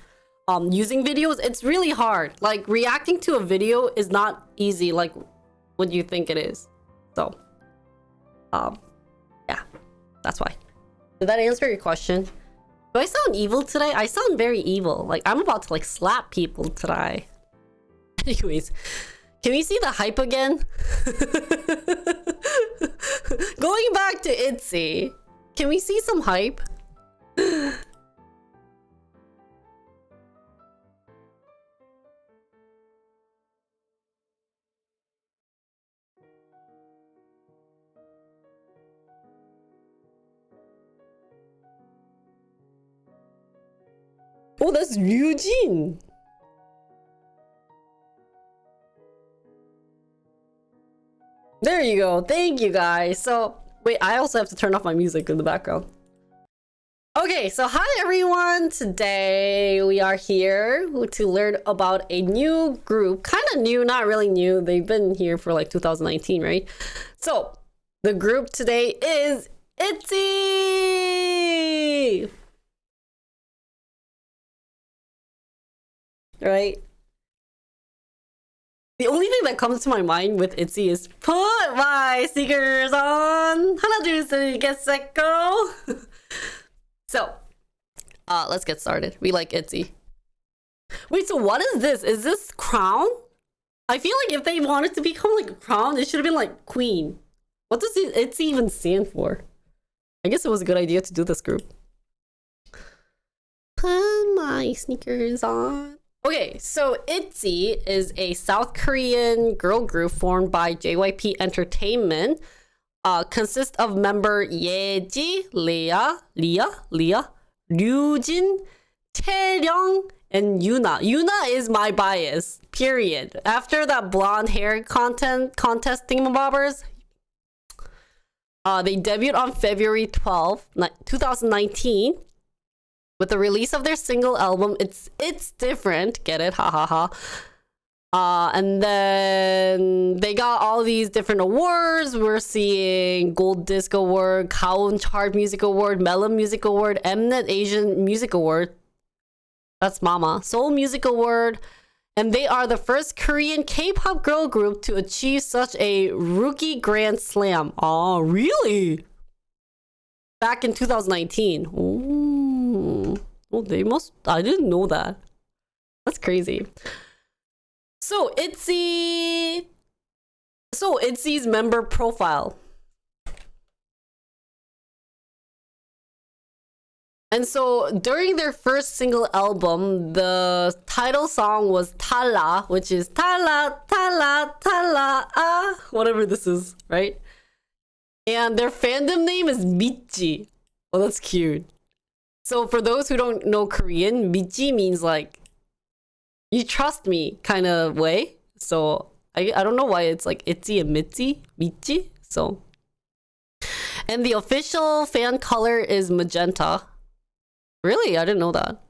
Using videos, it's really hard. Like reacting to a video is not easy like what you think it is. So, yeah, that's why. Did that answer your question? Do I sound evil today? I sound very evil. Like I'm about to like slap people today. Anyways. Can we see the hype again? Going back to ITZY. Can we see some hype? Oh, that's Eugene. There you go. Thank you guys. So wait, I also have to turn off my music in the background. Okay, so hi everyone. Today we are here to learn about a new group. Kind of new, not really new. They've been here for like 2019, right? So the group today is ITZY. Right? The only thing that comes to my mind with ITZY is put my sneakers on. 하나 둘 셋 get set go. So, let's get started. We like ITZY. Wait, so what is this? Is this crown? I feel like if they wanted to become like a crown, it should have been like queen. What does ITZY even stand for? I guess it was a good idea to do this group. Put my sneakers on. Okay, so ITZY is a South Korean girl group formed by JYP Entertainment. Consists of member Yeji, Leah, Ryujin, Chaeryung, and Yuna. Yuna is my bias, period. After that blonde hair contest thingamabobbers, they debuted on February 12th, 2019. With the release of their single album, It's Different, get it, ha ha ha. And then they got all these different awards. We're seeing Gold Disc Award, Gaon Chart Music Award, Melon Music Award, Mnet Asian Music Award. That's Mama. Seoul Music Award. And they are the first Korean K-pop girl group to achieve such a rookie grand slam. Oh, really? Back in 2019. Ooh. Oh, they must. I didn't know that. That's crazy. So ITZY's member profile. And so during their first single album, the title song was Tala, which is Tala, Tala, Tala, ah, whatever this is, right? And their fandom name is Michi. Oh, that's cute. So for those who don't know Korean, Michi means like, you trust me kind of way. So I don't know why it's like ITZY and Michi. So, and the official fan color is magenta. Really? I didn't know that.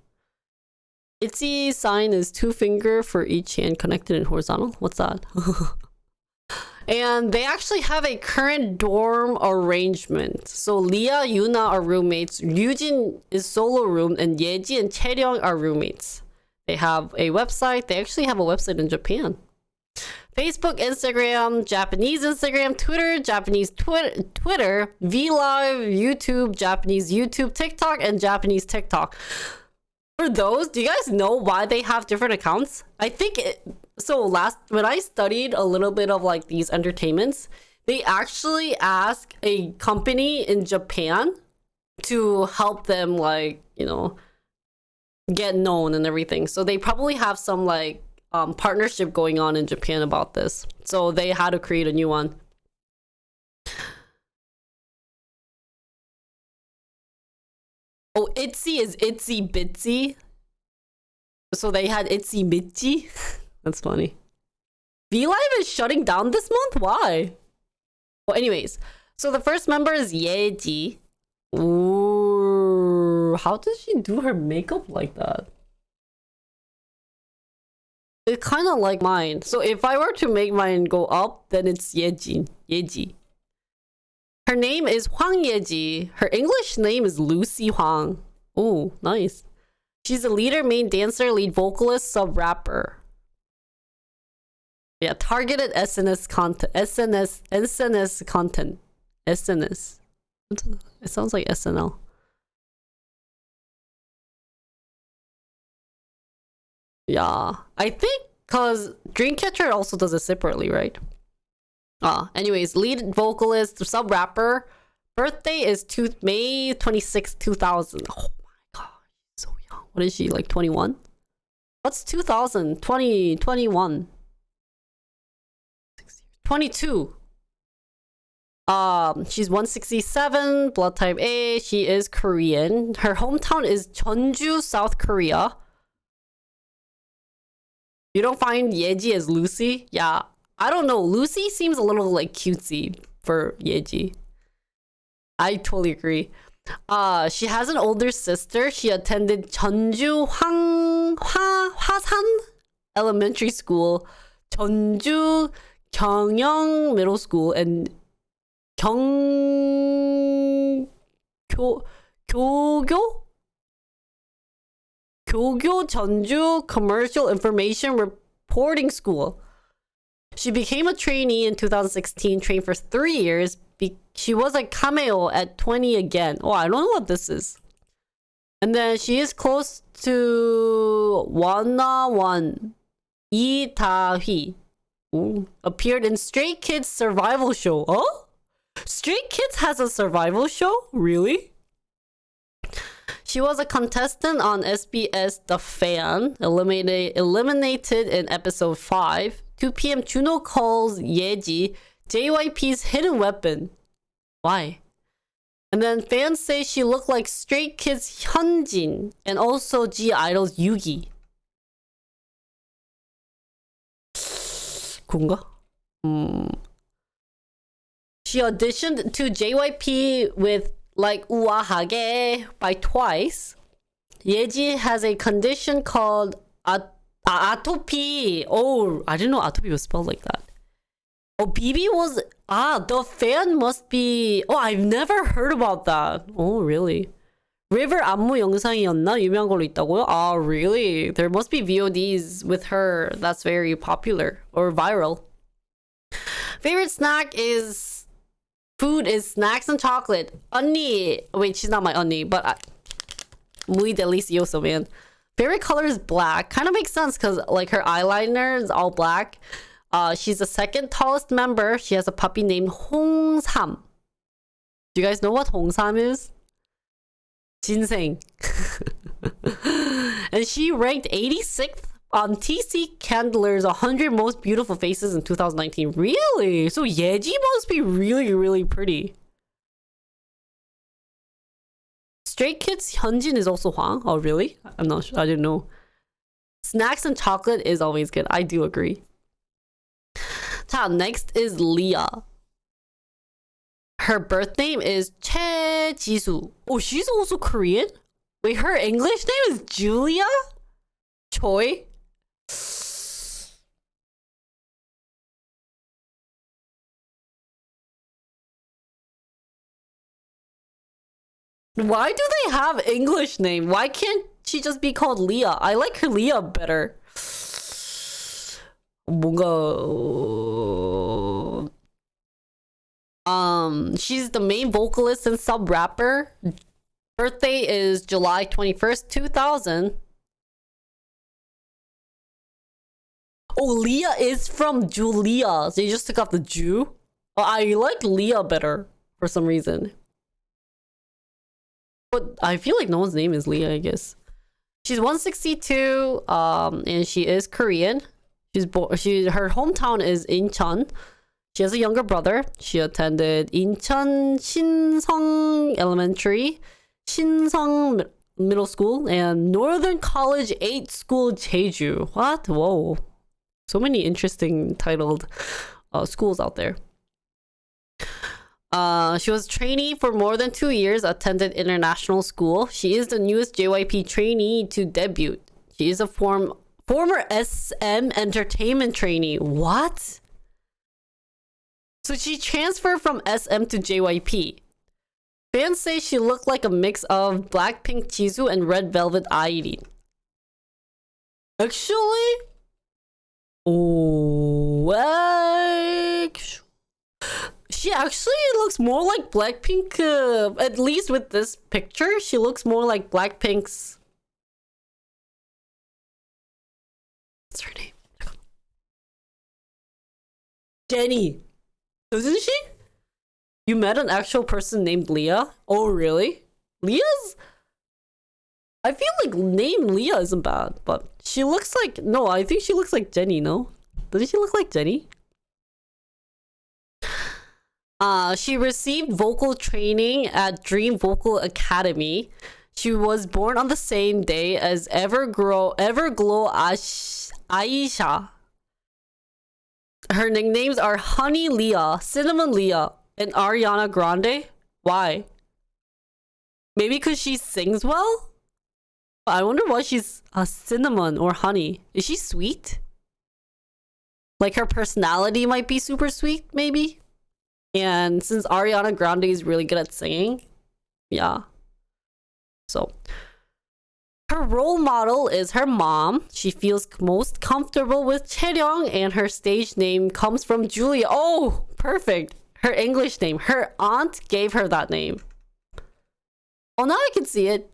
Itsy sign is 2 finger for each hand connected in horizontal. What's that? And they actually have a current dorm arrangement. So Leah, Yuna are roommates. Ryujin is solo room, and Yeji and Chaeryeong are roommates. They have a website. They actually have a website in Japan. Facebook, Instagram, Japanese Instagram, Twitter, Japanese Twitter, VLive, YouTube, Japanese YouTube, TikTok, and Japanese TikTok. For those, do you guys know why they have different accounts? I think when I studied a little bit of like these entertainments, they actually ask a company in Japan to help them, like, you know, get known and everything. So they probably have some like partnership going on in Japan about this. So they had to create a new one. Oh, Itsy is Itsy Bitsy. So they had Itsy Bitsy. That's funny. VLive is shutting down this month? Why? Well, anyways. So the first member is Yeji. Ooh, how does she do her makeup like that? It's kind of like mine. So if I were to make mine go up, then it's Yeji. Her name is Hwang Yeji. Her English name is Lucy Hwang. Oh, nice. She's a leader, main dancer, lead vocalist, sub-rapper. Yeah, targeted SNS content. SNS content. SNS. It sounds like SNL. Yeah, I think because Dreamcatcher also does it separately, right? Anyways, lead vocalist, sub-rapper. Birthday is May 26, 2000. Oh my god, so young. What is she, like 21? What's 2000? 21. 22. She's 167, blood type A. She is Korean. Her hometown is Jeonju, South Korea. You don't find Yeji as Lucy? Yeah. I don't know. Lucy seems a little like cutesy for Yeji. I totally agree. She has an older sister. She attended Jeonju Hwasan Elementary School, Jeonju Gyeongyang Middle School, and Kyogyo Jeonju Commercial Information Reporting School. She became a trainee in 2016, trained for 3 years. She was a cameo at 20 again. Oh, I don't know what this is. And then she is close to Wana Lee Da-hee. Appeared in Stray Kids survival show. Oh? Stray Kids has a survival show? Really? She was a contestant on SBS The Fan, eliminated in episode 5. 2 p.m. Juno calls Yeji JYP's hidden weapon. Why? And then fans say she looked like Stray Kids Hyunjin and also G-Idol's Yugi. 그런가? She auditioned to JYP with like 우아하게 by twice. Yeji has a condition called atopy. Oh, I didn't know atopy was spelled like that. Oh, BB was... the fan must be... Oh, I've never heard about that. Oh, really? River 안무 영상이었나? 유명한 걸로 있다고요? Oh, really? There must be VODs with her that's very popular or viral. Favorite snack is... Food is snacks and chocolate. 언니... Wait, she's not my 언니, but... Muy delicioso, man. Favorite color is black. Kind of makes sense because like her eyeliner is all black. She's the second tallest member. She has a puppy named Hongsam. Do you guys know what Hongsam is? Jinseng. And she ranked 86th on TC Candler's 100 Most Beautiful Faces in 2019. Really? So Yeji must be really, really pretty. Stray Kids Hyunjin is also Hwang. Oh, really? I'm not sure. I didn't know. Snacks and chocolate is always good. I do agree. Next is Leah. Her birth name is Che Jisoo. Oh, she's also Korean? Wait, her English name is Julia? toy? Why do they have English name? Why can't she just be called Leah? I like her Leah better. 뭔가 she's the main vocalist and sub rapper. Birthday is July 21st, 2000. Oh, Leah is from Julia. So you just took off the Jew? Oh, I like Leah better for some reason. But I feel like no one's name is Leah, I guess. She's 162, and she is Korean. Her hometown is Incheon. She has a younger brother. She attended Incheon Shinseong Elementary, Shinseong Middle School, and Northern College 8 School Jeju. What? Whoa. So many interesting titled schools out there. She was trainee for more than 2 years, attended international school. She is the newest JYP trainee to debut. She is a former SM entertainment trainee. What? So she transferred from SM to JYP. Fans say she looked like a mix of Blackpink Jisoo and Red Velvet Irene. Actually? She actually looks more like Blackpink, at least with this picture. She looks more like Blackpink's... What's her name? Jennie. Doesn't she? You met an actual person named Leah? Oh, really? Leah's... I feel like name Leah isn't bad, but she looks like... No, I think she looks like Jennie, no? Doesn't she look like Jennie? She received vocal training at Dream Vocal Academy. She was born on the same day as Everglow Aisha. Her nicknames are Honey Leah, Cinnamon Leah, and Ariana Grande. Why? Maybe because she sings well? I wonder why she's a cinnamon or honey. Is she sweet? Like her personality might be super sweet, maybe? And since Ariana Grande is really good at singing, yeah. So, her role model is her mom. She feels most comfortable with Chaeryeong, and her stage name comes from Julia. Oh, perfect. Her English name. Her aunt gave her that name. Oh, now I can see it.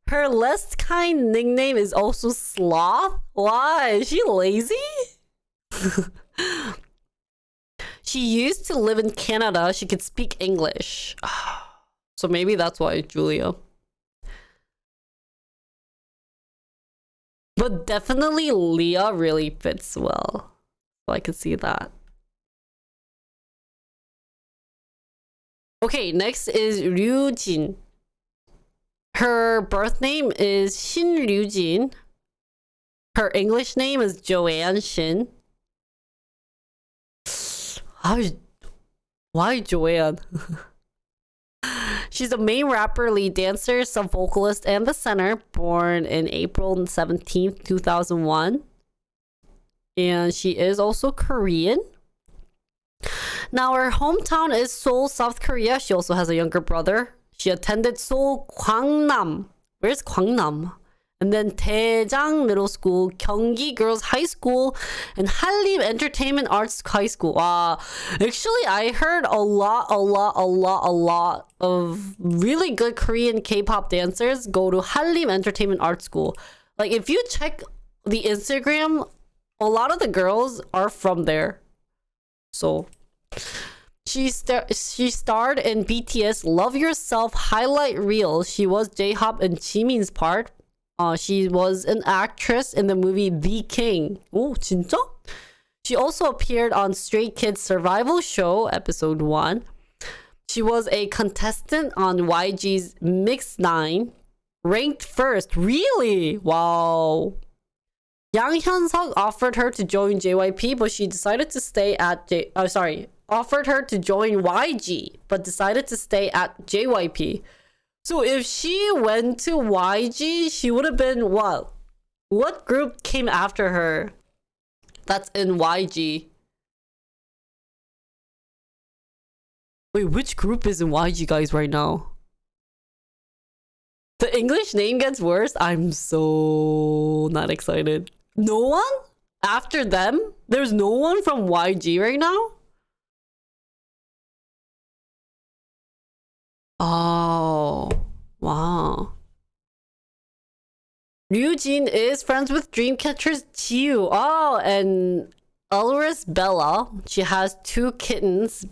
Her less kind nickname is also Sloth. Why? Is she lazy? She used to live in Canada. She could speak English. So maybe that's why Julia. But definitely Leah really fits well. So I could see that. Okay, next is Ryujin. Her birth name is Shin Ryujin. Her English name is Joanne Shin. Why Joanne? She's a main rapper, lead dancer, sub-vocalist, and the center, born in April 17th, 2001. And she is also Korean. Now, her hometown is Seoul, South Korea. She also has a younger brother. She attended Seoul Gwangnam. Where's Gwangnam? And then Daejang Middle School, Gyeonggi Girls High School, and Hallym Entertainment Arts High School. Actually, I heard a lot of really good Korean K-pop dancers go to Hallym Entertainment Art School. Like, if you check the Instagram, a lot of the girls are from there. So... She starred in BTS Love Yourself highlight reel. She was J-Hope and Jimin's part. She was an actress in the movie The King. Oh, 진짜? She also appeared on Stray Kids Survival Show, episode 1. She was a contestant on YG's Mix 9. Ranked first. Really? Wow. Yang Hyun-suk offered her to join JYP, but she decided to stay at offered her to join YG, but decided to stay at JYP. So if she went to YG, she would have been what? What group came after her that's in YG? Wait, which group is in YG, guys, right now? The English name gets worse. I'm so not excited. No one? After them? There's no one from YG right now? Oh, wow. Ryujin is friends with Dreamcatcher's Jiu. Oh, and Ulris Bella. She has 2 kittens.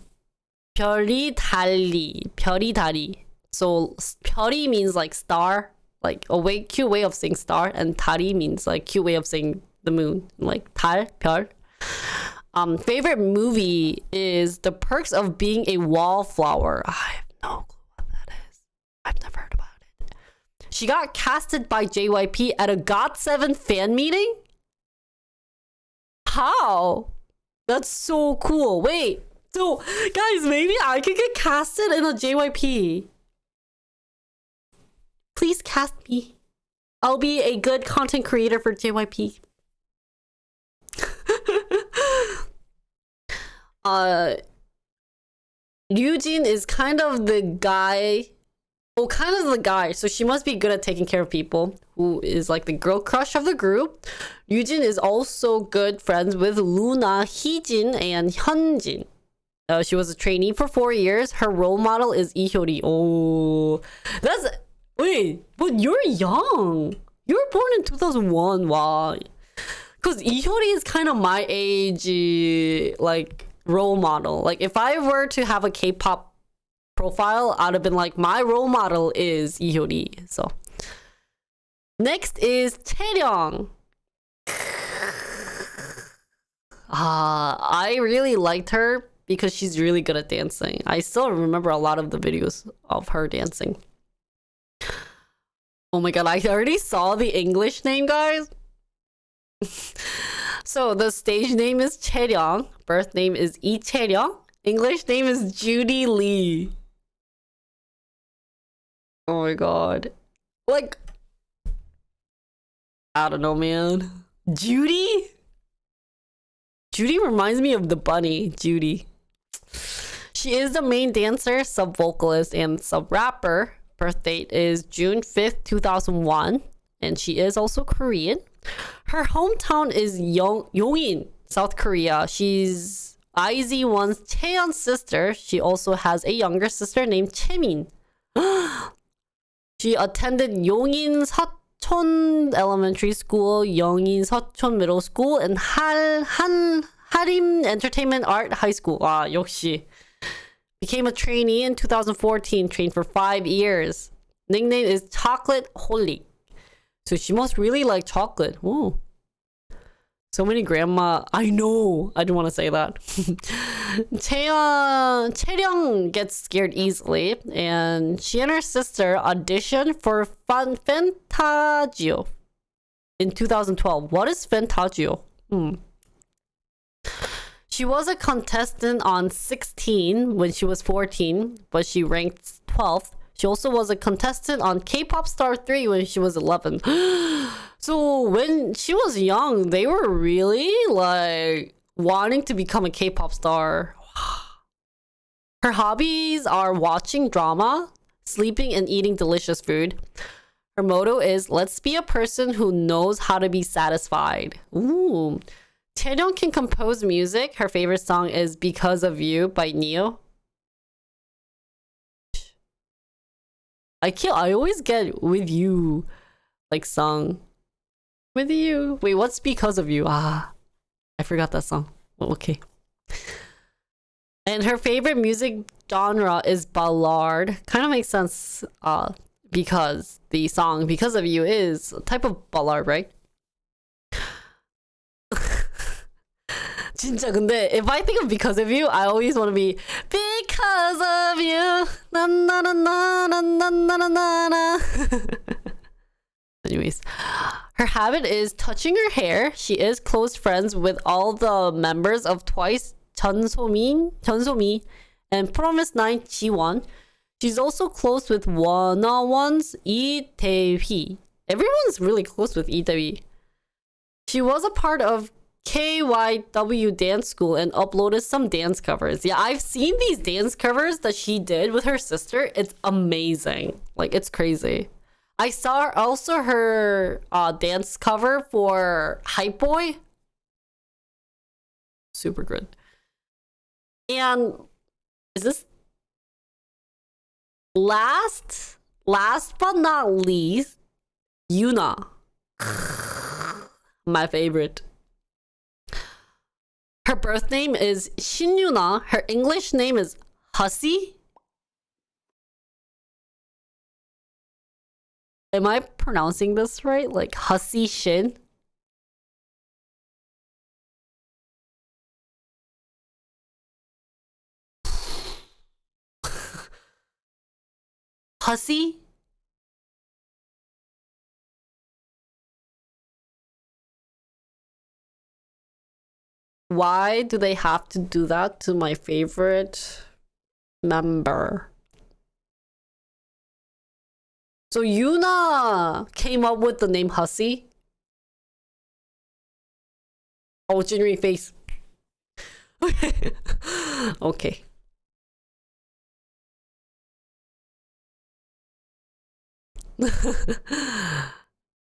별이 다리. So 별이 means like star, like a cute way of saying star, and 다리 means like cute way of saying the moon, like 달, 별. Favorite movie is The Perks of Being a Wallflower. I have no clue what that is. I've never heard about it. She got casted by JYP at a GOT7 fan meeting? How? That's so cool. Wait, so guys, maybe I could get casted in a JYP. Please cast me. I'll be a good content creator for JYP. Ryujin is kind of the guy. Oh, kind of the guy. So she must be good at taking care of people. Who is like the girl crush of the group. Ryujin is also good friends with Luna, Heejin, and Hyunjin. She was a trainee for 4 years. Her role model is Lee Hyori. Oh, that's... Wait, but you're young. You were born in 2001. Wow. Because Lee Hyori is kind of my age, like, role model. Like, if I were to have a K-pop profile, I'd have been like, my role model is Lee Hyori. So, next is Chaeryeong. I really liked her because she's really good at dancing. I still remember a lot of the videos of her dancing. Oh my god, I already saw the English name, guys. So the stage name is Chaeryeong. Birth name is Lee Chaeryeong. English name is Judy Lee. Oh my god. Like, I don't know, man. Judy? Judy reminds me of the bunny, Judy. She is the main dancer, sub-vocalist, and sub-rapper. Birth date is June 5th, 2001. And she is also Korean. Her hometown is Yongin, South Korea. She's IZ*ONE's Taeyeon's sister. She also has a younger sister named Chaemin. She attended Yongin Seocheon Elementary School, Yongin Seocheon Middle School, and Harim Entertainment Art High School. 아, 역시. Became a trainee in 2014, trained for 5 years. Nickname is Chocolate Holy. So she must really like chocolate. Ooh. So many grandma. I know. I didn't want to say that. Chaeryeong gets scared easily. And she and her sister auditioned for Fantagio in 2012. What is Fantagio? She was a contestant on 16 when she was 14, but she ranked 12th. She also was a contestant on K-Pop Star 3 when she was 11. So when she was young, they were really like wanting to become a K-pop star. Her hobbies are watching drama, sleeping, and eating delicious food. Her motto is, let's be a person who knows how to be satisfied. Ooh. Chaeryeong can compose music. Her favorite song is Because of You by Neo. I always get With You, like, song. With You. Wait, what's Because of You? Ah, I forgot that song. Oh, okay. And her favorite music genre is ballad. Kind of makes sense because the song Because of You is a type of ballad, right? 진짜 근데 if I think of Because of You, I always want to be Because of You. Na na na na na na na na na. Anyways, her habit is touching her hair. She is close friends with all the members of Twice, Jeonsomi, and Promise 9 Jiwon. She's also close with one-on-ones Lee Tae-hee. Everyone's really close with Lee Tae-hee. She was a part of KYW Dance School and uploaded some dance covers. Yeah, I've seen these dance covers that she did with her sister. It's amazing. Like, it's crazy. I saw also her dance cover for Hype Boy. Super good. And is this last but not least, Yuna. My favorite. Her birth name is Shin Yuna. Her English name is Hussy. Am I pronouncing this right? Like Hussy Shin? Hussy? Why do they have to do that to my favorite member? So Yuna came up with the name Hussy. Oh, Jinri face. Okay.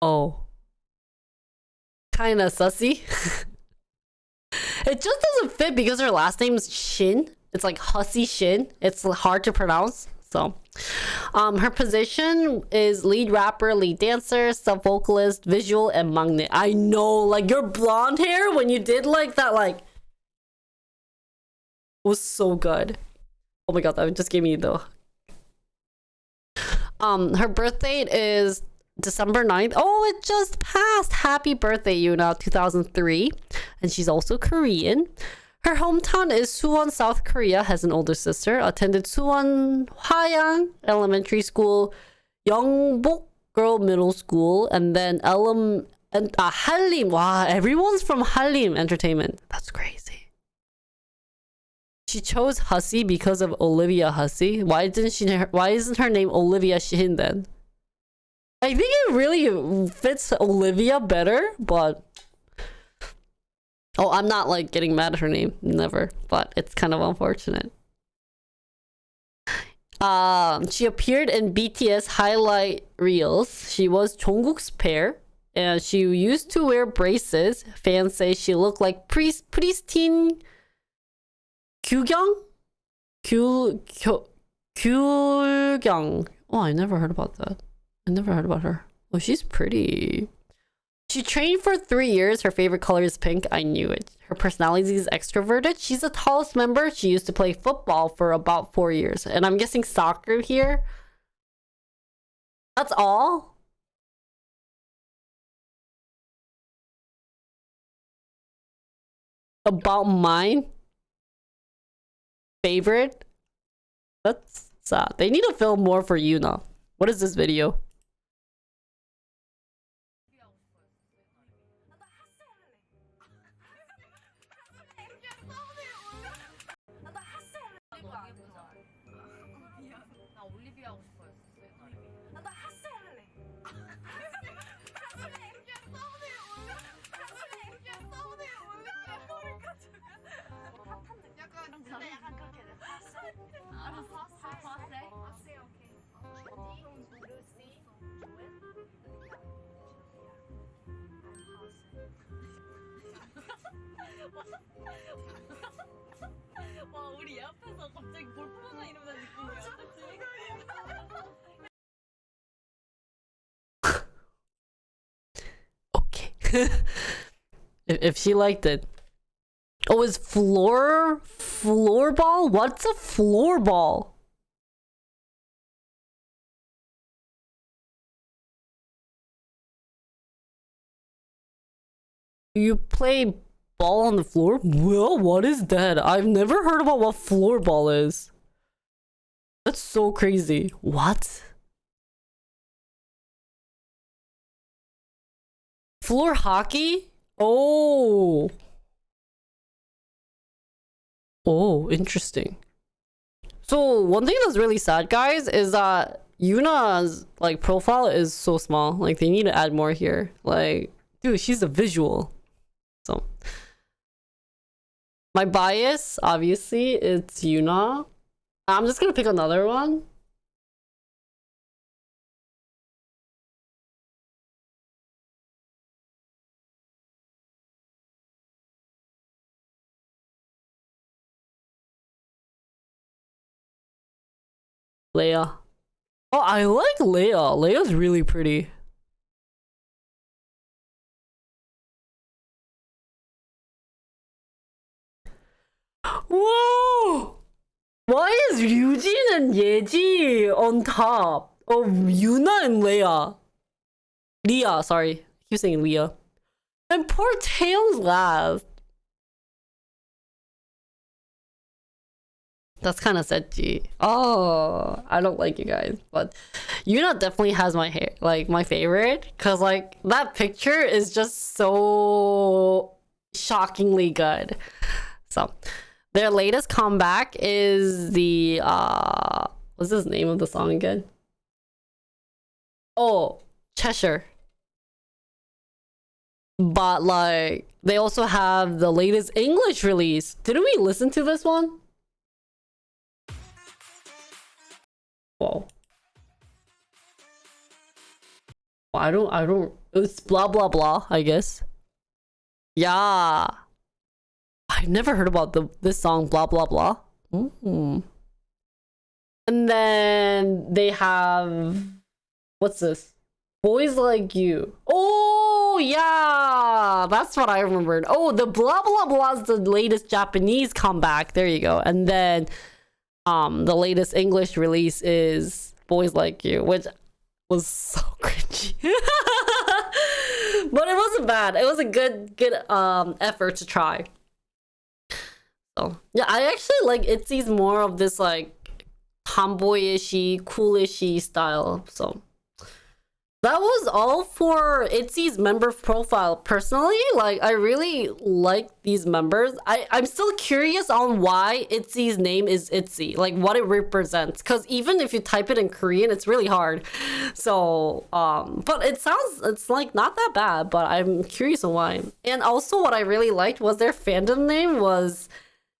Oh. Kinda sussy. It just doesn't fit because her last name's Shin. It's like Hussy Shin. It's hard to pronounce. So, her position is lead rapper, lead dancer, sub vocalist, visual, and maknae. I know, like your blonde hair when you did like that, like was so good. Oh my god, that just gave me the. Her birth date is December 9th. Oh, it just passed. Happy birthday, Yuna, 2003. And she's also Korean. Her hometown is Suwon, South Korea. Has an older sister. Attended Suwon Hwayang Elementary School, Yeongbok Girl Middle School, and then Halim. Wow, everyone's from Halim Entertainment. That's crazy. She chose Hussy because of Olivia Hussey. Why isn't her name Olivia Shin then? I think it really fits Olivia better, but oh, I'm not like getting mad at her name, never, but it's kind of unfortunate. She appeared in BTS highlight reels. She was Jungkook's pair, and she used to wear braces. Fans say she looked like pristine Kyugyang? Kyugyang. Oh, I never heard about that. I never heard about her. Oh, she's pretty. She trained for 3 years. Her favorite color is pink. I knew it. Her personality is extroverted. She's the tallest member. She used to play football for about 4 years. And I'm guessing soccer here. That's all? About mine? Favorite? That's sad. They need to film more for Yuna. What is this video? 와, 우리 얘 앞에서 갑자기 볼뽀나 이러는 느낌이야. Okay. if she liked it. Oh, is floorball? What's a floorball? You play ball on the floor? Well, what is that? I've never heard about what floorball is. That's so crazy. What? Floor hockey? Oh. Oh, interesting. So one thing that's really sad, guys, is that Yuna's like profile is so small. Like they need to add more here. Like, dude, she's a visual. So my bias, obviously, it's Yuna. I'm just gonna pick another one. Leia. Oh, I like Leia. Leia's really pretty. Whoa! Why is Ryujin and Yeji on top of Yuna and Leia? Leah, sorry. I keep saying Leah. And poor Tails last. That's kind of sedgy. Oh, I don't like you guys, but Yuna definitely has my hair, like my favorite, cause like that picture is just so shockingly good. So, their latest comeback is the what's the name of the song again? Oh, Cheshire. But like they also have the latest English release. Didn't we listen to this one? Whoa. I don't, it's blah blah blah, I guess. Yeah. I never heard about this song, blah blah blah. And then they have, what's this? Boys Like You. Oh yeah, that's what I remembered. Oh, the blah blah blah is the latest Japanese comeback. There you go. And then the latest English release is Boys Like You, which was so cringy. But it wasn't bad. It was a good effort to try. So yeah, I actually like ITZY's more of this like tomboyishy, coolishy style. So that was all for ITZY's member profile. Personally, like I really like these members. I'm still curious on why ITZY's name is ITZY, like what it represents. Because even if you type it in Korean, it's really hard. So, but it's like not that bad. But I'm curious on why. And also, what I really liked was their fandom name was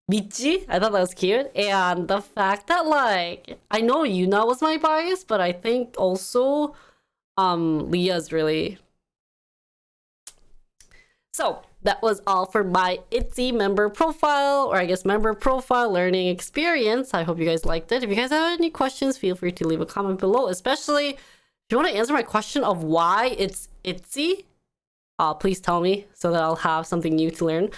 Michi. I thought that was cute. And the fact that like I know Yuna was my bias, but I think also Leah's really. So that was all for my ITZY member profile, or I guess member profile learning experience. I hope you guys liked it. If you guys have any questions, feel free to leave a comment below, especially if you want to answer my question of why it's ITZY. Please tell me so that I'll have something new to learn.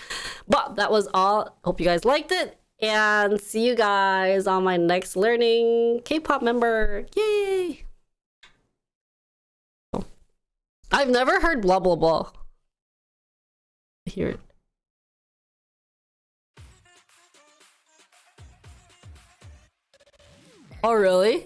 But that was all. Hope you guys liked it, and see you guys on my next learning K-pop member. Yay! I've never heard blah blah blah. I hear it. Oh really?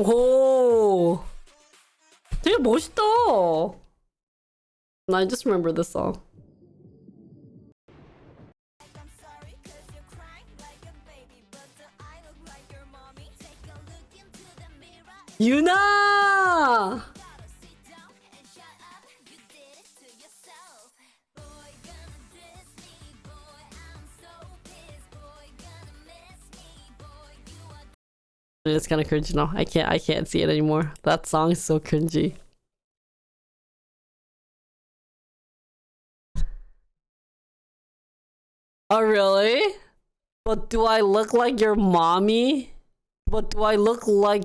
오, 되게 멋있다. I just remember this song. 유나! It's kind of cringy now. I can't see it anymore. That song is so cringy. Oh really? But do I look like your mommy? But do I look like...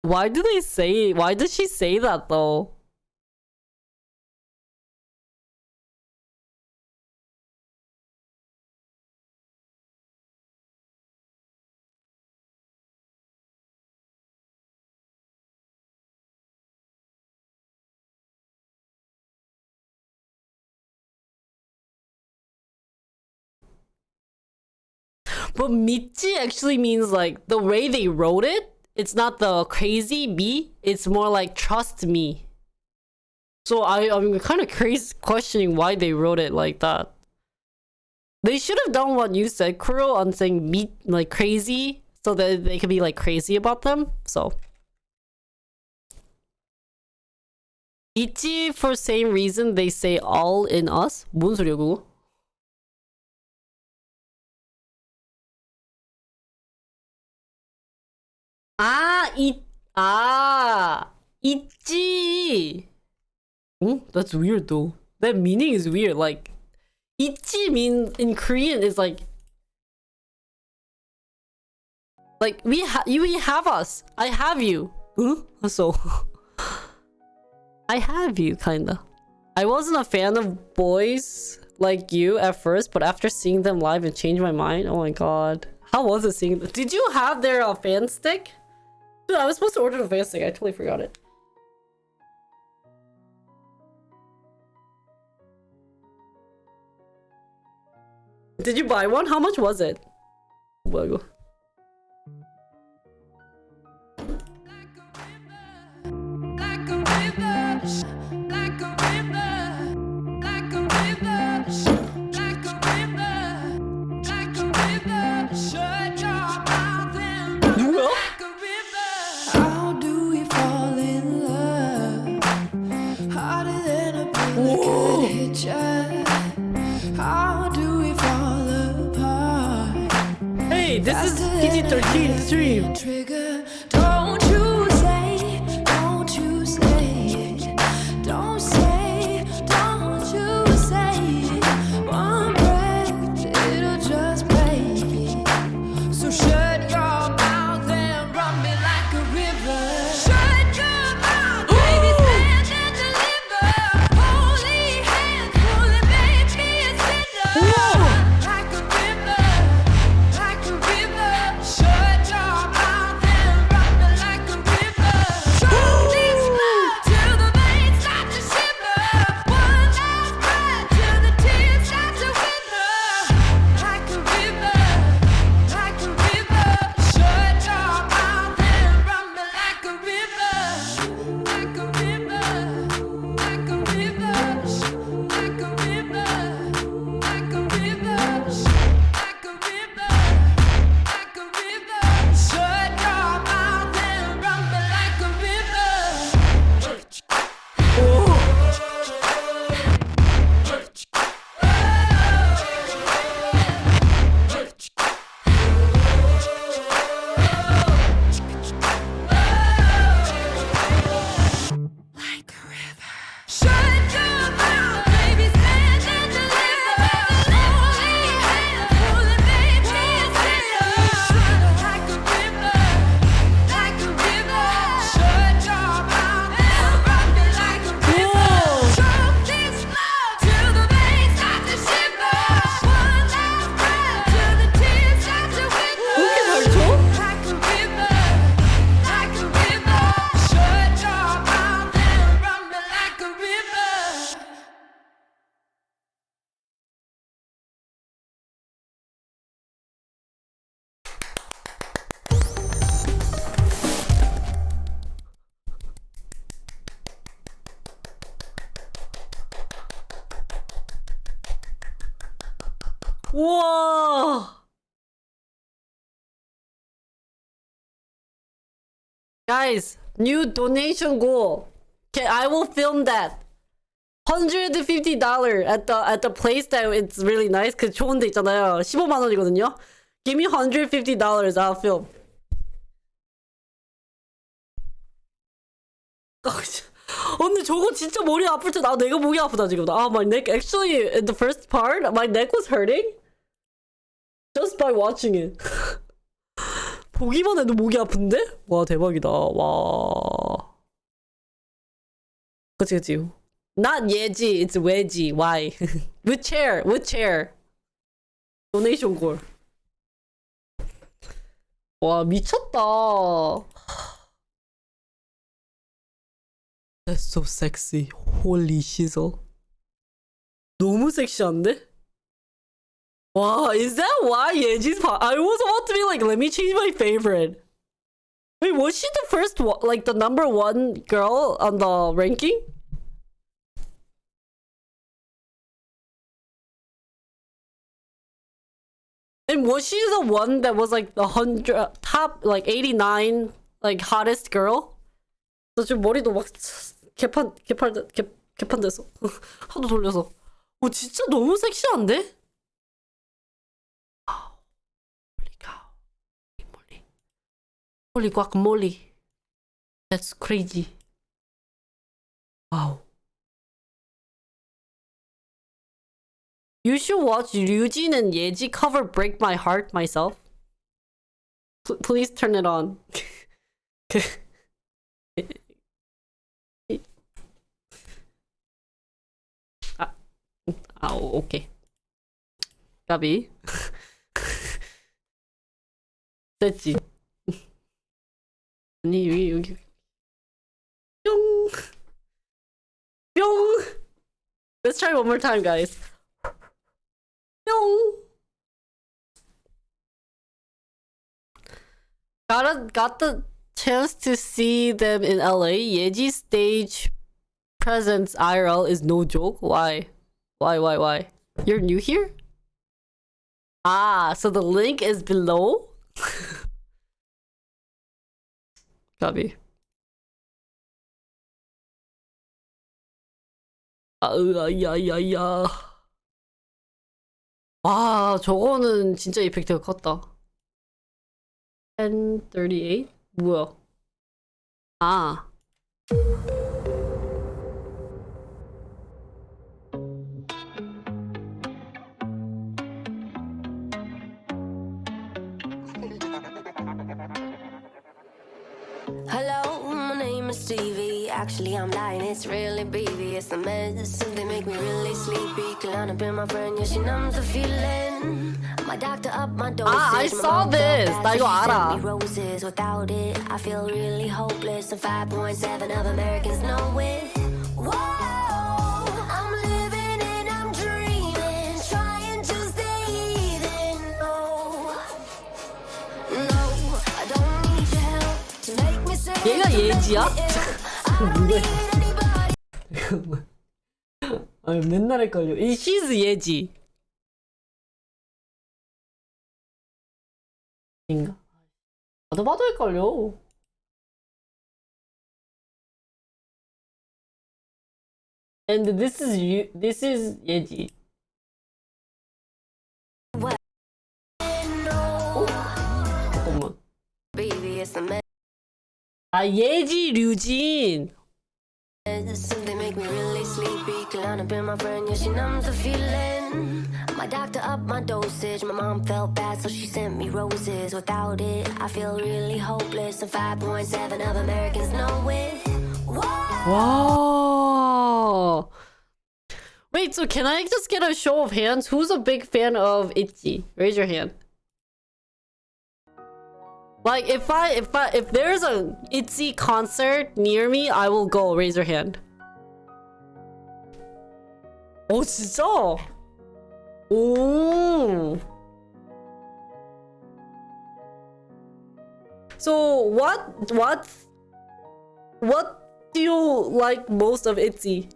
Why does she say that though? But Michi actually means like the way they wrote it. It's not the crazy me. It's more like trust me. So I'm kind of crazy questioning why they wrote it like that. They should have done what you said, Kuro, on saying me like crazy, so that they could be like crazy about them. So Ichi for same reason they say all in us. 뭔 소리야 그거? 있지. Oh, that's weird though. That meaning is weird. Like, 있지 mean in Korean is like we have us. I have you. Huh? So I have you, kinda. I wasn't a fan of boys like you at first, but after seeing them live, it changed my mind. Oh my god. How was it seeing them? Did you have their fan stick? Dude, I was supposed to order the fan stick. I totally forgot it. Did you buy one? How much was it? Whoa. Hey, this is PG-13 stream. Don't you say, don't you say, don't say, don't you say, one breath, it'll just break it. So shut your mouth and run me like a river. Shut your mouth, baby, stand and deliver. Holy hands, holy baby, it's sinner. Like a river, like a river. Shut your mouth and run me like a river. Drop this love till the veins start to shiver. One last breath till the tears start to wither. Like a river, like a river. Shut your mouth and run me like a river. Like a river, like a river. Like a river, like a river. Like a river, like a river. Shut your mouth and run me like a river. Like a river. Shut your mouth, baby, stand and deliver. Holy hands, holy baby, it's sinner. Like a river, like a river. Shut your mouth and run me like a river. Drop this love till the veins start to shiver. One last breath till the tears start to wither. Like a river, like a river. Shut your mouth and run me like a river. Whoa! Guys, new donation goal. Okay, I will film that. $150 at the place that it's really nice. 그 좋은 데 있잖아요. 15만 원이거든요. Give me $150. I'll film. 근데 저거 진짜 머리 아플 때 내가 목이 아프다 지금. My neck actually in the first part my neck was hurting just by watching it. 보기만 해도 목이 아픈데? 와 대박이다. 와. 그치. Not 예지, it's 왜지. Why? with chair. Donation goal. 와 미쳤다. That's so sexy. Holy shizzle. 너무 섹시한데? Wow, is that why Yeji's I was about to be like, let me change my favorite. Wait, was she the first one, like the number one girl on the ranking? And was she the one that was like the 100 top, like 89, like hottest girl? 나 지금 머리도 막 개판됐어. 하도 돌려서. 진짜 너무 섹시한데? Holy guacamole. That's crazy. Wow. You should watch Ryujin and Yeji cover Break My Heart myself. Please turn it on. 오케이. 까비. 됐지. 아니 여기 뿅. 뿅. Let's try one more time, guys. 뿅. Got the chance to see them in LA. Yeji's stage presence IRL is no joke. Why? Why? You're new here? So the link is below? Copy. 야야야야. 와, 저거는 진짜 이펙트가 컸다. 1038? 뭐야? Hello, my name is Stevie. Actually, I'm lying, it's really BB. It's the medicine, they make me really sleepy. Clown been my friend, yeah, she numbs the feeling. My doctor up my dosage. I saw this. 나 이거 알아. Roses. Without it, I feel really hopeless. And 5.7 of Americans know it. Whoa, I'm living and I'm dreaming, trying to stay even. No, I don't need your help to make me say. 얘가 예지야? 맨날 헷갈려. She's 예지. 인가? 봐도 헷갈려. And this is 예지. 잠깐만. 예지 류진. They make me really sleepy. Clown up in my friend, yeah, she numbs the feeling. My doctor upped my dosage. My mom felt bad, so she sent me roses. Without it, I feel really hopeless. And 5.7 of Americans know it. Wow. Wait, so can I just get a show of hands? Who's a big fan of ITZY? Raise your hand. Like if there's a ITZY concert near me, I will go. Raise your hand. 오 진짜? 오. So what do you like most of ITZY?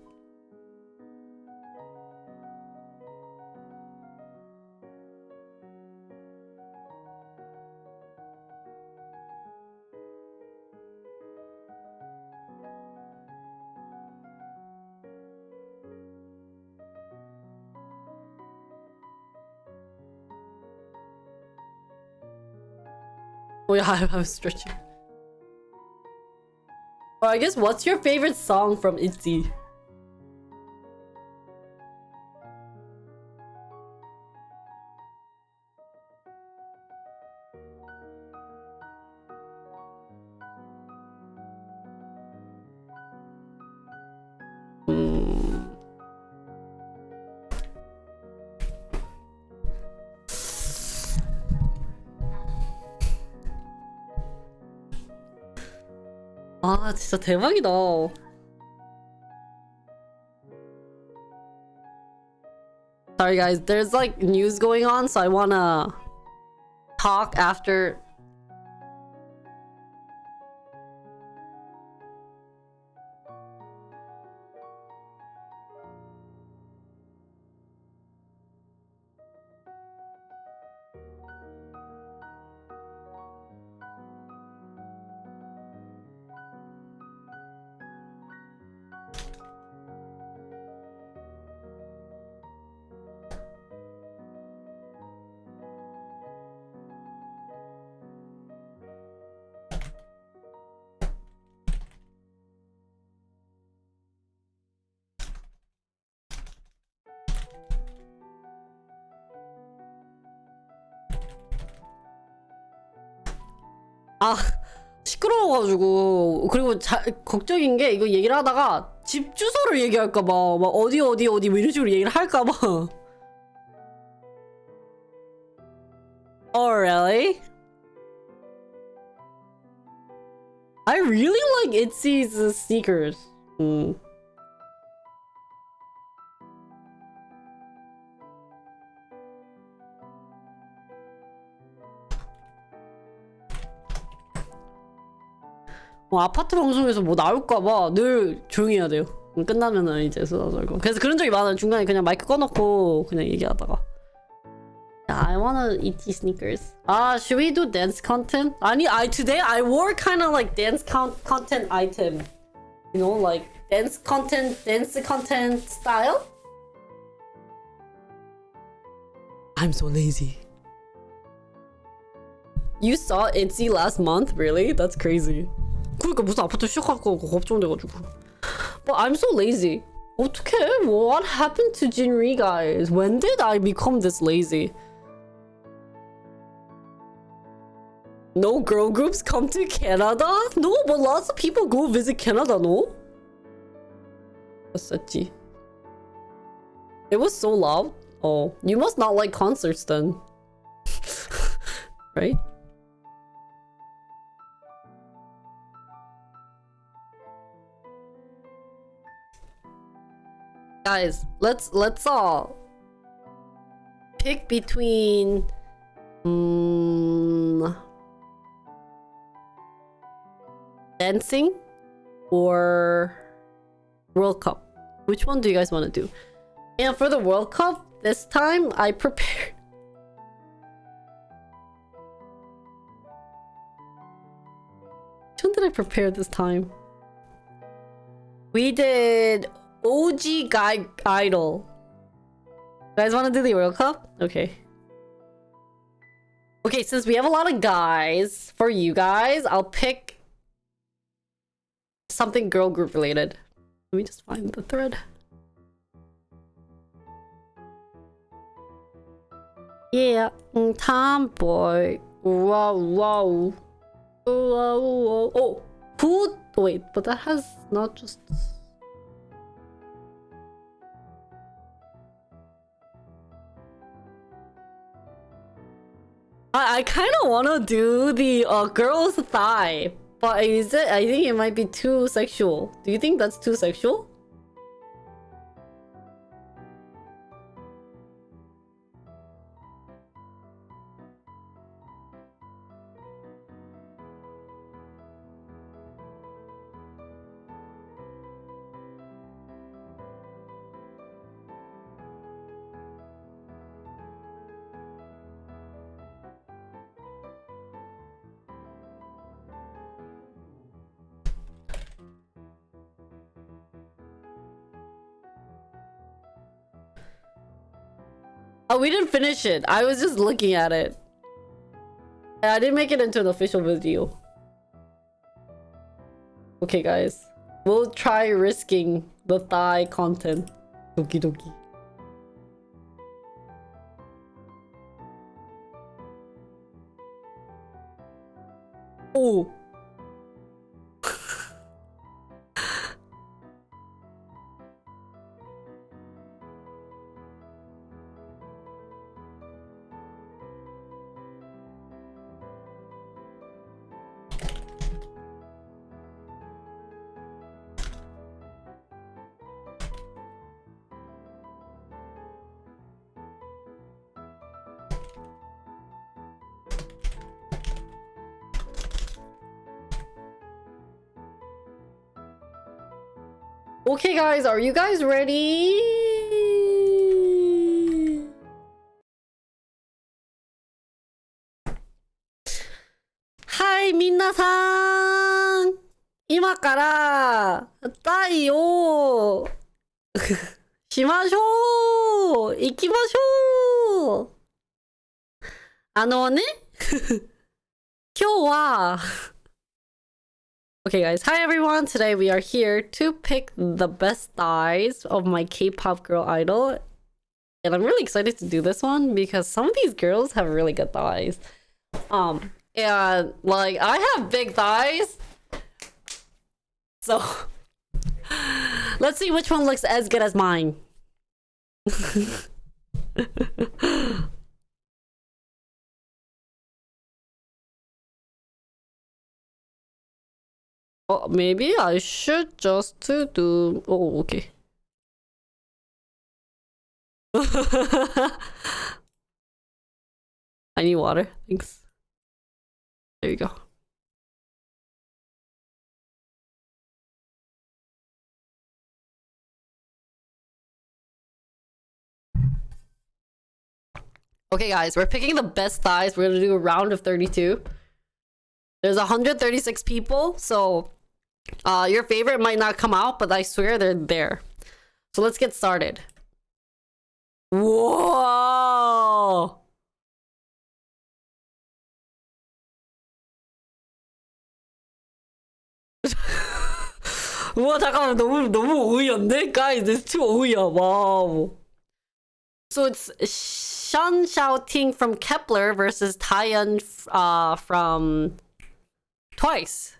Oh yeah, I'm stretching. Or I guess, what's your favorite song from ITZY? 아, 진짜 대박이다. Sorry guys, there's like news going on, so I wanna talk after. 아, 시끄러워가지고. 그리고 걱정인 게, 이거 얘기를 하다가 집 주소를 얘기할까봐, 막 어디 뭐 이런 식으로 얘기를 할까봐. Oh really? I really like ITZY's sneakers. 아파트 방송에서 뭐 나올까봐 늘 조용히 해야 돼요. 끝나면은 이제 수다 떨고. 그래서 그런 적이 많아요. 중간에 그냥 마이크 꺼놓고 그냥 얘기하다가. I wanna eat these sneakers. Should we do dance content? Today I wore kind of like dance content item. You know, like dance content style. I'm so lazy. You saw ITZY last month? Really? That's crazy. 그러니까 무슨 아파트 시작할까 걱정돼가지고. But I'm so lazy. 어떡해? What happened to Jinri, guys? When did I become this lazy? No girl groups come to Canada? No, but lots of people go visit Canada, no? It was so loud. Oh, you must not like concerts then. Right? Guys, let's all pick between dancing or World Cup. Which one do you guys want to do? And for the World Cup, this time I prepared. Which one did I prepare this time? We did OG Guy Idol. You guys want to do the World Cup? Okay. Okay, since we have a lot of guys, for you guys, I'll pick something girl group related. Let me just find the thread. Yeah, tomboy. Wow, wow. Oh, who? Wait, but that has not just. I kind of want to do the girl's thigh, but I think it might be too sexual. Do you think that's too sexual? Oh, we didn't finish it. I was just looking at it. I didn't make it into an official video. Okay, guys. We'll try risking the thigh content. Doki doki. Oh. Okay, guys, are you guys ready? Hi, 皆さん。今から第をしましょう。行きましょう。ね、今日はOkay, guys. Hi, everyone. Today we are here to pick the best thighs of my K-pop girl idol. And I'm really excited to do this one because some of these girls have really good thighs. And like I have big thighs. So let's see which one looks as good as mine. Oh, maybe I should just do... Oh, okay. I need water. Thanks. There you go. Okay, guys, we're picking the best thighs. We're gonna do a round of 32. There's 136 people, so your favorite might not come out, but I swear they're there. So let's get started. Whoa! 우와, 잠깐만, 너무 어이없네? Guys, it's too 어이야. Wow. So it's Shan Xiaoting from Kepler versus Taeyeon from Twice.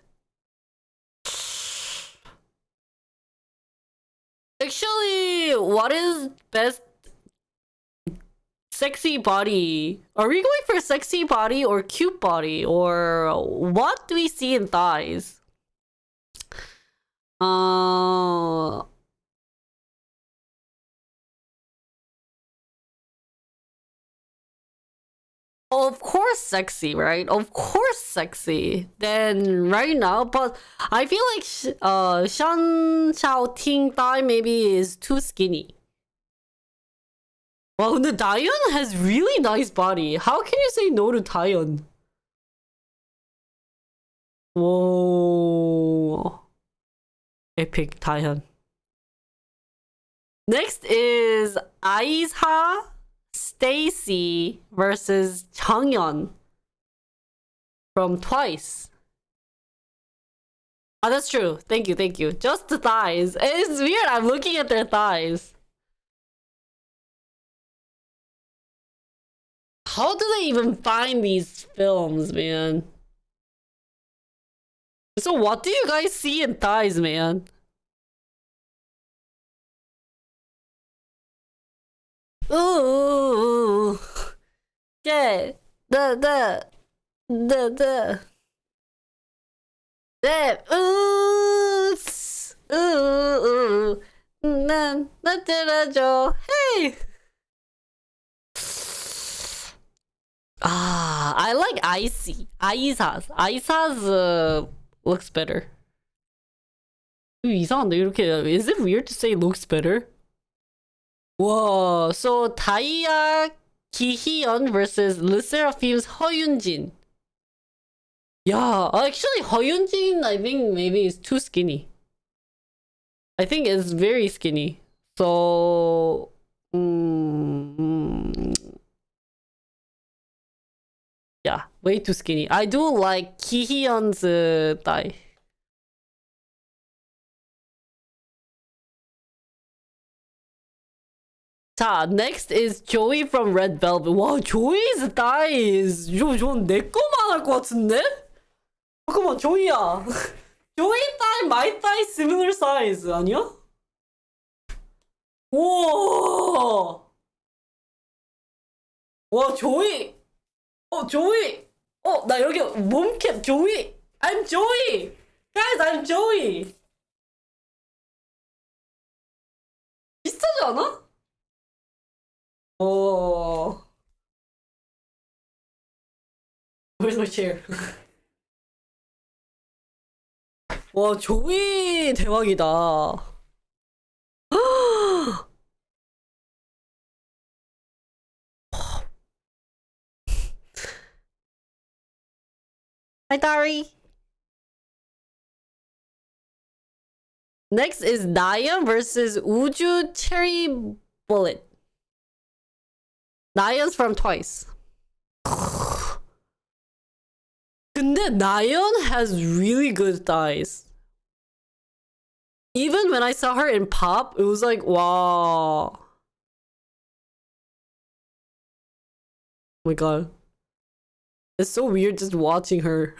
Actually, what is best sexy body? Are we going for sexy body or cute body? Or what do we see in thighs? Of course sexy, right? Of course sexy. Then right now, but I feel like Shan Xiaoting thigh maybe is too skinny. Wow, 근데 Taeyeon has really nice body. How can you say no to Taeyeon? Whoa. Epic Taeyeon. Next is Aisa Stacy versus Changyeon from Twice. Oh, that's true. Thank you, thank you. Just the thighs. It's weird. I'm looking at their thighs. How do they even find these films, man? So what do you guys see in thighs, man? Ooh, yeah, the, 나 들어줘, hey. I like Icy. Aisa's looks better. 이상한데 이렇게. Is it weird to say looks better? Whoa, so Taiya Kihyun versus Le Seraphim's Hoyunjin. Yeah, actually Hoyunjin I think maybe is too skinny. I think it's very skinny. So yeah, way too skinny. I do like Kihyun's thigh. 자, next is Joey from Red Velvet. 와, Joey's thighs. 저건 내 거만 할 것 같은데? 잠깐만, 조이야. Joey thigh, my thigh similar size 아니야? 우와. 와, 조이. 조이. 나 여기 몸캡 조이. I'm Joey. Guys, I'm Joey. 비슷하지 않아? Where's my chair? 와, 조이 대박이다. Hi, Dari. Next is Naya versus Uju Cherry Bullet. Naya's from Twice. 근데 Nayeon has really good thighs. Even when I saw her in Pop, it was like, wow. Oh my god. It's so weird just watching her.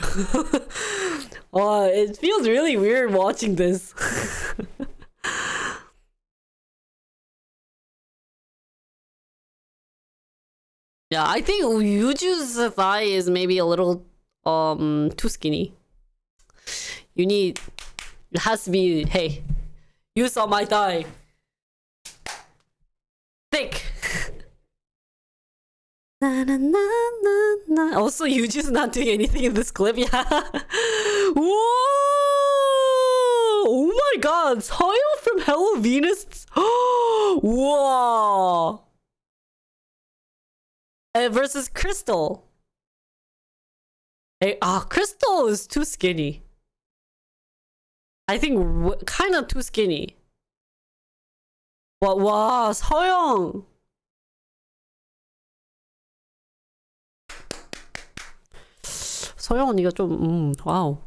It feels really weird watching this. Yeah, I think Yuju's thigh is maybe a little too skinny. It has to be, hey, you saw my thigh. Thick. Na, na, na, na, na. Also, Yuju's not doing anything in this clip. Yeah. Whoa! Oh my god. Soyeon from Hello Venus. Whoa. Versus Crystal. Hey, Crystal is too skinny. I think kind of too skinny. Wow, 서영. 서영 언니가 좀 와우.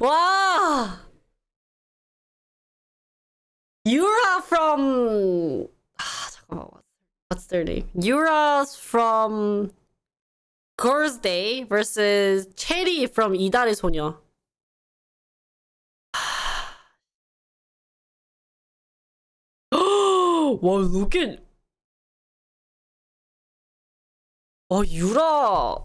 와! Yura from 잠깐만. What's their name? Yura's from Girls' Day versus Cherry from 이달의 소녀. 와, look at. Yura.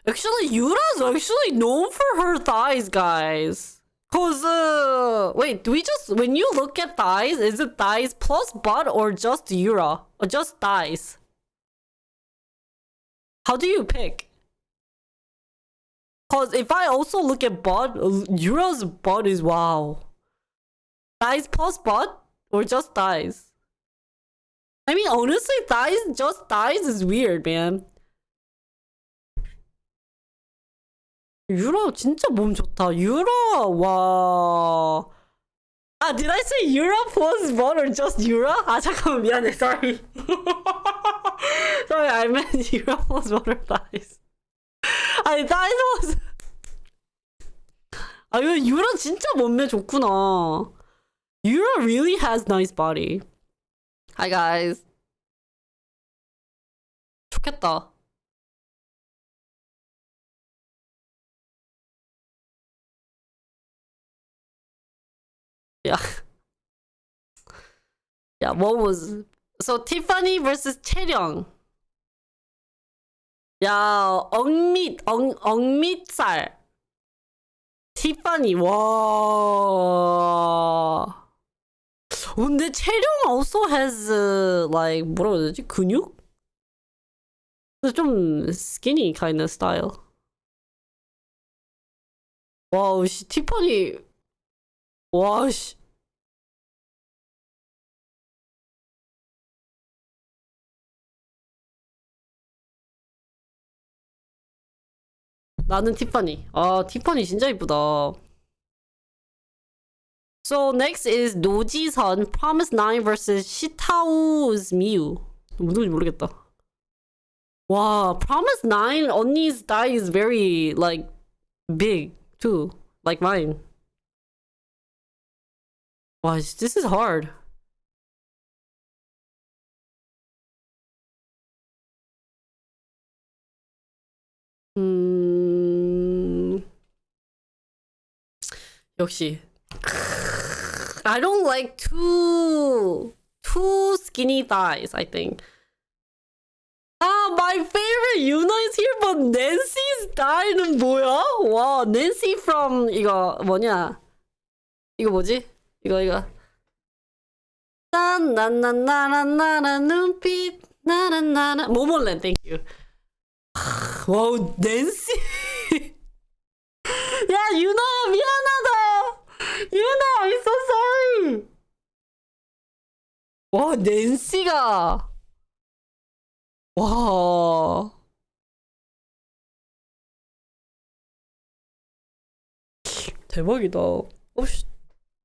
Actually, Yura's actually known for her thighs, guys. Cause wait, when you look at thighs, is it thighs plus butt or just Yura? Or just thighs? How do you pick? Cause if I also look at butt, Yura's butt is wow. Thighs plus butt or just thighs? I mean, honestly, just thighs is weird, man. 유라 진짜 몸 좋다. 유라, 와. Did I say Yura plus butt or just Yura? 잠깐만, 미안해, sorry. Sorry, I meant Yura plus butt or thighs. thighs was. 이거 유라 진짜 몸매 좋구나. Yura really has nice body. Hi guys. 좋겠다. Yeah. Yeah, what was so Tiffany versus 채령. 야, 엉밑살. 티파니, 와. 근데 채령 also has like 뭐라고 해야 되지? 근육? 좀 skinny kind of style. 와우, 씨, 티파니. 와, 씨. 나는 티파니. 티파니 진짜 이쁘다. So next is 노지선 Promise 9 vs 시타우's 미유. 누군지 모르겠다. 와, Promise 9 언니's thigh is very like big too, like mine. Wow, this is hard. 역시. I don't like too skinny thighs, I think. Ah, my favorite Yuna is here, but Nancy's thigh는 뭐야? 와, Nancy from 이거 뭐냐? 이거 뭐지? 이거. 나나나나나나 눈빛 나나나나 모몰랜드, thank you. 와우, 낸시. 야, 유나야, 미안하다. 유나, I'm so sorry. 와, 낸시가. 와. 대박이다.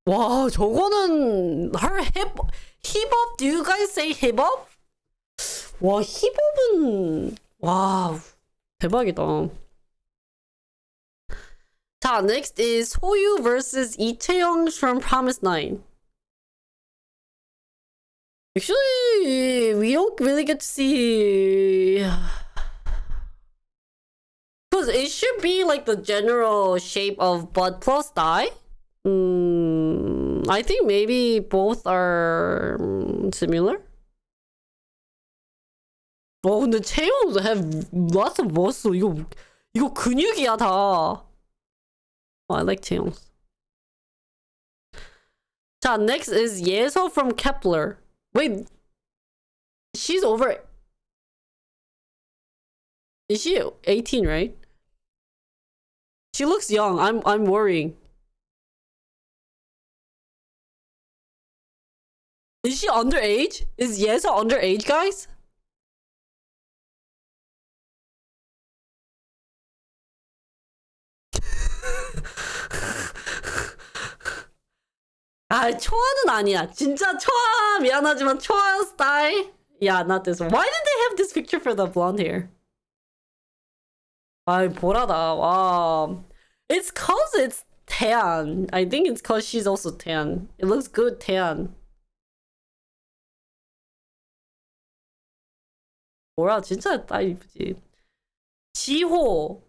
와, 저거는 힙업? Do you guys say 힙업? 와, 힙업은 와, 대박이다. 자, next is 소유 vs 이채영 from Promise 9. Actually, we don't really get to see, because it should be like the general shape of butt plus thigh. I think maybe both are similar. 근데 채영도 have lots of muscle. 이거 근육이야 다. I like 채영's. 자, next is 예서 from Kepler. Wait, she's over. Is she 18, right? She looks young. I'm worrying. Is she underage? Is Yesa underage, guys? 아, 초아는 아니야. 진짜 초아 미안하지만 초아 스타일. Yeah, not this one. Why did they have this picture for the blonde hair? 아이, 보라다. 와. It's cause it's tan. I think it's cause she's also tan. It looks good tan. 보라 진짜 딱 이쁘지. 지호.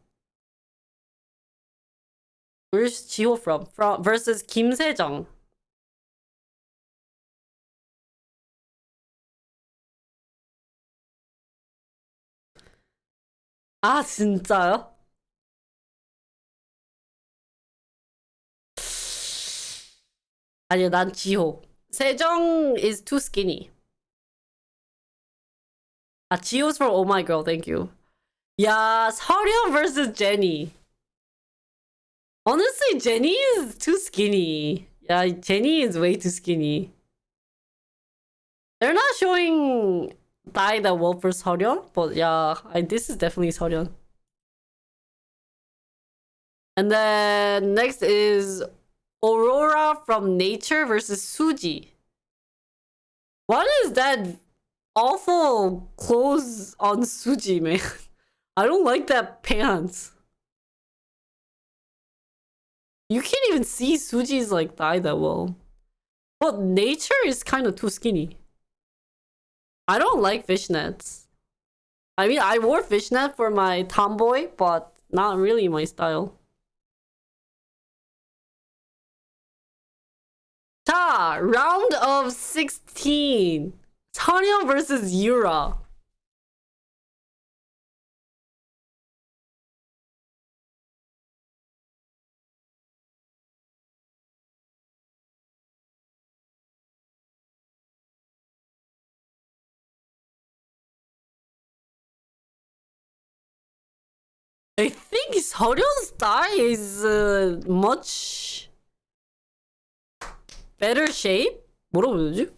Where's 지호 from? Versus 김세정. 아, 진짜요? 아니요, 난 지호. 세정 is too skinny. 아, 지호's from Oh My Girl, thank you. 야, 설현 vs Jenny. Honestly, Jenny is too skinny. Yeah, Jenny is way too skinny. They're not showing thigh that well for 설현, but yeah, this is definitely 설현. And then next is Aurora from Nature versus Suji. What is that awful clothes on Suji, man? I don't like that pants. You can't even see Suji's like thigh that well. But Nature is kind of too skinny. I don't like fishnets. I mean, I wore fishnet for my tomboy, but not really my style. 자, round of 16. 선영 versus Yura. I think 설현's thigh is much better shape? 뭐라고 해야 되지?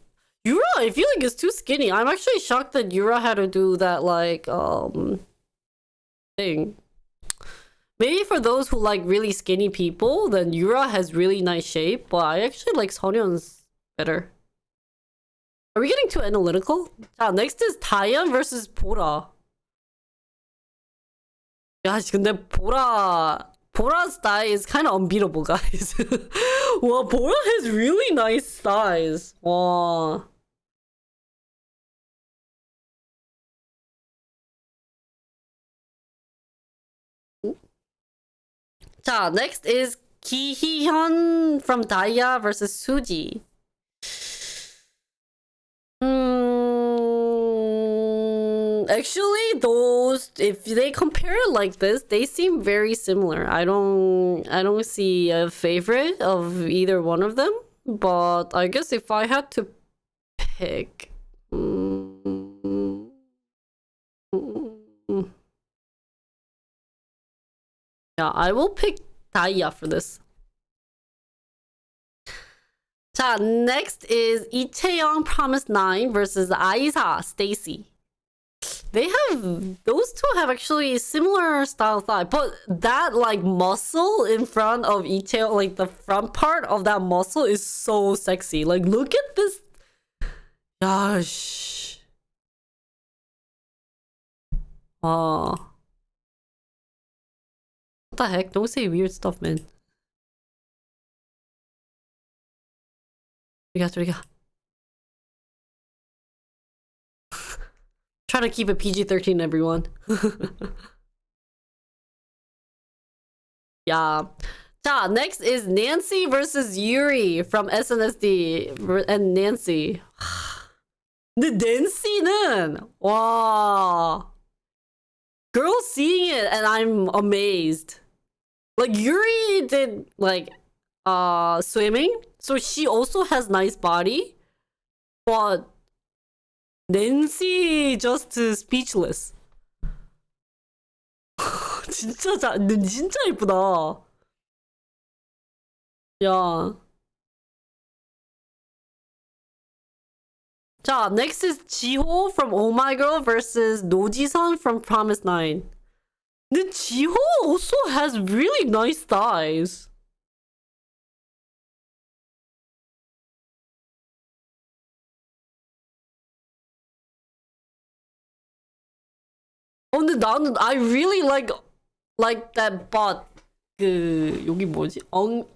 Yura, I feel like it's too skinny. I'm actually shocked that Yura had to do that, like, thing. Maybe for those who like really skinny people, then Yura has really nice shape, but I actually like 설현's better. Are we getting too analytical? 자, next is 다현 versus 보라. 야, 근데 보라 Bora's thigh is kind of unbeatable, guys. Wow, Bora has really nice thighs. Wow. 자, next is Ki-hyun from Daya versus Suji. Actually, those, if they compare it like this, they seem very similar. I don't see a favorite of either one of them. But I guess if I had to pick, yeah, I will pick Daya for this. 자, next is Itaeyeon Promise 9 versus Aisa Stacy. They have, those two have actually similar style thigh, but that like muscle in front of Itaeyeon, like the front part of that muscle is so sexy. Like, look at this. Gosh. What the heck? Don't say weird stuff, man. 저리가. Try to keep it PG-13, everyone. Yeah. 자, next is Nancy versus Yuri from SNSD. And Nancy. 근데 Nancy는 와. Girl seeing it and I'm amazed. Like Yuri did like swimming, so she also has nice body. But Nancy just speechless. 진짜 예쁘다. 야. 자, next is Jiho from Oh My Girl versus Noji-san from Promise 9. 근데 Jiho also has really nice thighs. 근데 나는 I really like that butt. 그 여기 뭐지?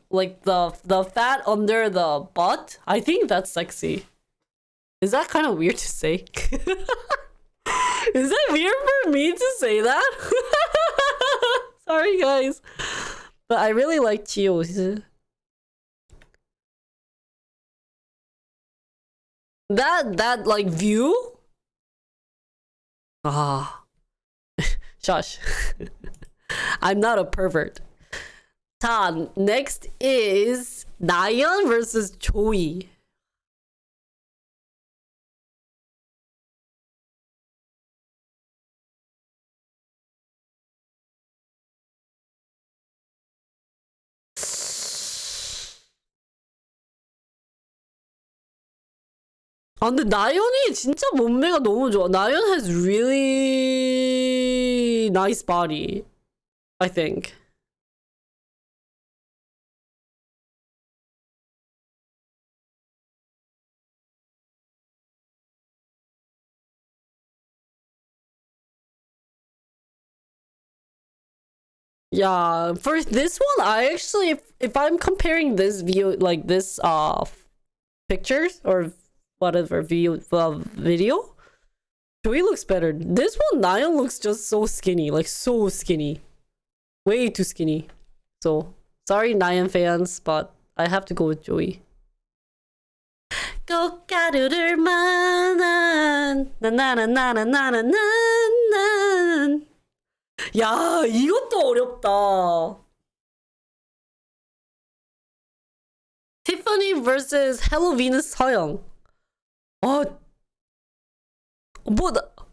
Like the fat under the butt. I think that's sexy. Is that kind of weird to say? Is that weird for me to say that? Sorry, guys. But I really like Chio. That like view? Ah. Shush. I'm not a pervert. 자, next is Nayeon versus Joey. 근데 나연이 진짜 몸매가 너무 좋아. 나연 has really nice body, I think. Yeah, for this one, I actually, if I'm comparing this view, like this pictures or whatever video, Joey looks better. This one, Nayeon looks just so skinny, like so skinny, way too skinny. So sorry, Nayeon fans, but I have to go with Joey. 꽃가루를 만한 나나나나나나나나. 야, 이것도 어렵다. Tiffany versus Hello Venus 서영.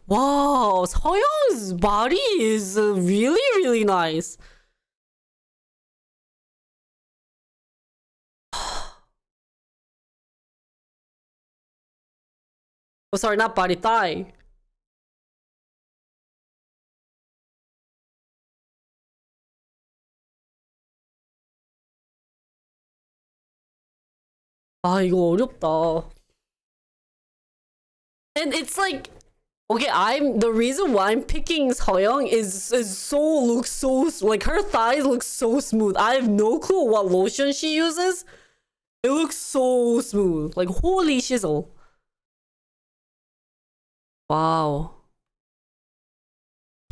Wow, 서영's body is really, really nice. Oh, sorry, not body, thigh. 이거 어렵다. And it's like Okay, the reason why I'm picking Seoyoung is looks so like her thighs look so smooth. I have no clue what lotion she uses. It looks so smooth. Like holy shizzle. Wow.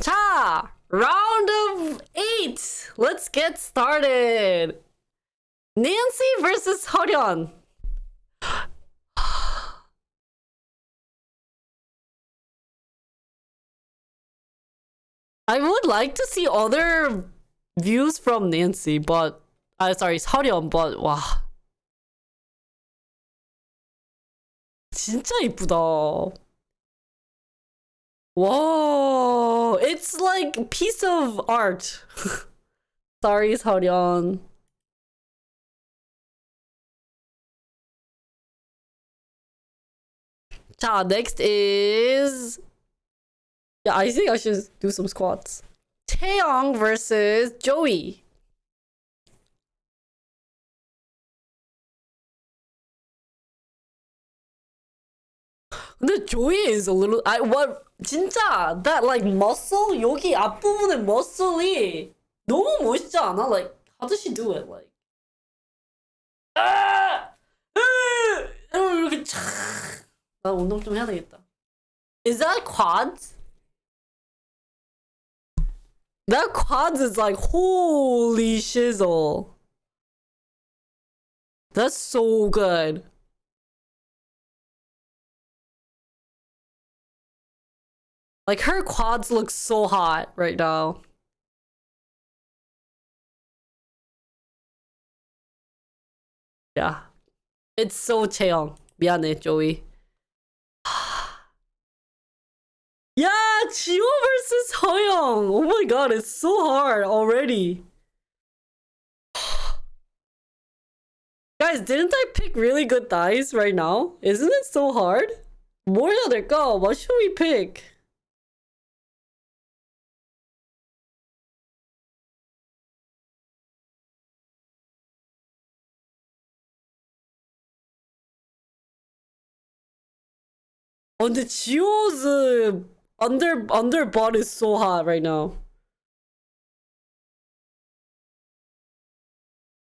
자, round of 8. Let's get started. Nancy versus Hyeon. I would like to see other views from Nancy, but sorry, Hyeon, but 와. 진짜 이쁘다. Whoa, it's like a piece of art. Sorry, Hyeon. 자, next is... Yeah, I think I should do some squats. Taeyong versus Joey. 근데 Joey is a little... 진짜 that like muscle 여기 앞부분의 muscle이 너무 멋있지 않아? Like how does she do it? Like 이렇게 촥. 나 운동 좀 해야 되겠다. Is that quads? That quads is like holy shizzle. That's so good. Like her quads look so hot right now. Yeah. It's so Taeyong. 미안해, Joey. Yeah, Chio versus Hyeong. Oh my god, it's so hard already. Guys, didn't I pick really good thighs right now? Isn't it so hard? 뭘 해야 될까? What should we pick? 근데 Chio's under butt is so hot right now.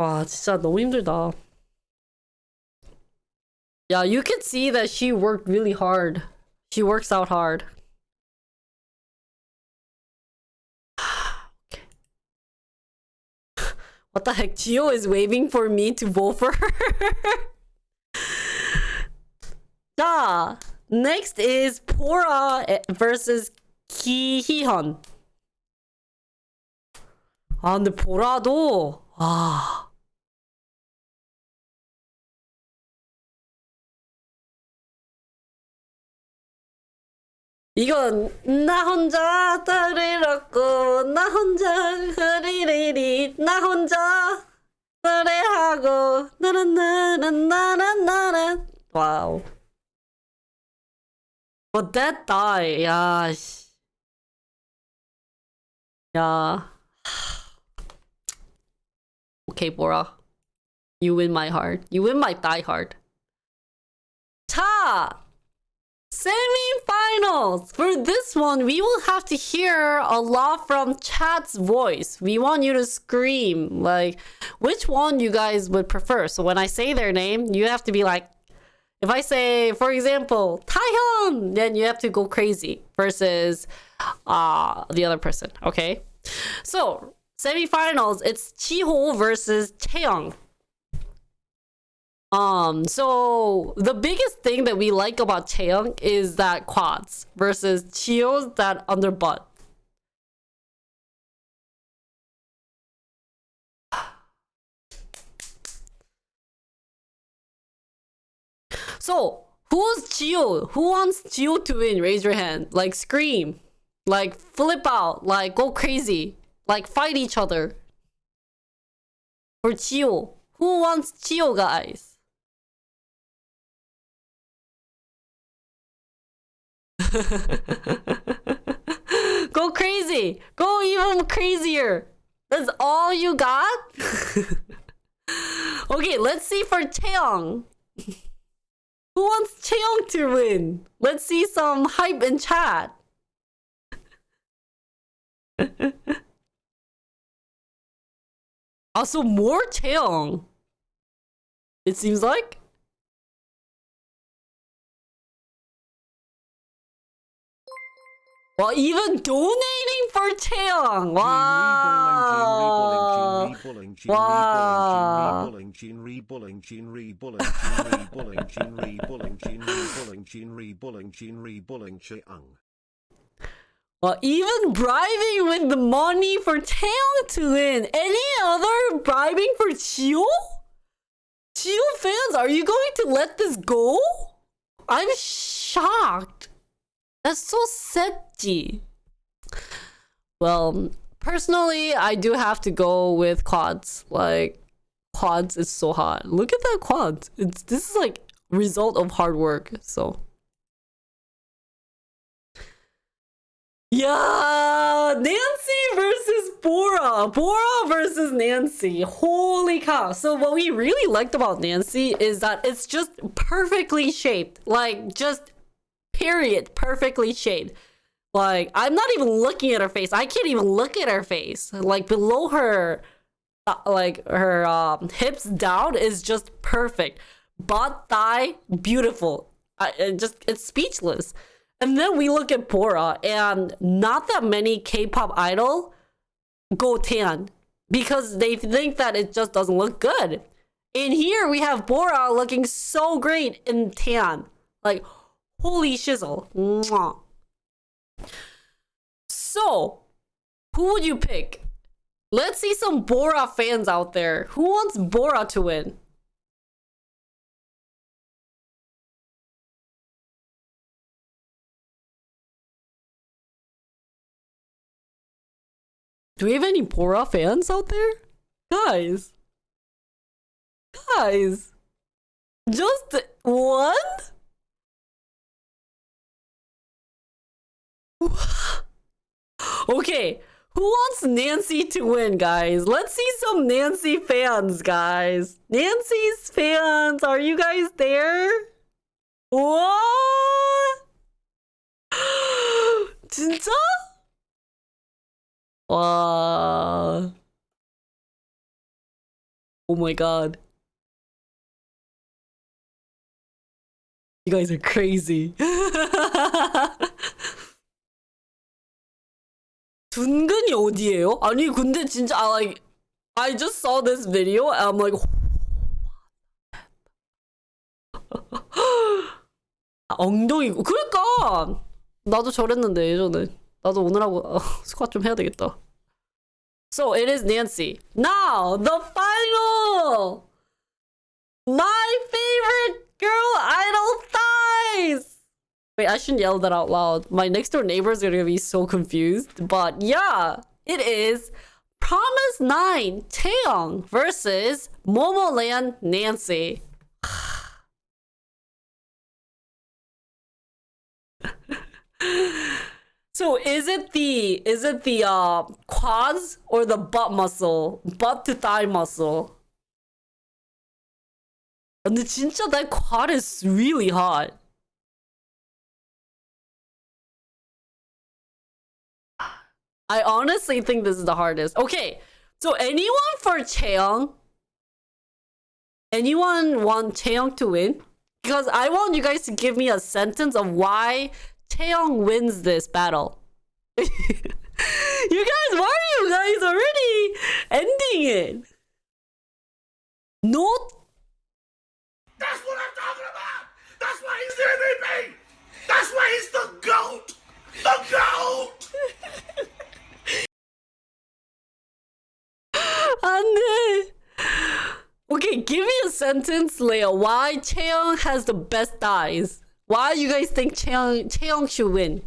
와, 진짜 너무 힘들다. Yeah, you can see that she worked really hard. She works out hard. Okay. What the heck? Chio is waving for me to vote for her. 자, next is Pora versus Ki-hyun. 아, 근데 보라도 이건 나 혼자 딸을 얻고 나 혼자 흐리리리 나 혼자 노래하고 나나나나나나나. 와우. But that thigh, 야, 씨. 야. Okay, Bora. You win my heart. You win my thigh heart. 자! Semi-finals! For this one, we will have to hear a lot from chat's voice. We want you to scream. Like, which one you guys would prefer. So when I say their name, you have to be like, if I say, for example, Taehyun, then you have to go crazy versus the other person, okay? So, semifinals, it's Chiho versus Taehyung. So the biggest thing that we like about Taehyung is that quads versus Chio's that under butt. So, who's Chio? Who wants Chio to win? Raise your hand. Like, scream. Like, flip out. Like, go crazy. Like, fight each other. For Chio. Who wants Chio, guys? Go crazy. Go even crazier. That's all you got? Okay, let's see for Taehyung. Who wants Cheong to win? Let's see some hype in chat. Also, more Cheong. It seems like. Well, even donating for Cheong. Wow. Wow. Well, even bribing with the money for Cheong to win. Any other bribing for Chio? Chio fans, are you going to let this go? I'm shocked. That's so sedgy. Well, personally, I do have to go with quads. Like, quads is so hot. Look at that quads. This is like result of hard work. So yeah, Nancy versus Bora. Bora versus Nancy. Holy cow. So what we really liked about Nancy is that it's just perfectly shaped. Like, just period, perfectly shaped. Like, I'm not even looking at her face. I can't even look at her face. Like, below her, like, her hips down is just perfect. Butt, thigh, beautiful. It's speechless. And then we look at Bora, and not that many K-pop idol go tan because they think that it just doesn't look good. And here we have Bora looking so great in tan. Like, holy shizzle. Mwah. So, who would you pick? Let's see some Bora fans out there. Who wants Bora to win? Do we have any Bora fans out there? Guys. Just one? Okay, who wants Nancy to win, guys? Let's see some Nancy fans, guys. Nancy's fans, are you guys there? What? 진짜? Wow. Oh my god. You guys are crazy. 둔근이 어디예요? 아니 근데 진짜 like I just saw this video and I'm like 엉덩이고 그러니까 나도 저랬는데 예전에 나도 오늘하고 스쿼트 좀 해야 되겠다. So it is Nancy. Now the final. My favorite girl idol thighs. Wait, I shouldn't yell that out loud. My next door neighbors are gonna be so confused. But yeah, it is Promise 9 Taeyong versus Momoland Nancy. So is it the quads or the butt muscle? Butt to thigh muscle? 근데 진짜 that quad is really hot. I honestly think this is the hardest. Okay, so anyone for Chaeyoung? Anyone want Chaeyoung to win? Because I want you guys to give me a sentence of why Chaeyoung wins this battle. You guys, why are you guys already ending it? No. That's what I'm talking about! That's why he's the MVP! That's why he's the GOAT! The GOAT! 안돼. Okay, give me a sentence, Leia. Why Chaeyoung has the best thighs? Why you guys think Chaeyoung should win?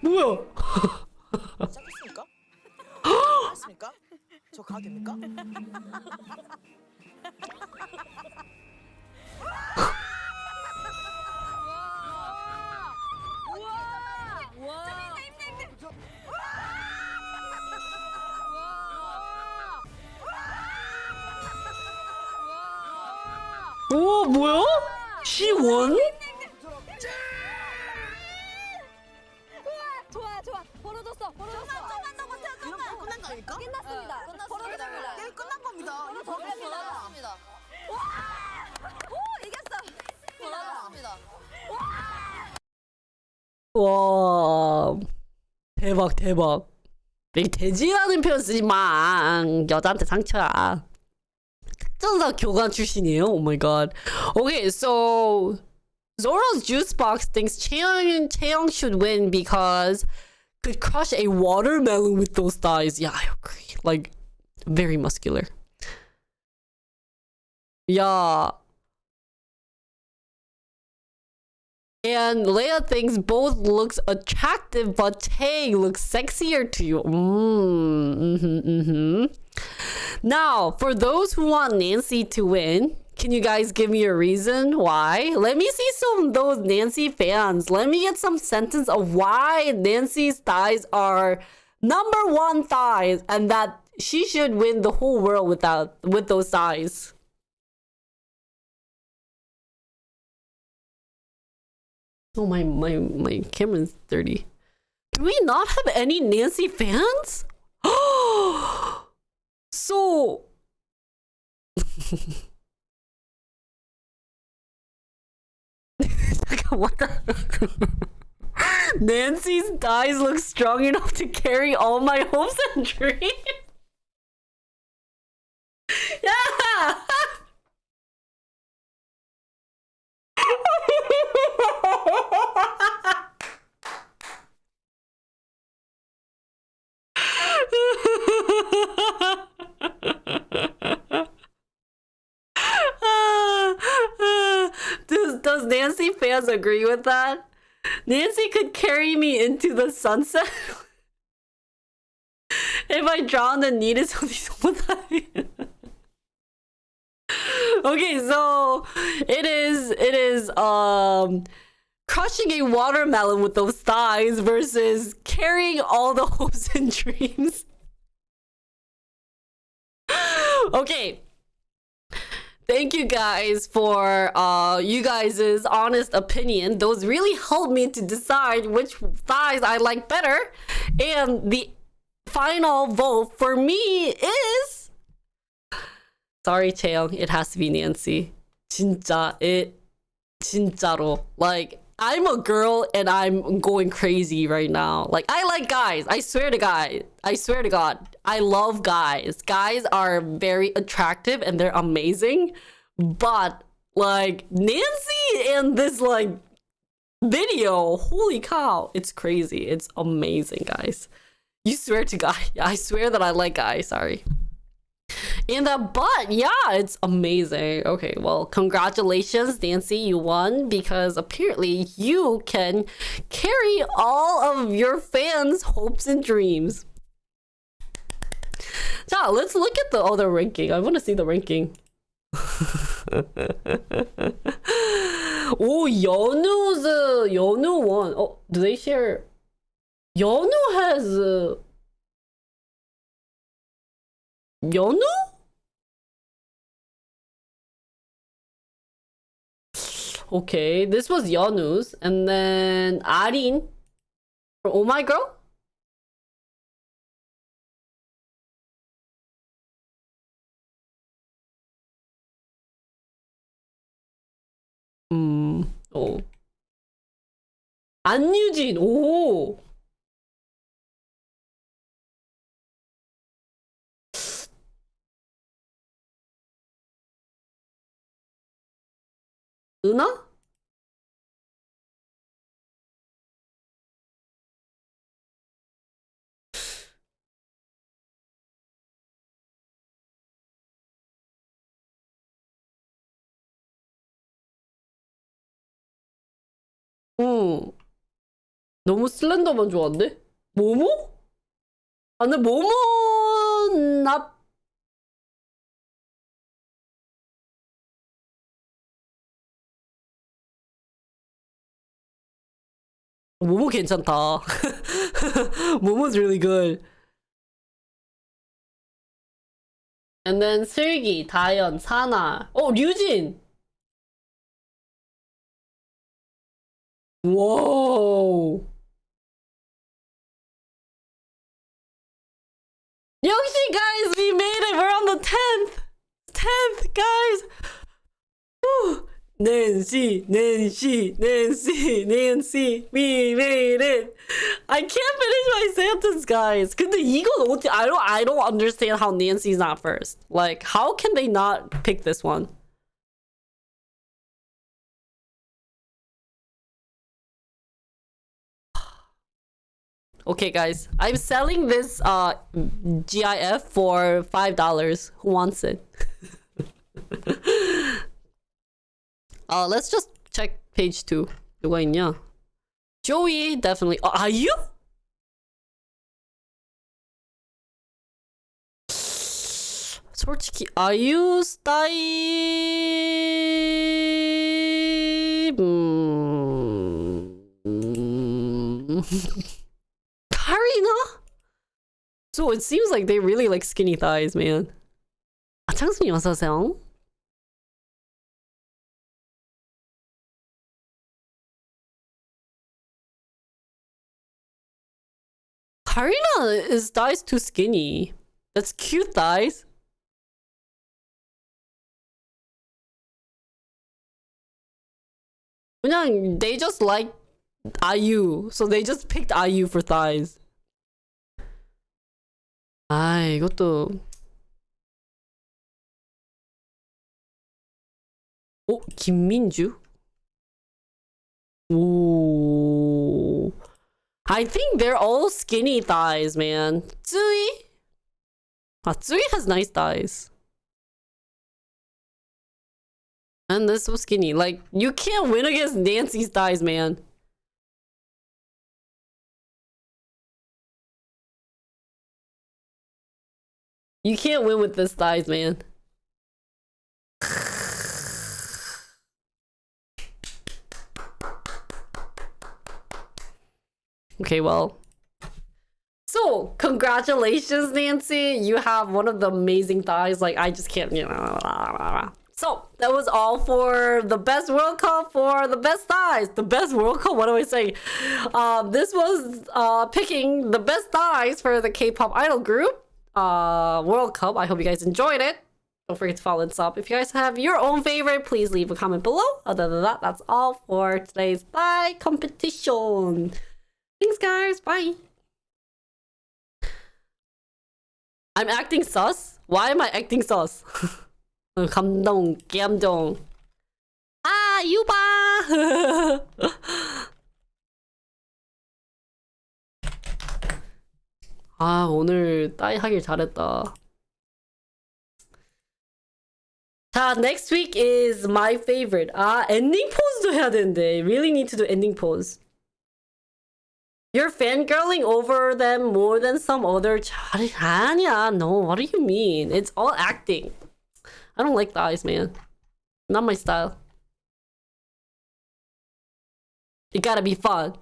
뭐야? 시작했습니까? 알았습니까? 저 가도 됩니까? 오, 뭐야? She won? 좋아. 벌어졌어. 좀만 더 버텨. 좀만. 끝난 거 아닐까? 끝났습니다. 벌어졌습니다. 게임 끝난 겁니다. 벌어졌습니다. 오, 이겼어. 벌어졌습니다. 와, 대박. 이 돼지라는 표현 쓰지 마. 여자한테 상처야. 특전사 교관 출신이에요. Oh my god. Okay, so Zoro's juice box thinks Chaeyoung should win because could crush a watermelon with those thighs. Yeah, I agree. Like, very muscular. Yeah. And Leia thinks both looks attractive, but Tae looks sexier to you. Now, for those who want Nancy to win, can you guys give me a reason why? Let me see some of those Nancy fans. Let me get some sentence of why Nancy's thighs are #1 thighs and that she should win the whole world with those thighs. Oh, my camera's dirty. Do we not have any Nancy fans? So... What the... Nancy's thighs look strong enough to carry all my hopes and dreams? Yeah! Does Nancy fans agree with that? Nancy could carry me into the sunset if I drowned and needed something. Okay, so it is crushing a watermelon with those thighs versus carrying all the hopes and dreams. Okay. Thank you guys for you guys' honest opinion. Those really helped me to decide which thighs I like better. And the final vote for me is... Sorry, Chaeyoung. It has to be Nancy. 진짜로. Like, I'm a girl and I'm going crazy right now. Like, I like guys. I swear to God. I love guys. Guys are very attractive and they're amazing. But, like, Nancy and this, like, video, holy cow. It's crazy. It's amazing, guys. You swear to God. I swear that I like guys. Sorry. In the butt, yeah, it's amazing. Okay, well, congratulations, Nancy, you won because apparently you can carry all of your fans' hopes and dreams. 자, let's look at the other ranking. I want to see the ranking. Oh, Yeonu won. Oh, do they share? Yeonu has... Yeonu? Okay, this was Yeonu's, and then Arin for Oh My Girl. Oh. 안유진. 오. 은하? 응. 너무 슬렌더만 좋아한데? 모모? 아, 근데 모모 나 모모 괜찮다. 모모's really good. And then 슬기, 다현, 사나. 류진. Whoa. Yoshi, guys, we made it. We're on the 10th. 10th, guys. Woo. Nancy. We made it. I can't finish my sentence, guys. 근데 이건 어떻게 I don't understand how Nancy's not first. Like, how can they not pick this one? Okay, guys, I'm selling this GIF for $5. Who wants it? Let's just check page 2. 누가 있냐? Joey, definitely. Are you? 솔직히, are you 스타일? Karina? So it seems like they really like skinny thighs, man. 아, 창수님 어서오세요. Karina is thighs too skinny. That's cute thighs. 그냥 they just like IU, so they just picked IU for thighs. 아, 이것도. 오, 김민주? 오. I think they're all skinny thighs, man. Tsui? Tsui has nice thighs. And this was skinny. Like, you can't win against Nancy's thighs, man. You can't win with this thighs, man. Okay, well. So, congratulations, Nancy. You have one of the amazing thighs. Like, I just can't, you know. So, that was all for the best World Cup for the best thighs. The best World Cup? What do I say? This was picking the best thighs for the K-pop idol group World Cup. I hope you guys enjoyed it. Don't forget to follow and sub. If you guys have your own favorite, please leave a comment below. Other than that, that's all for today's thigh competition. Thanks, guys. Bye. I'm acting sus? Why am I acting sus? 감동, 감동. 아, 유바! 아, 오늘 따이 하길 잘했다. 자, next week is my favorite. 아, ending pose도 해야 되는데. Really need to do ending pose. You're fangirling over them more than some other 아니야, no. What do you mean? It's all acting. I don't like thighs, man. Not my style. It gotta be fun.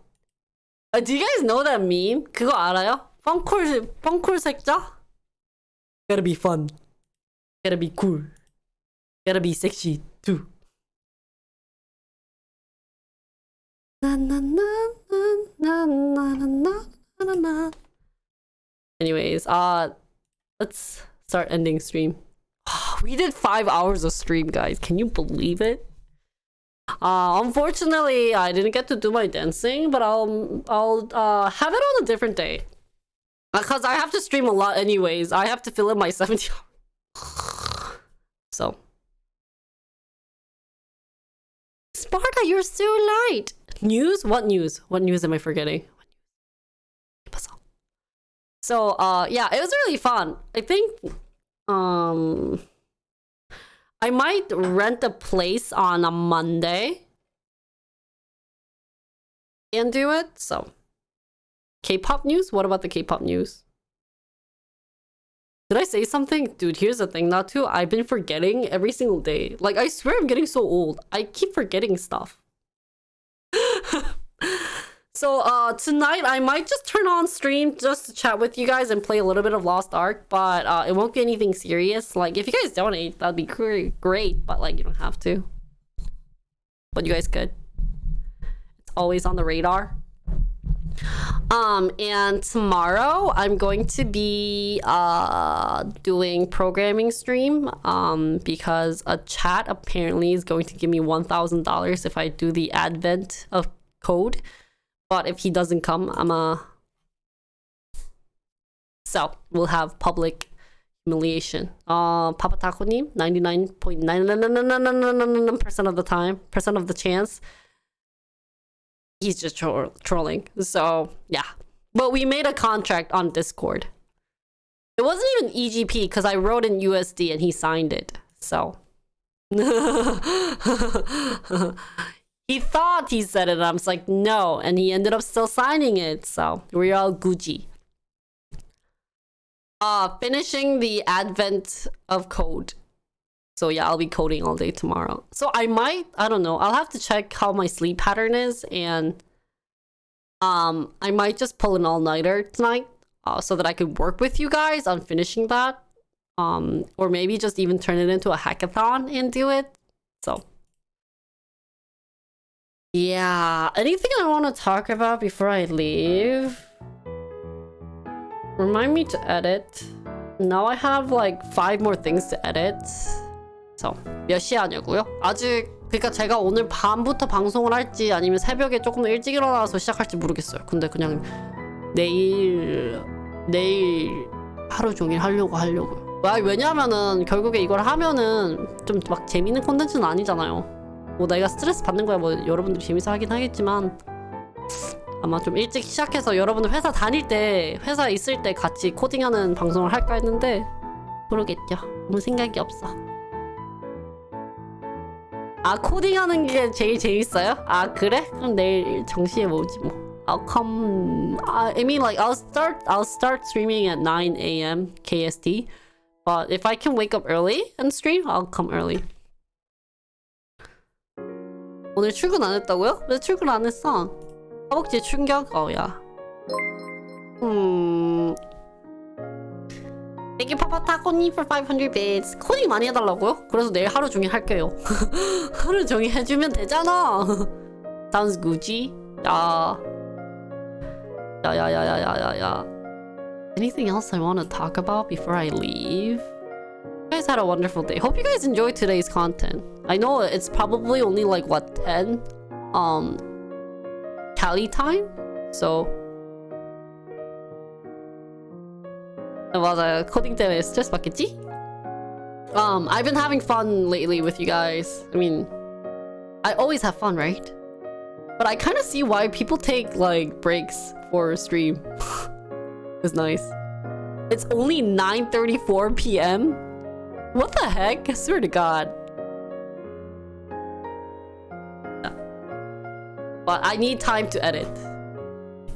Do you guys know that meme? 그거 알아요? 펑콜 색자? Gotta be fun. Gotta be cool. Gotta be sexy too. Anyways, let's start ending stream. We did 5 hours of stream, guys. Can you believe it? Unfortunately, I didn't get to do my dancing, but I'll have it on a different day. Because I have to stream a lot anyways. I have to fill in my 70 hours. So. Sparta, you're so light. News? What news? What news am I forgetting? So, yeah, it was really fun. I think, I might rent a place on a Monday and do it. So, K-pop news? What about the K-pop news? Did I say something? Dude, here's the thing now too. I've been forgetting every single day. Like, I swear I'm getting so old. I keep forgetting stuff. So, tonight I might just turn on stream just to chat with you guys and play a little bit of Lost Ark, but it won't be anything serious. Like, if you guys donate, that'd be great, but like, you don't have to. But you guys could. always on the radar. And tomorrow I'm going to be doing programming stream because a chat apparently is going to give me $1,000 if I do the advent of code. But if he doesn't come, so we'll have public humiliation. Papa Taco-님, 99.9% of the time, percent of the chance, he's just trolling. So yeah, but we made a contract on Discord. It wasn't even EGP because I wrote in USD and he signed it. So he thought he said it and I was like no, and he ended up still signing it. So we're all Gucci. Finishing the advent of code. So yeah, I'll be coding all day tomorrow. So I don't know, I'll have to check how my sleep pattern is, and I might just pull an all-nighter tonight so that I could work with you guys on finishing that. Or maybe just even turn it into a hackathon and do it. So yeah, anything I want to talk about before I leave? Remind me to edit. Now I have like 5 more things to edit. So 몇 시에 하냐고요? 아직 그러니까 제가 오늘 밤부터 방송을 할지 아니면 새벽에 조금 더 일찍 일어나서 시작할지 모르겠어요. 근데 그냥 내일 하루 종일 하려고요. 왜냐면은 결국에 이걸 하면은 좀 막 재밌는 콘텐츠는 아니잖아요. 뭐 내가 스트레스 받는 거야 뭐 여러분들이 재밌어 하긴 하겠지만 아마 좀 일찍 시작해서 여러분들 회사 다닐 때, 회사에 있을 때 같이 코딩하는 방송을 할까 했는데 모르겠죠. 아무 생각이 없어. 코딩하는 게 제일 재밌어요? 그래? 그럼 내일 정시에 모으지 뭐. I'll come. I mean, like I'll start streaming at 9 a.m. KST. But if I can wake up early and stream, I'll come early. 오늘 출근 안 했다고요? 왜 출근 안 했어? 허벅지 충격? 야. Thank you, Papa Taco-님 for 500 bits. 코딩 많이 해달라고요? 그래서 내일 하루 종일 할게요. 하루 종일 해주면 되잖아. Sounds Gucci. 야. Anything else I want to talk about before I leave? You guys had a wonderful day. Hope you guys enjoyed today's content. I know it's probably only like what 10 Cali time? So 맞아요. 코딩 때문에 스트레스 받겠지? I've been having fun lately with you guys. I mean, I always have fun, right? But I kind of see why people take like breaks for stream. It's nice. It's only 9:34 p.m. What the heck? I swear to God. But I need time to edit.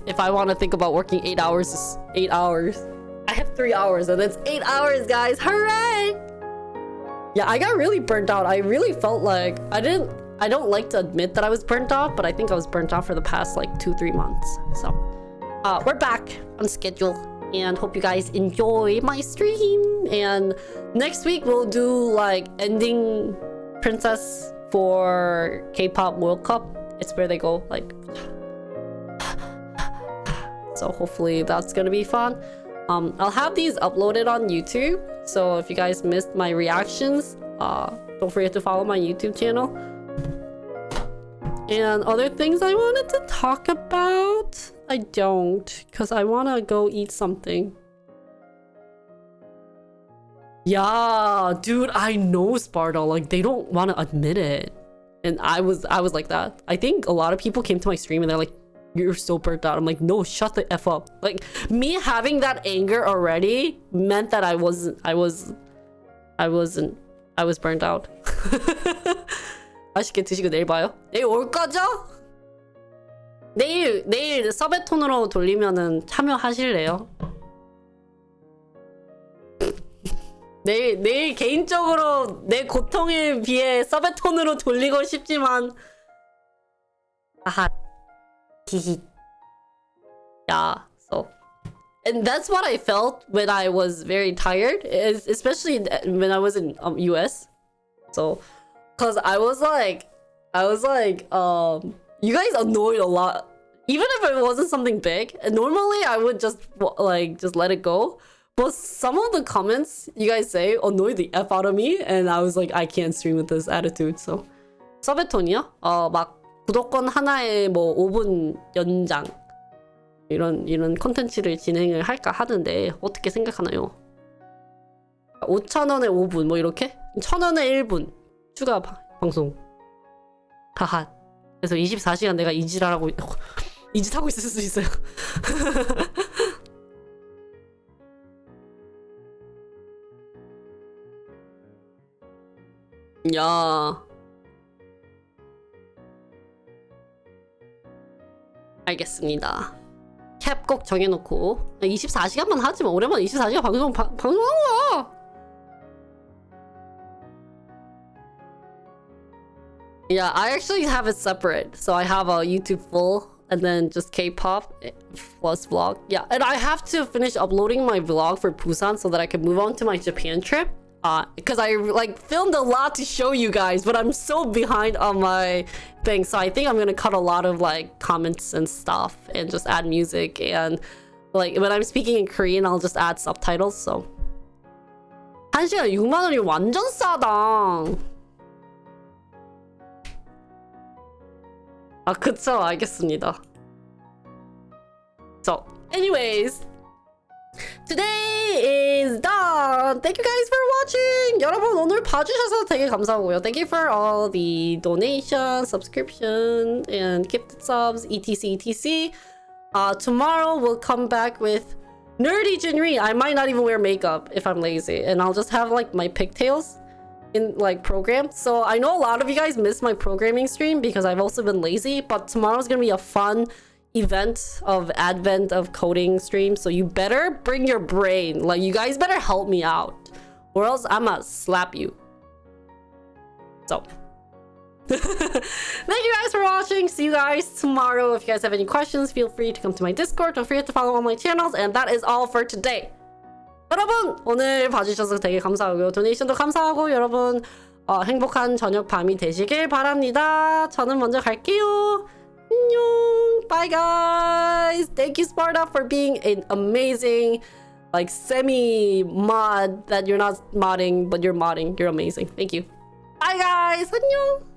If I want to think about working 8 hours, it's 8 hours. I have 3 hours and it's 8 hours, guys. Hooray! Yeah, I got really burnt out. I really felt like I don't like to admit that I was burnt out, but I think I was burnt out for the past like 2-3 months. So we're back on schedule and hope you guys enjoy my stream. And next week we'll do like ending princess for K-pop World Cup. It's where they go like so hopefully that's gonna be fun. I'll have these uploaded on YouTube, so if you guys missed my reactions, don't forget to follow my YouTube channel. And other things I wanted to talk about, I don't, because I want to go eat something. Yeah, dude, I know Sparta, like they don't want to admit it. And I was like that. I think a lot of people came to my stream and they're like, you're so burnt out. I'm like, no, shut the F up. Like me having that anger already meant that I was burnt out. 맛있게 드시고 내일 봐요. 내일 올 거죠? 내일 서베톤으로 돌리면은 참여하실래요? 내일 개인적으로 내 고통에 비해 서베톤으로 돌리고 싶지만 히히. Yeah, so and that's what I felt when I was very tired, especially when I was in US. So cause I was like You guys annoyed a lot. Even if it wasn't something big, and normally I would just let it go. But some of the comments you guys say annoyed the F out of me, and I was like, I can't stream with this attitude. So 서베톤이요? 막 구독권 하나에 뭐 5분 연장 이런 콘텐츠를 진행을 할까 하는데 어떻게 생각하나요? 5,000원에 5분 뭐 이렇게? 1,000원에 1분 추가 방송. 하하. 그래서 24시간 내가 이지랄하고 이짓하고 있을 수 있어요. 야. 알겠습니다. 캡 꼭 정해놓고 24시간만 하지 마. 오랜만에 24시간 방송하는 거야. Yeah, I actually have it separate. So I have a YouTube full and then just K-pop plus vlog. Yeah, and I have to finish uploading my vlog for Busan so that I can move on to my Japan trip. Because I filmed a lot to show you guys, but I'm so behind on my thing. So I think I'm gonna cut a lot of comments and stuff and just add music, and when I'm speaking in Korean, I'll just add subtitles. So 1시간 6만 원이 완전 싸다. 그쵸, 알겠습니다. So, anyways, today is done. Thank you guys for watching. 여러분 오늘 봐주셔서 되게 감사하고요. Thank you for all the donation, subscription, and gifted subs, etc. Tomorrow we'll come back with nerdy Jinri. I might not even wear makeup if I'm lazy, and I'll just have my pigtails in program. So I know a lot of you guys missed my programming stream because I've also been lazy, but tomorrow's gonna be a fun event of advent of coding stream, so you better bring your brain. You guys better help me out or else I'ma slap you. So thank you guys for watching. See you guys tomorrow. If you guys have any questions, feel free to come to my Discord. Don't forget to follow all my channels, and that is all for today. 여러분 오늘 봐주셔서 되게 감사하고요. 도네이션도 감사하고 여러분 행복한 저녁 밤이 되시길 바랍니다. 저는 먼저 갈게요. 안녕. Bye guys. Thank you Sparta for being an amazing semi mod that you're not modding but you're modding. You're amazing. Thank you. Bye guys. 안녕.